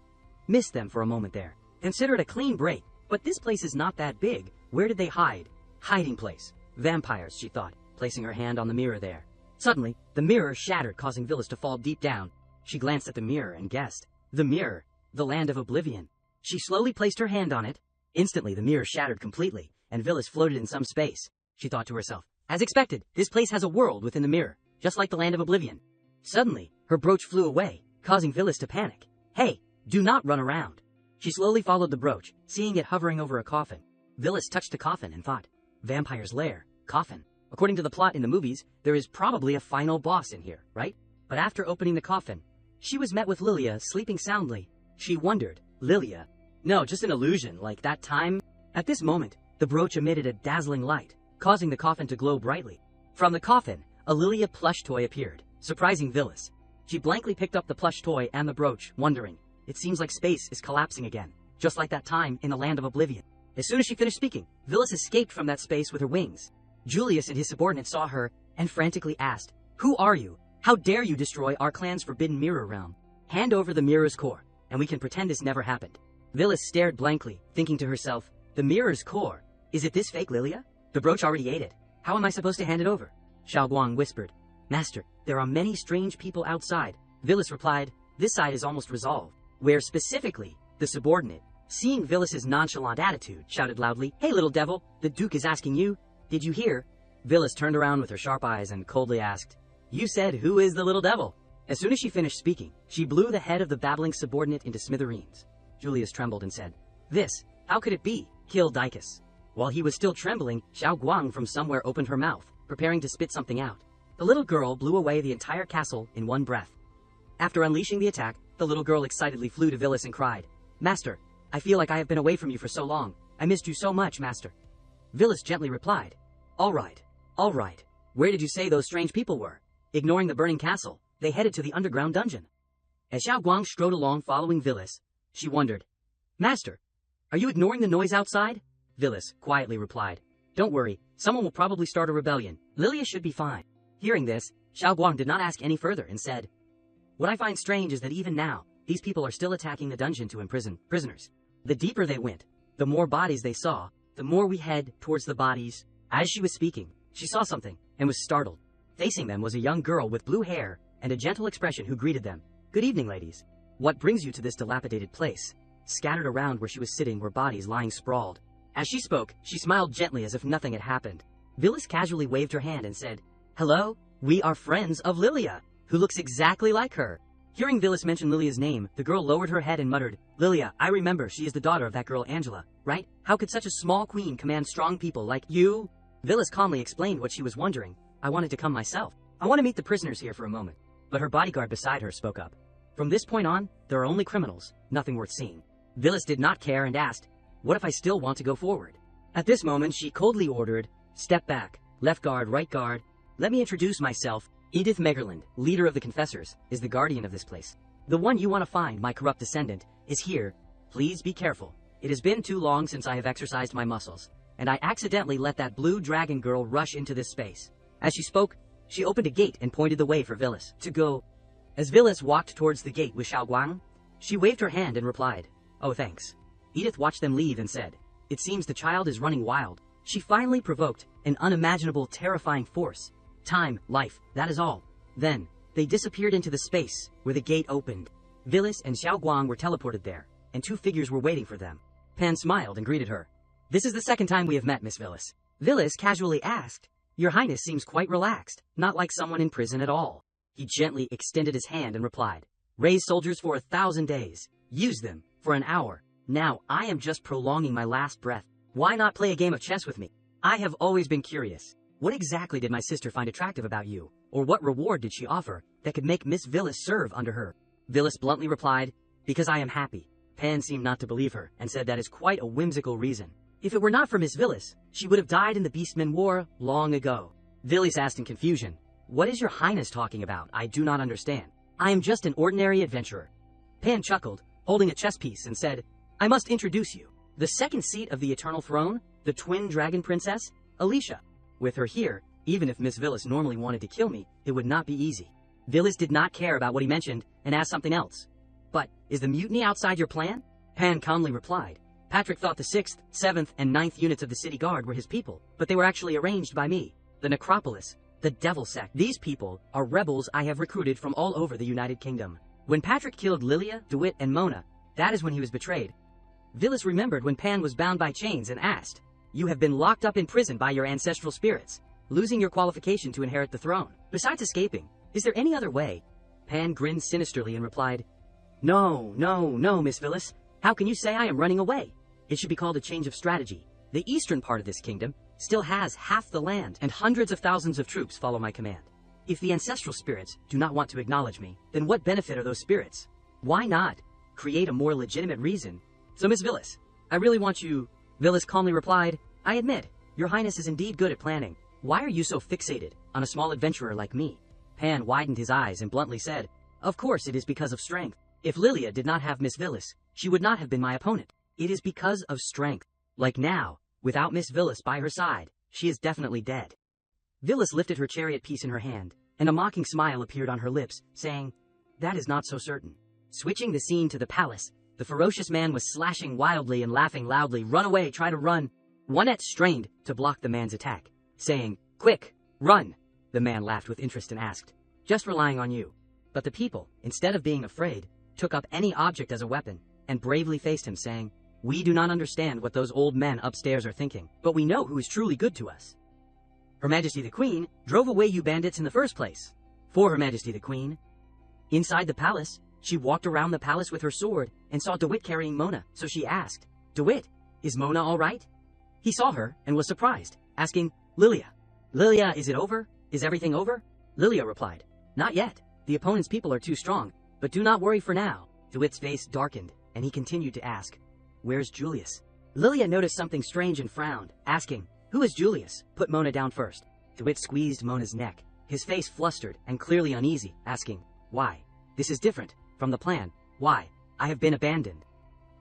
missed them for a moment there. Considered a clean break, but this place is not that big. Where did they hide? Hiding place. Vampires, she thought, placing her hand on the mirror there. Suddenly, the mirror shattered, causing Villas to fall deep down. She glanced at the mirror and guessed. The mirror. The land of oblivion. She slowly placed her hand on it. Instantly, the mirror shattered completely, and Villas floated in some space. She thought to herself, as expected, this place has a world within the mirror, just like the land of oblivion. Suddenly, her brooch flew away, causing Villas to panic. Hey, do not run around. She slowly followed the brooch, seeing it hovering over a coffin. Villas touched the coffin and thought, vampire's lair, coffin. According to the plot in the movies, there is probably a final boss in here, right? But after opening the coffin, she was met with Lilia sleeping soundly. She wondered, Lilia? No, just an illusion, like that time. At this moment, the brooch emitted a dazzling light, causing the coffin to glow brightly. From the coffin, a Lilia plush toy appeared, surprising Villas. She blankly picked up the plush toy and the brooch, wondering, it seems like space is collapsing again, just like that time in the land of oblivion. As soon as she finished speaking, Villas escaped from that space with her wings. Julius and his subordinate saw her and frantically asked, who are you? How dare you destroy our clan's forbidden mirror realm? Hand over the mirror's core, and we can pretend this never happened. Villas stared blankly, thinking to herself, the mirror's core? Is it this fake Lilia? The brooch already ate it. How am I supposed to hand it over? Xiao Guang whispered, Master, there are many strange people outside. Villas replied, this side is almost resolved. Where specifically, the subordinate, seeing Villas's nonchalant attitude, shouted loudly, hey little devil, the Duke is asking you, did you hear? Villas turned around with her sharp eyes and coldly asked, you said who is the little devil? As soon as she finished speaking, she blew the head of the babbling subordinate into smithereens. Julius trembled and said, this, how could it be? Kill Dicus. While he was still trembling, Xiao Guang from somewhere opened her mouth, preparing to spit something out. The little girl blew away the entire castle in one breath. After unleashing the attack, the little girl excitedly flew to Villas and cried, Master, I feel like I have been away from you for so long. I missed you so much, Master. Villas gently replied, all right. Where did you say those strange people were? Ignoring the burning castle, they headed to the underground dungeon. As Xiao Guang strode along following Villas, she wondered, Master, are you ignoring the noise outside? Villas quietly replied, don't worry, someone will probably start a rebellion. Lilia should be fine. Hearing this, Xiao Guang did not ask any further and said, what I find strange is that even now, these people are still attacking the dungeon to imprison prisoners. The deeper they went, the more bodies they saw, the more we head towards the bodies. As she was speaking, she saw something and was startled. Facing them was a young girl with blue hair and a gentle expression who greeted them. Good evening, ladies. What brings you to this dilapidated place? Scattered around where she was sitting were bodies lying sprawled. As she spoke, she smiled gently as if nothing had happened. Villas casually waved her hand and said, "Hello, we are friends of Lilia, who looks exactly like her." Hearing Villas mention Lilia's name, the girl lowered her head and muttered, "Lilia, I remember, she is the daughter of that girl Angela, right? How could such a small queen command strong people like you?" Villas calmly explained what she was wondering. "I wanted to come myself. I want to meet the prisoners here for a moment." But her bodyguard beside her spoke up. "From this point on, there are only criminals, nothing worth seeing." Villas did not care and asked, "What if I still want to go forward?" At this moment, she coldly ordered, "Step back, left guard, right guard. Let me introduce myself. Edith Megerland, leader of the Confessors, is the guardian of this place. The one you want to find, my corrupt descendant, is here. Please be careful. It has been too long since I have exercised my muscles, and I accidentally let that blue dragon girl rush into this space." As she spoke, she opened a gate and pointed the way for Villas to go. As Villas walked towards the gate with Xiaoguang, she waved her hand and replied, "Oh, thanks." Edith watched them leave and said, "It seems the child is running wild." She finally provoked an unimaginable, terrifying force. Time, life, that is all. Then, they disappeared into the space where the gate opened. Villas and Xiaoguang were teleported there, and two figures were waiting for them. Pan smiled and greeted her. "This is the second time we have met, Miss Villas." Villas casually asked, "Your Highness seems quite relaxed, not like someone in prison at all." He gently extended his hand and replied, "Raise soldiers for 1,000 days. Use them for an hour. Now I am just prolonging my last breath. Why not play a game of chess with me? I have always been curious. What exactly did my sister find attractive about you, or what reward did she offer that could make Miss Villas serve under her?" Villas bluntly replied, "Because I am happy." Pan seemed not to believe her, and said that is quite a whimsical reason. If it were not for Miss Villas, she would have died in the Beastmen War long ago. Villas asked in confusion, "What is your Highness talking about? I do not understand. I am just an ordinary adventurer." Pan chuckled, holding a chess piece, and said, "I must introduce you. The second seat of the Eternal Throne, the twin dragon princess, Alicia. With her here, even if Miss Villas normally wanted to kill me, it would not be easy." Villas did not care about what he mentioned and asked something else. "But, is the mutiny outside your plan?" Pan calmly replied, "Patrick thought the 6th, 7th, and 9th units of the city guard were his people, but they were actually arranged by me. The Necropolis, the Devil Sect. These people are rebels I have recruited from all over the United Kingdom. When Patrick killed Lilia, DeWitt, and Mona, that is when he was betrayed." Villas remembered when Pan was bound by chains and asked, "You have been locked up in prison by your ancestral spirits, losing your qualification to inherit the throne. Besides escaping, is there any other way?" Pan grinned sinisterly and replied, No, Miss Villas. How can you say I am running away? It should be called a change of strategy. The eastern part of this kingdom still has half the land, and hundreds of thousands of troops follow my command. If the ancestral spirits do not want to acknowledge me, then what benefit are those spirits? Why not create a more legitimate reason? So Miss Villas, I really want you... Villas calmly replied, "I admit, your Highness is indeed good at planning. Why are you so fixated on a small adventurer like me?" Pan widened his eyes and bluntly said, "Of course it is because of strength. If Lilia did not have Miss Villas, she would not have been my opponent. It is because of strength. Like now, without Miss Villas by her side, she is definitely dead." Villas lifted her chariot piece in her hand, and a mocking smile appeared on her lips, saying, "That is not so certain." Switching the scene to the palace, the ferocious man was slashing wildly and laughing loudly. "Run away, try to run." Juanette strained to block the man's attack, saying, "Quick, run." The man laughed with interest and asked, "Just relying on you." But the people, instead of being afraid, took up any object as a weapon, and bravely faced him, saying, "We do not understand what those old men upstairs are thinking, but we know who is truly good to us. Her Majesty the Queen drove away you bandits in the first place. For Her Majesty the Queen." Inside the palace, she walked around the palace with her sword and saw DeWitt carrying Mona, so she asked, "DeWitt, is Mona all right?" He saw her and was surprised, asking, "Lilia, is it over? Is everything over?" Lilia replied, "Not yet. The opponent's people are too strong, but do not worry for now." DeWitt's face darkened, and he continued to ask, "Where's Julius?" Lilia noticed something strange and frowned, asking, "Who is Julius? Put Mona down first." DeWitt squeezed Mona's neck, his face flustered and clearly uneasy, asking, "Why? This is different from the plan. Why? I have been abandoned."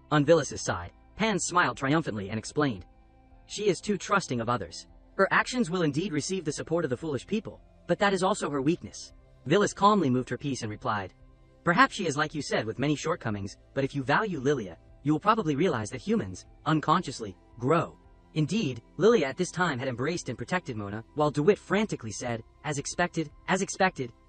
On Villas's side, Pan smiled triumphantly and explained, "She is too trusting of others. Her actions will indeed receive the support of the foolish people, but that is also her weakness." Villas calmly moved her piece and replied, "Perhaps she is like you said with many shortcomings, but if you value Lilia, you will probably realize that humans, unconsciously, grow." Indeed, Lilia at this time had embraced and protected Mona, while DeWitt frantically said, as expected,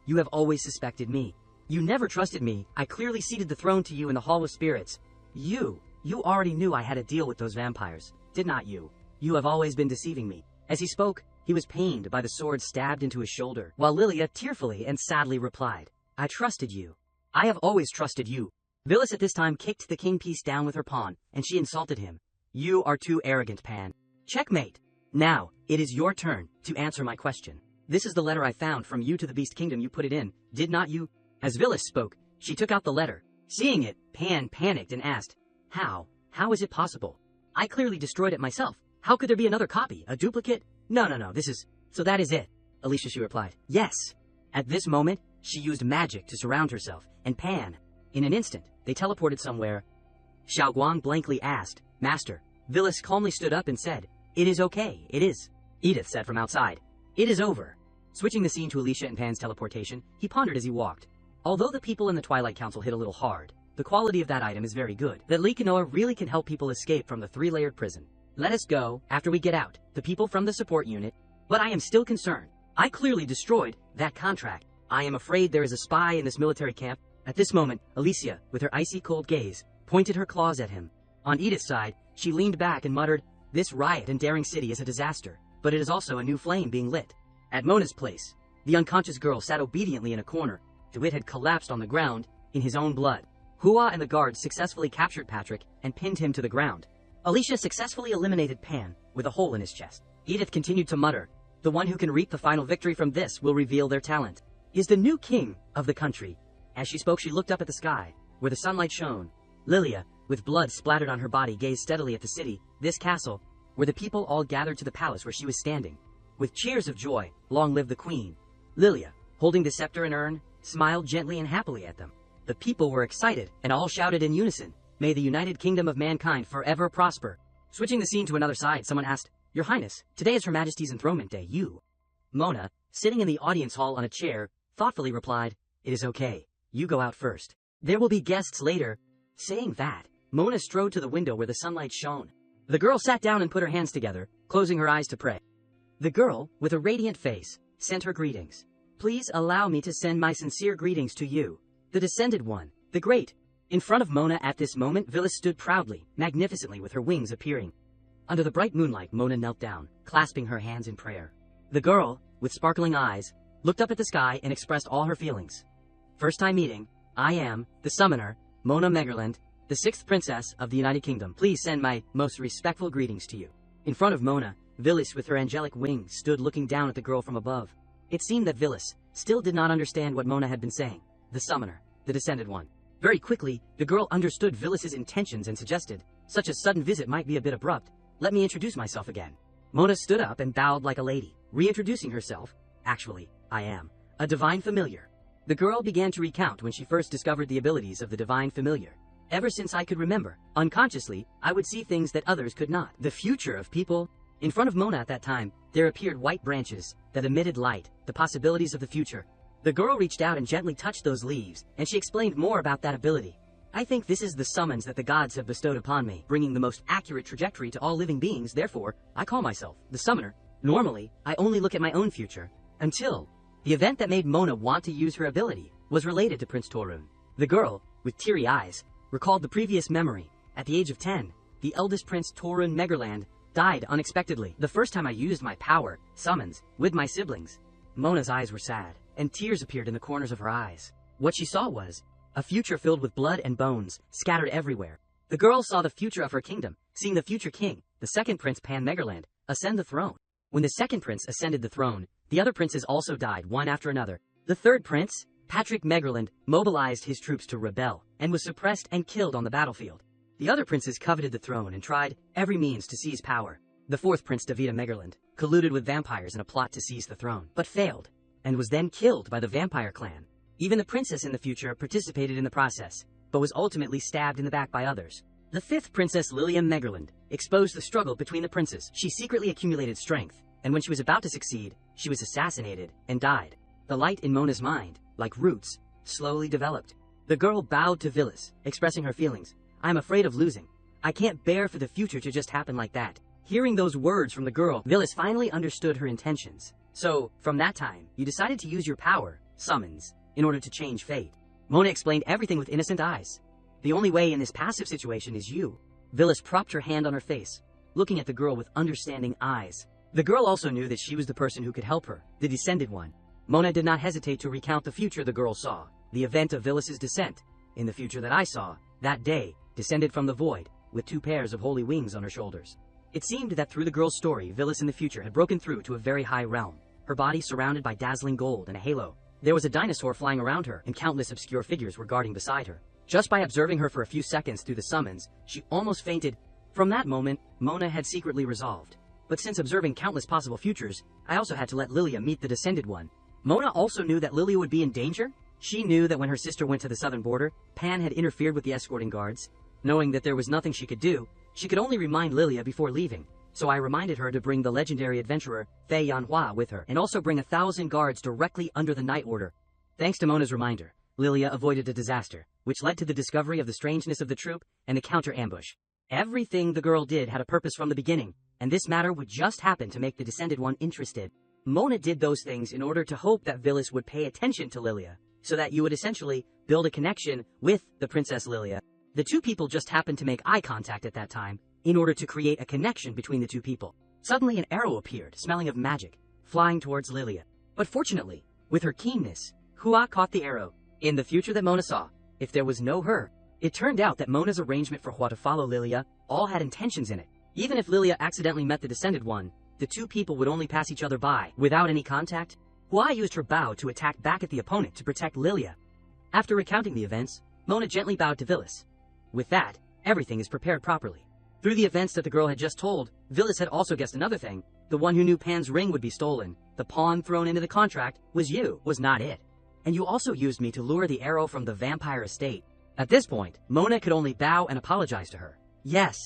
you have always suspected me. You never trusted me. I clearly ceded the throne to you in the Hall of Spirits. You already knew I had a deal with those vampires, did not you? You have always been deceiving me. As he spoke, he was pained by the sword stabbed into his shoulder, while Lilia tearfully and sadly replied, I trusted you. I have always trusted you. Villis at this time kicked the king piece down with her pawn, and she insulted him. You are too arrogant, Pan. Checkmate. Now, it is your turn to answer my question. This is the letter I found from you to the Beast Kingdom. You put it in, did not you? As Villis spoke, she took out the letter. Seeing it, Pan panicked and asked, How? How is it possible? I clearly destroyed it myself. How could there be another copy, a duplicate? No, so that is it. Alicia, she replied. Yes. At this moment, she used magic to surround herself, and Pan. In an instant, they teleported somewhere. Xiao Guang blankly asked, Master. Villis calmly stood up and said, It is okay, it is. Edith said from outside, It is over. Switching the scene to Alicia and Pan's teleportation, he pondered as he walked. Although the people in the Twilight Council hit a little hard, the quality of that item is very good. That Lee Kanoa really can help people escape from the 3-layered prison. Let us go, after we get out, the people from the support unit. But I am still concerned. I clearly destroyed that contract. I am afraid there is a spy in this military camp. At this moment, Alicia, with her icy cold gaze, pointed her claws at him. On Edith's side, she leaned back and muttered, This riot in Daring City is a disaster, but it is also a new flame being lit. At Mona's place, the unconscious girl sat obediently in a corner. DeWitt had collapsed on the ground in his own blood. Hua and the guards successfully captured Patrick and pinned him to the ground. Alicia successfully eliminated Pan with a hole in his chest. Edith continued to mutter, The one who can reap the final victory from this will reveal their talent. Is the new king of the country. As she spoke, she looked up at the sky, where the sunlight shone. Lilia, with blood splattered on her body, gazed steadily at the city, this castle, where the people all gathered to the palace where she was standing. With cheers of joy, long live the queen. Lilia, holding the scepter and urn, smiled gently and happily at them. The people were excited, and all shouted in unison, May the United Kingdom of mankind forever prosper. Switching the scene to another side, someone asked, Your Highness, today is Her Majesty's enthronement day. You. Mona, sitting in the audience hall on a chair, thoughtfully replied, It is okay. You go out first. There will be guests later. Saying that, Mona strode to the window where the sunlight shone. The girl sat down and put her hands together, closing her eyes to pray. The girl, with a radiant face, sent her greetings. Please allow me to send my sincere greetings to you, the Descended One, the Great. In front of Mona at this moment, Villis stood proudly, magnificently, with her wings appearing. Under the bright moonlight, Mona knelt down, clasping her hands in prayer. The girl, with sparkling eyes, looked up at the sky and expressed all her feelings. First time meeting, I am, the summoner, Mona Megerland, the 6th princess of the United Kingdom. Please send my most respectful greetings to you. In front of Mona, Villis with her angelic wings stood looking down at the girl from above. It seemed that Villis still did not understand what Mona had been saying. The summoner, the Descended One. Very quickly, the girl understood Villis's intentions and suggested, Such a sudden visit might be a bit abrupt. Let me introduce myself again. Mona stood up and bowed like a lady, reintroducing herself. Actually, I am a divine familiar. The girl began to recount when she first discovered the abilities of the divine familiar. Ever since I could remember, unconsciously, I would see things that others could not. The future of people. In front of Mona at that time, there appeared white branches that emitted light, the possibilities of the future. The girl reached out and gently touched those leaves, and she explained more about that ability. I think this is the summons that the gods have bestowed upon me, bringing the most accurate trajectory to all living beings. Therefore, I call myself the summoner. Normally, I only look at my own future. Until the event that made Mona want to use her ability was related to Prince Torun. The girl, with teary eyes, recalled the previous memory. At the age of 10, the eldest Prince Torun Megerland died unexpectedly. The first time I used my power, summons, with my siblings. Mona's eyes were sad, and tears appeared in the corners of her eyes. What she saw was a future filled with blood and bones, scattered everywhere. The girl saw the future of her kingdom, seeing the future king, the 2nd Prince Pan Megerland, ascend the throne. When the 2nd Prince ascended the throne, the other princes also died one after another. The 3rd Prince, Patrick Megerland, mobilized his troops to rebel, and was suppressed and killed on the battlefield. The other princes coveted the throne and tried every means to seize power. The 4th Prince Davida Megerland colluded with vampires in a plot to seize the throne, but failed, and was then killed by the vampire clan. Even the princess in the future participated in the process, but was ultimately stabbed in the back by others. The 5th Princess Lilium Megerland exposed the struggle between the princes. She secretly accumulated strength, and when she was about to succeed, she was assassinated and died. The light in Mona's mind, like roots, slowly developed. The girl bowed to Villis, expressing her feelings. I'm afraid of losing. I can't bear for the future to just happen like that. Hearing those words from the girl, Villis finally understood her intentions. So, from that time, you decided to use your power, summons, in order to change fate. Mona explained everything with innocent eyes. The only way in this passive situation is you. Villas propped her hand on her face, looking at the girl with understanding eyes. The girl also knew that she was the person who could help her, the Descended One. Mona did not hesitate to recount the future the girl saw, the event of Villas's descent. In the future that I saw, that day, descended from the void, with 2 pairs of holy wings on her shoulders. It seemed that through the girl's story, Villas in the future had broken through to a very high realm, her body surrounded by dazzling gold and a halo. There was a dinosaur flying around her, and countless obscure figures were guarding beside her. Just by observing her for a few seconds through the summons, she almost fainted. From that moment, Mona had secretly resolved. But since observing countless possible futures, I also had to let Lilia meet the Descended One. Mona also knew that Lilia would be in danger. She knew that when her sister went to the southern border, Pan had interfered with the escorting guards. Knowing that there was nothing she could do, she could only remind Lilia before leaving. So I reminded her to bring the legendary adventurer Fei Yanhua with her, and also bring 1,000 guards directly under the Night Order. Thanks to Mona's reminder, Lilia avoided a disaster, which led to the discovery of the strangeness of the troop and the counter-ambush. Everything the girl did had a purpose from the beginning, and this matter would just happen to make the Descended One interested. Mona did those things in order to hope that Villas would pay attention to Lilia, so that you would essentially build a connection with the Princess Lilia. The 2 people just happened to make eye contact at that time, in order to create a connection between the 2 people. Suddenly an arrow appeared, smelling of magic, flying towards Lilia. But fortunately, with her keenness, Hua caught the arrow. In the future that Mona saw, if there was no her, it turned out that Mona's arrangement for Hua to follow Lilia all had intentions in it. Even if Lilia accidentally met the Descended One, the 2 people would only pass each other by, without any contact. Hua used her bow to attack back at the opponent to protect Lilia. After recounting the events, Mona gently bowed to Villas. With that, everything is prepared properly. Through the events that the girl had just told, Villas had also guessed another thing. The one who knew Pan's ring would be stolen, the pawn thrown into the contract, was you, was not it. And you also used me to lure the arrow from the vampire estate. At this point, Mona could only bow and apologize to her. Yes,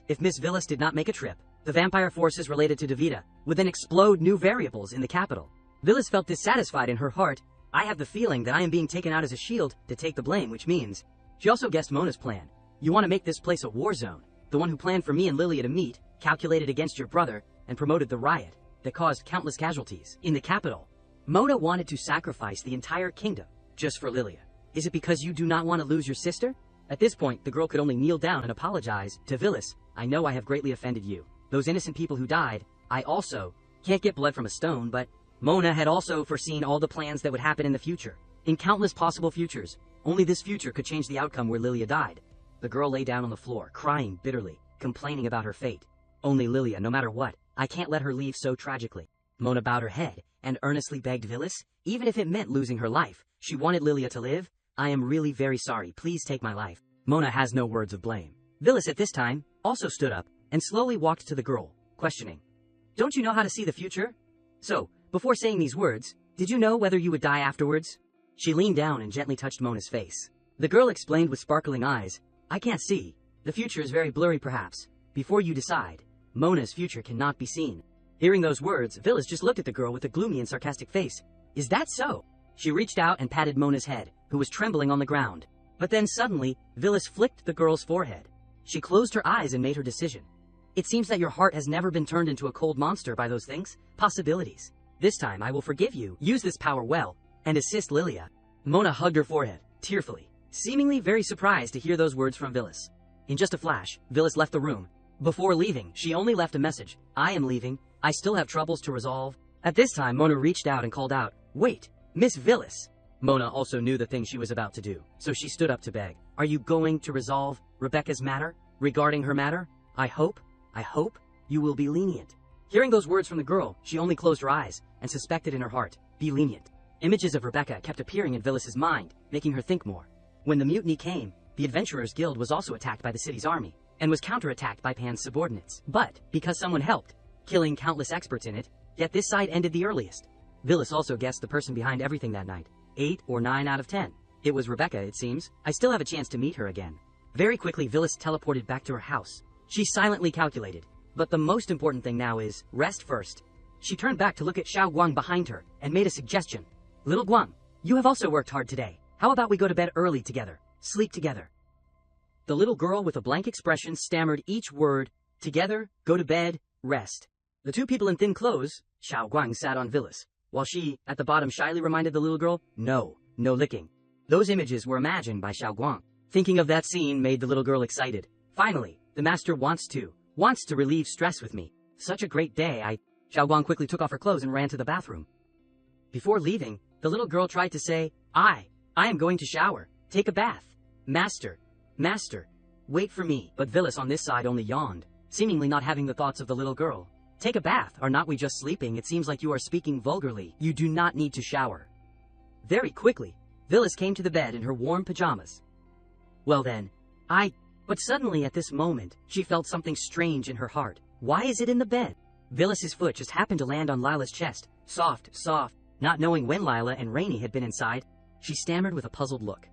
if Miss Villas did not make a trip, the vampire forces related to Davida would then explode new variables in the capital. Villas felt dissatisfied in her heart. I have the feeling that I am being taken out as a shield to take the blame, which means... She also guessed Mona's plan. You want to make this place a war zone. The one who planned for me and Lilia to meet, calculated against your brother, and promoted the riot that caused countless casualties in the capital. Mona wanted to sacrifice the entire kingdom just for Lilia. Is it because you do not want to lose your sister? At this point, the girl could only kneel down and apologize to Villas. I know I have greatly offended you. Those innocent people who died, I also can't get blood from a stone, but Mona had also foreseen all the plans that would happen in the future. In countless possible futures, only this future could change the outcome where Lilia died. The girl lay down on the floor, crying bitterly, complaining about her fate. Only Lilia, no matter what, I can't let her leave so tragically. Mona bowed her head and earnestly begged Villas, even if it meant losing her life. She wanted Lilia to live. I am really very sorry, please take my life. Mona has no words of blame. Villas at this time also stood up and slowly walked to the girl, questioning. Don't you know how to see the future? So, before saying these words, did you know whether you would die afterwards? She leaned down and gently touched Mona's face. The girl explained with sparkling eyes, I can't see. The future is very blurry perhaps. Before you decide, Mona's future cannot be seen. Hearing those words, Villas just looked at the girl with a gloomy and sarcastic face. Is that so? She reached out and patted Mona's head, who was trembling on the ground. But then suddenly, Villas flicked the girl's forehead. She closed her eyes and made her decision. It seems that your heart has never been turned into a cold monster by those things, possibilities. This time I will forgive you, use this power well, and assist Lilia. Mona hugged her forehead, tearfully, seemingly very surprised to hear those words from Villas. In just a flash, Villas left the room. Before leaving, she only left a message. I am leaving. I still have troubles to resolve. At this time, Mona reached out and called out, Wait, Miss Villas. Mona also knew the thing she was about to do, so she stood up to beg. Are you going to resolve Rebecca's matter? Regarding her matter? I hope you will be lenient. Hearing those words from the girl, she only closed her eyes and suspected in her heart, be lenient. Images of Rebecca kept appearing in Villas's mind, making her think more. When the mutiny came, the Adventurers Guild was also attacked by the city's army, and was counterattacked by Pan's subordinates. But, because someone helped, killing countless experts in it, yet this side ended the earliest. Villas also guessed the person behind everything that night. 8 or 9 out of 10. It was Rebecca, it seems. I still have a chance to meet her again. Very quickly, Villas teleported back to her house. She silently calculated. But the most important thing now is, rest first. She turned back to look at Xiao Guang behind her, and made a suggestion. Little Guang, you have also worked hard today. How about we go to bed early together? Sleep together. The little girl with a blank expression stammered each word. Together, go to bed, rest. The 2 people in thin clothes, Xiao Guang sat on Villas, while she, at the bottom, shyly reminded the little girl, no licking. Those images were imagined by Xiao Guang. Thinking of that scene made the little girl excited. Finally, the master wants to relieve stress with me. Such a great day. Xiao Guang quickly took off her clothes and ran to the bathroom. Before leaving, the little girl tried to say, I am going to shower. Take a bath. Master, wait for me. But Villas on this side only yawned, seemingly not having the thoughts of the little girl. Take a bath, are not we just sleeping? It seems like you are speaking vulgarly. You do not need to shower. Very quickly, Villas came to the bed in her warm pajamas. Well then, but suddenly at this moment, she felt something strange in her heart. Why is it in the bed? Villas's foot just happened to land on Lila's chest. Soft. Not knowing when Lila and Rainy had been inside, she stammered with a puzzled look.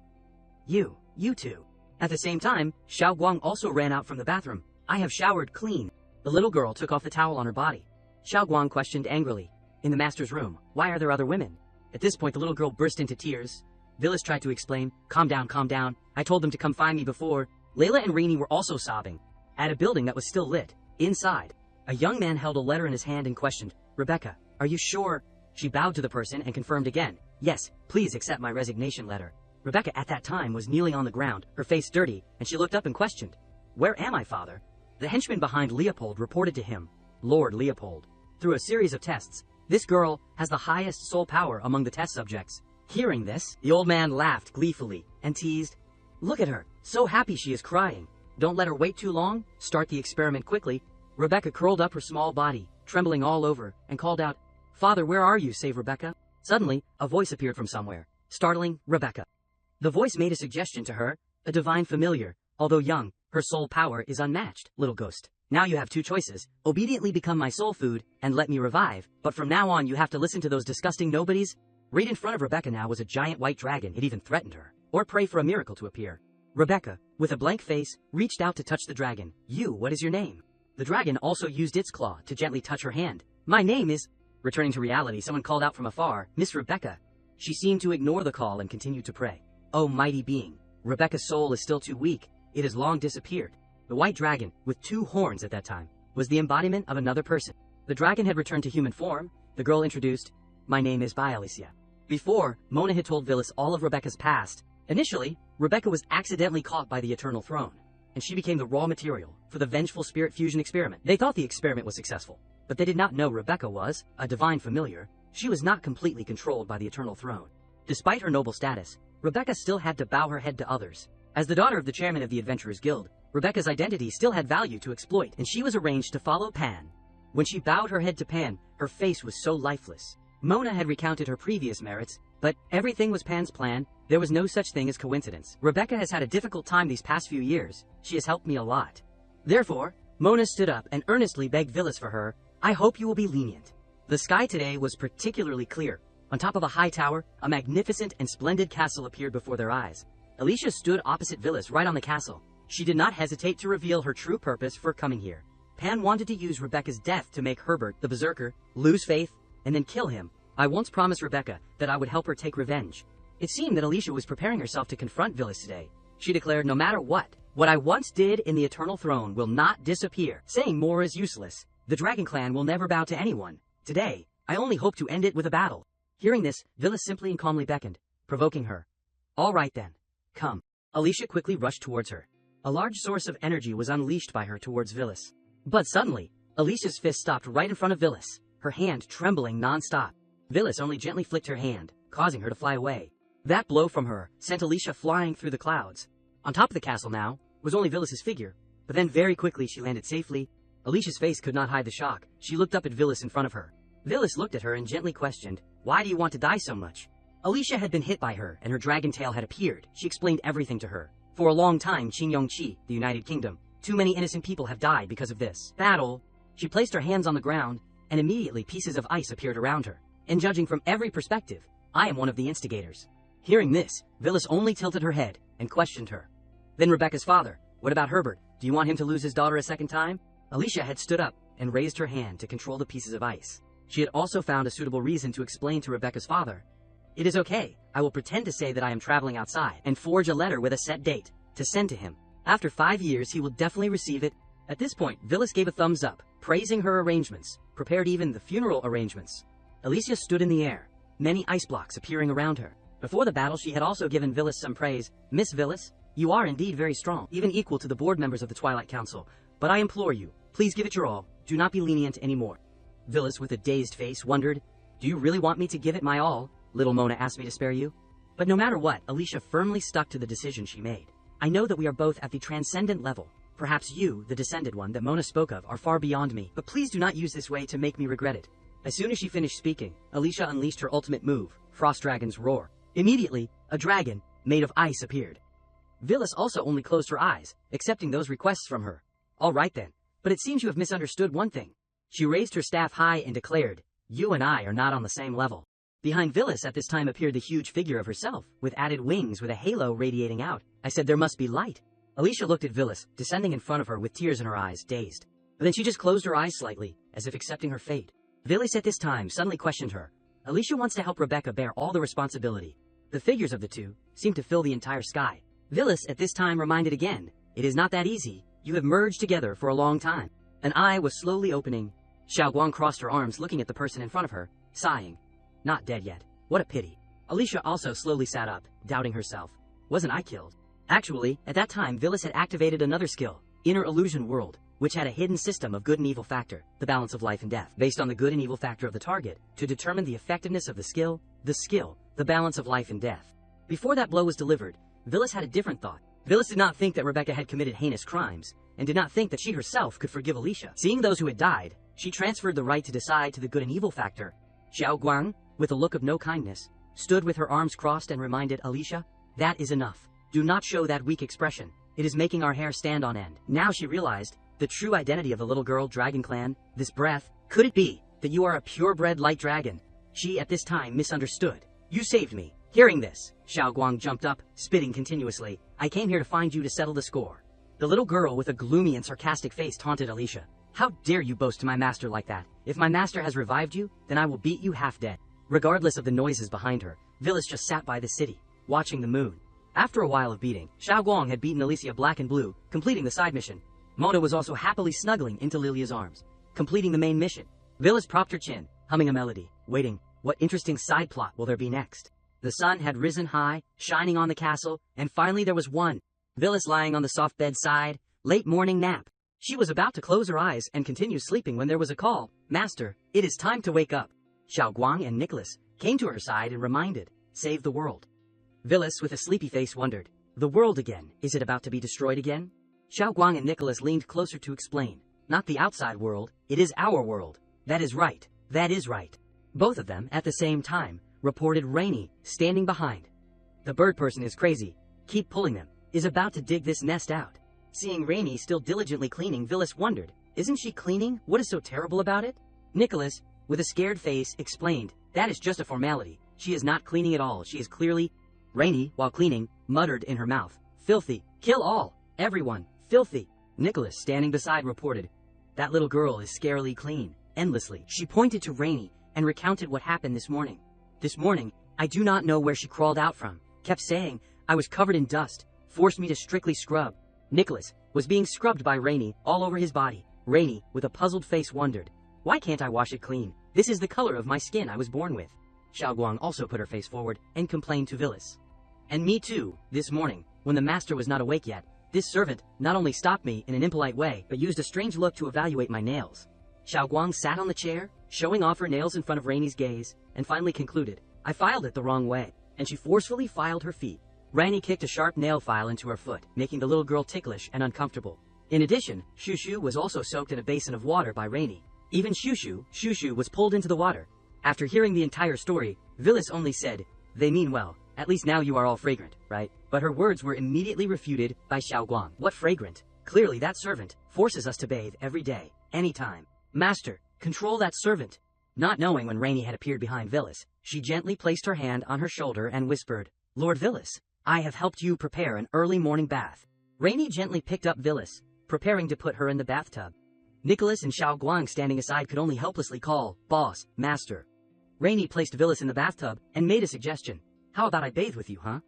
You two. At the same time, Xiao Guang also ran out from the bathroom. I have showered clean. The little girl took off the towel on her body. Xiao Guang questioned angrily. In the master's room, why are there other women? At this point, the little girl burst into tears. Villas tried to explain. Calm down. I told them to come find me before. Layla and Rainy were also sobbing. At a building that was still lit. Inside, a young man held a letter in his hand and questioned, Rebecca, are you sure? She bowed to the person and confirmed again, yes, please accept my resignation letter. Rebecca at that time was kneeling on the ground, her face dirty, and she looked up and questioned, where am I, father? The henchman behind Leopold reported to him, Lord Leopold. Through a series of tests, this girl has the highest soul power among the test subjects. Hearing this, the old man laughed gleefully and teased, look at her, so happy she is crying. Don't let her wait too long, start the experiment quickly. Rebecca curled up her small body, trembling all over, and called out, Father, where are you? Save Rebecca. Suddenly, a voice appeared from somewhere, startling Rebecca. The voice made a suggestion to her, a divine familiar. Although young, her soul power is unmatched, little ghost. Now you have two choices, obediently become my soul food, and let me revive, but from now on you have to listen to those disgusting nobodies. Right in front of Rebecca now was a giant white dragon. It even threatened her, or pray for a miracle to appear. Rebecca, with a blank face, reached out to touch the dragon. What is your name? The dragon also used its claw to gently touch her hand. My name is... Returning to reality, someone called out from afar, Miss Rebecca. She seemed to ignore the call and continued to pray. Oh, mighty being. Rebecca's soul is still too weak. It has long disappeared. The white dragon, with 2 horns at that time, was the embodiment of another person. The dragon had returned to human form. The girl introduced, my name is Alicia. Before, Mona had told Villas all of Rebecca's past. Initially, Rebecca was accidentally caught by the Eternal Throne, and she became the raw material for the vengeful spirit fusion experiment. They thought the experiment was successful, but they did not know Rebecca was a divine familiar. She was not completely controlled by the Eternal Throne. Despite her noble status, Rebecca still had to bow her head to others. As the daughter of the chairman of the Adventurers Guild, Rebecca's identity still had value to exploit, and she was arranged to follow Pan. When she bowed her head to Pan, her face was so lifeless. Mona had recounted her previous merits, but everything was Pan's plan. There was no such thing as coincidence. Rebecca has had a difficult time these past few years. She has helped me a lot. Therefore, Mona stood up and earnestly begged Villas for her. I hope you will be lenient. The sky today was particularly clear. On top of a high tower, a magnificent and splendid castle appeared before their eyes. Alicia stood opposite Villas right on the castle. She did not hesitate to reveal her true purpose for coming here. Pan wanted to use Rebecca's death to make Herbert, the berserker, lose faith and then kill him. I once promised Rebecca that I would help her take revenge. It seemed that Alicia was preparing herself to confront Villas today. She declared, no matter what I once did in the Eternal Throne will not disappear. Saying more is useless. The Dragon Clan will never bow to anyone. Today, I only hope to end it with a battle. Hearing this, Villas simply and calmly beckoned, provoking her. All right then. Come. Alicia quickly rushed towards her. A large source of energy was unleashed by her towards Villas. But suddenly, Alicia's fist stopped right in front of Villas, her hand trembling non-stop. Villas only gently flicked her hand, causing her to fly away. That blow from her sent Alicia flying through the clouds. On top of the castle now was only Villas's figure, but then very quickly she landed safely. Alicia's face could not hide the shock. She looked up at Villas in front of her. Villas looked at her and gently questioned, why do you want to die so much? Alicia had been hit by her and her dragon tail had appeared. She explained everything to her. For a long time, Qingyongqi, the United Kingdom, too many innocent people have died because of this battle. She placed her hands on the ground and immediately pieces of ice appeared around her. And judging from every perspective, I am one of the instigators. Hearing this, Villas only tilted her head and questioned her. Then Rebecca's father, what about Herbert? Do you want him to lose his daughter a second time? Alicia had stood up and raised her hand to control the pieces of ice. She had also found a suitable reason to explain to Rebecca's father. It is okay, I will pretend to say that I am traveling outside and forge a letter with a set date to send to him. After 5 years, he will definitely receive it. At this point, Villas gave a thumbs up, praising her arrangements, prepared even the funeral arrangements. Alicia stood in the air, many ice blocks appearing around her. Before the battle, she had also given Villas some praise. Miss Villas, You are indeed very strong, even equal to the board members of the Twilight Council. But I implore you, please give it your all. Do not be lenient anymore. Villas, with a dazed face, wondered, do you really want me to give it my all? Little Mona asked me to spare you. But no matter what, Alicia firmly stuck to the decision she made. I know that we are both at the transcendent level. Perhaps you, the descended one that Mona spoke of, are far beyond me, but please do not use this way to make me regret it. As soon as she finished speaking, Alicia unleashed her ultimate move, Frost Dragon's Roar. Immediately, a dragon, made of ice, appeared. Villas also only closed her eyes, accepting those requests from her. All right then, but it seems you have misunderstood one thing. She raised her staff high and declared, you and I are not on the same level. Behind Villas at this time appeared the huge figure of herself, with added wings with a halo radiating out. I said there must be light. Alicia looked at Villas, descending in front of her with tears in her eyes, dazed. But then she just closed her eyes slightly, as if accepting her fate. Villas at this time suddenly questioned her. Alicia wants to help Rebecca bear all the responsibility. The figures of the two seemed to fill the entire sky. Villas at this time reminded again, it is not that easy. You have merged together for a long time. An eye was slowly opening. Xiaoguang crossed her arms looking at the person in front of her, sighing. Not dead yet. What a pity. Alicia also slowly sat up, doubting herself. Wasn't I killed? Actually, at that time Villas had activated another skill, Inner Illusion World, which had a hidden system of good and evil factor, the balance of life and death, based on the good and evil factor of the target, to determine the effectiveness of the skill, the balance of life and death. Before that blow was delivered, Villas had a different thought. Villas did not think that Rebecca had committed heinous crimes, and did not think that she herself could forgive Alicia. Seeing those who had died, she transferred the right to decide to the good and evil factor. Xiao Guang, with a look of no kindness, stood with her arms crossed and reminded Alicia, that is enough. Do not show that weak expression. It is making our hair stand on end. Now she realized the true identity of the little girl Dragon Clan, this breath. Could it be that you are a purebred light dragon? She at this time misunderstood. You saved me. Hearing this, Xiao Guang jumped up, spitting continuously. I came here to find you to settle the score. The little girl with a gloomy and sarcastic face taunted Alicia. How dare you boast to my master like that? If my master has revived you, then I will beat you half dead. Regardless of the noises behind her, Villas just sat by the city, watching the moon. After a while of beating, Xiao Guang had beaten Alicia black and blue, completing the side mission. Mona was also happily snuggling into Lilia's arms, completing the main mission. Villas propped her chin, humming a melody, waiting. What interesting side plot will there be next? The sun had risen high, shining on the castle, and finally there was one. Villas lying on the soft bedside, late morning nap. She was about to close her eyes and continue sleeping when there was a call. Master, it is time to wake up. Xiao Guang and Nicholas came to her side and reminded, save the world. Villas, with a sleepy face, wondered, the world again, is it about to be destroyed again? Xiao Guang and Nicholas leaned closer to explain, not the outside world, it is our world. That is right, that is right. Both of them, at the same time, reported Rainy, standing behind. The bird person is crazy, keep pulling them, is about to dig this nest out. Seeing Rainy still diligently cleaning, Villas wondered, isn't she cleaning? What is so terrible about it? Nicholas, with a scared face, explained, that is just a formality. She is not cleaning at all, she is clearly... Rainy, while cleaning, muttered in her mouth, filthy, kill all, everyone, filthy. Nicholas, standing beside, reported, that little girl is scarily clean, endlessly. She pointed to Rainy and recounted what happened this morning. This morning, I do not know where she crawled out from, kept saying, I was covered in dust, forced me to strictly scrub. Nicholas was being scrubbed by Rainy all over his body. Rainy, with a puzzled face, wondered, why can't I wash it clean? This is the color of my skin I was born with. Xiao Guang also put her face forward and complained to Villas. And me too, this morning, when the master was not awake yet, this servant not only stopped me in an impolite way, but used a strange look to evaluate my nails. Xiao Guang sat on the chair, showing off her nails in front of Rainy's gaze, and finally concluded, I filed it the wrong way, and she forcefully filed her feet. Rainy kicked a sharp nail file into her foot, making the little girl ticklish and uncomfortable. In addition, Shushu was also soaked in a basin of water by Rainy. Even Shushu was pulled into the water. After hearing the entire story, Villas only said, they mean well. At least now you are all fragrant, right? But her words were immediately refuted by Xiao Guang. What fragrant? Clearly that servant forces us to bathe every day, anytime. Master, control that servant. Not knowing when Rainy had appeared behind Villas, she gently placed her hand on her shoulder and whispered, Lord Villas, I have helped you prepare an early morning bath. Rainy gently picked up Villas, preparing to put her in the bathtub. Nicholas and Xiao Guang standing aside could only helplessly call, boss, master. Rainy placed Villas in the bathtub and made a suggestion. How about I bathe with you, huh?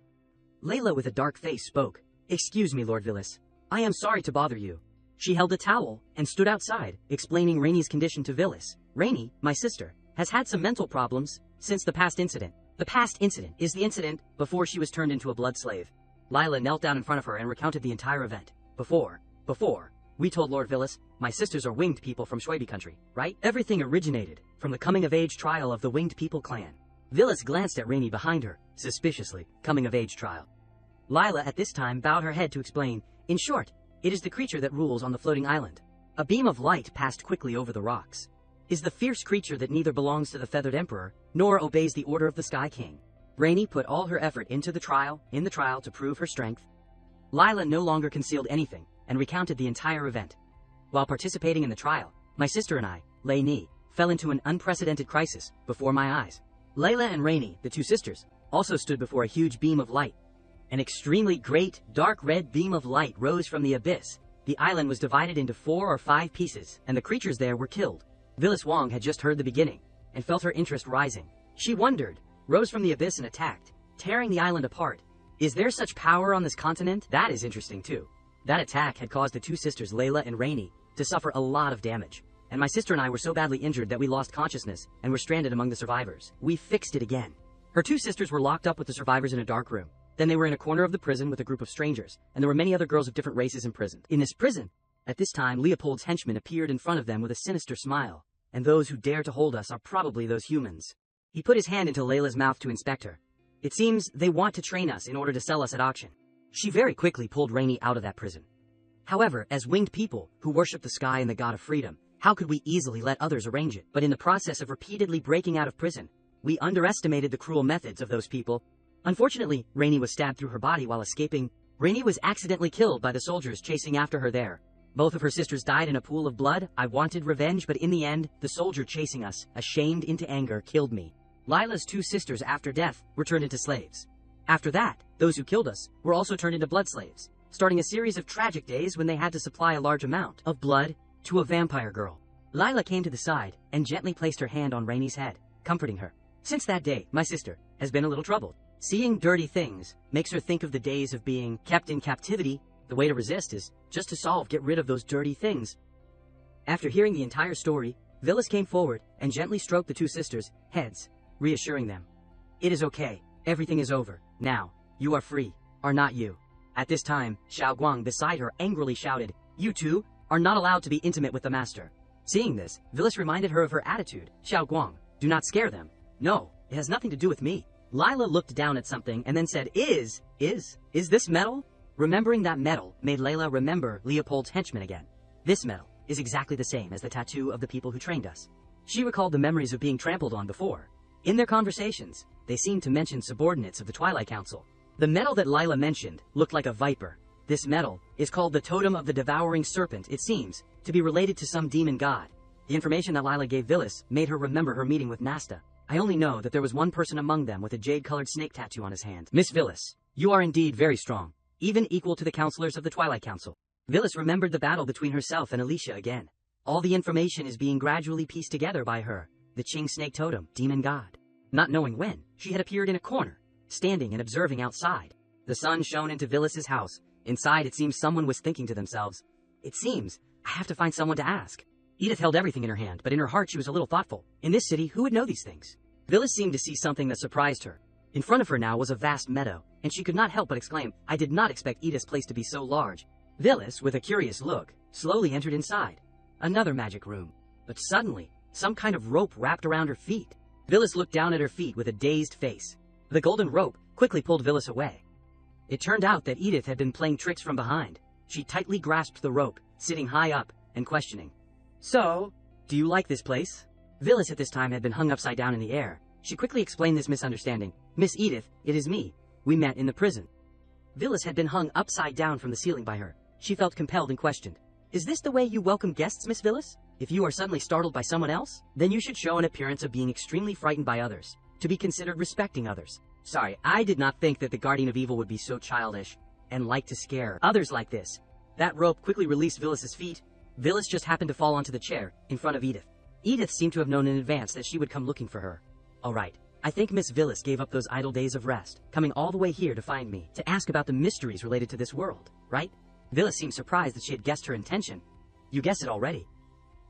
Layla with a dark face spoke. Excuse me, Lord Villas. I am sorry to bother you. She held a towel and stood outside, explaining Rainy's condition to Villas. Rainy, my sister, has had some mental problems since the past incident. The past incident is the incident before she was turned into a blood slave. Lila knelt down in front of her and recounted the entire event. Before, we told Lord Villas, my sisters are winged people from Shwabi country, right? Everything originated from the coming-of-age trial of the winged people clan. Villas glanced at Rainey behind her, suspiciously. Coming-of-age trial. Lila at this time bowed her head to explain, in short, it is the creature that rules on the floating island. A beam of light passed quickly over the rocks. Is the fierce creature that neither belongs to the feathered emperor, nor obeys the order of the Sky King. Rainey put all her effort into the trial to prove her strength. Lila no longer concealed anything, and recounted the entire event. While participating in the trial, my sister and I, Lainey, fell into an unprecedented crisis before my eyes. Layla and Rainey, the two sisters, also stood before a huge beam of light. An extremely great, dark red beam of light rose from the abyss. The island was divided into 4 or 5 pieces, and the creatures there were killed. Villas Wong had just heard the beginning, and felt her interest rising. She wondered, rose from the abyss and attacked, tearing the island apart. Is there such power on this continent? That is interesting too. That attack had caused the two sisters Layla and Rainey to suffer a lot of damage, and my sister and I were so badly injured that we lost consciousness and were stranded among the survivors. We fixed it again. Her two sisters were locked up with the survivors in a dark room. Then they were in a corner of the prison with a group of strangers, and there were many other girls of different races imprisoned. In this prison, at this time, Leopold's henchmen appeared in front of them with a sinister smile, and those who dare to hold us are probably those humans. He put his hand into Layla's mouth to inspect her. It seems they want to train us in order to sell us at auction. She very quickly pulled Rainey out of that prison. However, as winged people who worship the sky and the god of freedom, how could we easily let others arrange it? But in the process of repeatedly breaking out of prison, we underestimated the cruel methods of those people. Unfortunately, Rainey was stabbed through her body while escaping. Rainey was accidentally killed by the soldiers chasing after her there. Both of her sisters died in a pool of blood. I wanted revenge, but in the end, the soldier chasing us, ashamed into anger, killed me. Lila's two sisters after death were turned into slaves. After that, those who killed us were also turned into blood slaves, starting a series of tragic days when they had to supply a large amount of blood to a vampire girl. Lila came to the side and gently placed her hand on Rainey's head, comforting her. Since that day, my sister has been a little troubled. Seeing dirty things makes her think of the days of being kept in captivity. The way to resist is just to get rid of those dirty things. After hearing the entire story, Villas came forward and gently stroked the two sisters' heads, reassuring them. It is okay. Everything is over. Now, you are free. Are not you? At this time, Xiao Guang beside her angrily shouted, you two are not allowed to be intimate with the master. Seeing this, Villas reminded her of her attitude. Xiao Guang, do not scare them. No, it has nothing to do with me. Lila looked down at something and then said, Is this metal? Remembering that metal made Layla remember Leopold's henchmen again. This metal is exactly the same as the tattoo of the people who trained us. She recalled the memories of being trampled on before. In their conversations, they seemed to mention subordinates of the Twilight Council. The metal that Lila mentioned looked like a viper. This metal is called the Totem of the Devouring Serpent. It seems to be related to some demon god. The information that Lila gave Villas made her remember her meeting with Nasta. I only know that there was one person among them with a jade-colored snake tattoo on his hand. Miss Villas, you are indeed very strong, even equal to the counselors of the Twilight Council. Villas remembered the battle between herself and Alicia again. All the information is being gradually pieced together by her. The Qing snake totem, demon god. Not knowing when, she had appeared in a corner, standing and observing outside. The sun shone into Villas's house. Inside, it seems someone was thinking to themselves, it seems I have to find someone to ask. Edith held everything in her hand, but in her heart she was a little thoughtful. In this city, who would know these things? Villas seemed to see something that surprised her. In front of her now was a vast meadow, and she could not help but exclaim, I did not expect Edith's place to be so large. Villas, with a curious look, slowly entered inside. Another magic room. But suddenly, some kind of rope wrapped around her feet. Villas looked down at her feet with a dazed face. The golden rope quickly pulled Villas away. It turned out that Edith had been playing tricks from behind. She tightly grasped the rope, sitting high up, and questioning. So, do you like this place? Villas at this time had been hung upside down in the air. She quickly explained this misunderstanding. Miss Edith, it is me. We met in the prison. Villas had been hung upside down from the ceiling by her. She felt compelled and questioned. Is this the way you welcome guests, Miss Villas? If you are suddenly startled by someone else, then you should show an appearance of being extremely frightened by others, to be considered respecting others. Sorry, I did not think that the Guardian of Evil would be so childish, and like to scare others like this. That rope quickly released Villas's feet. Villas just happened to fall onto the chair, in front of Edith. Edith seemed to have known in advance that she would come looking for her. Alright, I think Miss Villas gave up those idle days of rest, coming all the way here to find me, to ask about the mysteries related to this world, right? Villas seemed surprised that she had guessed her intention. You guessed it already.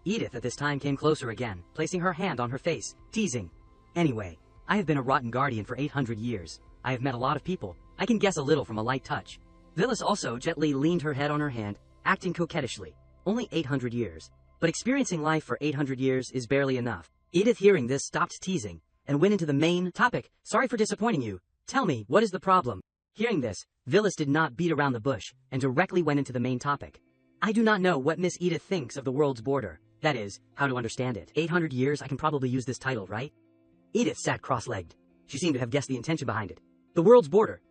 Edith at this time came closer again, placing her hand on her face, teasing. Anyway, I have been a rotten guardian for 800 years. I have met a lot of people, I can guess a little from a light touch. Phyllis also gently leaned her head on her hand, acting coquettishly. Only 800 years. But experiencing life for 800 years is barely enough. Edith, hearing this, stopped teasing and went into the main topic. Sorry for disappointing you. Tell me, what is the problem? Hearing this, Phyllis did not beat around the bush and directly went into the main topic. I do not know what Miss Edith thinks of the world's border. That is, how to understand it. 800 years, I can probably use this title, right? Edith sat cross-legged. She seemed to have guessed the intention behind it. The world's border.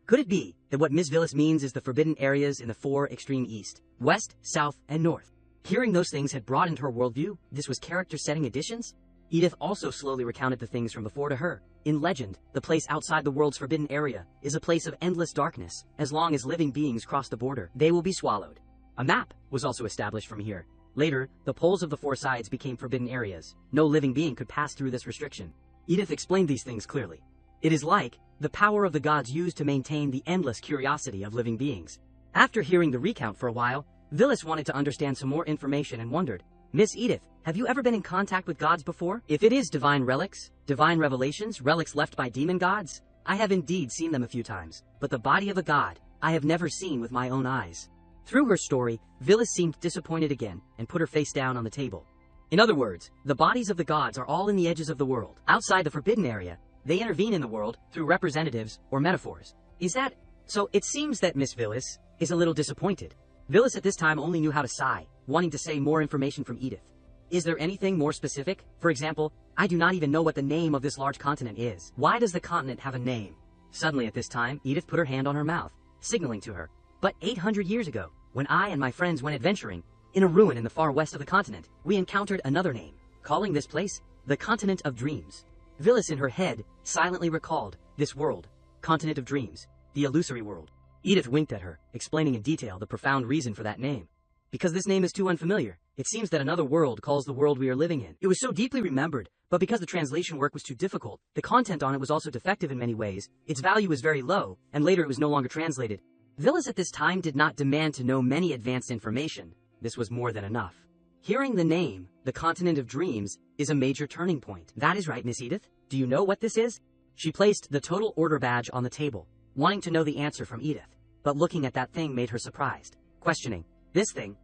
Could it be that what Miss Phyllis means is the forbidden areas in the 4 extreme east, west, south, and north? Hearing those things had broadened her worldview. This was character-setting additions? Edith also slowly recounted the things from before to her. In legend, the place outside the world's forbidden area is a place of endless darkness. As long as living beings cross the border, they will be swallowed. A map was also established from here. Later, the poles of the 4 sides became forbidden areas. No living being could pass through this restriction. Edith explained these things clearly. It is like the power of the gods used to maintain the endless curiosity of living beings. After hearing the recount for a while, Phyllis wanted to understand some more information and wondered, Miss Edith, have you ever been in contact with gods before? If it is divine relics, divine revelations, relics left by demon gods, I have indeed seen them a few times, but the body of a god, I have never seen with my own eyes. Through her story, Phyllis seemed disappointed again and put her face down on the table. In other words, the bodies of the gods are all in the edges of the world. Outside the forbidden area, they intervene in the world through representatives or metaphors. Is that so? It seems that Miss Phyllis is a little disappointed. Phyllis at this time only knew how to sigh, wanting to say more information from Edith. Is there anything more specific? For example, I do not even know what the name of this large continent is. Why does the continent have a name? Suddenly at this time, Edith put her hand on her mouth, signaling to her. But 800 years ago, when I and my friends went adventuring, in a ruin in the far west of the continent, we encountered another name, calling this place the Continent of Dreams. Phyllis in her head silently recalled this world, Continent of Dreams, the illusory world. Edith winked at her, explaining in detail the profound reason for that name. Because this name is too unfamiliar, it seems that another world calls the world we are living in. It was so deeply remembered, but because the translation work was too difficult, the content on it was also defective in many ways, its value was very low, and later it was no longer translated. Phyllis at this time did not demand to know many advanced information. This was more than enough. Hearing the name, the Continent of Dreams, is a major turning point. That is right, Miss Edith. Do you know what this is? She placed the total order badge on the table, wanting to know the answer from Edith. But looking at that thing made her surprised, questioning, this thing,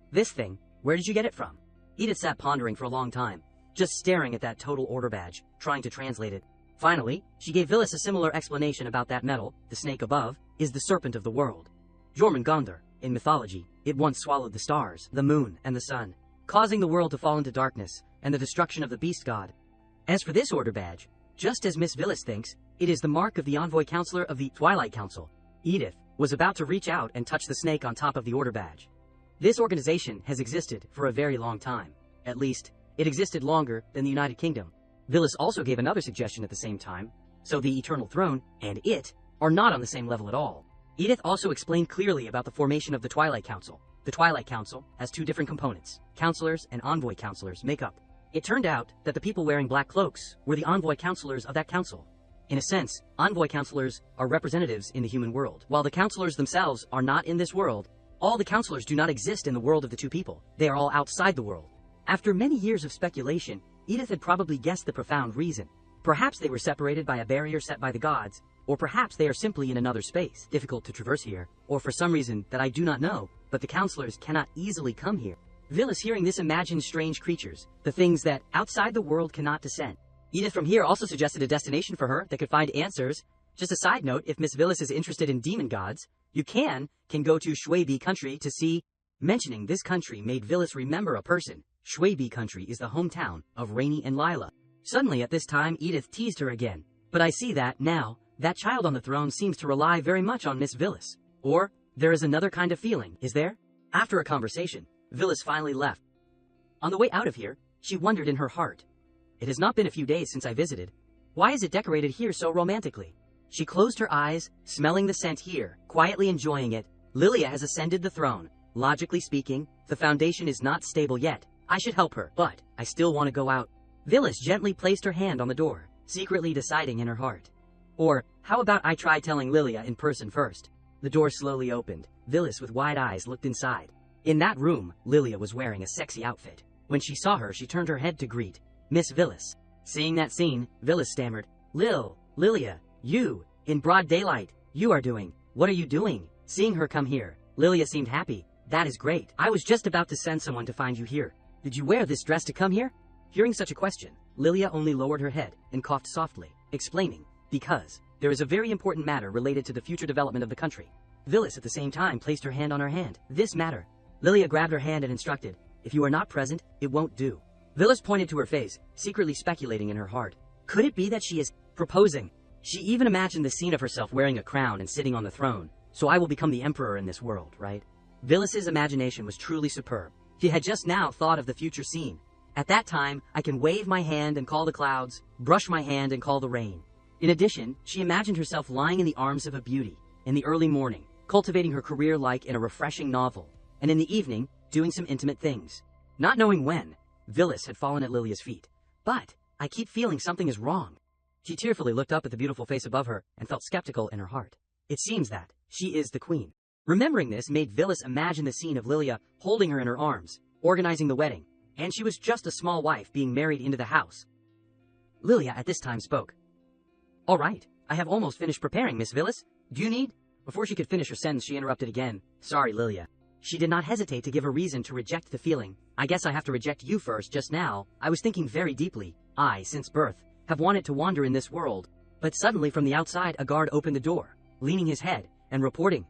where did you get it from? Edith sat pondering for a long time, just staring at that total order badge, trying to translate it. Finally, she gave Phyllis a similar explanation about that metal. The snake above is the serpent of the world. Jormungandr, in mythology, it once swallowed the stars, the moon, and the sun, causing the world to fall into darkness and the destruction of the beast god. As for this order badge, just as Miss Phyllis thinks, it is the mark of the envoy counselor of the Twilight Council. Edith was about to reach out and touch the snake on top of the order badge. This organization has existed for a very long time. At least, it existed longer than the United Kingdom. Phyllis also gave another suggestion at the same time. So the Eternal Throne and it are not on the same level at all. Edith also explained clearly about the formation of the Twilight Council. The Twilight Council has 2 different components. Counselors and envoy counselors make up. It turned out that the people wearing black cloaks were the envoy counselors of that council. In a sense, envoy counselors are representatives in the human world. While the counselors themselves are not in this world, all the counselors do not exist in the world of the 2 people. They are all outside the world. After many years of speculation, Edith had probably guessed the profound reason. Perhaps they were separated by a barrier set by the gods, or perhaps they are simply in another space, difficult to traverse here, or for some reason that I do not know, but the counselors cannot easily come here. Phyllis hearing this imagined strange creatures, the things that outside the world cannot descend. Edith from here also suggested a destination for her that could find answers. Just a side note, if Miss Phyllis is interested in demon gods, you can go to Shwaybi country to see. Mentioning this country made Phyllis remember a person. Shwaybi country is the hometown of Rainy and Lila. Suddenly at this time Edith teased her again. But I see that, now, that child on the throne seems to rely very much on Miss Phyllis. Or, there is another kind of feeling, is there? After a conversation, Phyllis finally left. On the way out of here, she wondered in her heart. It has not been a few days since I visited. Why is it decorated here so romantically? She closed her eyes, smelling the scent here, quietly enjoying it. Lilia has ascended the throne. Logically speaking, the foundation is not stable yet. I should help her, but I still want to go out. Phyllis gently placed her hand on the door, secretly deciding in her heart. Or, how about I try telling Lilia in person first? The door slowly opened. Phyllis with wide eyes looked inside. In that room, Lilia was wearing a sexy outfit. When she saw her, she turned her head to greet Miss Phyllis. Seeing that scene, Phyllis stammered, Lilia, you, in broad daylight. You are doing. What are you doing? Seeing her come here, Lilia seemed happy. That is great. I was just about to send someone to find you here. Did you wear this dress to come here? Hearing such a question, Lilia only lowered her head and coughed softly, explaining, because there is a very important matter related to the future development of the country. Villis at the same time placed her hand on her hand. This matter. Lilia grabbed her hand and instructed, if you are not present, it won't do. Villis pointed to her face, secretly speculating in her heart. Could it be that she is proposing? She even imagined the scene of herself wearing a crown and sitting on the throne. So I will become the emperor in this world, right? Villis's imagination was truly superb. She had just now thought of the future scene. At that time, I can wave my hand and call the clouds, brush my hand and call the rain. In addition, she imagined herself lying in the arms of a beauty, in the early morning, cultivating her career like in a refreshing novel, and in the evening, doing some intimate things. Not knowing when, Villis had fallen at Lilia's feet. But, I keep feeling something is wrong. She tearfully looked up at the beautiful face above her and felt skeptical in her heart. It seems that she is the queen. Remembering this made Villis imagine the scene of Lilia holding her in her arms, organizing the wedding, and she was just a small wife being married into the house. Lilia at this time spoke. All right, I have almost finished preparing, Miss Villis. Do you need? Before she could finish her sentence, she interrupted again. Sorry, Lilia. She did not hesitate to give a reason to reject the feeling. I guess I have to reject you first. Just now, I was thinking very deeply. I, since birth, have wanted to wander in this world. But suddenly from the outside, a guard opened the door, leaning his head, and reporting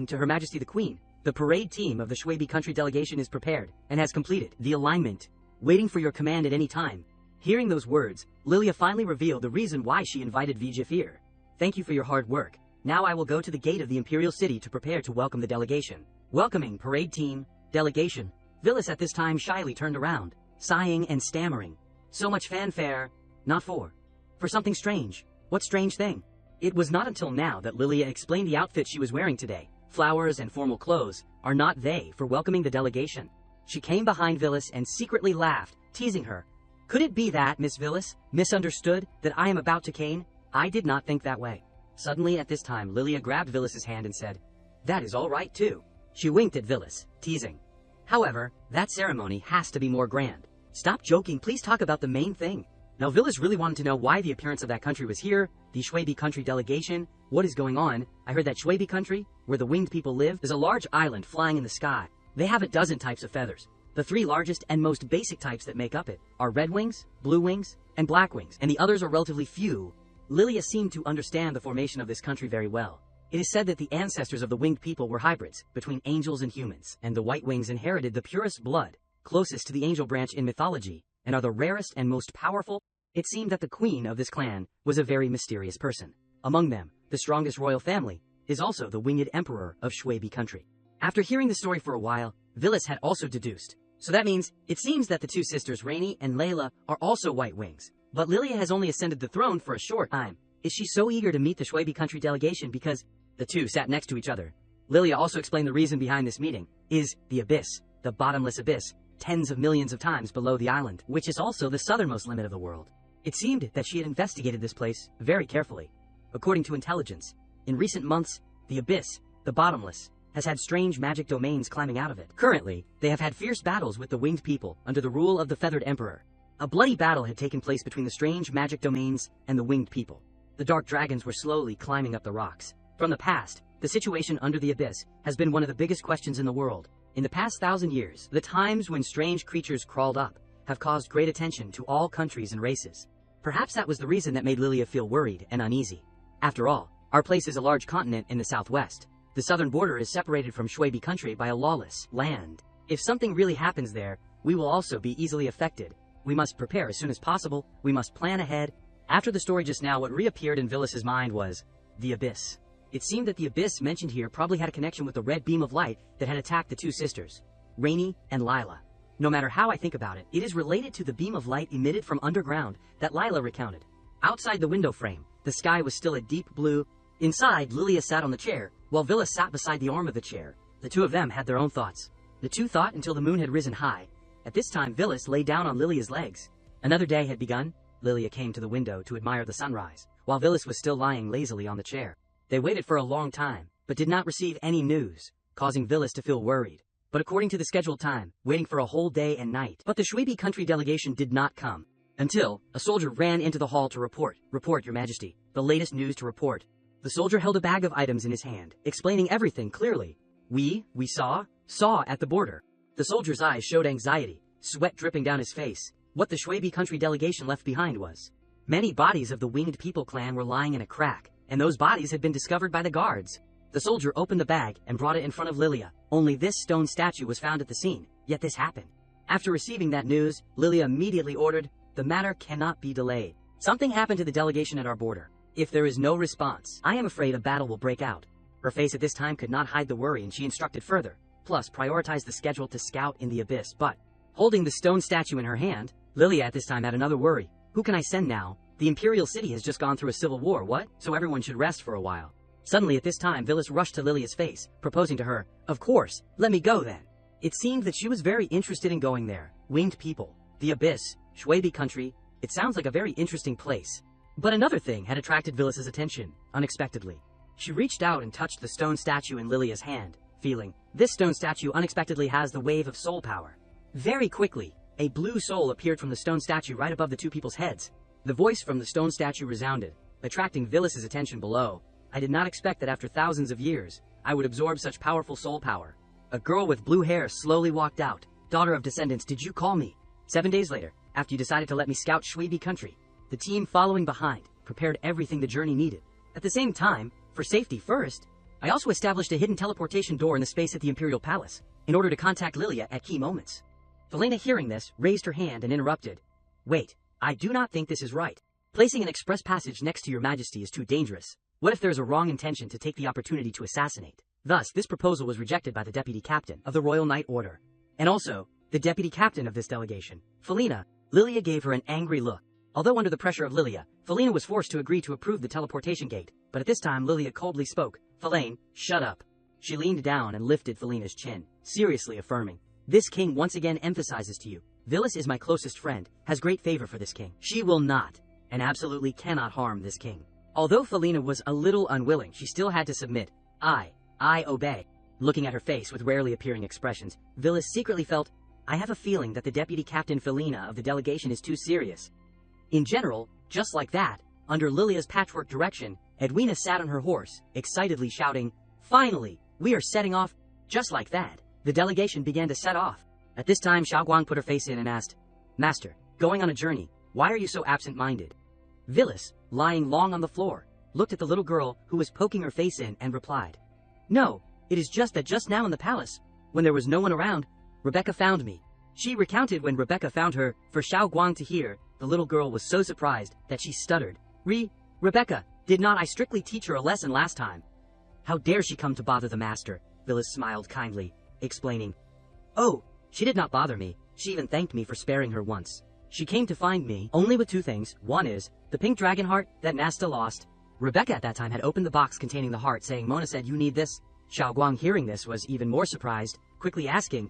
to Her Majesty the Queen. The parade team of the Shwabi country delegation is prepared, and has completed the alignment, waiting for your command at any time. Hearing those words, Lilia finally revealed the reason why she invited Vijafir. Thank you for your hard work. Now I will go to the gate of the imperial city to prepare to welcome the delegation. Welcoming parade team, delegation. Villis at this time shyly turned around, sighing and stammering. So much fanfare, not for something strange. What strange thing? It was not until now that Lilia explained the outfit she was wearing today. Flowers and formal clothes are not they for welcoming the delegation. She came behind Villis and secretly laughed, teasing her. Could it be that, Miss Villis, misunderstood that I am about to cane? I did not think that way. Suddenly at this time, Lilia grabbed Villis's hand and said, that is all right too. She winked at Villis, teasing. However, that ceremony has to be more grand. Stop joking, please talk about the main thing. Now Villis really wanted to know why the appearance of that country was here, the Shwabi country delegation, what is going on. I heard that Shwabi country, where the winged people live, is a large island flying in the sky. They have a dozen types of feathers. The three largest and most basic types that make up it are red wings, blue wings, and black wings, and the others are relatively few. Lilia seemed to understand the formation of this country very well. It is said that the ancestors of the winged people were hybrids between angels and humans, and the white wings inherited the purest blood, closest to the angel branch in mythology, and are the rarest and most powerful. It seemed that the queen of this clan was a very mysterious person. Among them, the strongest royal family is also the winged emperor of Shwabi country. After hearing the story for a while, Villis had also deduced. So that means, it seems that the two sisters Rainy and Layla are also white wings. But Lilia has only ascended the throne for a short time. Is she so eager to meet the Shwabi country delegation because the two sat next to each other? Lilia also explained the reason behind this meeting is the abyss, the bottomless abyss, tens of millions of times below the island, which is also the southernmost limit of the world. It seemed that she had investigated this place very carefully. According to intelligence, in recent months, the abyss, the bottomless, has had strange magic domains climbing out of it. Currently, they have had fierce battles with the winged people under the rule of the feathered emperor. A bloody battle had taken place between the strange magic domains and the winged people. The dark dragons were slowly climbing up the rocks. From the past, the situation under the abyss has been one of the biggest questions in the world. In the past 1,000 years, the times when strange creatures crawled up have caused great attention to all countries and races. Perhaps that was the reason that made Lilia feel worried and uneasy. After all, our place is a large continent in the southwest. The southern border is separated from Shwabi country by a lawless land. If something really happens there, we will also be easily affected. We must prepare as soon as possible. We must plan ahead. After the story just now, what reappeared in Villis's mind was the abyss. It seemed that the abyss mentioned here probably had a connection with the red beam of light that had attacked the two sisters, Rainy and Lila. No matter how I think about it, it is related to the beam of light emitted from underground that Lila recounted. Outside the window frame, the sky was still a deep blue. Inside, Lilia sat on the chair, while Villis sat beside the arm of the chair. The two of them had their own thoughts. The two thought until the moon had risen high. At this time, Villis lay down on Lilia's legs. Another day had begun. Lilia came to the window to admire the sunrise, while Villis was still lying lazily on the chair. They waited for a long time, but did not receive any news, causing Villis to feel worried. But according to the scheduled time, waiting for a whole day and night. But the Shwabi country delegation did not come. Until, a soldier ran into the hall to report. Report, Your Majesty. The latest news to report. The soldier held a bag of items in his hand, explaining everything clearly. We saw at the border. The soldier's eyes showed anxiety, sweat dripping down his face. What the Shwabi country delegation left behind was many bodies of the Winged People clan were lying in a crack, and those bodies had been discovered by the guards. The soldier opened the bag and brought it in front of Lilia. Only this stone statue was found at the scene, yet this happened. After receiving that news, Lilia immediately ordered, "The matter cannot be delayed. Something happened to the delegation at our border. If there is no response, I am afraid a battle will break out." Her face at this time could not hide the worry, and she instructed further. Plus, prioritize the schedule to scout in the abyss. But, holding the stone statue in her hand, Lilia at this time had another worry. Who can I send now? The Imperial City has just gone through a civil war, what? So everyone should rest for a while. Suddenly at this time, Vilis rushed to Lilia's face, proposing to her, "Of course, let me go then." It seemed that she was very interested in going there. Winged People, the abyss, Shwabi country, it sounds like a very interesting place. But another thing had attracted Vilis's attention, unexpectedly. She reached out and touched the stone statue in Lilia's hand, feeling, this stone statue unexpectedly has the wave of soul power. Very quickly, a blue soul appeared from the stone statue right above the two people's heads. The voice from the stone statue resounded, attracting Vilis's attention below. I did not expect that after thousands of years, I would absorb such powerful soul power. A girl with blue hair slowly walked out. "Daughter of descendants, did you call me?" 7 days later, after you decided to let me scout Shwabi country, the team following behind prepared everything the journey needed. At the same time, for safety first, I also established a hidden teleportation door in the space at the Imperial Palace, in order to contact Lilia at key moments. Felena, hearing this, raised her hand and interrupted. "Wait, I do not think this is right. Placing an express passage next to your majesty is too dangerous. What if there's a wrong intention to take the opportunity to assassinate?" Thus, this proposal was rejected by the deputy captain of the Royal Knight Order, and also the deputy captain of this delegation, Felena. Lilia gave her an angry look. Although under the pressure of Lilia, Felena was forced to agree to approve the teleportation gate, but at this time Lilia coldly spoke. "Felene, shut up." She leaned down and lifted Felena's chin, seriously affirming, "This king once again emphasizes to you, Vilis is my closest friend, has great favor for this king. She will not, and absolutely cannot harm this king." Although Felena was a little unwilling, she still had to submit. I obey." Looking at her face with rarely appearing expressions, Vilis secretly felt, "I have a feeling that the deputy captain Felena of the delegation is too serious." In general, just like that, under Lilia's patchwork direction, Edwina sat on her horse, excitedly shouting, "Finally, we are setting off." Just like that, the delegation began to set off. At this time, Xiaoguang put her face in and asked, "Master, going on a journey, why are you so absent-minded?" Vilis, lying long on the floor, looked at the little girl who was poking her face in and replied, "No, it is just that just now in the palace, when there was no one around, Rebecca found me." She recounted when Rebecca found her. For Xiaoguang to hear, the little girl was so surprised that she stuttered. Rebecca, did not I strictly teach her a lesson last time?" "How dare she come to bother the master?" Vilis smiled kindly, explaining, "Oh, she did not bother me. She even thanked me for sparing her once. She came to find me only with two things. One is the pink dragon heart that Nasta lost." Rebecca at that time had opened the box containing the heart, saying, "Mona said you need this." Xiaoguang, hearing this, was even more surprised, quickly asking,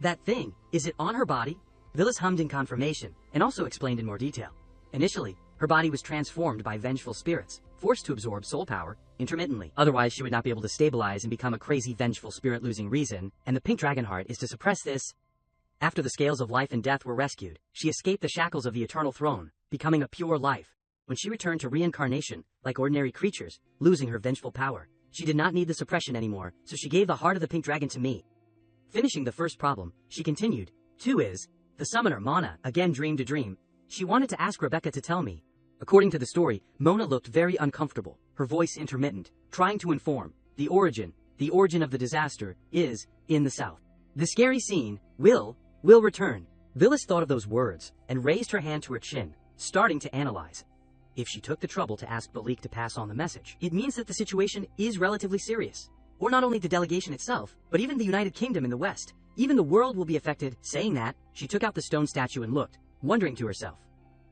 "That thing, is it on her body?" Vilis hummed in confirmation, and also explained in more detail. Initially, her body was transformed by vengeful spirits, forced to absorb soul power intermittently. Otherwise, she would not be able to stabilize and become a crazy vengeful spirit losing reason, and the pink dragon heart is to suppress this. After the scales of life and death were rescued, she escaped the shackles of the eternal throne, becoming a pure life. When she returned to reincarnation, like ordinary creatures, losing her vengeful power, she did not need the suppression anymore, so she gave the heart of the pink dragon to me. Finishing the first problem, she continued, "Two is, the summoner Mona again dreamed a dream. She wanted to ask Rebecca to tell me." According to the story, Mona looked very uncomfortable, her voice intermittent, trying to inform, the origin of the disaster, is, in the south. The scary scene, will return. Vilis thought of those words, and raised her hand to her chin, starting to analyze. If she took the trouble to ask Balik to pass on the message, it means that the situation is relatively serious. Or not only the delegation itself, but even the United Kingdom in the West. Even the world will be affected. Saying that, she took out the stone statue and looked, wondering to herself.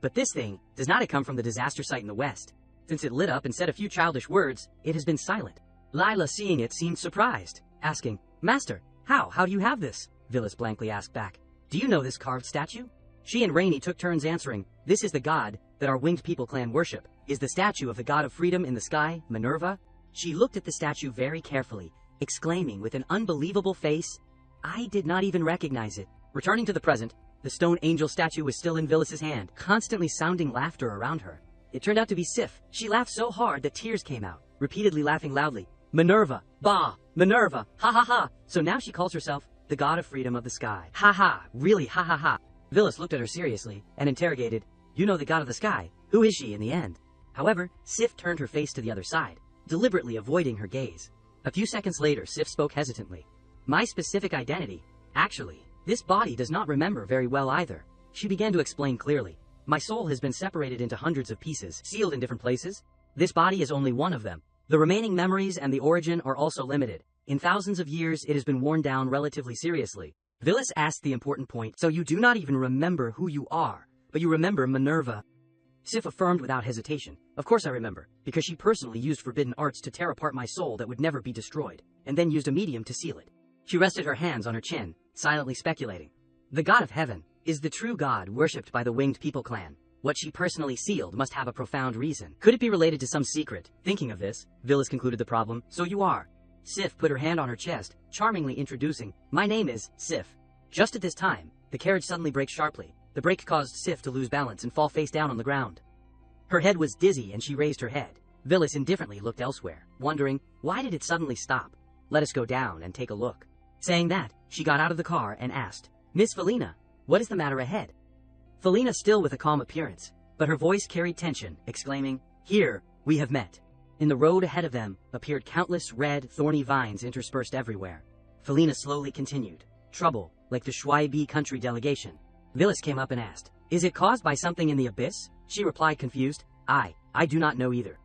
But this thing, does not it come from the disaster site in the West? Since it lit up and said a few childish words, it has been silent. Lila, seeing it, seemed surprised, asking, "Master, how do you have this?" Vilis blankly asked back, "Do you know this carved statue?" She and Rainey took turns answering, "This is the god that our Winged People clan worship, is the statue of the god of freedom in the sky, Minerva." She looked at the statue very carefully, exclaiming with an unbelievable face, "I did not even recognize it." Returning to the present, the stone angel statue was still in Vilis's hand, constantly sounding laughter around her. It turned out to be Sif. She laughed so hard that tears came out, repeatedly laughing loudly. Minerva! Bah! Minerva! Ha ha ha! So now she calls herself the god of freedom of the sky. Ha ha! Really ha ha ha! Villas looked at her seriously and interrogated, "You know the god of the sky. Who is she in the end?" However, Sif turned her face to the other side, deliberately avoiding her gaze. A few seconds later, Sif spoke hesitantly. "My specific identity? Actually, this body does not remember very well either." She began to explain clearly. "My soul has been separated into hundreds of pieces, sealed in different places. This body is only one of them. The remaining memories and the origin are also limited. In thousands of years, it has been worn down relatively seriously." Villas asked the important point, "So you do not even remember who you are, but you remember Minerva?" Sif affirmed without hesitation, "Of course I remember, because she personally used forbidden arts to tear apart my soul that would never be destroyed, and then used a medium to seal it." She rested her hands on her chin, silently speculating. The god of heaven is the true god worshipped by the winged people clan. What she personally sealed must have a profound reason. Could it be related to some secret? Thinking of this, Villas concluded the problem. "So you are." Sif put her hand on her chest, charmingly introducing, "My name is Sif." Just at this time, the carriage suddenly braked sharply. The brake caused Sif to lose balance and fall face down on the ground. Her head was dizzy and she raised her head. Villas indifferently looked elsewhere, wondering, why did it suddenly stop? "Let us go down and take a look." Saying that, she got out of the car and asked, "Miss Felina, what is the matter ahead?" Felina still with a calm appearance, but her voice carried tension, exclaiming, "Here, we have met." In the road ahead of them appeared countless red, thorny vines interspersed everywhere. Felina slowly continued, "Trouble, like the Shuai country delegation." Villas came up and asked, "Is it caused by something in the abyss?" She replied confused, I do not know either."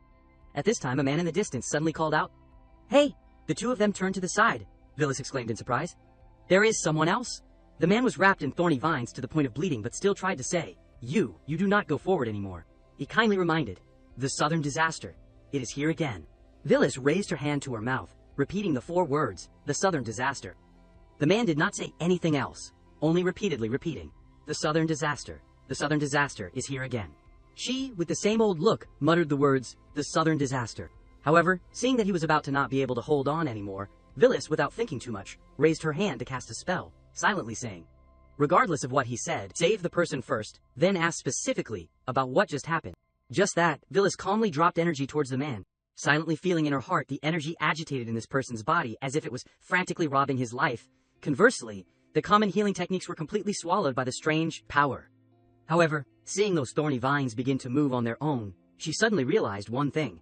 At this time, a man in the distance suddenly called out, "Hey!" The two of them turned to the side. Villas exclaimed in surprise, "There is someone else?" The man was wrapped in thorny vines to the point of bleeding but still tried to say, You do not go forward anymore." He kindly reminded, "The southern disaster. It is here again." Villas raised her hand to her mouth, repeating the 4 words, "The southern disaster." The man did not say anything else, only repeatedly repeating, "The southern disaster. The southern disaster is here again." She, with the same old look, muttered the words, "The southern disaster." However, seeing that he was about to not be able to hold on anymore, Villas, without thinking too much, raised her hand to cast a spell, silently saying, regardless of what he said, "Save the person first, then ask specifically about what just happened." Just that, Villas calmly dropped energy towards the man, silently feeling in her heart the energy agitated in this person's body as if it was frantically robbing his life. Conversely, the common healing techniques were completely swallowed by the strange power. However, seeing those thorny vines begin to move on their own, she suddenly realized one thing.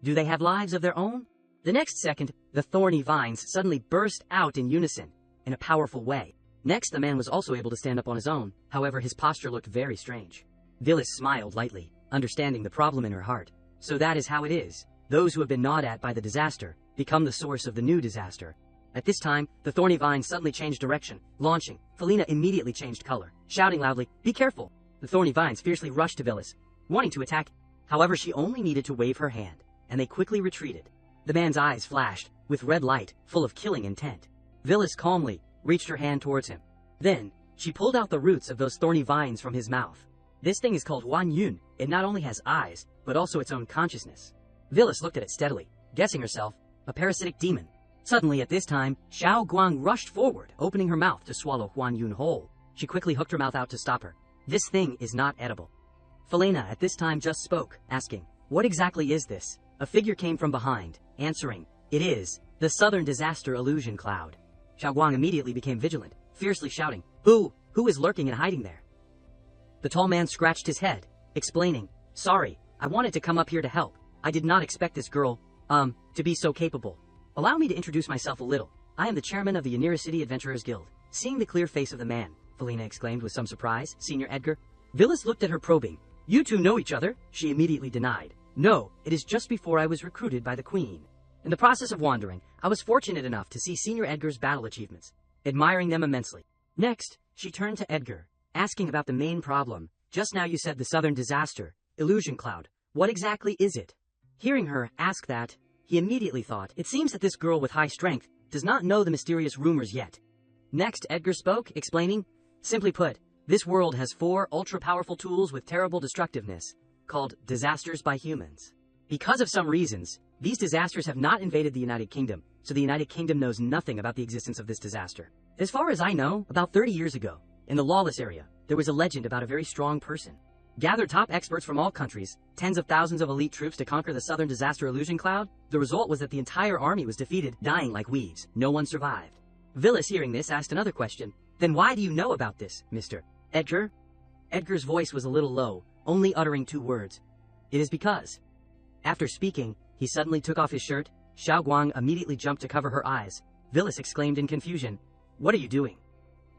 Do they have lives of their own? The next second, the thorny vines suddenly burst out in unison, in a powerful way. Next, the man was also able to stand up on his own, however his posture looked very strange. Villas smiled lightly, understanding the problem in her heart. So that is how it is. Those who have been gnawed at by the disaster become the source of the new disaster. At this time, the thorny vines suddenly changed direction, launching. Felina immediately changed color, shouting loudly, "Be careful!" The thorny vines fiercely rushed to Villas, wanting to attack. However, she only needed to wave her hand, and they quickly retreated. The man's eyes flashed, with red light, full of killing intent. Villas calmly reached her hand towards him. Then, she pulled out the roots of those thorny vines from his mouth. This thing is called Huan Yun. It not only has eyes, but also its own consciousness. Villas looked at it steadily, guessing herself a parasitic demon. Suddenly, at this time, Xiao Guang rushed forward, opening her mouth to swallow Huan Yun whole. She quickly hooked her mouth out to stop her. This thing is not edible. Felina at this time just spoke, asking, "What exactly is this?" A figure came from behind, answering, "It is the southern disaster illusion cloud." Xiao Guang immediately became vigilant, fiercely shouting, Who is lurking and hiding there?" The tall man scratched his head, explaining, "Sorry, I wanted to come up here to help. I did not expect this girl, to be so capable. Allow me to introduce myself a little. I am the chairman of the Yanira City Adventurers Guild." Seeing the clear face of the man, Felina exclaimed with some surprise, "Senior Edgar?" Villas looked at her probing. "You two know each other?" She immediately denied. "No, it is just before I was recruited by the Queen. In the process of wandering, I was fortunate enough to see Senior Edgar's battle achievements, admiring them immensely." Next, she turned to Edgar, asking about the main problem. "Just now you said the southern disaster, illusion cloud. What exactly is it?" Hearing her ask that, he immediately thought, it seems that this girl with high strength does not know the mysterious rumors yet. Next, Edgar spoke, explaining, "Simply put, this world has 4 ultra-powerful tools with terrible destructiveness, called disasters by humans. Because of some reasons, these disasters have not invaded the United Kingdom, so the United Kingdom knows nothing about the existence of this disaster. As far as I know, about 30 years ago, in the lawless area, there was a legend about a very strong person. Gather top experts from all countries, tens of thousands of elite troops to conquer the southern disaster illusion cloud. The result was that the entire army was defeated, dying like weeds. No one survived. Villas, hearing this, asked another question. Then why do you know about this, Mr. Edgar? Edgar's voice was a little low, only uttering 2 words. It is because. After speaking, he suddenly took off his shirt. Xiao Guang immediately jumped to cover her eyes. Villas exclaimed in confusion, "What are you doing?"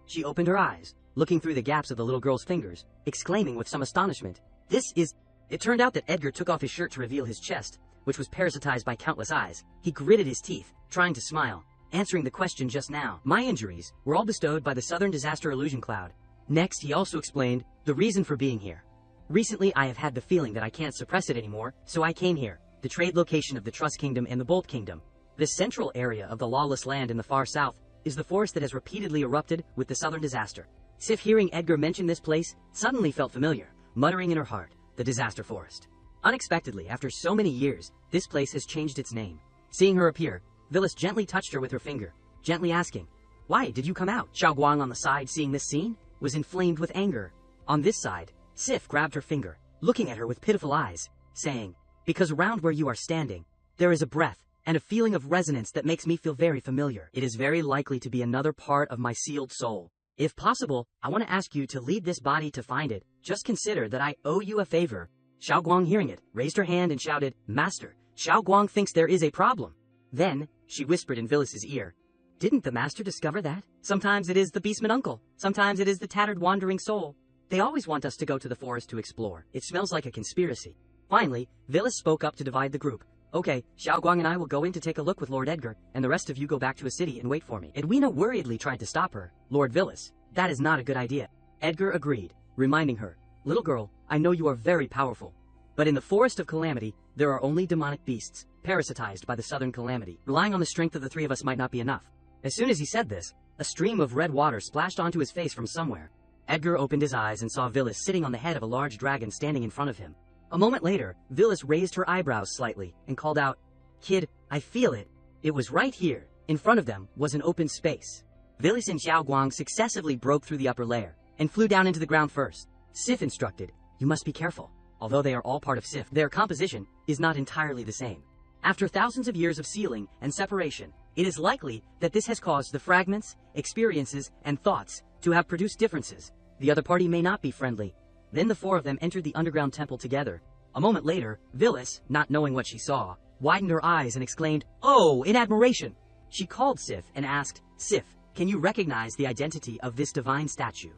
She opened her eyes, looking through the gaps of the little girl's fingers, exclaiming with some astonishment, "This is..." It turned out that Edgar took off his shirt to reveal his chest, which was parasitized by countless eyes. He gritted his teeth, trying to smile, answering the question just now. "My injuries were all bestowed by the Southern Disaster Illusion Cloud." Next, he also explained the reason for being here. "Recently, I have had the feeling that I can't suppress it anymore, so I came here. The trade location of the Trust Kingdom and the Bolt Kingdom. This central area of the lawless land in the far south is the forest that has repeatedly erupted with the southern disaster." Sif, hearing Edgar mention this place, suddenly felt familiar, muttering in her heart, "The Disaster Forest." Unexpectedly, after so many years, this place has changed its name. Seeing her appear, Villas gently touched her with her finger, gently asking, "Why did you come out?" Xiao Guang, on the side, seeing this scene, was inflamed with anger. On this side, Sif grabbed her finger, looking at her with pitiful eyes, saying, "Because around where you are standing, there is a breath and a feeling of resonance that makes me feel very familiar. It is very likely to be another part of my sealed soul. If possible, I want to ask you to lead this body to find it. Just consider that I owe you a favor." Xiao Guang, hearing it, raised her hand and shouted, "Master, Xiao Guang thinks there is a problem." Then, she whispered in Villas's ear, "Didn't the master discover that? Sometimes it is the beastman uncle, sometimes it is the tattered wandering soul. They always want us to go to the forest to explore. It smells like a conspiracy." Finally, Villas spoke up to divide the group. "Okay, Xiao Guang and I will go in to take a look with Lord Edgar, and the rest of you go back to a city and wait for me." Edwina worriedly tried to stop her. "Lord Villas, that is not a good idea." Edgar agreed, reminding her, "Little girl, I know you are very powerful, but in the Forest of Calamity, there are only demonic beasts, parasitized by the Southern Calamity. Relying on the strength of the 3 of us might not be enough." As soon as he said this, a stream of red water splashed onto his face from somewhere. Edgar opened his eyes and saw Villas sitting on the head of a large dragon standing in front of him. A moment later, Villas raised her eyebrows slightly and called out, "Kid, I feel it." It was right here. In front of them was an open space. Villas and Xiao Guang successively broke through the upper layer and flew down into the ground first. Sif instructed, "You must be careful. Although they are all part of Sif, their composition is not entirely the same. After thousands of years of sealing and separation, it is likely that this has caused the fragments, experiences, and thoughts to have produced differences. The other party may not be friendly." Then the 4 of them entered the underground temple together. A moment later, Villas, not knowing what she saw, widened her eyes and exclaimed, "Oh!" in admiration. She called Sif and asked, "Sif, can you recognize the identity of this divine statue?"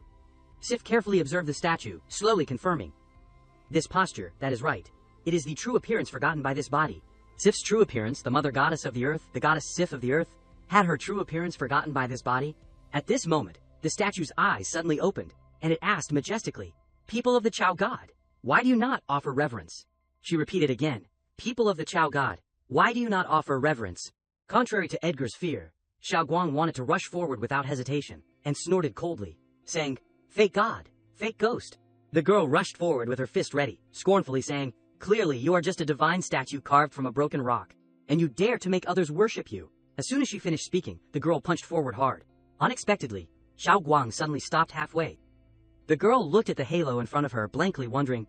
Sif carefully observed the statue, slowly confirming, "This posture, that is right. It is the true appearance forgotten by this body." Sif's true appearance, the mother goddess of the earth, the goddess Sif of the earth, had her true appearance forgotten by this body? At this moment, the statue's eyes suddenly opened, and it asked majestically, "People of the Chao God, why do you not offer reverence?" She repeated again, "People of the Chao God, why do you not offer reverence?" Contrary to Edgar's fear, Xiao Guang wanted to rush forward without hesitation, and snorted coldly, saying, "Fake God, fake ghost." The girl rushed forward with her fist ready, scornfully saying, "Clearly you are just a divine statue carved from a broken rock, and you dare to make others worship you." As soon as she finished speaking, the girl punched forward hard. Unexpectedly, Xiao Guang suddenly stopped halfway. The girl looked at the halo in front of her, blankly wondering,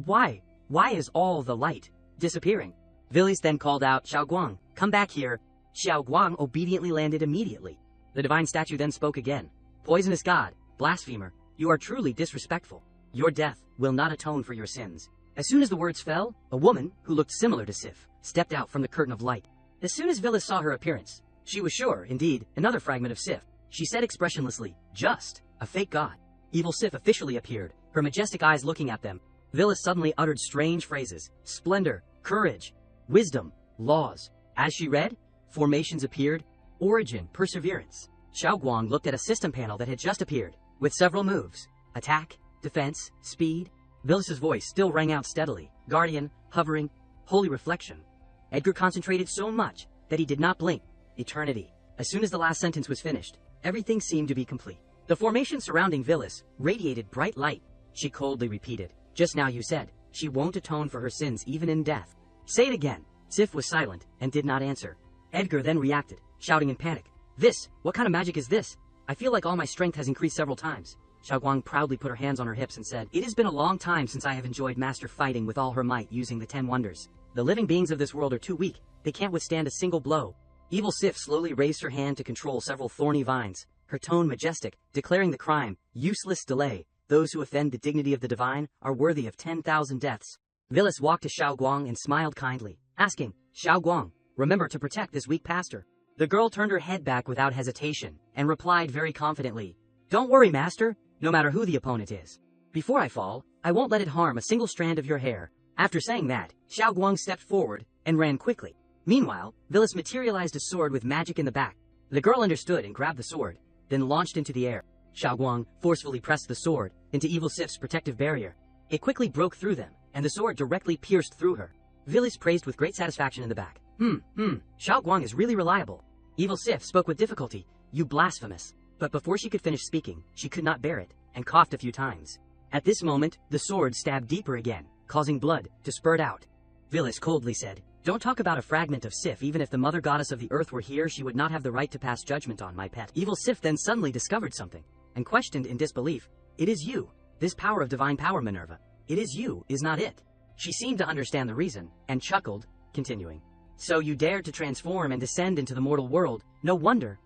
Why is all the light disappearing?" Villas then called out, "Xiao Guang, come back here." Xiao Guang obediently landed immediately. The divine statue then spoke again, "Poisonous God, blasphemer, you are truly disrespectful. Your death will not atone for your sins." As soon as the words fell, a woman, who looked similar to Sif, stepped out from the curtain of light. As soon as Villas saw her appearance, she was sure, indeed, another fragment of Sif. She said expressionlessly, "Just a fake god." Evil Sif officially appeared, her majestic eyes looking at them. Villas suddenly uttered strange phrases, "Splendor, courage, wisdom, laws." As she read, formations appeared, origin, perseverance. Xiao Guang looked at a system panel that had just appeared, with several moves, attack, defense, speed. Villas's voice still rang out steadily, guardian, hovering, holy reflection. Edgar concentrated so much that he did not blink. Eternity. As soon as the last sentence was finished, everything seemed to be complete. The formation surrounding Villas radiated bright light. She coldly repeated, "Just now you said, she won't atone for her sins even in death. Say it again." Sif was silent and did not answer. Edgar then reacted, shouting in panic, What kind of magic is this? I feel like all my strength has increased several times." Xiaoguang proudly put her hands on her hips and said, "It has been a long time since I have enjoyed master fighting with all her might using the 10 wonders. The living beings of this world are too weak. They can't withstand a single blow." Evil Sif slowly raised her hand to control several thorny vines, her tone majestic, declaring the crime, "Useless delay. Those who offend the dignity of the divine are worthy of 10,000 deaths." Vilis walked to Xiaoguang and smiled kindly, asking, "Xiaoguang, remember to protect this weak pastor." The girl turned her head back without hesitation and replied very confidently, "Don't worry, master, no matter who the opponent is. Before I fall, I won't let it harm a single strand of your hair." After saying that, Xiaoguang stepped forward and ran quickly. Meanwhile, Vilis materialized a sword with magic in the back. The girl understood and grabbed the sword, then launched into the air. Xiaoguang forcefully pressed the sword into Evil Sif's protective barrier. It quickly broke through them, and the sword directly pierced through her. Vilis praised with great satisfaction in the back. Xiaoguang is really reliable." Evil Sif spoke with difficulty, "You blasphemous." But before she could finish speaking, she could not bear it, and coughed a few times. At this moment, the sword stabbed deeper again, causing blood to spurt out. Vilis coldly said, "Don't talk about a fragment of Sif. Even if the mother goddess of the earth were here, she would not have the right to pass judgment on my pet." Evil Sif then suddenly discovered something, and questioned in disbelief, "It is you, this power of divine power, Minerva. It is you, is not it?" She seemed to understand the reason, and chuckled, continuing, "So you dared to transform and descend into the mortal world. No wonder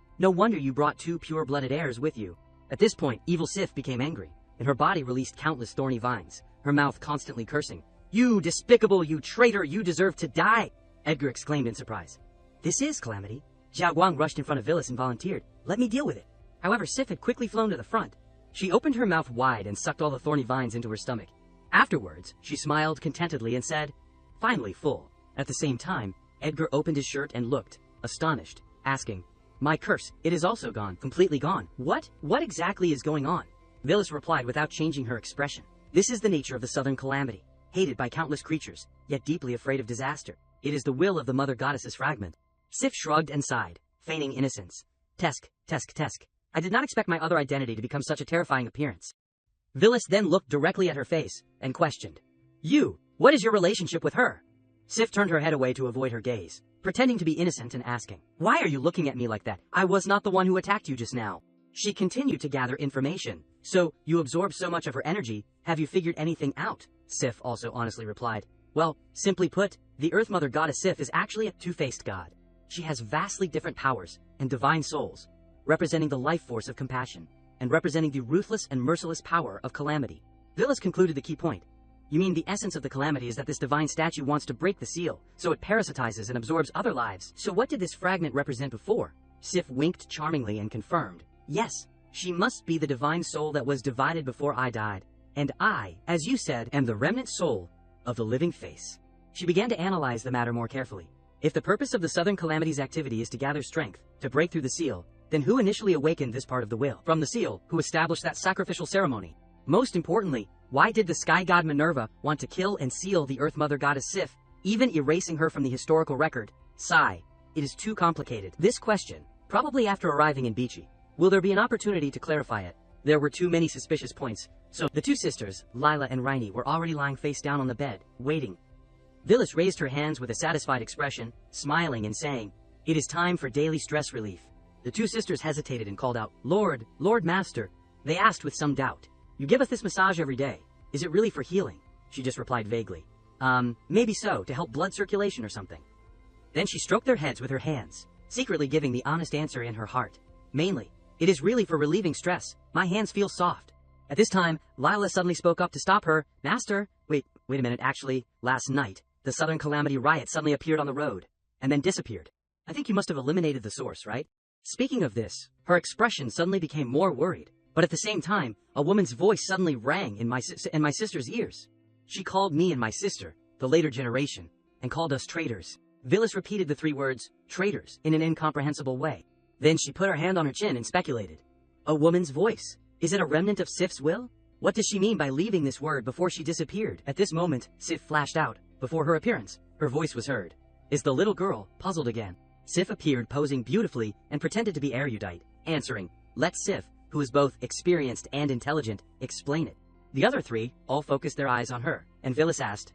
you brought 2 pure-blooded heirs with you." At this point, Evil Sif became angry, and her body released countless thorny vines, her mouth constantly cursing. "You despicable, you traitor, you deserve to die!" Edgar exclaimed in surprise. "This is calamity." Xiaoguang rushed in front of Vilis and volunteered, "Let me deal with it." However, Sif had quickly flown to the front. She opened her mouth wide and sucked all the thorny vines into her stomach. Afterwards, she smiled contentedly and said, "Finally full." At the same time, Edgar opened his shirt and looked, astonished, asking, "My curse, it is also gone, completely gone. What exactly is going on?" Vilis replied without changing her expression, "This is the nature of the southern calamity, hated by countless creatures, yet deeply afraid of disaster. It is the will of the mother goddess's fragment." Sif shrugged and sighed, feigning innocence. Tesk. I did not expect my other identity to become such a terrifying appearance." Vilis then looked directly at her face and questioned, "You, what is your relationship with her?" Sif turned her head away to avoid her gaze, pretending to be innocent and asking, "Why are you looking at me like that? I was not the one who attacked you just now." She continued to gather information. "So, you absorbed so much of her energy, have you figured anything out?" Sif also honestly replied, "Well, simply put, the Earth Mother Goddess Sif is actually a two-faced god. She has vastly different powers and divine souls, representing the life force of compassion, and representing the ruthless and merciless power of calamity." Vilis concluded the key point. "You mean the essence of the calamity is that this divine statue wants to break the seal, so it parasitizes and absorbs other lives. So what did this fragment represent before?" Sif winked charmingly and confirmed, "Yes, she must be the divine soul that was divided before I died. And I, as you said, am the remnant soul of the living face." She began to analyze the matter more carefully. If the purpose of the Southern Calamity's activity is to gather strength, to break through the seal, then who initially awakened this part of the will? From the seal, who established that sacrificial ceremony? Most importantly, why did the sky god Minerva want to kill and seal the Earth Mother Goddess Sif, even erasing her from the historical record? Sigh. It is too complicated. This question, probably after arriving in Beachy, will there be an opportunity to clarify it? There were too many suspicious points, so the two sisters, Lila and Raini, were already lying face down on the bed, waiting. Vilis raised her hands with a satisfied expression, smiling and saying, "It is time for daily stress relief." The two sisters hesitated and called out, Lord Master." They asked with some doubt, "You give us this massage every day. Is it really for healing?" She just replied vaguely, Maybe so, to help blood circulation or something." Then she stroked their heads with her hands, secretly giving the honest answer in her heart. "Mainly, it is really for relieving stress. My hands feel soft." At this time, Lila suddenly spoke up to stop her. "Master, wait a minute, actually, last night, the Southern Calamity riot suddenly appeared on the road, and then disappeared. I think you must have eliminated the source, right?" Speaking of this, her expression suddenly became more worried, but at the same time, a woman's voice suddenly rang in my sister's ears. She called me and my sister, the later generation, and called us traitors. Vilis repeated the 3 words, traitors, in an incomprehensible way. Then she put her hand on her chin and speculated. A woman's voice? Is it a remnant of Sif's will? What does she mean by leaving this word before she disappeared? At this moment, Sif flashed out. Before her appearance, her voice was heard. Is the little girl puzzled again? Sif appeared posing beautifully and pretended to be erudite, answering, "Let Sif, who is both experienced and intelligent, explain it." The other 3 all focused their eyes on her, and Vilis asked,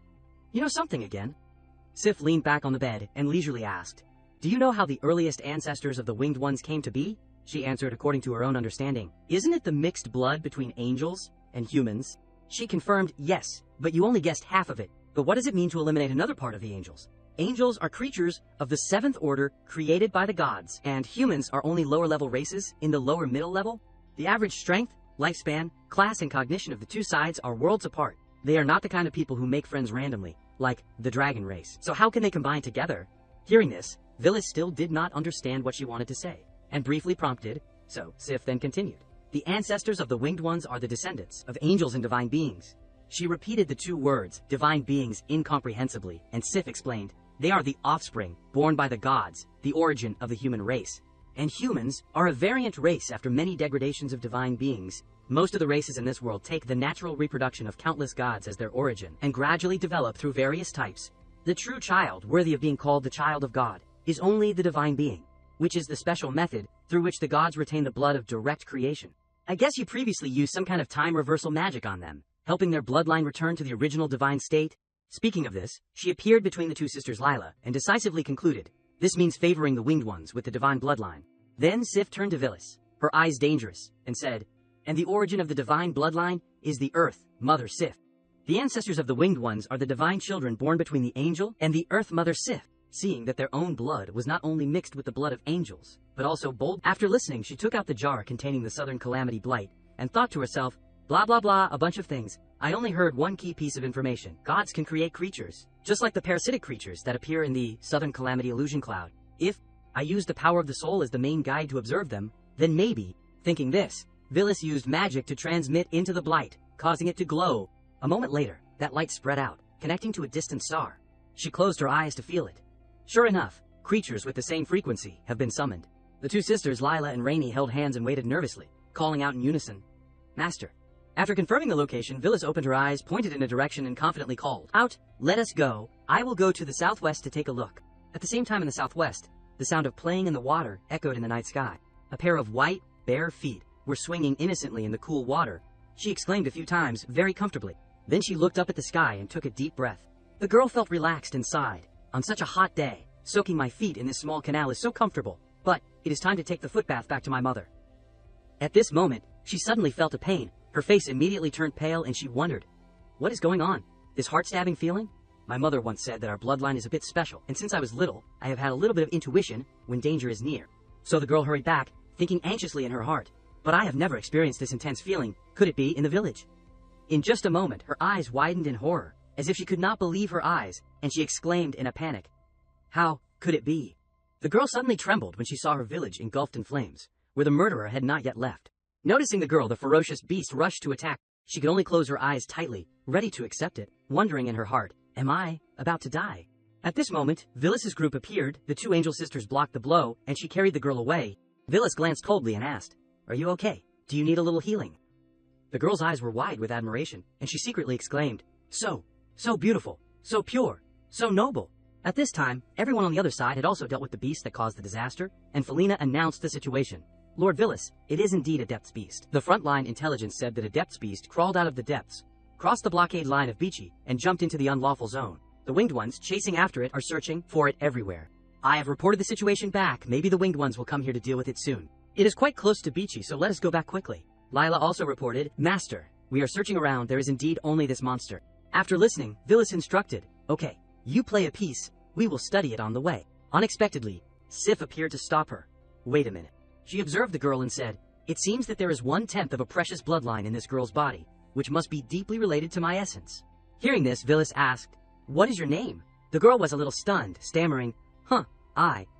"You know something again?" Sif leaned back on the bed and leisurely asked, "Do you know how the earliest ancestors of the Winged Ones came to be?" she answered according to her own understanding. Isn't it the mixed blood between angels and humans? She confirmed, yes, but you only guessed half of it. But what does it mean to eliminate another part of the angels? Angels are creatures of the seventh order created by the gods, and humans are only lower-level races in the lower middle level. The average strength, lifespan, class, and cognition of the two sides are worlds apart. They are not the kind of people who make friends randomly, like the dragon race. So how can they combine together? Hearing this, Villis still did not understand what she wanted to say, and briefly prompted, so Sif then continued. The ancestors of the winged ones are the descendants of angels and divine beings. She repeated the two words, divine beings, incomprehensibly, and Sif explained, they are the offspring, born by the gods, the origin of the human race. And humans are a variant race after many degradations of divine beings. Most of the races in this world take the natural reproduction of countless gods as their origin, and gradually develop through various types. The true child, worthy of being called the child of God, is only the divine being, which is the special method through which the gods retain the blood of direct creation. I guess you previously used some kind of time reversal magic on them, helping their bloodline return to the original divine state. Speaking of this, she appeared between the two sisters Lila, and decisively concluded, this means favoring the winged ones with the divine bloodline. Then Sif turned to Villis, her eyes dangerous, and said, and the origin of the divine bloodline is the Earth Mother Sif. The ancestors of the winged ones are the divine children born between the angel and the Earth Mother Sif. Seeing that their own blood was not only mixed with the blood of angels, but also bold. After listening, she took out the jar containing the Southern Calamity Blight, and thought to herself, blah blah blah, a bunch of things. I only heard one key piece of information. Gods can create creatures, just like the parasitic creatures that appear in the Southern Calamity illusion cloud. If I use the power of the soul as the main guide to observe them, then maybe, thinking this, Villis used magic to transmit into the blight, causing it to glow. A moment later, that light spread out, connecting to a distant star. She closed her eyes to feel it. Sure enough, creatures with the same frequency have been summoned. The two sisters, Lila and Rainey, held hands and waited nervously, calling out in unison, Master. After confirming the location, Villis opened her eyes, pointed in a direction, and confidently called out, let us go. I will go to the southwest to take a look. At the same time in the southwest, the sound of playing in the water echoed in the night sky. A pair of white, bare feet were swinging innocently in the cool water. She exclaimed a few times, very comfortably. Then she looked up at the sky and took a deep breath. The girl felt relaxed and sighed. On such a hot day, soaking my feet in this small canal is so comfortable, but it is time to take the footbath back to my mother. At this moment, she suddenly felt a pain. Her face immediately turned pale and she wondered, what is going on? This heart-stabbing feeling? My mother once said that our bloodline is a bit special, and since I was little, I have had a little bit of intuition when danger is near. So the girl hurried back, thinking anxiously in her heart, but I have never experienced this intense feeling. Could it be in the village? In just a moment, her eyes widened in horror, as if she could not believe her eyes, and she exclaimed in a panic, how could it be? The girl suddenly trembled when she saw her village engulfed in flames, where the murderer had not yet left. Noticing the girl, the ferocious beast rushed to attack. She could only close her eyes tightly, ready to accept it, wondering in her heart, am I about to die? At this moment, Villis's group appeared, the two angel sisters blocked the blow, and she carried the girl away. Villis glanced coldly and asked, are you okay? Do you need a little healing? The girl's eyes were wide with admiration, and she secretly exclaimed, so beautiful, so pure, so noble. At this time, everyone on the other side had also dealt with the beast that caused the disaster, and Felina announced the situation. Lord Villis, it is indeed a depths beast. The frontline intelligence said that a depths beast crawled out of the depths, crossed the blockade line of Beachy, and jumped into the unlawful zone. The winged ones, chasing after it, are searching for it everywhere. I have reported the situation back. Maybe the winged ones will come here to deal with it soon. It is quite close to Beachy, so let us go back quickly. Lila also reported, Master, we are searching around. There is indeed only this monster. After listening, Villis instructed, okay, you play a piece. We will study it on the way. Unexpectedly, Sif appeared to stop her. Wait a minute. She observed the girl and said, it seems that there is 1/10 of a precious bloodline in this girl's body, which must be deeply related to my essence. Hearing this, Villis asked, what is your name? The girl was a little stunned, stammering,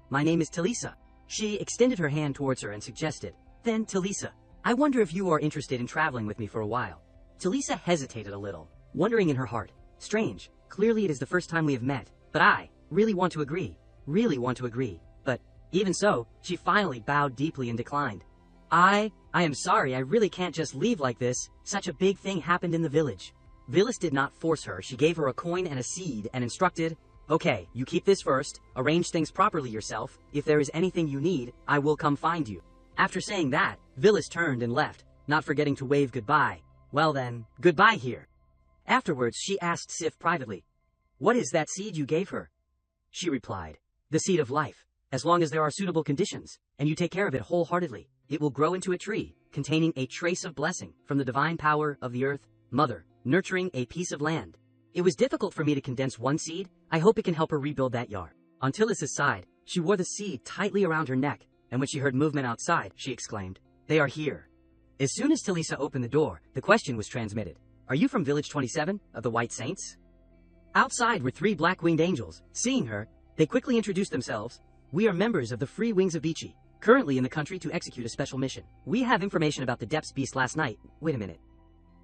my name is Talisa. She extended her hand towards her and suggested, then Talisa, I wonder if you are interested in traveling with me for a while. Talisa hesitated a little, wondering in her heart, strange, clearly it is the first time we have met, but I really want to agree, but even so, she finally bowed deeply and declined. I am sorry, I really can't just leave like this. Such a big thing happened in the village. Villis did not force her. She gave her a coin and a seed and instructed, okay, you keep this first, arrange things properly yourself. If there is anything you need, I will come find you. After saying that, Villis turned and left, not forgetting to wave goodbye. Well then, goodbye here. Afterwards, she asked Sif privately, what is that seed you gave her? She replied, the seed of life. As long as there are suitable conditions, and you take care of it wholeheartedly, it will grow into a tree, containing a trace of blessing from the divine power of the earth, mother, nurturing a piece of land. It was difficult for me to condense one seed. I hope it can help her rebuild that yard. On Tilissa's side, she wore the seed tightly around her neck, and when she heard movement outside, she exclaimed, "They are here." As soon as Talisa opened the door, the question was transmitted. "Are you from Village 27 of the White Saints?" Outside were 3 black-winged angels. Seeing her, they quickly introduced themselves. "We are members of the Free Wings of Bichi, currently in the country to execute a special mission. We have information about the Depths Beast last night." Wait a minute.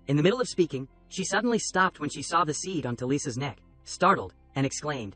In the middle of speaking, she suddenly stopped when she saw the seed on Talisa's neck, startled, and exclaimed,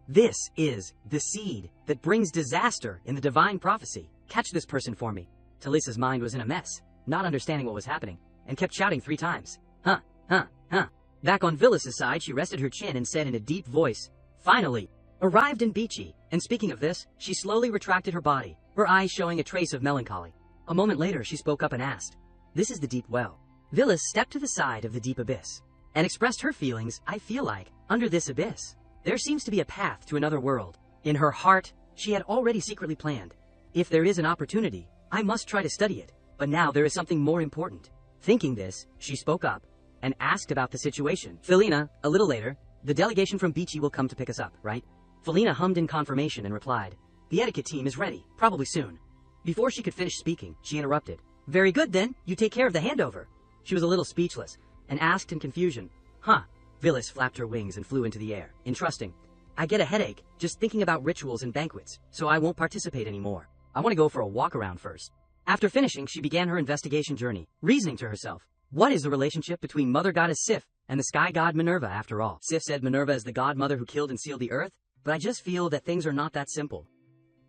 "This is the seed that brings disaster in the divine prophecy. Catch this person for me." Talisa's mind was in a mess, not understanding what was happening, and kept shouting 3 times, "Huh, huh, huh." Back on Villas's side, she rested her chin and said in a deep voice, "Finally, arrived in Bichi." And speaking of this, she slowly retracted her body, her eyes showing a trace of melancholy. A moment later, she spoke up and asked, "This is the deep well." Villas stepped to the side of the deep abyss and expressed her feelings. "I feel like, under this abyss, there seems to be a path to another world." In her heart, she had already secretly planned, "If there is an opportunity, I must try to study it, but now there is something more important." Thinking this, she spoke up and asked about the situation. "Felina, a little later, the delegation from Bichi will come to pick us up, right?" Felina hummed in confirmation and replied, "The etiquette team is ready, probably soon." Before she could finish speaking, she interrupted, "Very good then, you take care of the handover." She was a little speechless and asked in confusion, "Huh?" Villas flapped her wings and flew into the air, entrusting, "I get a headache just thinking about rituals and banquets, so I won't participate anymore. I want to go for a walk around first." After finishing, she began her investigation journey, reasoning to herself, what is the relationship between Mother Goddess Sif and the sky god Minerva after all? Sif said Minerva is the godmother who killed and sealed the earth, but I just feel that things are not that simple.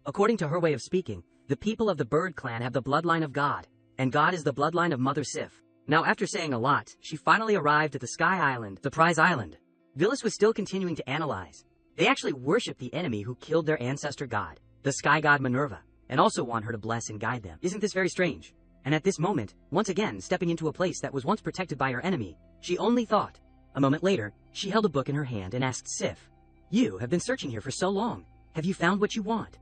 According to her way of speaking, the people of the Bird clan have the bloodline of God, and God is the bloodline of Mother Sif. Now after saying a lot, she finally arrived at the Sky Island, the prize island. Villas was still continuing to analyze. They actually worship the enemy who killed their ancestor god, the sky god Minerva, and also want her to bless and guide them. Isn't this very strange? And at this moment, once again stepping into a place that was once protected by her enemy, she only thought. A moment later, she held a book in her hand and asked Sif, "You have been searching here for so long. Have you found what you want?"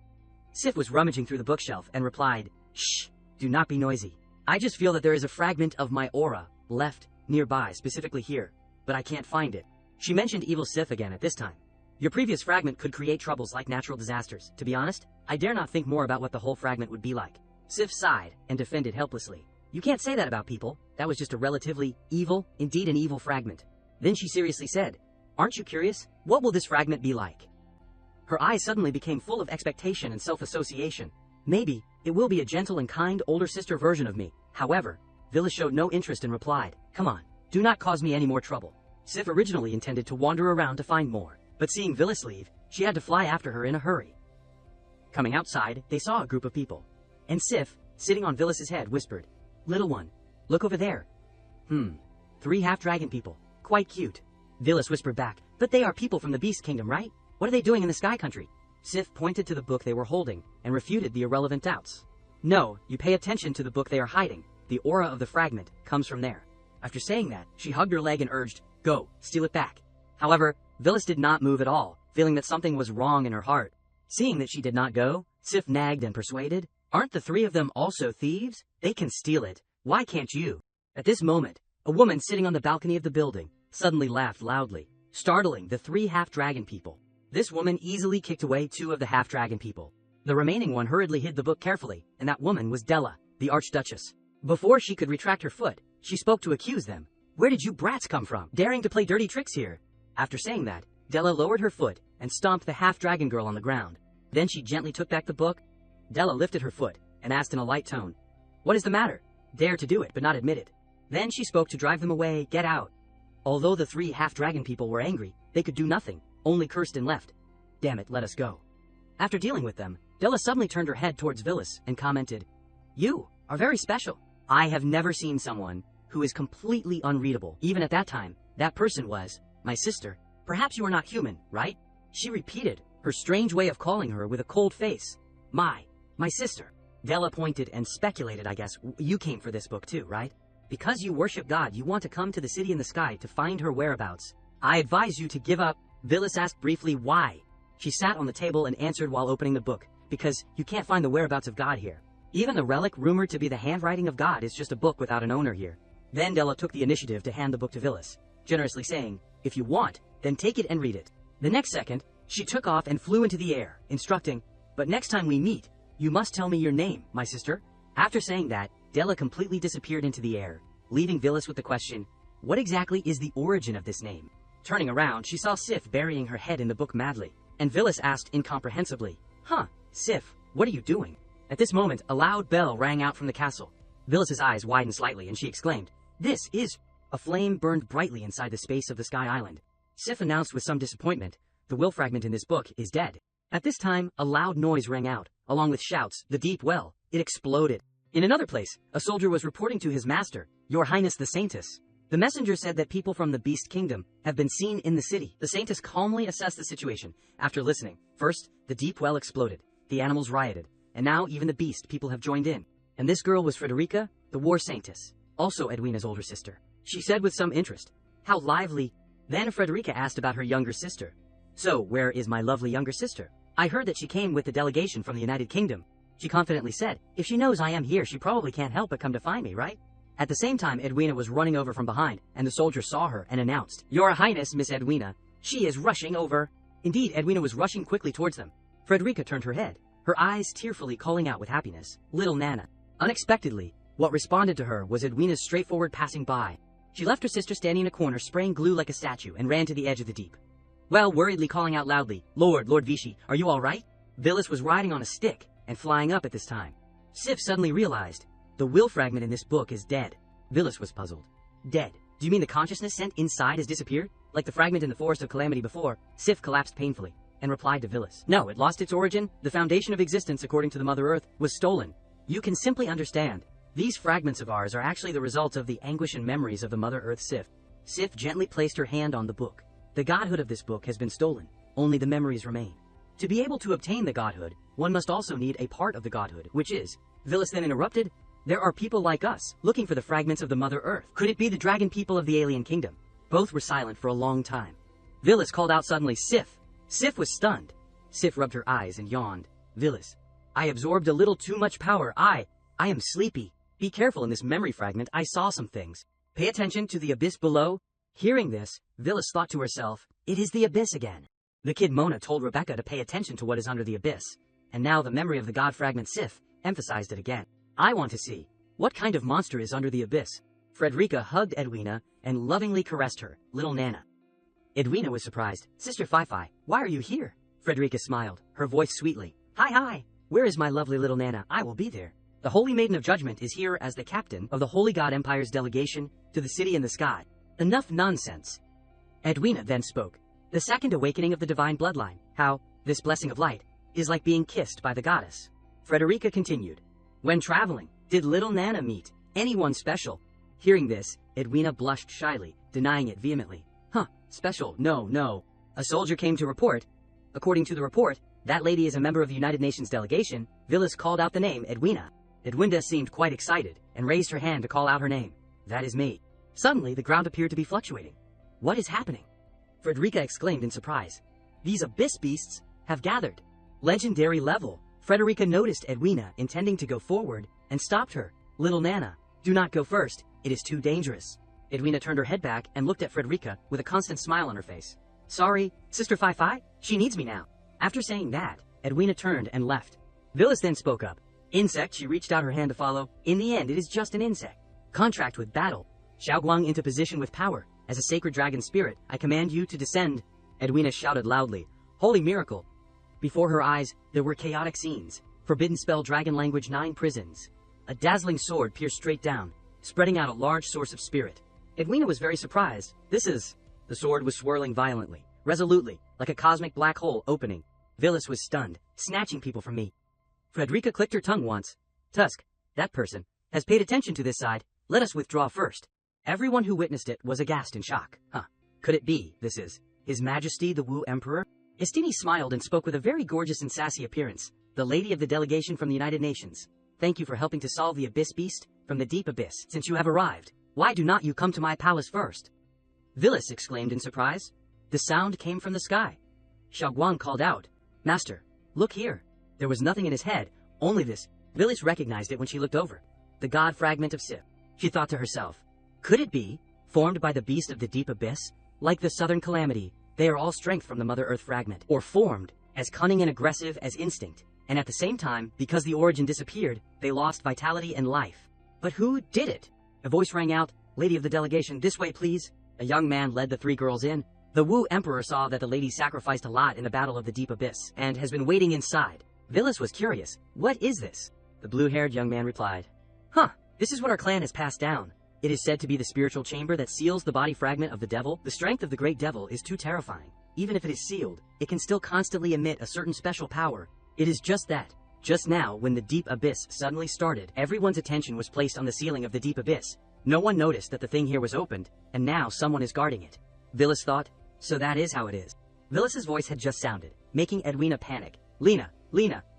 Sif was rummaging through the bookshelf and replied, "Shh, do not be noisy. I just feel that there is a fragment of my aura left nearby, specifically here, but I can't find it." She mentioned evil Sif again at this time. "Your previous fragment could create troubles like natural disasters. To be honest, I dare not think more about what the whole fragment would be like." Sif sighed and defended helplessly. "You can't say that about people. That was just a relatively evil, indeed an evil fragment." Then she seriously said, "Aren't you curious? What will this fragment be like?" Her eyes suddenly became full of expectation and self-association. "Maybe it will be a gentle and kind older sister version of me." However, Villas showed no interest and replied, "Come on, do not cause me any more trouble." Sif originally intended to wander around to find more, but seeing Villas leave, she had to fly after her in a hurry. Coming outside, they saw a group of people, and Sif, sitting on Villas's head, whispered, "Little one, look over there." 3 half-dragon people. Quite cute." Villas whispered back, "But they are people from the Beast Kingdom, right? What are they doing in the Sky Country?" Sif pointed to the book they were holding and refuted the irrelevant doubts. "No, you pay attention to the book they are hiding. The aura of the fragment comes from there." After saying that, she hugged her leg and urged, "Go, steal it back." However, Villas did not move at all, feeling that something was wrong in her heart. Seeing that she did not go, Sif nagged and persuaded, "Aren't the 3 of them also thieves? They can steal it. Why can't you?" At this moment, a woman sitting on the balcony of the building suddenly laughed loudly, startling the 3 half-dragon people. This woman easily kicked away 2 of the half-dragon people. The remaining one hurriedly hid the book carefully, and that woman was Della, the Archduchess. Before she could retract her foot, she spoke to accuse them. "Where did you brats come from, daring to play dirty tricks here?" After saying that, Della lowered her foot and stomped the half-dragon girl on the ground. Then she gently took back the book. Della lifted her foot and asked in a light tone, "What is the matter?" Dare to do it, but not admit it. Then she spoke to drive them away. "Get out." Although the 3 half-dragon people were angry, they could do nothing, only cursed and left. "Damn it, let us go." After dealing with them, Della suddenly turned her head towards Villas and commented, "You are very special. I have never seen someone who is completely unreadable." Even at that time, that person was my sister. "Perhaps you are not human, right?" She repeated, her strange way of calling her with a cold face. My sister." Della pointed and speculated, "I guess you came for this book too, right? Because you worship God, you want to come to the city in the sky to find her whereabouts. I advise you to give up." Villas asked briefly why. She sat on the table and answered while opening the book, "Because you can't find the whereabouts of God here. Even the relic rumored to be the handwriting of God is just a book without an owner here. Then Della took the initiative to hand the book to Villas, generously saying, "If you want, then take it and read it." The next second, she took off and flew into the air, instructing, "But next time we meet, you must tell me your name, my sister." After saying that, Della completely disappeared into the air, leaving Villas with the question, what exactly is the origin of this name? Turning around, she saw Sif burying her head in the book madly, and Villas asked incomprehensibly, Sif, what are you doing?" At this moment, a loud bell rang out from the castle. Villas's eyes widened slightly, and she exclaimed, "This is—" A flame burned brightly inside the space of the Sky Island. Sif announced with some disappointment, "The will fragment in this book is dead." At this time, a loud noise rang out, along with shouts, "The deep well!" It exploded. In another place, a soldier was reporting to his master, "Your Highness the Saintess." The messenger said that people from the Beast Kingdom have been seen in the city. The Saintess calmly assessed the situation after listening. First, the deep well exploded, the animals rioted, and now even the beast people have joined in. And this girl was Frederica, the War Saintess, also Edwina's older sister. She said with some interest, "How lively." Then Frederica asked about her younger sister. "So, where is my lovely younger sister? I heard that she came with the delegation from the United Kingdom." She confidently said, "If she knows I am here, she probably can't help but come to find me, right?" At the same time, Edwina was running over from behind, and the soldier saw her and announced, "Your Highness, Miss Edwina. She is rushing over." Indeed, Edwina was rushing quickly towards them. Frederica turned her head, her eyes tearfully calling out with happiness, "Little Nana." Unexpectedly, what responded to her was Edwina's straightforward passing by. She left her sister standing in a corner spraying glue like a statue and ran to the edge of the deep well, worriedly calling out loudly, Lord Vichy, are you all right?" Villas was riding on a stick and flying up at this time. Sif suddenly realized, the will fragment in this book is dead. Villas was puzzled. Dead? Do you mean the consciousness sent inside has disappeared? Like the fragment in the Forest of Calamity before? Sif collapsed painfully and replied to Villas, "No, it lost its origin. The foundation of existence, according to the Mother Earth, was stolen. You can simply understand. These fragments of ours are actually the results of the anguish and memories of the Mother Earth Sif." Sif gently placed her hand on the book. The godhood of this book has been stolen. Only the memories remain. To be able to obtain the godhood, one must also need a part of the godhood, which is— Villas then interrupted, "There are people like us, looking for the fragments of the Mother Earth. Could it be the dragon people of the alien kingdom?" Both were silent for a long time. Villas called out suddenly, "Sif!" Sif was stunned. Sif rubbed her eyes and yawned. "Villas, I absorbed a little too much power. I am sleepy. Be careful in this memory fragment. I saw some things. Pay attention to the abyss below." Hearing this, Villas thought to herself, "It is the abyss again." The kid Mona told Rebecca to pay attention to what is under the abyss, and now the memory of the god fragment Sif emphasized it again. "I want to see. What kind of monster is under the abyss?" Frederica hugged Edwina and lovingly caressed her, "Little Nana." Edwina was surprised. "Sister Fi-Fi, why are you here?" Frederica smiled, her voice sweetly. Hi. Where is my lovely little Nana? I will be there. The Holy Maiden of Judgment is here as the captain of the Holy God Empire's delegation to the city in the sky. Enough nonsense." Edwina then spoke. "The second awakening of the divine bloodline, how this blessing of light is like being kissed by the goddess." Frederica continued. "When traveling, did little Nana meet anyone special?" Hearing this, Edwina blushed shyly, denying it vehemently. Special? No. A soldier came to report. According to the report, that lady is a member of the United Nations delegation." Villas called out the name Edwina. Edwina seemed quite excited and raised her hand to call out her name. "That is me." Suddenly, the ground appeared to be fluctuating. "What is happening?" Frederica exclaimed in surprise. "These abyss beasts have gathered." Legendary level. Frederica noticed Edwina intending to go forward and stopped her. "Little Nana, do not go first. It is too dangerous." Edwina turned her head back and looked at Frederica with a constant smile on her face. "Sorry, Sister Fi-Fi, she needs me now." After saying that, Edwina turned and left. Villas then spoke up. "Insect," she reached out her hand to follow. "In the end, it is just an insect. Contract with battle. Xiaoguang into position with power. As a sacred dragon spirit, I command you to descend." Edwina shouted loudly, "Holy miracle!" Before her eyes, there were chaotic scenes. Forbidden spell dragon language 9 prisons. A dazzling sword pierced straight down, spreading out a large source of spirit. Edwina was very surprised. The sword was swirling violently, resolutely, like a cosmic black hole opening. Villas was stunned, snatching people from me. Frederica clicked her tongue once. "Tusk, that person, has paid attention to this side. Let us withdraw first." Everyone who witnessed it was aghast in shock. Could it be, this is His Majesty the Wu Emperor? Estini smiled and spoke with a very gorgeous and sassy appearance. "The lady of the delegation from the United Nations. Thank you for helping to solve the abyss beast from the deep abyss. Since you have arrived, why do not you come to my palace first?" Villas exclaimed in surprise. The sound came from the sky. Xiaoguang called out, "Master, look here." There was nothing in his head, only this Villis recognized it when she looked over. The god fragment of Sif. She thought to herself, could it be formed by the beast of the deep abyss? Like the southern calamity, they are all strength from the Mother Earth fragment, or formed as cunning and aggressive as instinct, and at the same time, because the origin disappeared, they lost vitality and life. But who did it? A voice rang out, "Lady of the delegation, this way please." A young man led the three girls in. The Wu Emperor saw that the lady sacrificed a lot in the Battle of the Deep Abyss, and has been waiting inside. Villis was curious. What is this? The blue-haired young man replied, this is what our clan has passed down. It is said to be the spiritual chamber that seals the body fragment of the devil. The strength of the great devil is too terrifying. Even if it is sealed, it can still constantly emit a certain special power. It is just that. Just now, when the Deep Abyss suddenly started, everyone's attention was placed on the ceiling of the Deep Abyss. No one noticed that the thing here was opened, and now someone is guarding it. Villis thought, so that is how it is. Villis's voice had just sounded, making Edwina panic. Lena,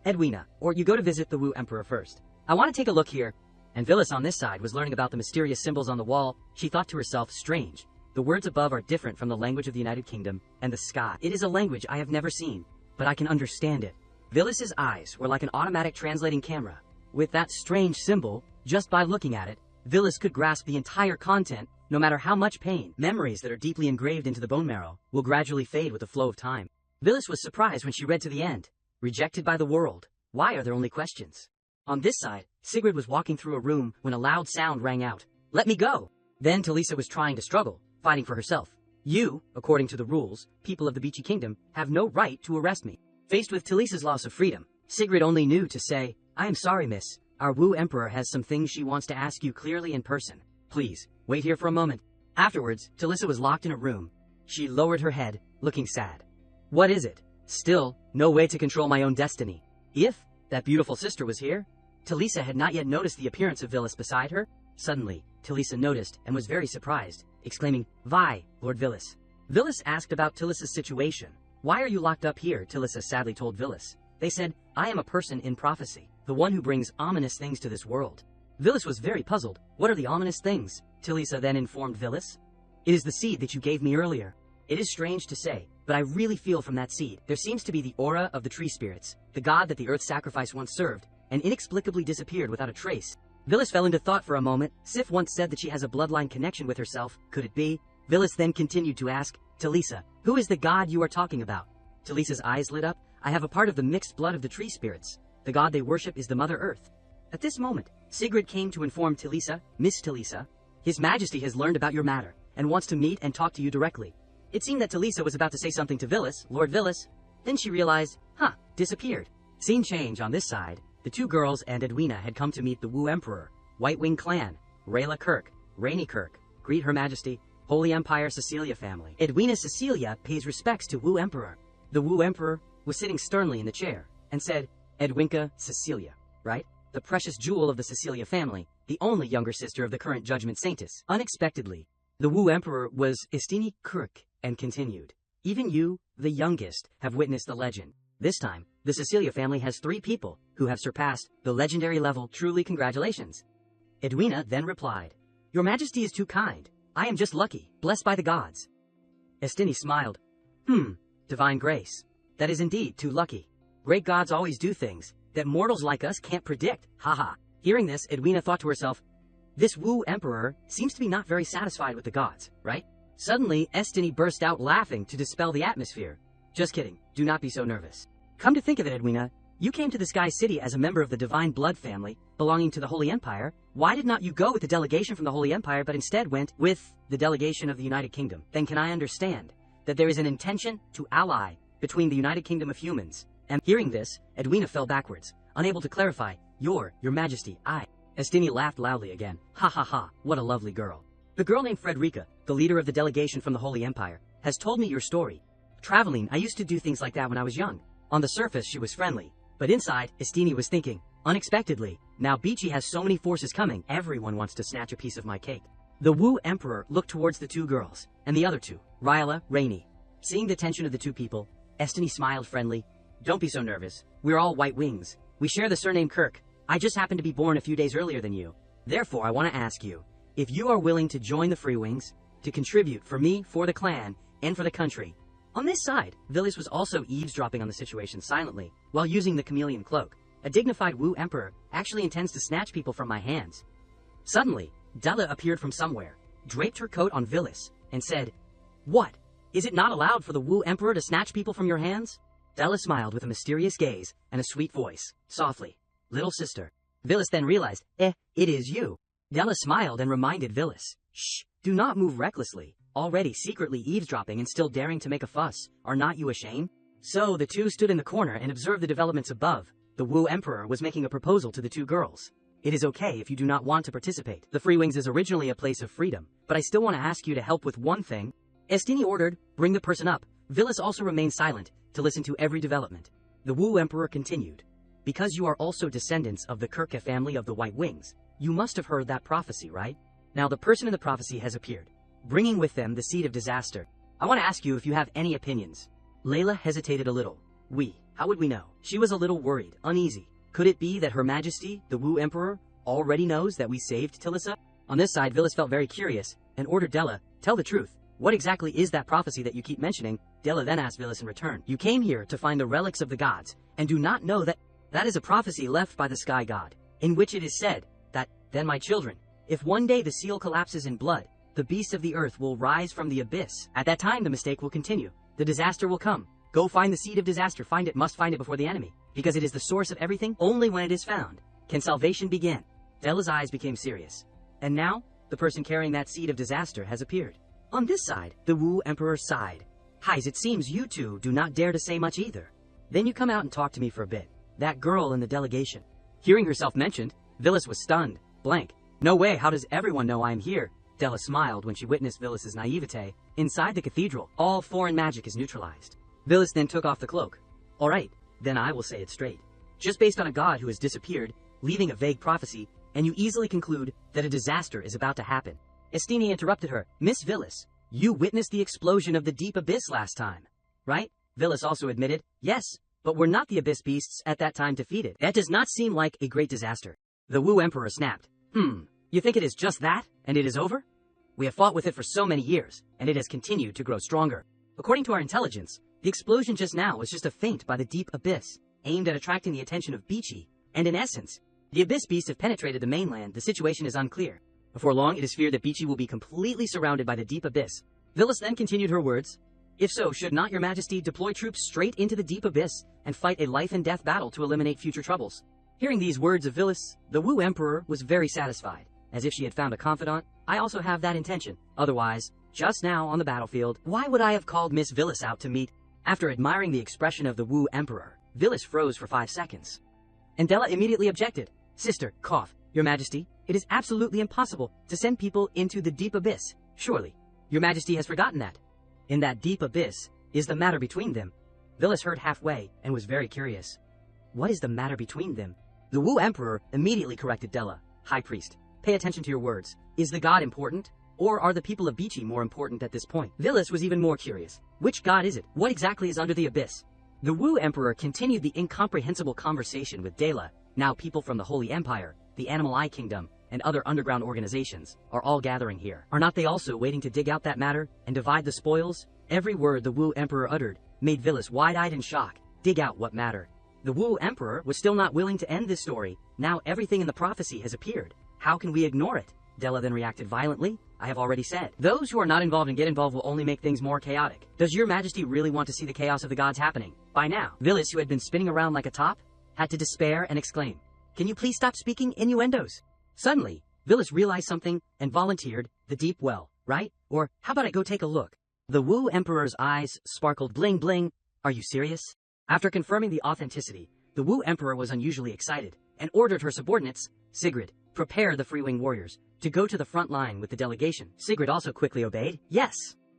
Edwina, or you go to visit the Wu Emperor first. I want to take a look here. And Villis on this side was learning about the mysterious symbols on the wall. She thought to herself, strange. The words above are different from the language of the United Kingdom and the sky. It is a language I have never seen, but I can understand it. Villis's eyes were like an automatic translating camera. With that strange symbol, just by looking at it, Villis could grasp the entire content, no matter how much pain. Memories that are deeply engraved into the bone marrow will gradually fade with the flow of time. Villis was surprised when she read to the end. Rejected by the world. Why are there only questions? On this side, Sigrid was walking through a room when a loud sound rang out. Let me go! Then Talisa was trying to struggle, fighting for herself. You, according to the rules, people of the Beachy Kingdom, have no right to arrest me. Faced with Talisa's loss of freedom, Sigrid only knew to say, I am sorry, miss. Our Wu Emperor has some things she wants to ask you clearly in person. Please, wait here for a moment. Afterwards, Talisa was locked in a room. She lowered her head, looking sad. What is it? Still, no way to control my own destiny. If that beautiful sister was here? Talisa had not yet noticed the appearance of Villis beside her. Suddenly, Talisa noticed and was very surprised, exclaiming, Vi, Lord Villis. Villis asked about Talisa's situation. Why are you locked up here? Talisa sadly told Villis. They said, I am a person in prophecy, the one who brings ominous things to this world. Villis was very puzzled. What are the ominous things? Talisa then informed Villis. It is the seed that you gave me earlier. It is strange to say, but I really feel from that seed, there seems to be the aura of the tree spirits, the god that the earth sacrifice once served, and inexplicably disappeared without a trace. Villis fell into thought for a moment. Sif once said that she has a bloodline connection with herself. Could it be? Villis then continued to ask, Talisa, who is the god you are talking about? Talisa's eyes lit up. I have a part of the mixed blood of the tree spirits. The god they worship is the Mother Earth. At this moment, Sigrid came to inform Talisa, Miss Talisa, His Majesty has learned about your matter, and wants to meet and talk to you directly. It seemed that Talisa was about to say something to Villis, Lord Villis. Then she realized, disappeared. Scene change on this side. The two girls and Edwina had come to meet the Wu Emperor, White Wing Clan, Rayla Kirk, Rainy Kirk, greet Her Majesty, Holy Empire Cecilia family. Edwina Cecilia pays respects to Wu Emperor. The Wu Emperor was sitting sternly in the chair, and said, Edwinka Cecilia, right? The precious jewel of the Cecilia family, the only younger sister of the current Judgment Saintess. Unexpectedly, the Wu Emperor was Estini Kirk, and continued, even you, the youngest, have witnessed the legend. This time, the Cecilia family has 3 people who have surpassed the legendary level. Truly congratulations. Edwina then replied, Your Majesty is too kind. I am just lucky, blessed by the gods. Estini smiled. Divine grace. That is indeed too lucky. Great gods always do things that mortals like us can't predict. Haha. Hearing this, Edwina thought to herself, this Wu Emperor seems to be not very satisfied with the gods, right? Suddenly, Estini burst out laughing to dispel the atmosphere. Just kidding. Do not be so nervous. Come to think of it, Edwina, you came to the Sky City as a member of the Divine Blood family, belonging to the Holy Empire. Why did not you go with the delegation from the Holy Empire, but instead went with the delegation of the United Kingdom? Then can I understand that there is an intention to ally between the United Kingdom of humans? And hearing this, Edwina fell backwards, unable to clarify. Your Majesty, I. Estini laughed loudly again. Ha ha ha, what a lovely girl. The girl named Frederica, the leader of the delegation from the Holy Empire, has told me your story. Traveling, I used to do things like that when I was young. On the surface, she was friendly, but inside, Estini was thinking, unexpectedly, now Beachy has so many forces coming, everyone wants to snatch a piece of my cake. The Wu Emperor looked towards the 2 girls, and the other 2, Ryla, Rainy. Seeing the tension of the 2 people, Estini smiled friendly. Don't be so nervous. We're all White Wings. We share the surname Kirk. I just happened to be born a few days earlier than you. Therefore, I want to ask you, if you are willing to join the Free Wings, to contribute for me, for the clan, and for the country. On this side, Villis was also eavesdropping on the situation silently, while using the chameleon cloak. A dignified Wu Emperor actually intends to snatch people from my hands. Suddenly, Della appeared from somewhere, draped her coat on Villis, and said, "What? Is it not allowed for the Wu Emperor to snatch people from your hands?" Della smiled with a mysterious gaze and a sweet voice, softly, "Little sister." Villis then realized, it is you. Della smiled and reminded Villis, "Shh, do not move recklessly. Already secretly eavesdropping and still daring to make a fuss. Are not you ashamed?" So the two stood in the corner and observed the developments above. The Wu Emperor was making a proposal to the two girls. "It is okay if you do not want to participate. The Free Wings is originally a place of freedom, but I still want to ask you to help with one thing." Estini ordered, "Bring the person up." Villis also remained silent to listen to every development. The Wu Emperor continued, "Because you are also descendants of the Kirke family of the White Wings, you must have heard that prophecy, right? Now the person in the prophecy has appeared, bringing with them the seed of disaster. I want to ask you if you have any opinions." Layla hesitated a little. How would we know? She was a little worried, uneasy. Could it be that Her Majesty, the Wu Emperor, already knows that we saved Tilissa? On this side, Villis felt very curious and ordered Della, "Tell the truth. What exactly is that prophecy that you keep mentioning?" Della then asked Villis in return, "You came here to find the relics of the gods, and do not know that is a prophecy left by the sky god, in which it is said that, then my children, if one day the seal collapses in blood, the beasts of the earth will rise from the abyss. At that time the mistake will continue. The disaster will come. Go find the seed of disaster. Must find it before the enemy, because it is the source of everything. Only when it is found can salvation begin." Della's eyes became serious. And now, the person carrying that seed of disaster has appeared. On this side, the Wu Emperor sighed. "Heis, it seems you two do not dare to say much either. Then you come out and talk to me for a bit. That girl in the delegation." Hearing herself mentioned, Villis was stunned, blank. "No way, how does everyone know I am here?" Della smiled when she witnessed Villis's naivete. Inside the cathedral, all foreign magic is neutralized. Villis then took off the cloak. "All right, then I will say it straight. Just based on a god who has disappeared, leaving a vague prophecy, and you easily conclude that a disaster is about to happen." Estini interrupted her. "Miss Villis, you witnessed the explosion of the deep abyss last time, right?" Villis also admitted, "Yes, but were not the abyss beasts at that time defeated? That does not seem like a great disaster." The Wu Emperor snapped. You think it is just that, and it is over? We have fought with it for so many years, and it has continued to grow stronger. According to our intelligence, the explosion just now was just a feint by the deep abyss, aimed at attracting the attention of Beachy, and in essence, the abyss beasts have penetrated the mainland. The situation is unclear. Before long, it is feared that Beachy will be completely surrounded by the deep abyss. Villis then continued her words. "If so, should not your majesty deploy troops straight into the deep abyss and fight a life-and-death battle to eliminate future troubles?" Hearing these words of Villis, the Wu Emperor was very satisfied, as if she had found a confidant. "I also have that intention. Otherwise, just now on the battlefield, why would I have called Miss Villis out to meet?" After admiring the expression of the Wu Emperor, Villis froze for 5 seconds. And Della immediately objected. "Sister, your majesty, it is absolutely impossible to send people into the deep abyss. Surely, your majesty has forgotten that. In that deep abyss is the matter between them." Villis heard halfway and was very curious. What is the matter between them? The Wu Emperor immediately corrected Della. "High Priest, pay attention to your words. Is the god important? Or are the people of Beachy more important at this point?" Villis was even more curious. Which god is it? What exactly is under the abyss? The Wu Emperor continued the incomprehensible conversation with Dela. Now people from the Holy Empire, the Animal Eye Kingdom, and other underground organizations are all gathering here. Are not they also waiting to dig out that matter and divide the spoils? Every word the Wu Emperor uttered made Villis wide-eyed in shock. Dig out what matter? The Wu Emperor was still not willing to end this story. Now everything in the prophecy has appeared. How can we ignore it? Della then reacted violently. "I have already said, those who are not involved and get involved will only make things more chaotic. Does your majesty really want to see the chaos of the gods happening?" By now, Villis, who had been spinning around like a top, had to despair and exclaim, "Can you please stop speaking innuendos?" Suddenly, Villis realized something and volunteered, "The deep well, right? Or how about I go take a look?" The Wu Emperor's eyes sparkled bling bling. "Are you serious?" After confirming the authenticity, the Wu Emperor was unusually excited and ordered her subordinates, Sigrid, prepare the Free-Wing warriors to go to the front line with the delegation. Sigrid also quickly obeyed. "Yes."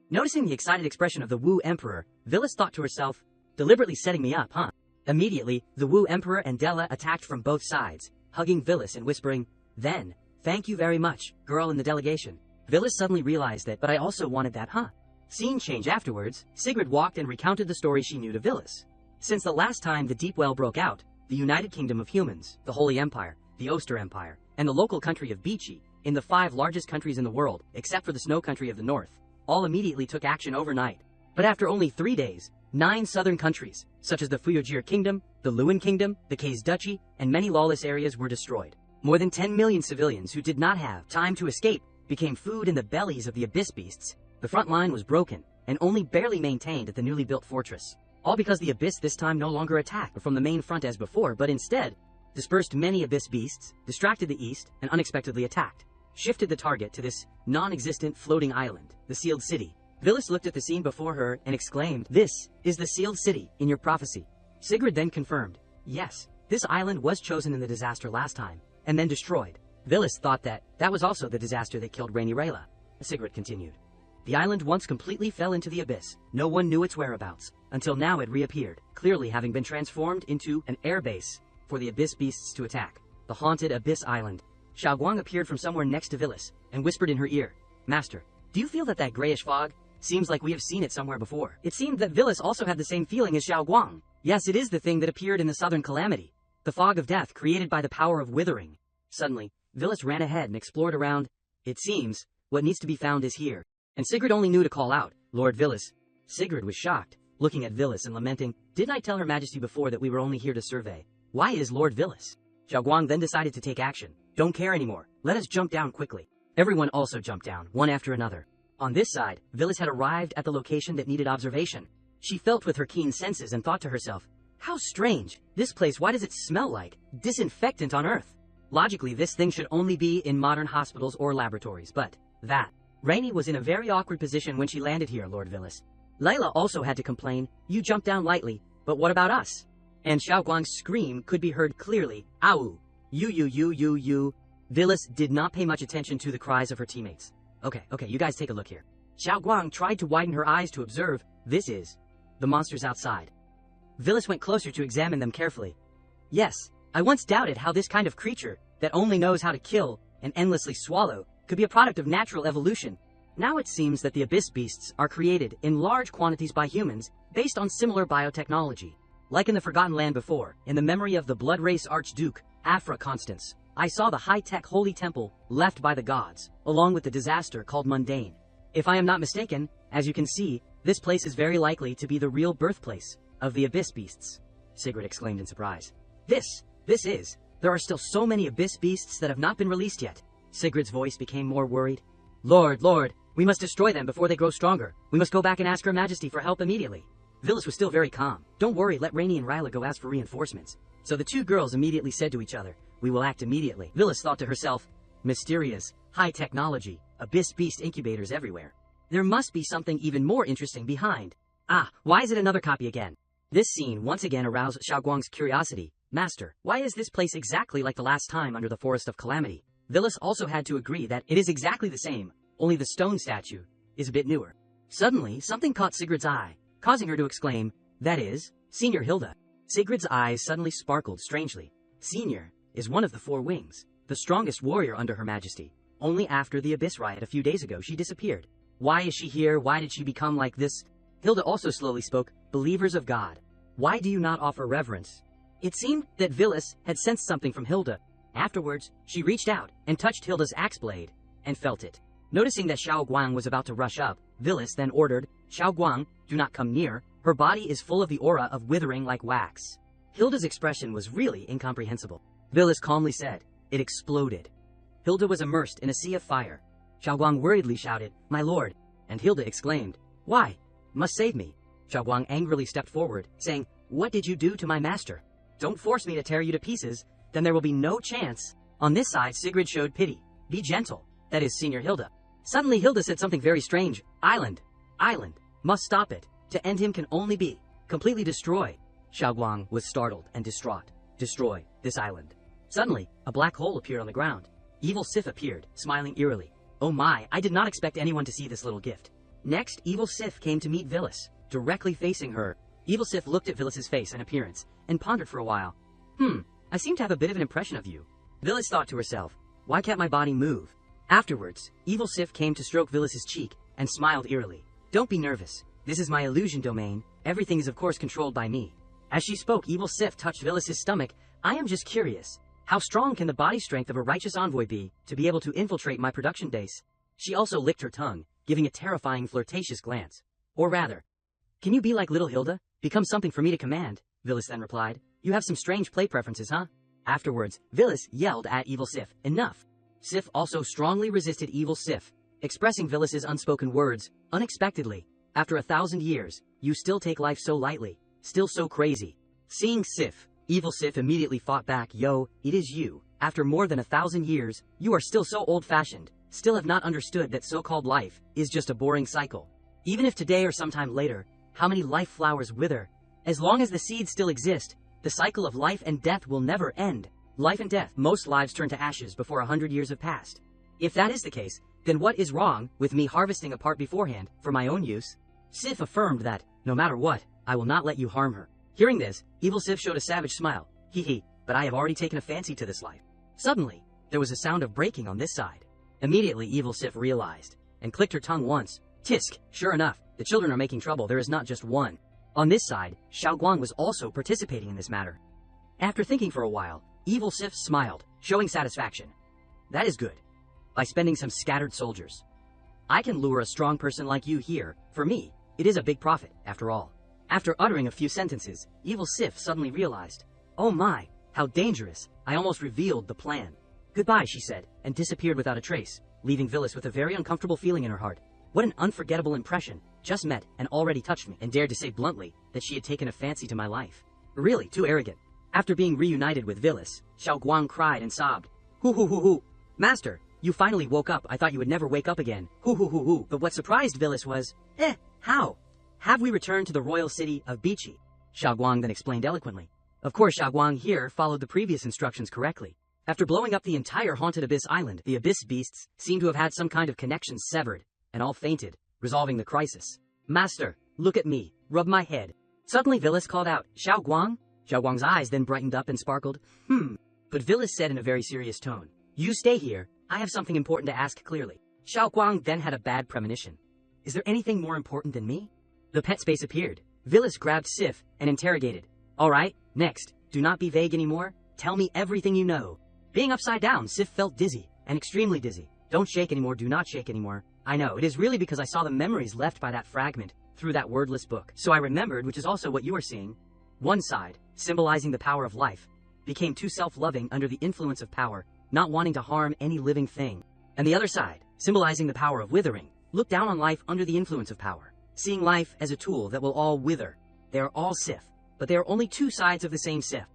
Noticing the excited expression of the Wu Emperor, Villis thought to herself, "Deliberately setting me up, huh?" Immediately, the Wu Emperor and Della attacked from both sides, hugging Villis and whispering, "Then, thank you very much, girl in the delegation." Villis suddenly realized that, "But I also wanted that, huh?" Scene change afterwards, Sigrid walked and recounted the story she knew to Villis. Since the last time the Deep Well broke out, the United Kingdom of Humans, the Holy Empire, the Oster Empire, and the local country of Beachy, in the 5 largest countries in the world, except for the snow country of the north, all immediately took action overnight. But after only 3 days, 9 southern countries, such as the Fuyojir Kingdom, the Luan Kingdom, the K's Duchy, and many lawless areas were destroyed. More than 10 million civilians who did not have time to escape became food in the bellies of the abyss beasts. The front line was broken and only barely maintained at the newly built fortress. All because the abyss this time no longer attacked from the main front as before, but instead dispersed many abyss beasts, distracted the east, and unexpectedly attacked. Shifted the target to this non-existent floating island, the sealed city. Villis looked at the scene before her and exclaimed, "This is the sealed city in your prophecy." Sigrid then confirmed, "Yes, this island was chosen in the disaster last time, and then destroyed." Villis thought that was also the disaster that killed Rainy Rayla. Sigrid continued, "The island once completely fell into the abyss. No one knew its whereabouts, until now it reappeared, clearly having been transformed into an air base for the abyss beasts to attack. The haunted abyss island." Xiaoguang appeared from somewhere next to Villis, and whispered in her ear, "Master, do you feel that grayish fog? Seems like we have seen it somewhere before." It seemed that Villis also had the same feeling as Xiaoguang. Yes, it is the thing that appeared in the southern calamity. The fog of death created by the power of withering. Suddenly, Villis ran ahead and explored around. "It seems, what needs to be found is here." And Sigrid only knew to call out, "Lord Villis." Sigrid was shocked, looking at Villis and lamenting, "Didn't I tell Her Majesty before that we were only here to survey? Why is Lord Villis?" Xiaoguang then decided to take action. "Don't care anymore. Let us jump down quickly." Everyone also jumped down, one after another. On this side, Villis had arrived at the location that needed observation. She felt with her keen senses and thought to herself, "How strange. This place, why does it smell like disinfectant on Earth? Logically, this thing should only be in modern hospitals or laboratories, but that." Rainy was in a very awkward position when she landed here, Lord Villis. Layla also had to complain, "You jumped down lightly, but what about us?" And Xiaoguang's scream could be heard clearly, "Ow! You. Villis did not pay much attention to the cries of her teammates. Okay, you guys take a look here." Xiaoguang tried to widen her eyes to observe. This is the monsters outside. Villis went closer to examine them carefully. "Yes, I once doubted how this kind of creature, that only knows how to kill and endlessly swallow, could be a product of natural evolution. Now it seems that the abyss beasts are created in large quantities by humans based on similar biotechnology. Like in the Forgotten Land before, in the memory of the Blood Race Archduke, Afra Constance, I saw the high-tech holy temple left by the gods, along with the disaster called Mundane. If I am not mistaken, as you can see, this place is very likely to be the real birthplace of the abyss beasts." Sigrid exclaimed in surprise. This is. There are still so many abyss beasts that have not been released yet." Sigrid's voice became more worried. Lord, we must destroy them before they grow stronger. We must go back and ask Her Majesty for help immediately." Villis was still very calm. "Don't worry, let Rainy and Ryla go ask for reinforcements." So the two girls immediately said to each other, "We will act immediately." Villis thought to herself, "Mysterious, high technology, abyss beast incubators everywhere. There must be something even more interesting behind. Why is it another copy again?" This scene once again aroused Xiaoguang's curiosity. "Master, why is this place exactly like the last time under the Forest of Calamity?" Villis also had to agree that it is exactly the same, only the stone statue is a bit newer. Suddenly, something caught Sigrid's eye, causing her to exclaim, "That is, Senior Hilda." Sigrid's eyes suddenly sparkled strangely. Senior is one of the 4 wings, the strongest warrior under Her Majesty. Only after the Abyss riot a few days ago she disappeared. Why is she here? Why did she become like this? Hilda also slowly spoke, "Believers of God, why do you not offer reverence?" It seemed that Villis had sensed something from Hilda. Afterwards, she reached out and touched Hilda's axe blade, and felt it. Noticing that Xiaoguang was about to rush up, Villis then ordered, "Xiaoguang, do not come near. Her body is full of the aura of withering like wax." Hilda's expression was really incomprehensible. Villis calmly said, "It exploded." Hilda was immersed in a sea of fire. Xiaoguang worriedly shouted, "My lord," and Hilda exclaimed, "Why? Must save me." Xiaoguang angrily stepped forward, saying, "What did you do to my master? Don't force me to tear you to pieces, then there will be no chance." On this side, Sigrid showed pity. "Be gentle." That is Senior Hilda. Suddenly Hilda said something very strange. Island. Must stop it. To end him can only be completely destroy." Xiaoguang was startled and distraught. Destroy this island. Suddenly, a black hole appeared on the ground. Evil Sif appeared, smiling eerily. "Oh my, I did not expect anyone to see this little gift." Next, Evil Sif came to meet Villis, directly facing her. Evil Sif looked at Villis's face and appearance, and pondered for a while. I seem to have a bit of an impression of you." Villis thought to herself, "Why can't my body move?" Afterwards, Evil Sif came to stroke Villis's cheek, and smiled eerily. "Don't be nervous. This is my illusion domain. Everything is of course controlled by me." As she spoke, Evil Sif touched Villis's stomach. "I am just curious. How strong can the body strength of a righteous envoy be to be able to infiltrate my production base?" She also licked her tongue, giving a terrifying flirtatious glance. Or rather, Can you be like little Hilda? Become something for me to command, Villas then replied. You have some strange play preferences, huh? Afterwards, Villas yelled at evil Sif, enough. Sif also strongly resisted evil Sif, expressing Villas's unspoken words, unexpectedly. After 1,000 years, you still take life so lightly, still so crazy. Seeing Sif, evil Sif immediately fought back, yo, it is you. After more than 1,000 years, you are still so old-fashioned, still have not understood that so-called life is just a boring cycle. Even if today or sometime later, how many life flowers wither? As long as the seeds still exist, the cycle of life and death will never end. Life and death, most lives turn to ashes before 100 years have passed. If that is the case, then what is wrong with me harvesting a part beforehand, for my own use? Sif affirmed that, no matter what, I will not let you harm her. Hearing this, evil Sif showed a savage smile. Hee, but I have already taken a fancy to this life. Suddenly, there was a sound of breaking on this side. Immediately evil Sif realized, and clicked her tongue once. Tisk, sure enough, the children are making trouble, there is not just one. On this side, Xiaoguang was also participating in this matter. After thinking for a while, evil Sif smiled, showing satisfaction. That is good. By spending some scattered soldiers, I can lure a strong person like you here. For me, it is a big profit, after all. After uttering a few sentences, evil Sif suddenly realized, oh my, how dangerous, I almost revealed the plan. Goodbye, she said, and disappeared without a trace, leaving Villas with a very uncomfortable feeling in her heart. What an unforgettable impression, just met and already touched me, and dared to say bluntly that she had taken a fancy to my life. Really, too arrogant. After being reunited with Villas, Xiaoguang cried and sobbed. Hoo. Master, you finally woke up, I thought you would never wake up again. Hoo. But what surprised Villas was, how? Have we returned to the royal city of Bichi? Xiaoguang then explained eloquently. Of course, Xiaoguang here followed the previous instructions correctly. After blowing up the entire haunted Abyss Island, the Abyss beasts seem to have had some kind of connection severed, and all fainted, resolving the crisis. Master, look at me, rub my head. Suddenly Villas called out, Xiaoguang? Xiaoguang's eyes then brightened up and sparkled. But Villas said in a very serious tone, you stay here, I have something important to ask clearly. Xiaoguang then had a bad premonition. Is there anything more important than me? The pet space appeared. Villas grabbed Sif and interrogated. Alright, next, do not be vague anymore, tell me everything you know. Being upside down, Sif felt dizzy, and extremely dizzy. Don't shake anymore, do not shake anymore. I know, it is really because I saw the memories left by that fragment through that wordless book. So I remembered, which is also what you are seeing. One side, symbolizing the power of life, became too self-loving under the influence of power, not wanting to harm any living thing. And the other side, symbolizing the power of withering, looked down on life under the influence of power, seeing life as a tool that will all wither. They are all Sif, but they are only two sides of the same Sif.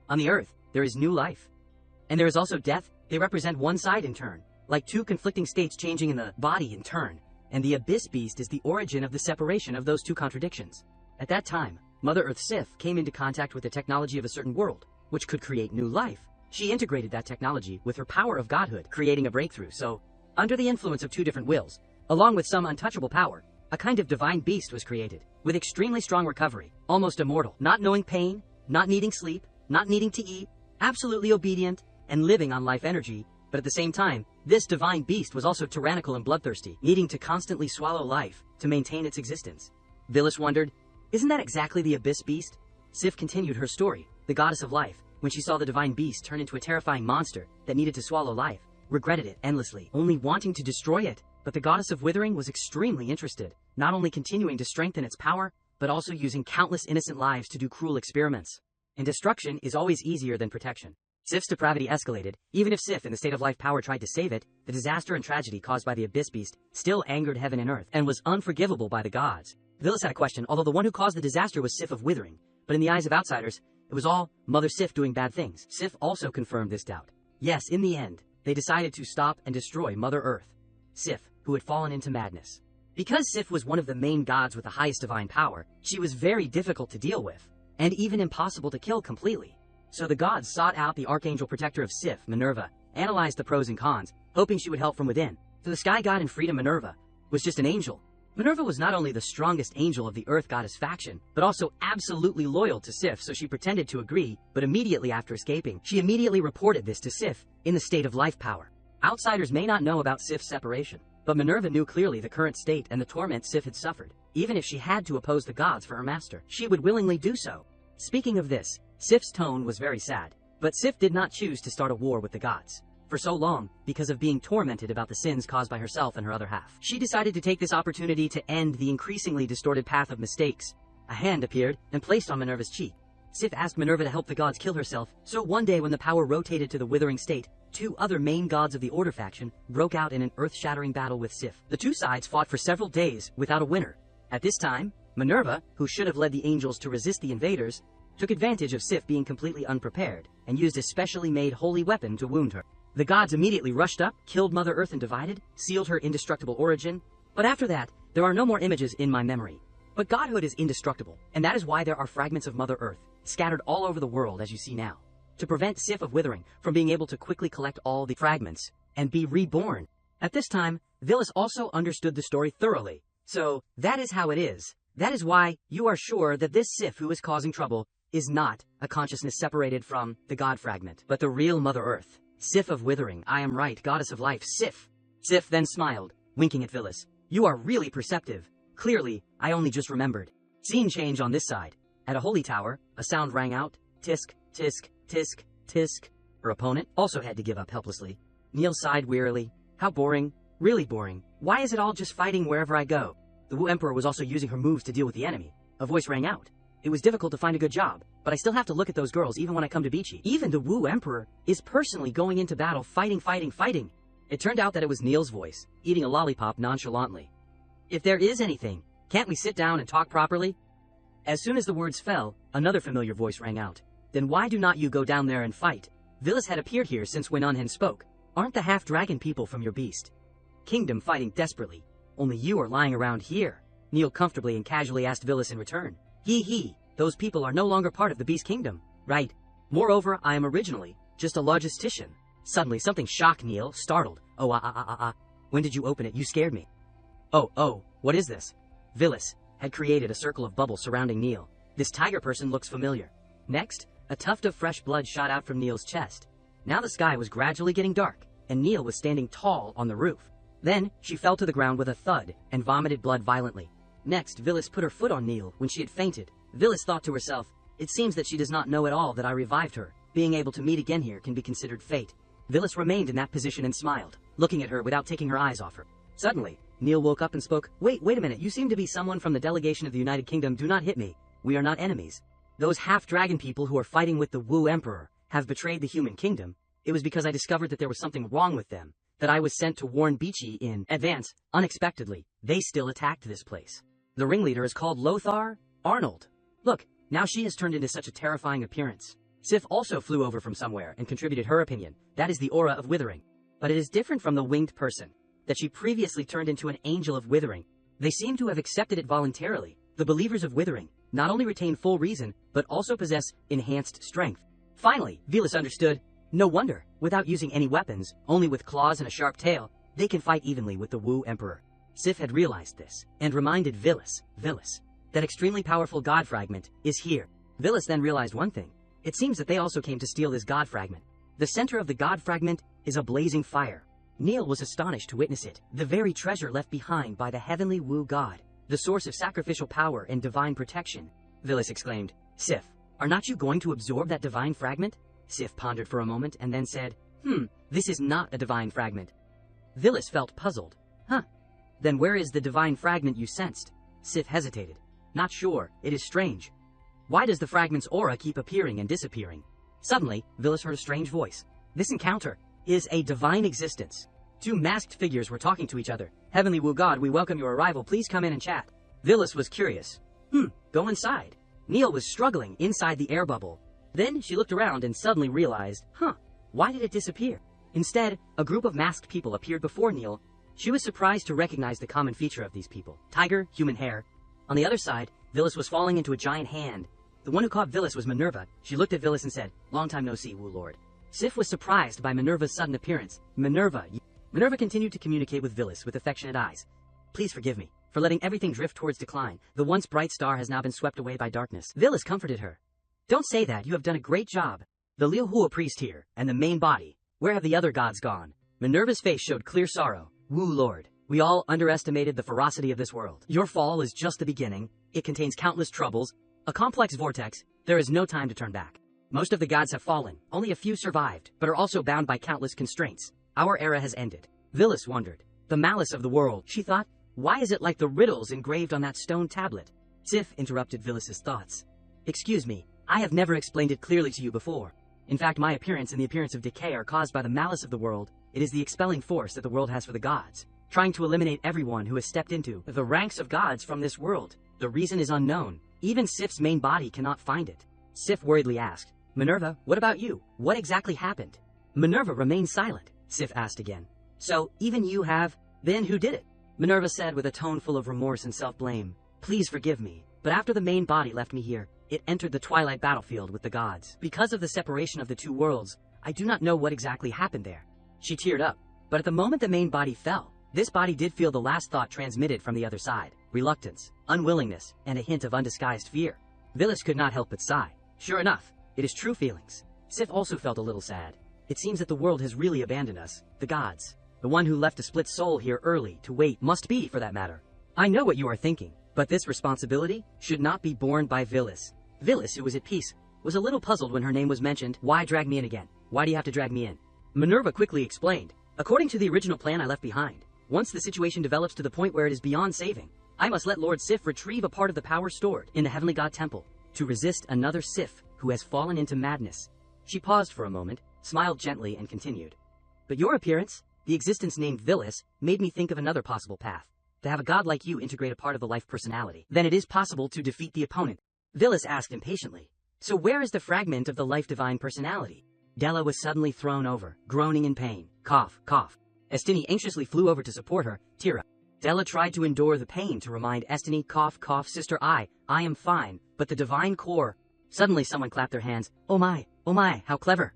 On the earth, there is new life. And there is also death. They represent one side in turn, like two conflicting states changing in the body in turn. And the Abyss Beast is the origin of the separation of those two contradictions. At that time, Mother Earth Sif came into contact with the technology of a certain world, which could create new life. She integrated that technology with her power of godhood, creating a breakthrough. So, under the influence of two different wills, along with some untouchable power, a kind of divine beast was created, with extremely strong recovery, almost immortal, not knowing pain, not needing sleep, not needing to eat, absolutely obedient, and living on life energy. But at the same time, this divine beast was also tyrannical and bloodthirsty, needing to constantly swallow life to maintain its existence. Villas wondered, isn't that exactly the Abyss Beast? Sif continued her story, the goddess of life, when she saw the divine beast turn into a terrifying monster that needed to swallow life, regretted it endlessly, only wanting to destroy it. But the goddess of withering was extremely interested, not only continuing to strengthen its power, but also using countless innocent lives to do cruel experiments. And destruction is always easier than protection. Sif's depravity escalated. Even if Sif in the state of life power tried to save it, the disaster and tragedy caused by the Abyss Beast still angered heaven and earth, and was unforgivable by the gods. Villas had a question, although the one who caused the disaster was Sif of withering, but in the eyes of outsiders, it was all Mother Sif doing bad things. Sif also confirmed this doubt. Yes, in the end, they decided to stop and destroy Mother Earth. Sif, who had fallen into madness. Because Sif was one of the main gods with the highest divine power, she was very difficult to deal with, and even impossible to kill completely. So the gods sought out the archangel protector of Sif, Minerva, analyzed the pros and cons, hoping she would help from within. So the sky god and freedom Minerva was just an angel. Minerva was not only the strongest angel of the earth goddess faction, but also absolutely loyal to Sif, so she pretended to agree, but immediately after escaping, she immediately reported this to Sif, in the state of life power. Outsiders may not know about Sif's separation, but Minerva knew clearly the current state and the torment Sif had suffered. Even if she had to oppose the gods for her master, she would willingly do so. Speaking of this, Sif's tone was very sad, but Sif did not choose to start a war with the gods. for so long because of being tormented about the sins caused by herself and her other half. She decided to take this opportunity to end the increasingly distorted path of mistakes. A hand appeared and placed on Minerva's cheek. Sif asked Minerva to help the gods kill herself, so one day when the power rotated to the withering state, two other main gods of the Order faction broke out in an earth-shattering battle with Sif. The two sides fought for several days without a winner. At this time, Minerva, who should have led the angels to resist the invaders, took advantage of Sif being completely unprepared and used a specially made holy weapon to wound her. The gods immediately rushed up, killed Mother Earth and divided, sealed her indestructible origin, but after that, there are no more images in my memory. But godhood is indestructible, and that is why there are fragments of Mother Earth scattered all over the world as you see now, to prevent Sif of withering from being able to quickly collect all the fragments and be reborn. At this time, Villas also understood the story thoroughly, so that is how it is. That is why you are sure that this Sif who is causing trouble is not a consciousness separated from the god fragment, but the real Mother Earth. Sif of withering, I am right, goddess of life, Sif. Sif then smiled, winking at Villas. You are really perceptive. Clearly, I only just remembered. Scene change on this side. At a holy tower, a sound rang out. Tisk, tisk, tisk, tisk. Her opponent also had to give up helplessly. Neil sighed wearily. How boring. Really boring. Why is it all just fighting wherever I go? The Wu Emperor was also using her moves to deal with the enemy. A voice rang out. It was difficult to find a good job, but I still have to look at those girls even when I come to Beachy. Even the Wu Emperor is personally going into battle fighting. It turned out that it was Neil's voice, eating a lollipop nonchalantly. If there is anything, can't we sit down and talk properly? As soon as the words fell, another familiar voice rang out. Then why do not you go down there and fight? Villas had appeared here since when Unhen spoke. Aren't the half-dragon people from your beast kingdom fighting desperately? Only you are lying around here. Neil comfortably and casually asked Villas in return. Those people are no longer part of the beast kingdom, right? Moreover, I am originally just a logistician. Suddenly something shocked Neil, startled. When did you open it? You scared me. What is this? Villas had created a circle of bubbles surrounding Neil. This tiger person looks familiar. Next, a tuft of fresh blood shot out from Neil's chest. Now the sky was gradually getting dark, and Neil was standing tall on the roof. Then, she fell to the ground with a thud and vomited blood violently. Next, Villas put her foot on Neil when she had fainted. Villas thought to herself, it seems that she does not know at all that I revived her. Being able to meet again here can be considered fate. Villas remained in that position and smiled, looking at her without taking her eyes off her. Suddenly, Neil woke up and spoke. Wait a minute, you seem to be someone from the delegation of the United Kingdom. Do not hit me. We are not enemies. Those half-dragon people who are fighting with the Wu Emperor have betrayed the human kingdom. It was because I discovered that there was something wrong with them, that I was sent to warn Beachy in advance. Unexpectedly, they still attacked this place. The ringleader is called Lothar Arnold. Look, now she has turned into such a terrifying appearance. Sif also flew over from somewhere and contributed her opinion. That is the aura of withering. But it is different from the winged person, that she previously turned into an angel of withering. They seem to have accepted it voluntarily. The believers of withering not only retain full reason, but also possess enhanced strength. Finally, Villas understood. No wonder, without using any weapons, only with claws and a sharp tail, they can fight evenly with the Wu Emperor. Sif had realized this, and reminded Villas, that extremely powerful god fragment is here. Villas then realized one thing. It seems that they also came to steal this god fragment. The center of the god fragment is a blazing fire. Neil was astonished to witness it, the very treasure left behind by the heavenly Wu god, the source of sacrificial power and divine protection. Villas exclaimed, Sif, are not you going to absorb that divine fragment? Sif pondered for a moment and then said, this is not a divine fragment. Villas felt puzzled. Then where is the divine fragment you sensed? Sif hesitated. Not sure, it is strange. Why does the fragment's aura keep appearing and disappearing? Suddenly, Villas heard a strange voice. This encounter is a divine existence. Two masked figures were talking to each other. Heavenly Wu God, we welcome your arrival. Please come in and chat. Villas was curious. Go inside. Neil was struggling inside the air bubble. Then she looked around and suddenly realized, why did it disappear? Instead, a group of masked people appeared before Neil. She was surprised to recognize the common feature of these people. Tiger, human hair. On the other side, Villas was falling into a giant hand. The one who caught Villas was Minerva. She looked at Villas and said, long time no see, Wu Lord. Sif was surprised by Minerva's sudden appearance. Minerva continued to communicate with Villas with affectionate eyes. Please forgive me for letting everything drift towards decline. The once bright star has now been swept away by darkness. Villas comforted her. Don't say that, you have done a great job. The Liu Hua priest here, and the main body. Where have the other gods gone? Minerva's face showed clear sorrow. Wu Lord, we all underestimated the ferocity of this world. Your fall is just the beginning. It contains countless troubles, a complex vortex. There is no time to turn back. Most of the gods have fallen, only a few survived, but are also bound by countless constraints. Our era has ended. Villis wondered. The malice of the world, she thought. Why is it like the riddles engraved on that stone tablet? Sif interrupted Villis's thoughts. Excuse me, I have never explained it clearly to you before. In fact, my appearance and the appearance of decay are caused by the malice of the world. It is the expelling force that the world has for the gods, trying to eliminate everyone who has stepped into the ranks of gods from this world. The reason is unknown. Even Sif's main body cannot find it. Sif worriedly asked, Minerva, what about you? What exactly happened? Minerva remained silent. Sif asked again. So, even you have? Then who did it? Minerva said with a tone full of remorse and self-blame. Please forgive me, but after the main body left me here, it entered the twilight battlefield with the gods. Because of the separation of the two worlds, I do not know what exactly happened there. She teared up, but at the moment the main body fell, this body did feel the last thought transmitted from the other side. Reluctance, unwillingness, and a hint of undisguised fear. Villis could not help but sigh. Sure enough, it is true feelings. Sif also felt a little sad. It seems that the world has really abandoned us, the gods. The one who left a split soul here early to wait must be, for that matter. I know what you are thinking, but this responsibility should not be borne by Villis. Villis, who was at peace, was a little puzzled when her name was mentioned. Why drag me in again? Why do you have to drag me in? Minerva quickly explained. According to the original plan I left behind, once the situation develops to the point where it is beyond saving, I must let Lord Sif retrieve a part of the power stored in the Heavenly God Temple to resist another Sif who has fallen into madness. She paused for a moment, smiled gently, and continued. But your appearance, the existence named Villis, made me think of another possible path. To have a god like you integrate a part of the life personality, then it is possible to defeat the opponent. Villis asked impatiently. So where is the fragment of the life divine personality? Della was suddenly thrown over, groaning in pain. Cough, cough. Estini anxiously flew over to support her, tear up. Della tried to endure the pain to remind Estini, cough, cough, sister, I am fine, but the divine core. Suddenly someone clapped their hands. Oh my, how clever.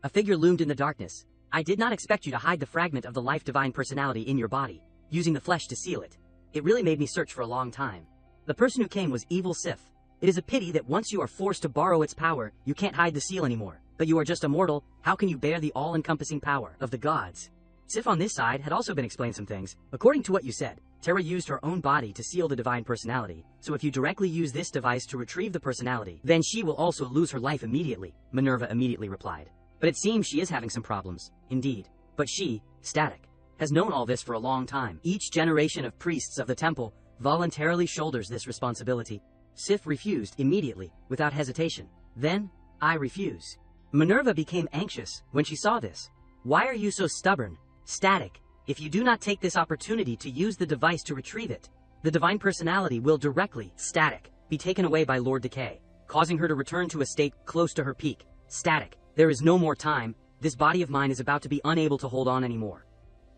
A figure loomed in the darkness. I did not expect you to hide the fragment of the life divine personality in your body, using the flesh to seal it. It really made me search for a long time. The person who came was Evil Sif. It is a pity that once you are forced to borrow its power, you can't hide the seal anymore. But you are just a mortal, how can you bear the all-encompassing power of the gods? Sif on this side had also been explained some things. According to what you said, Terra used her own body to seal the divine personality, so if you directly use this device to retrieve the personality, then she will also lose her life immediately, Minerva immediately replied. But it seems she is having some problems, indeed. But she, Static, has known all this for a long time. Each generation of priests of the temple voluntarily shoulders this responsibility. Sif refused immediately, without hesitation. Then, I refuse. Minerva became anxious when she saw this. Why are you so stubborn? Static, if you do not take this opportunity to use the device to retrieve it, the divine personality will directly, Static, be taken away by Lord Decay, causing her to return to a state close to her peak. Static, there is no more time. This body of mine is about to be unable to hold on anymore.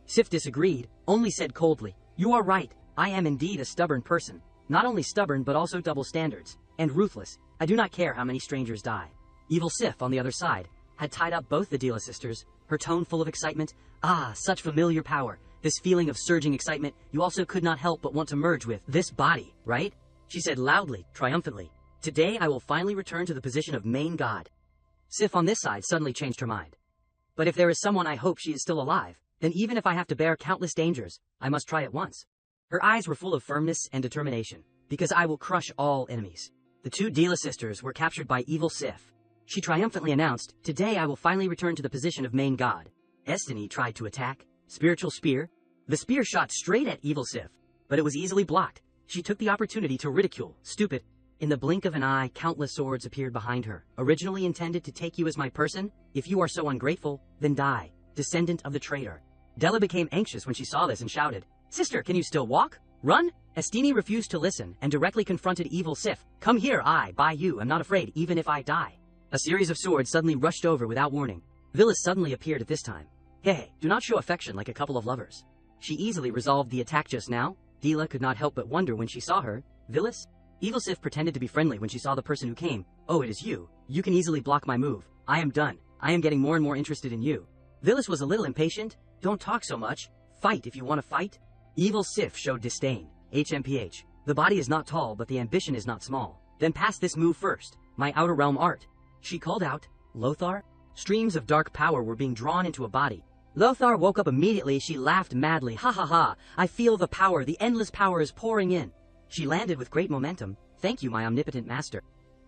Sif disagreed, only said coldly, You are right, I am indeed a stubborn person. Not only stubborn but also double standards, and ruthless. I do not care how many strangers die. Evil Sif, on the other side, had tied up both the Dela sisters, her tone full of excitement. Ah, such familiar power, this feeling of surging excitement you also could not help but want to merge with this body, right? She said loudly, triumphantly. Today I will finally return to the position of main god. Sif on this side suddenly changed her mind. But if there is someone I hope she is still alive, then even if I have to bear countless dangers, I must try it once. Her eyes were full of firmness and determination, because I will crush all enemies. The two Dela sisters were captured by Evil Sif. She triumphantly announced, Today I will finally return to the position of main god. Estini tried to attack. Spiritual spear. The spear shot straight at Evil Sif, but it was easily blocked. She took the opportunity to ridicule. Stupid. In the blink of an eye, countless swords appeared behind her. Originally intended to take you as my person? If you are so ungrateful, then die, descendant of the traitor. Della became anxious when she saw this and shouted, Sister, can you still walk? Run? Estini refused to listen and directly confronted Evil Sif. Come here, I, by you, am not afraid, even if I die. A series of swords suddenly rushed over without warning. Villis suddenly appeared at this time. Hey, do not show affection like a couple of lovers. She easily resolved the attack just now. Dela could not help but wonder when she saw her. Villis? Evil Sif pretended to be friendly when she saw the person who came. Oh, it is you. You can easily block my move. I am done. I am getting more and more interested in you. Villis was a little impatient. Don't talk so much. Fight if you want to fight. Evil Sif showed disdain. HMPH. The body is not tall, but the ambition is not small. Then pass this move first. My outer realm art. She called out, Lothar? Streams of dark power were being drawn into a body. Lothar woke up immediately. She laughed madly. Ha ha ha. I feel the power. The endless power is pouring in. She landed with great momentum. Thank you, my omnipotent master.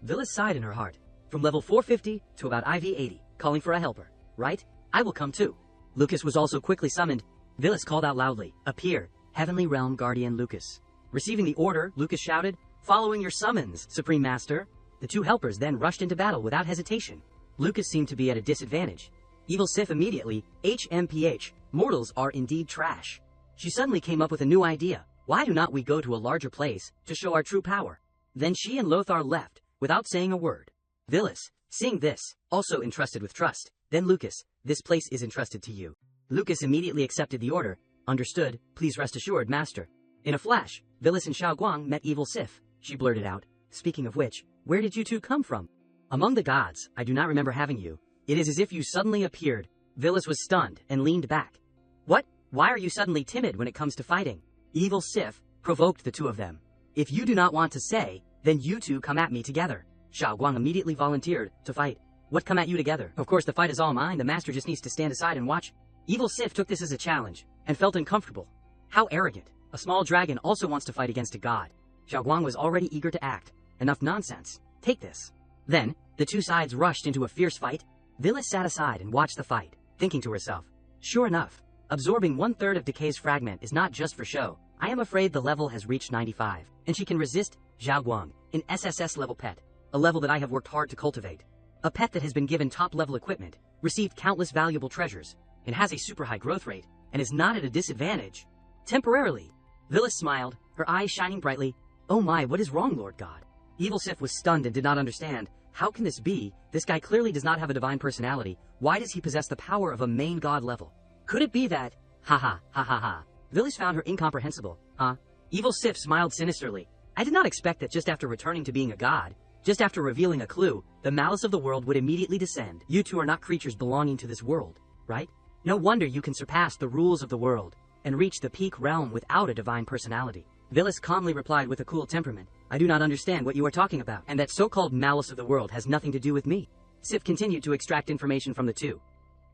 Villis sighed in her heart. from level 450 to about IV 80, calling for a helper. Right? I will come too. Lucas was also quickly summoned. Villas called out loudly, "Appear, Heavenly Realm Guardian Lucas." Receiving the order, Lucas shouted, "Following your summons, Supreme Master." The two helpers then rushed into battle without hesitation. Lucas seemed to be at a disadvantage. Evil Sif immediately, HMPH, mortals are indeed trash. She suddenly came up with a new idea. Why do not we go to a larger place to show our true power? Then she and Lothar left, without saying a word. Villas, seeing this, also entrusted with trust. Then Lucas, this place is entrusted to you. Lucas immediately accepted the order. Understood, please rest assured, Master. In a flash, Villas and Xiaoguang met Evil Sif. She blurted out, "Speaking of which, where did you two come from?" "Among the gods, I do not remember having you. It is as if you suddenly appeared." Villas was stunned and leaned back. "What? Why are you suddenly timid when it comes to fighting?" Evil Sif provoked the two of them. "If you do not want to say, then you two come at me together." Xiaoguang immediately volunteered to fight. "What, come at you together? Of course the fight is all mine, the master just needs to stand aside and watch." Evil Sif took this as a challenge, and felt uncomfortable. How arrogant. A small dragon also wants to fight against a god. Xiaoguang was already eager to act. Enough nonsense. Take this. Then, the two sides rushed into a fierce fight. Villas sat aside and watched the fight, thinking to herself, "Sure enough, absorbing 1/3 of Decay's fragment is not just for show. I am afraid the level has reached 95, and she can resist Xiaoguang, an SSS level pet, a level that I have worked hard to cultivate. A pet that has been given top-level equipment, received countless valuable treasures, and has a super high growth rate, and is not at a disadvantage." Temporarily, Villas smiled, her eyes shining brightly. "Oh my, what is wrong, Lord God?" Evil Sif was stunned and did not understand. How can this be? This guy clearly does not have a divine personality. Why does he possess the power of a main god level? Could it be that? Ha ha, ha ha ha. Villas found her incomprehensible. Huh? Evil Sif smiled sinisterly. "I did not expect that just after returning to being a god, just after revealing a clue, the malice of the world would immediately descend. You two are not creatures belonging to this world, right? No wonder you can surpass the rules of the world and reach the peak realm without a divine personality." Villas calmly replied with a cool temperament, "I do not understand what you are talking about, and that so-called malice of the world has nothing to do with me." Sif continued to extract information from the two.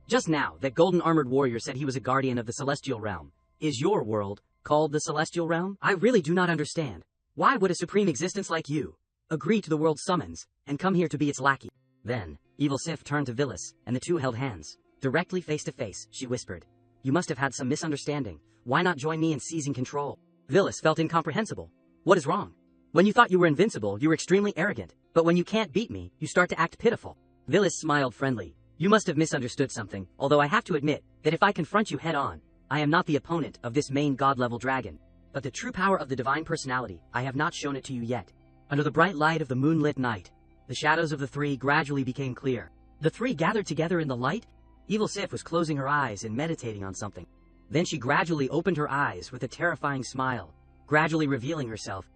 "Just now, that golden-armored warrior said he was a guardian of the celestial realm. Is your world called the celestial realm? I really do not understand. Why would a supreme existence like you agree to the world's summons and come here to be its lackey?" Then, Evil Sif turned to Villas, and the two held hands. Directly face to face, she whispered, "You must have had some misunderstanding. Why not join me in seizing control?" Villas felt incomprehensible. "What is wrong? When you thought you were invincible, you were extremely arrogant. But when you can't beat me, you start to act pitiful." Villas smiled friendly. "You must have misunderstood something, although I have to admit that if I confront you head-on, I am not the opponent of this main god-level dragon. But the true power of the divine personality, I have not shown it to you yet." Under the bright light of the moonlit night, the shadows of the three gradually became clear. The three gathered together in the light. Evil Sif was closing her eyes and meditating on something. Then she gradually opened her eyes with a terrifying smile, gradually revealing herself.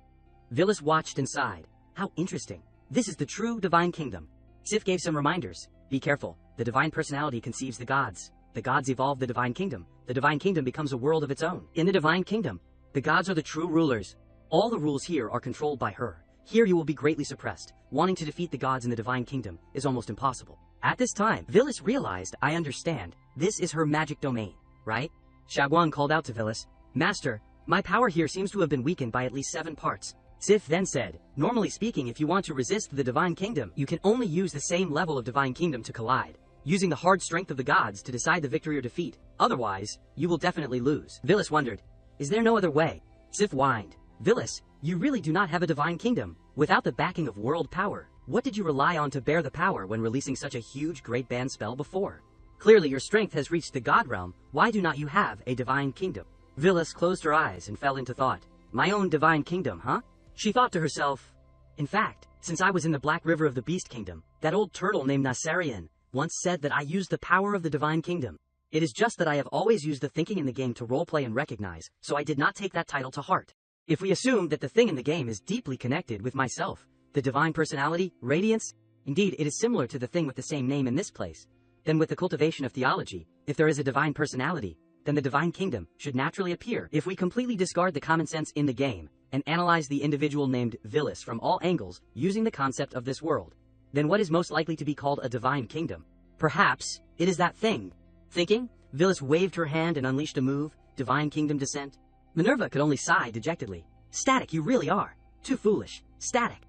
Villas watched and sighed. How interesting. This is the true divine kingdom. Sif gave some reminders. Be careful. The divine personality conceives the gods. The gods evolve the divine kingdom. The divine kingdom becomes a world of its own. In the divine kingdom, the gods are the true rulers. All the rules here are controlled by her. Here you will be greatly suppressed. Wanting to defeat the gods in the divine kingdom is almost impossible. At this time, Villas realized, I understand. This is her magic domain, right? Xiaoguang called out to Villas, Master, my power here seems to have been weakened by at least 7 parts. Sif then said, normally speaking, if you want to resist the divine kingdom, you can only use the same level of divine kingdom to collide, using the hard strength of the gods to decide the victory or defeat. Otherwise, you will definitely lose. Villas wondered, is there no other way? Sif whined, Villas, you really do not have a divine kingdom. Without the backing of world power, what did you rely on to bear the power when releasing such a huge great band spell before? Clearly your strength has reached the god realm. Why do not you have a divine kingdom? Villas closed her eyes and fell into thought. My own divine kingdom, huh? She thought to herself, in fact, since I was in the Black River of the Beast Kingdom, that old turtle named Nasarian once said that I used the power of the divine kingdom. It is just that I have always used the thinking in the game to roleplay and recognize, so I did not take that title to heart. If we assume that the thing in the game is deeply connected with myself, the divine personality, radiance, indeed it is similar to the thing with the same name in this place, then with the cultivation of theology, if there is a divine personality, then the divine kingdom should naturally appear. If we completely discard the common sense in the game, and analyze the individual named Villas from all angles using the concept of this world, then what is most likely to be called a divine kingdom? Perhaps it is that thing. Thinking, Villas waved her hand and unleashed a move, divine kingdom descent. Minerva could only sigh dejectedly. Static, you really are. Too foolish. Static.